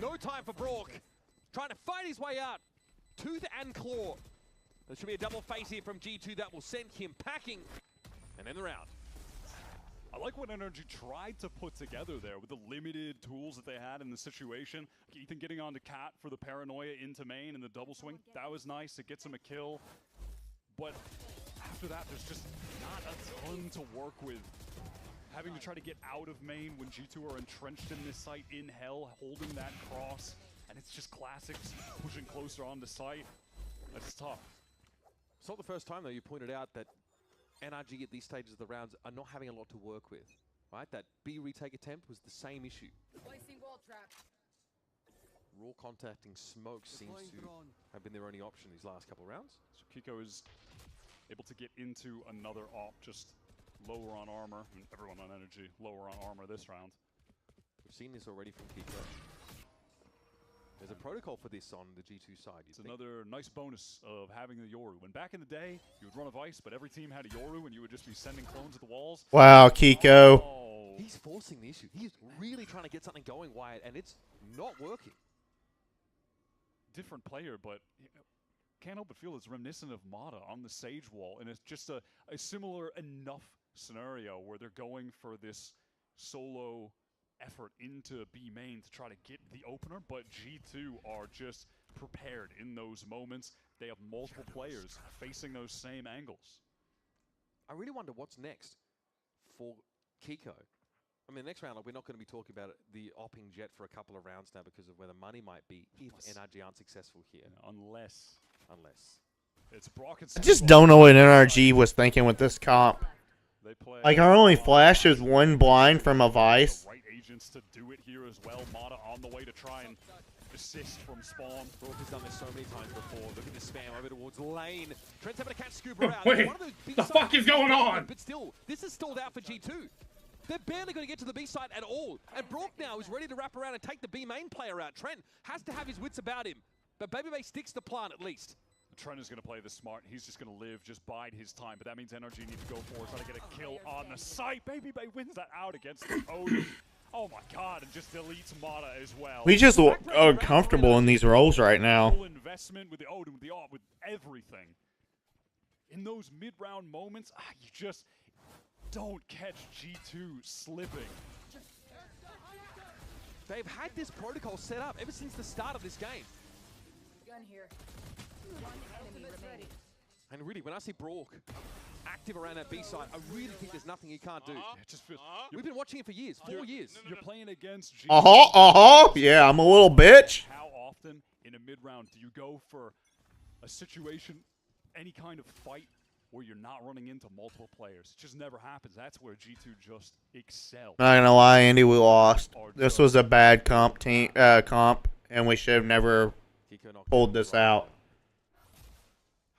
No time for Brock. Trying to fight his way out. Tooth and claw. There should be a double face here from G2 that will send him packing. And end the round. I like what NRG tried to put together there with the limited tools that they had in the situation. Ethan getting onto Cat for the paranoia into main and the double swing. That was nice. It gets him a kill. But after that, there's just not a ton to work with. Having to try to get out of main when G2 are entrenched in this site in hell, holding that cross. And it's just classics pushing closer onto site. That's tough. It's not the first time, though, you pointed out that NRG at these stages of the rounds are not having a lot to work with, right? That B retake attempt was the same issue. Placing wall trap. Raw contacting smoke seems to have been their only option these last couple of rounds. So Kiko is able to get into another op, just lower on armor. I mean, everyone on energy, lower on armor this round. We've seen this already from Kiko. There's a protocol for this on the G2 side. It's another nice bonus of having the Yoru. When back in the day, you would run a Vice, but every team had a Yoru and you would just be sending clones at the walls. Wow, Kiko. Oh. He's forcing the issue. He's really trying to get something going, Wyatt, and it's not working. Different player, but can't help but feel it's reminiscent of Mata on the Sage wall, and it's just a similar enough scenario where they're going for this solo effort into B main to try to get the opener, but G2 are just prepared in those moments. They have multiple players facing those same angles. I really wonder what's next for Kiko. I mean, next round, we're not going to be talking about the opping Jet for a couple of rounds now because of where the money might be if NRG aren't successful here. Unless. It's Brock and I just don't know what NRG was thinking with this comp. Like, our only flash is one blind from a Vice. Right agents to do it here as well. Mata on the way to try and assist from spawn. Brock has done this so many times before. Look at the spam over towards lane. Trent's having to catch Scuba out. Wait, the fuck is going on? But still, this is stalled out for G2. They're barely going to get to the B side at all. And Brock now is ready to wrap around and take the B main player out. Trent has to have his wits about him. But Babybay sticks the plan at least. Trent is going to play this smart. He's just going to live, just bide his time. But that means NRG need to go for it, try to get a kill on the site. Babybay wins that out against the Odin. Oh my god, and just deletes Mata as well. We just look comfortable in these roles right now. Full investment with the Odin, with the AWP, with everything. In those mid-round moments, you just don't catch G2 slipping. They've had this protocol set up ever since the start of this game. Gun here. One enemy remaining. And really, when I see Brock active around that B side, I really think there's nothing he can't do. It just feels, We've been watching him for years, 4 years. You're playing against G2. Yeah, I'm a little bitch. How often in a mid-round do you go for a situation, any kind of fight, where you're not running into multiple players? It just never happens. That's where G2 just excel. Not gonna lie, Andy, we lost. This was a bad comp, and we should have never pulled this out.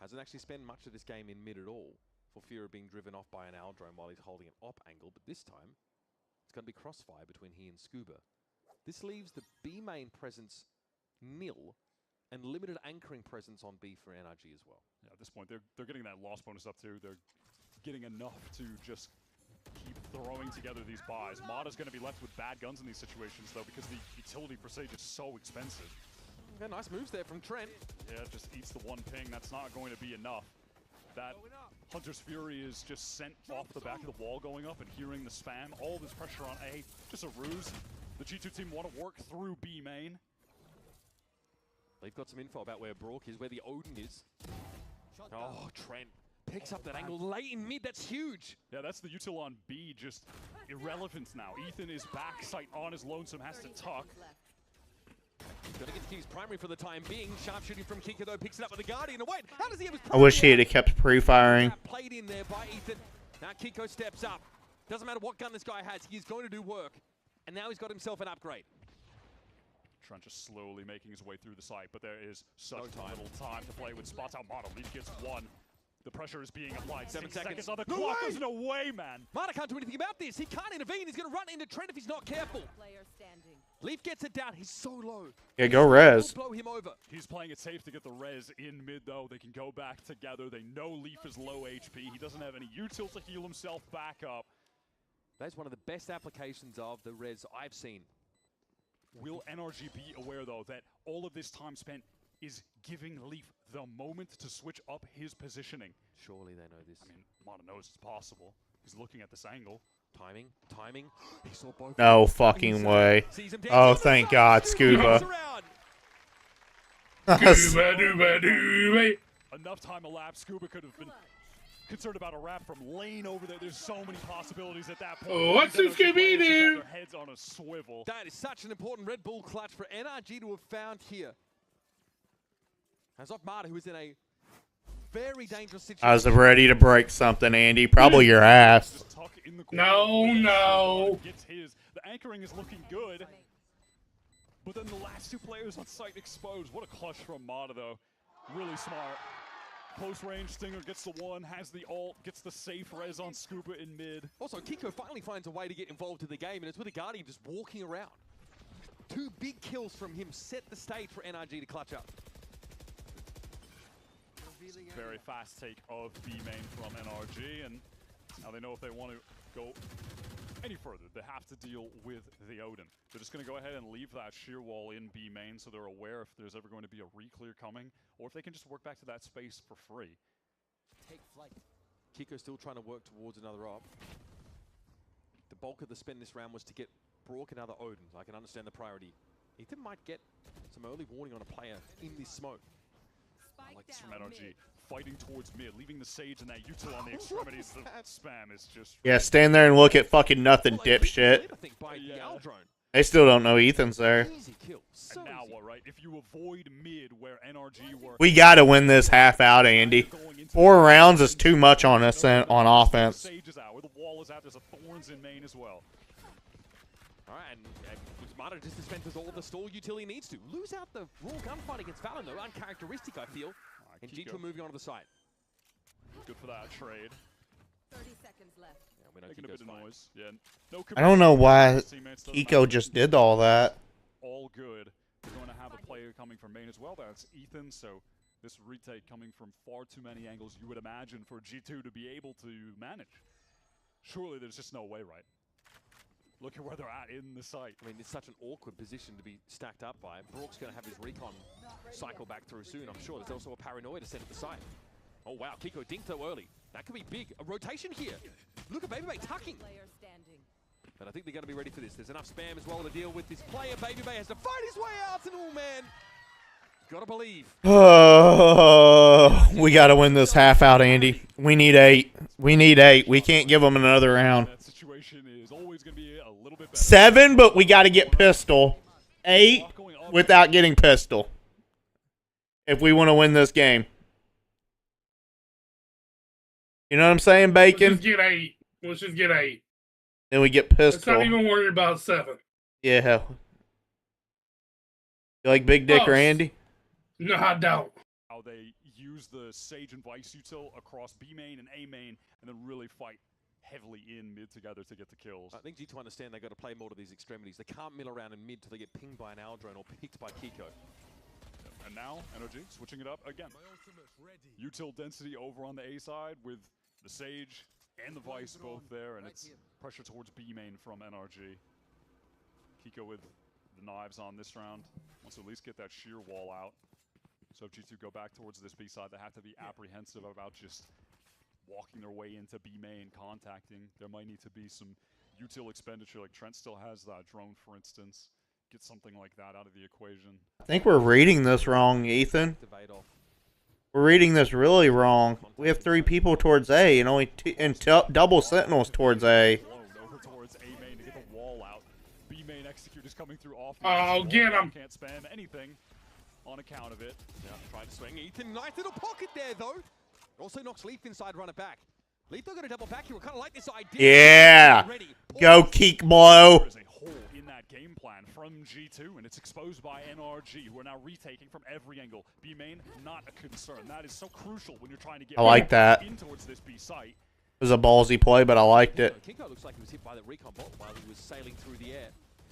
Hasn't actually spent much of this game in mid at all for fear of being driven off by an Aldrome while he's holding an op angle, but this time it's going to be crossfire between he and Scuba. This leaves the B main presence nil and limited anchoring presence on B for NRG as well. Yeah, at this point, they're getting that loss bonus up too. They're getting enough to just keep throwing together these buys. Mata's going to be left with bad guns in these situations, though, because the utility Presage is so expensive. Yeah, nice moves there from Trent. Yeah, just eats the one ping. That's not going to be enough. That Hunter's Fury is just sent off the back of the wall going up and hearing the spam. All this pressure on A, just a ruse. The G2 team want to work through B main. They've got some info about where Brock is, where the Odin is. Oh, Trent picks up that angle late in mid. That's huge. Yeah, that's the util on B, just irrelevant now. Ethan is back, sight on his lonesome, has to tuck. Gonna get to his primary for the time being. Sharpshooting from Kiko though, picks it up with the Guardian. And wait, how does he have his I wish he had kept pre-firing. Played in there by Ethan. Now Kiko steps up. Doesn't matter what gun this guy has, he's going to do work. And now he's got himself an upgrade. Trent just slowly making his way through the site, but there is such little time to play with spots out. Mata. Leaf gets one. The pressure is being applied. 7 6 seconds seconds. on the No clock. way! There's no way, man. Marta can't do anything about this. He can't intervene. He's going to run into Trent if he's not careful. Player standing. Leaf gets it down. He's so low. Yeah, go res. Blow him over. He's playing it safe to get the res in mid, though. They can go back together. They know Leaf is low HP. He doesn't have any util to heal himself back up. That's one of the best applications of the res I've seen. Will NRG be aware, though, that all of this time spent is giving Leaf the moment to switch up his positioning? Surely they know this. I mean, Mata knows it's possible. He's looking at this angle. Timing. He saw both. No fucking way. Oh, thank God, Scuba. Enough time elapsed. Scuba could have been concerned about a wrap from lane over there. There's so many possibilities at that point. What's this gonna be, dude? Their heads on a swivel. That is such an important Red Bull clutch for NRG to have found here. As of Marta, who is in a very dangerous situation. I was ready to break something, Andy. Probably your ass. No. Gets his. The anchoring is looking good. But then the last two players on site exposed. What a clutch from Mata, though. Really smart. Close range, Stinger gets the one, has the ult, gets the safe res on Scuba in mid. Also, Kiko finally finds a way to get involved in the game, and it's with a Guardian just walking around. 2 big kills from him set the stage for NRG to clutch up. Very fast take of B main from NRG, and now they know if they want to go any further, they have to deal with the Odin. They're just going to go ahead and leave that sheer wall in B main so they're aware if there's ever going to be a re-clear coming, or if they can just work back to that space for free. Take flight. Kiko still trying to work towards another op. The bulk of the spend this round was to get Brook another Odin. I can understand the priority. Ethan might get some early warning on a player in this smoke. I like this from NRG. Fighting towards mid, leaving the Sage and that util on the extremities. The spam is just... Yeah, stand there and look at fucking nothing, dipshit. They still don't know Ethan's there. And now what, right? If you avoid mid where NRG were... We gotta win this half out, Andy. 4 rounds is too much on us on offense. Sage is out, where the wall is out. There's a Thorns in main as well. All right, and Mata just dispenses all the stall utility needs to. Lose out the raw gunfight against Valorant, though. Uncharacteristic, I feel. And G2 moving on to the side. Good for that trade. 30 seconds left. Yeah, we know Making a bit of noise. Yeah, no I don't know why Kiko just did all that. All good. We're going to have a player coming from main as well. That's Ethan, so this retake coming from far too many angles you would imagine for G2 to be able to manage. Surely there's just no way, right? Look at where they're at in the site. I mean, it's such an awkward position to be stacked up by. Brook's going to have his recon cycle back through soon, I'm sure. There's also a paranoia to set at the site. Oh, wow. Kiko dinked though early. That could be big. A rotation here. Look at BabyBay tucking. Player standing. But I think they're going to be ready for this. There's enough spam as well to deal with this player. BabyBay has to fight his way out. And oh, man. Gotta believe. We gotta win this half out, Andy. We need 8. We need 8. We can't give them another round. That situation is always going to be a little bit better. 7, but we gotta get pistol. 8 without getting pistol. If we want to win this game. You know what I'm saying, Bacon? Let's just get 8. Let's just get 8. Then we get pistol. Let's not even worry about 7. Yeah. You like Big Dick or Andy? No, I don't. How they use the Sage and Vice util across B main and A main, and then really fight heavily in mid together to get the kills. I think G2 understand they've got to play more to these extremities. They can't mill around in mid till they get pinged by an Aldrone or picked by Kiko. And now, NRG switching it up again. Util density over on the A side with the Sage and the Vice both there, and it's pressure towards B main from NRG. Kiko with the knives on this round. Wants to at least get that sheer wall out. So if G2 go back towards this B side, they have to be apprehensive about just walking their way into B main, contacting. There might need to be some util expenditure, like Trent still has that drone, for instance. Get something like that out of the equation. I think we're reading this wrong, Ethan. We're reading this really wrong. We have 3 people towards A and only double sentinels towards A. Over towards A main to get the wall out. B main executors coming through off. Oh, get him! Can't spam anything on account of it. Yeah, trying to swing. Ethan, nice little pocket there though. Also knocks Leaf inside, run it back. Leaf though got a double back here. We kind of like this idea. Yeah. Go Keek Blow. There's a hole in that that game plan from G2, and it's exposed by NRG, who are now retaking from every angle. B main, not a concern. That is so crucial when you're trying to get I like that. in towards this B site. It was a ballsy play, but I liked it. Kinko looks like he was hit by the recon bot while he was sailing through the air.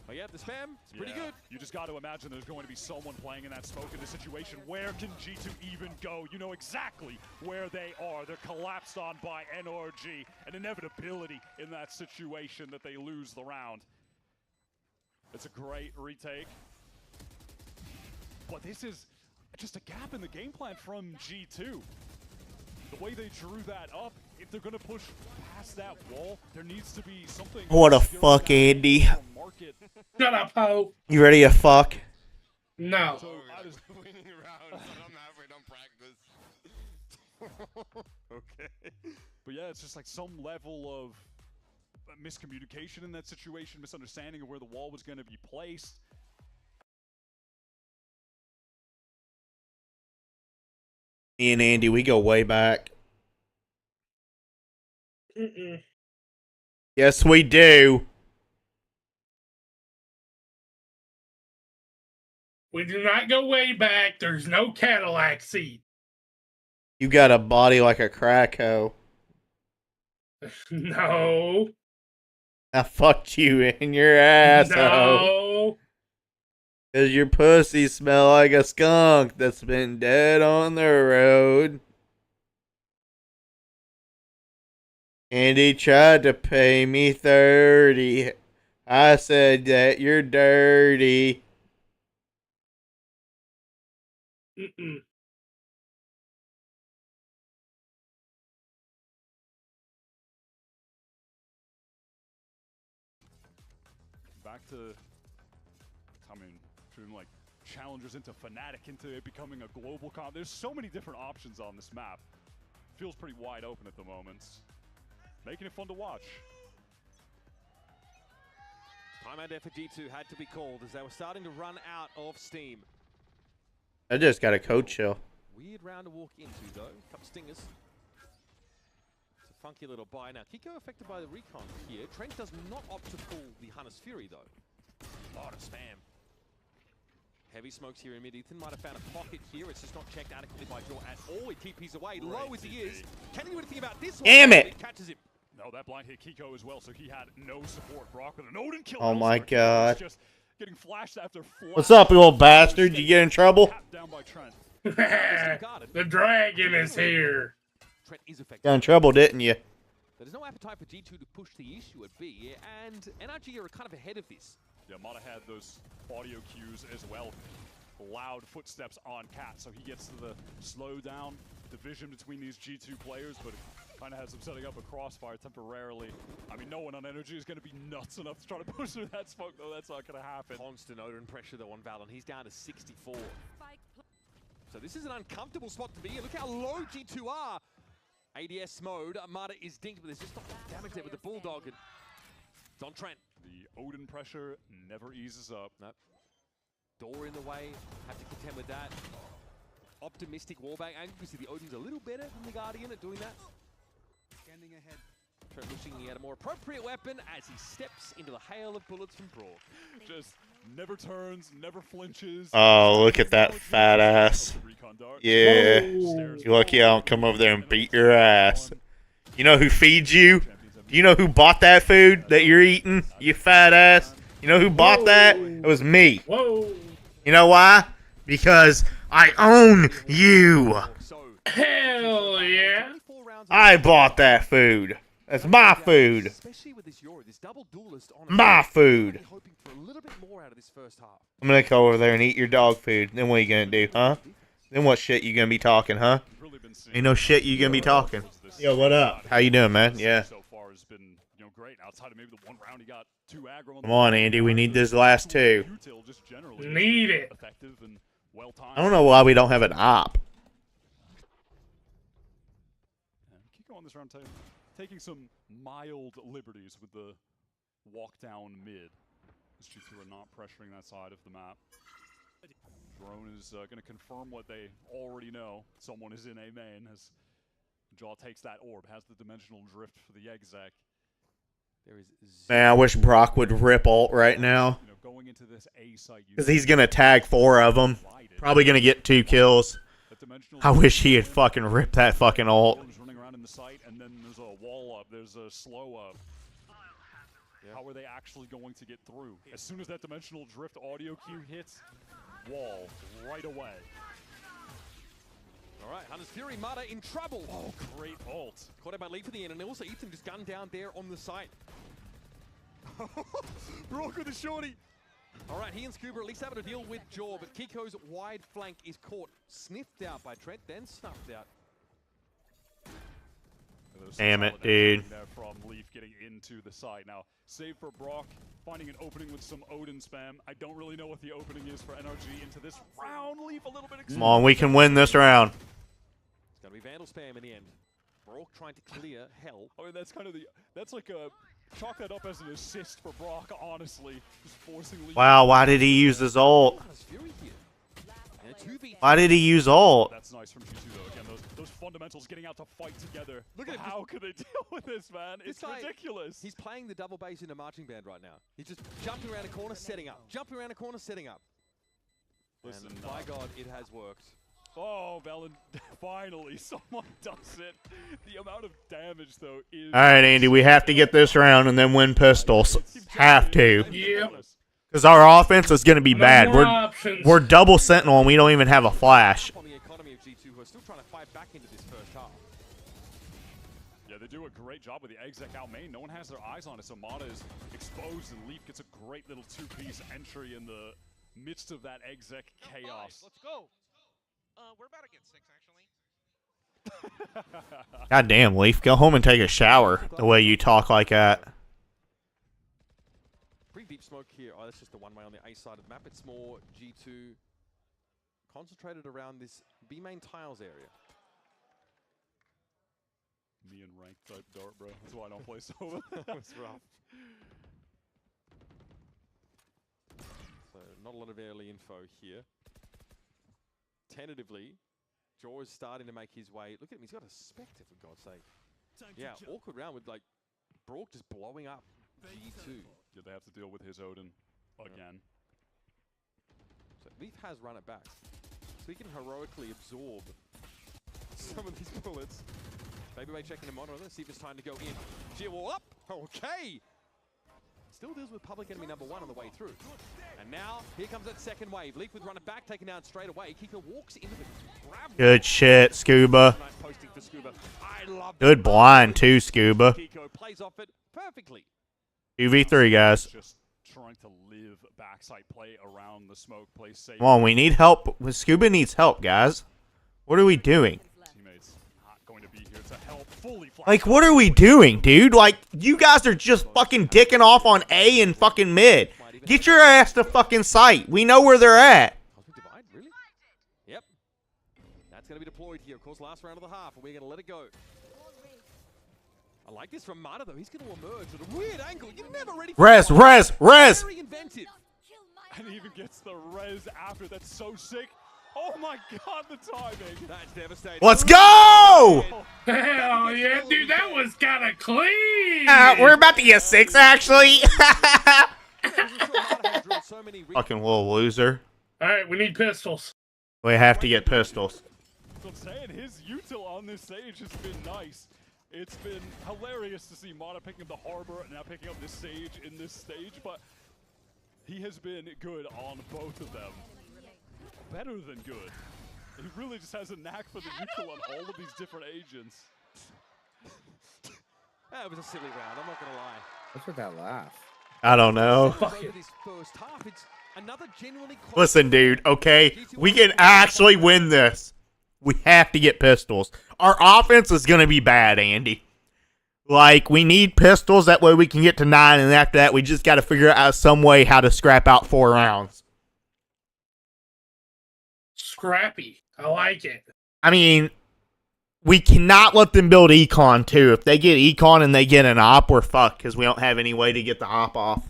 But yeah, the spam, it's pretty good. You just got to imagine there's going to be someone playing in that smoke in this situation. Where can G2 even go? You know exactly where they are. They're collapsed on by NRG. An inevitability in that situation that they lose the round. It's a great retake. But this is just a gap in the game plan from G2. The way they drew that up, if they're going to push past that wall, there needs to be something. What a fuck, Andy. Shut up, ho. You ready to fuck? No. So I just winning rounds, I'm halfway done practice. Okay. But yeah, it's just like some level of miscommunication in that situation, misunderstanding of where the wall was going to be placed. Me and Andy, we go way back. Yes, we do. We do not go way back. There's no Cadillac seat. You got a body like a crack hoe. No. I fucked you in your ass, hoe. No. Cause your pussy smell like a skunk that's been dead on the road. And he tried to pay me 30. I said that you're dirty. Back to, I mean, from like challengers into Fnatic into it becoming a global comp. There's so many different options on this map. Feels pretty wide open at the moment. Making it fun to watch. Timeout there for G2 had to be called as they were starting to run out of steam. I just got a code chill. Weird round to walk into though. Couple stingers. It's a funky little buy. Now Kiko affected by the recon here. Trent does not opt to pull the Hunter's Fury though. A lot of spam. Heavy smokes here in mid. Ethan might have found a pocket here. It's just not checked adequately by Jaw at all. He TP's away. Low as he is. Can he do anything about this one? Damn it! He catches him. No, that blind hit Kiko as well, so he had no support. Brock with an Odin kill. Oh my god. Just getting flashed after flash. What's up, you old bastard? You get in trouble? Down by Trent. The dragon is here. Trent is effective. Got in trouble, didn't you? There's no appetite for G2 to push the issue at B, and NRG are kind of ahead of this. Yeah, Mata had those audio cues as well. Loud footsteps on Cat, so he gets to the slow down division between these G2 players, but kind of has them setting up a crossfire temporarily. I mean, no one on NRG is going to be nuts enough to try to push through that smoke, though. That's not going to happen. Constant Odin pressure, though, on Valon. He's down to 64. So this is an uncomfortable spot to be in. Look how low G2 are. ADS mode. Mata is dinked, but there's just not much damage there with the Bulldog. And it's on Trent. The Odin pressure never eases up. Nope. Door in the way. Have to contend with that. Optimistic wallbang angle. You see the Odin's a little better than the Guardian at doing that. Scanning ahead. Trent wishing he had a more appropriate weapon as he steps into the hail of bullets from Brawl. Just never turns, never flinches. Oh, look at that fat ass. Yeah. You're lucky I don't come over there and beat your ass. You know who feeds you? Do you know who bought that food that you're eating? You fat ass. You know who bought that? It was me. Whoa. You know why? Because I own you. Hell yeah. I bought that food. That's my food. Especially with this Yori, this double duelist on My food. hoping for a little bit more out of this first half. I'm gonna go over there and eat your dog food. Then what are you gonna do, huh? Then what shit you gonna be talking, huh? Ain't no shit you gonna be talking. Yo, what up? How you doing, man? Yeah. So far has been, great. Outside of maybe the one round he got 2 aggro. Come on, Andy. We need this last 2. Need it. Effective and well timed. I don't know why we don't have an op. Kiko on this round taking some mild liberties with the walk down mid. As G2 are not pressuring that side of the map. Drone is going to confirm what they already know. Someone is in A main as Jaw takes that orb, has the dimensional drift for the exec. Man, I wish Brock would rip ult right now. Because he's going to tag 4 of them. Probably going to get 2 kills. I wish he had fucking ripped that fucking ult. Running around in the site, and then there's a wall up, there's a slow up. How are they actually going to get through? As soon as that dimensional drift audio cue hits, wall right away. All right, Hunter's Fury, Mata in trouble. Oh, great ult. Caught out by lead for the end, and also Ethan just gunned down there on the site. Brock with the shorty. All right, he and Scuba at least having to deal with Jaw, but Kiko's wide flank is caught, sniffed out by Trent, then snuffed out. Damn it, dude. From Leaf getting into the side. Now, save for Brock, finding an opening with some Odin spam. I don't really know what the opening is for NRG into this round. Leaf a little bit exposed. Come on, we can win this round. It's going to be Vandal spam in the end. Brock trying to clear hell. I mean, that's kind of the, that's like a, chalk that up as an assist for Brock, honestly. Just forcing Leaf. Wow, why did he use his ult? Why did he use ult? That's nice from G2 though. Again, those fundamentals getting out to fight together. Look at how could they deal with this, man? It's ridiculous. He's playing the double bass in a marching band right now. He's just jumping around a corner, setting up. Jumping around a corner, setting up. Listen, and by God, it has worked. Oh, Valen, finally, someone does it. The amount of damage, though, is... Alright, Andy, we have to get this round and then win pistols. Have to. Yeah. Because our offense is going to be bad. We're double sentinel and we don't even have a flash. On the economy of G2, who are still trying to fight back into this first half. Yeah, they do a great job with the exec out main. No one has their eyes on it, so Mata is exposed, and Leaf gets a great little 2-piece entry in the midst of that exec chaos. Let's go. We're about to get 6, actually. God damn, Leaf. Go home and take a shower the way you talk like that. Pretty deep smoke here. Oh, that's just the one way on the A side of the map. It's more G2 concentrated around this B main tiles area. Me and rank type dart, bro. That's why I don't play Sova. It's rough. So, not a lot of early info here. Tentatively, Jaw is starting to make his way. Look at him, he's got a Spectre, for God's sake. Yeah, awkward round with, like, Brock just blowing up G2. Yeah, they have to deal with his Odin again. So Leaf has run it back. So he can heroically absorb some of these bullets. Maybe by checking the monitor, see if it's time to go in. Sheer wall up! Okay! Still deals with public enemy number 1 on the way through. And now, here comes that second wave. Leaf with run it back, taken down straight away. Kiko walks into the grab. Good shit, Scuba. Nice posting for Scuba. I love Good blind, too, Scuba. Kiko plays off it perfectly. 2v3, guys. Just trying to live backside play around the smoke, play safe. Come on, we need help. Scuba needs help, guys. What are we doing? Teammates not going to be here to help fully. Like, what are we doing, dude? Like, you guys are just fucking dicking off on A and fucking mid. Get your ass to fucking site. We know where they're at. Divide, really? Yep. That's going to be deployed here. Of course, last round of the half, and we're going to let it go. I like this from Mata, though. He's going to emerge at a weird angle. You're never ready for Res. Very inventive. And he even gets the res after. That's so sick. Oh my God, the timing. That's devastating. Let's go! Hell yeah, dude, that was kind of clean. We're about to get 6, actually. Fucking little loser. All right, we need pistols. We have to get pistols. So I'm saying his util on this stage has been nice. It's been hilarious to see Mata picking up the Harbor and now picking up this Sage in this stage, but he has been good on both of them. Better than good. He really just has a knack for the util on all of these different agents. That was a silly round, I'm not going to lie. What's with that laugh? I don't know. Listen, dude, okay? We can actually win this. We have to get pistols. Our offense is going to be bad, Andy. Like, we need pistols. That way we can get to 9, and after that, we just got to figure out some way how to scrap out 4 rounds. Scrappy. I like it. I mean, we cannot let them build Econ, too. If they get Econ and they get an op, we're fucked, because we don't have any way to get the op off.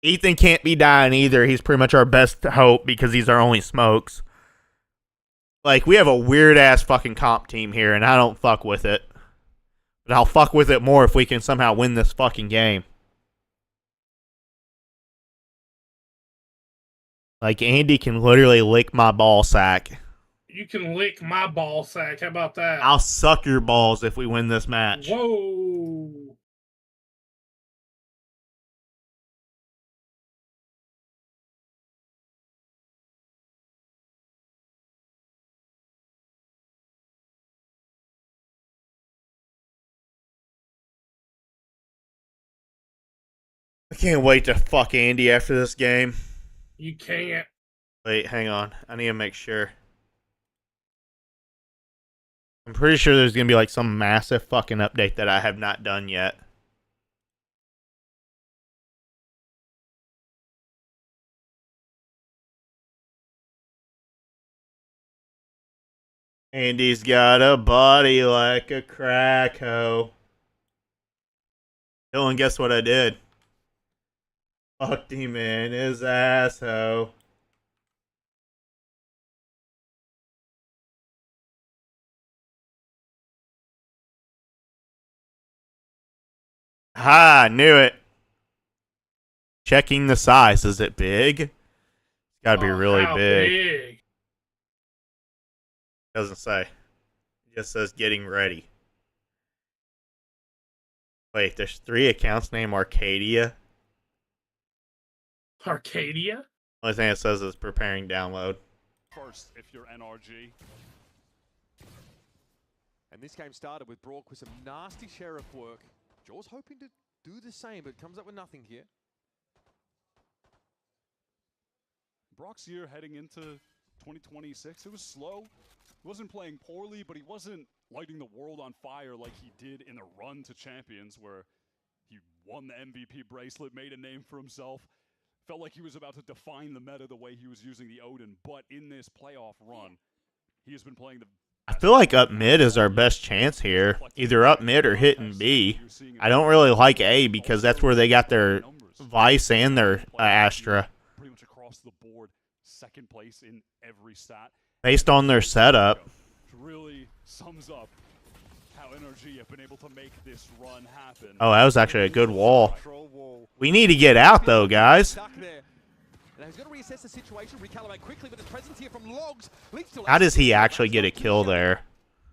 Ethan can't be dying either. He's pretty much our best hope, because he's our only smokes. Like, we have a weird-ass fucking comp team here, and I don't fuck with it. But I'll fuck with it more if we can somehow win this fucking game. Like, Andy can literally lick my ball sack. You can lick my ball sack. How about that? I'll suck your balls if we win this match. Whoa. I can't wait to fuck Andy after this game. You can't. Wait, hang on. I need to make sure. I'm pretty sure there's going to be like some massive fucking update that I have not done yet. Andy's got a body like a crack hoe. Dylan, guess what I did? Fucked him in his asshole. Ha, I knew it. Checking the size. Is it big? It's gotta be really big. Doesn't say. It just says getting ready. Wait, there's 3 accounts named Arcadia. Arcadia? Only thing it says is preparing download. First, if you're NRG. And this game started with Brock with some nasty sheriff work. Jaw's hoping to do the same, but comes up with nothing here. Brock's year heading into 2026, it was slow. He wasn't playing poorly, but he wasn't lighting the world on fire like he did in the run to champions, where he won the MVP bracelet, made a name for himself. Felt like he was about to define the meta the way he was using the Odin, but in this playoff run, he has been playing the... I feel like up mid is our best chance here. Either up mid or hitting B. I don't really like A because that's where they got their Vice and their Astra. Pretty much across the board, second place in every stat. Based on their setup. Really sums up how NRG have been able to make this run happen. Oh, that was actually a good wall. We need to get out though, guys. Now he's going to reassess the situation, recalibrate quickly, but his presence here from Logs leads to... How does he actually get a kill there?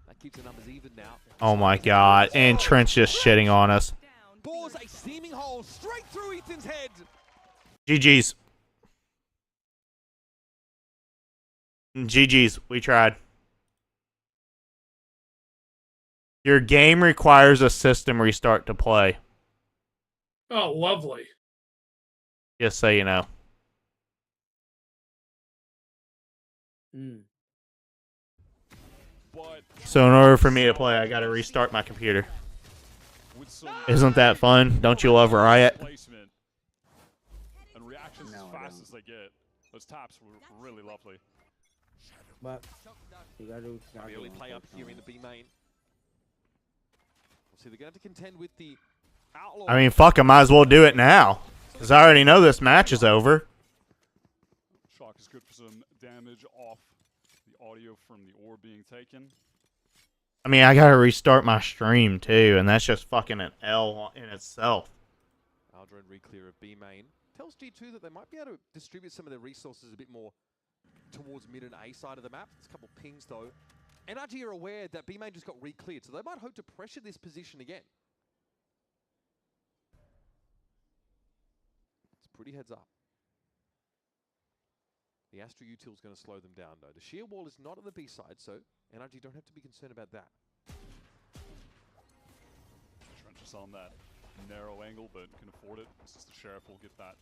That keeps the numbers even now. Oh my god. And Trent's just shitting on us. Bores a steaming hole straight through Ethan's head. GG's. GG's. We tried. Your game requires a system restart to play. Oh, lovely. Just so you know. So in order for me to play, I gotta restart my computer. Isn't that fun? Don't you love Riot? And reactions as fast as they get. Those taps were really lovely. But you gotta do early play up here in the B main. We'll see they're going to contend with the Outlaw. I mean, fuck, I might as well do it now. Because I already know this match is over. Shock is good for some damage off the audio from the ore being taken. I mean, I gotta restart my stream too, and that's just fucking an L in itself. Aldrin re-clear of B main. Tells G2 that they might be able to distribute some of their resources a bit more towards mid and A side of the map. There's a couple pings though. NRG are aware that B main just got re-cleared, so they might hope to pressure this position again. It's pretty heads up. The Astra util is going to slow them down though. The shear wall is not on the B side, so NRG don't have to be concerned about that. Trenches on that narrow angle, but can afford it. Since the Sheriff will get that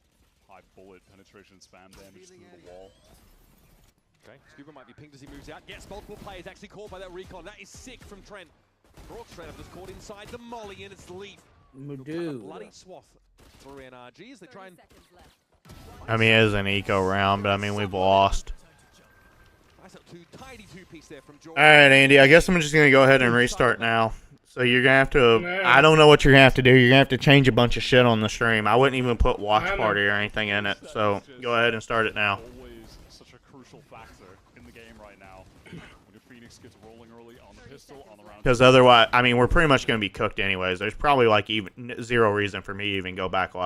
high bullet penetration spam damage through the wall. Okay, Scuba might be pinged as he moves out. Yes, multiple players actually caught by that recon. That is sick from Trent. Brock straight up just caught inside the molly, and it's Leaf. Mudu. Bloody swath through NRG as they try and... I mean, it is an eco round, but I mean, we've lost. Nice up tidy two-piece there from Jordan. Alright, Andy, I guess I'm just going to go ahead and restart now. So you're going to have to... I don't know what you're going to have to do. You're going to have to change a bunch of shit on the stream. I wouldn't even put watch party or anything in it. So go ahead and start it now. Always such a crucial factor in the game right now. When your Phoenix gets rolling early, on the pistol, on the round. Because otherwise, I mean, we're pretty much going to be cooked anyways. There's probably like even zero reason for me to even go back live.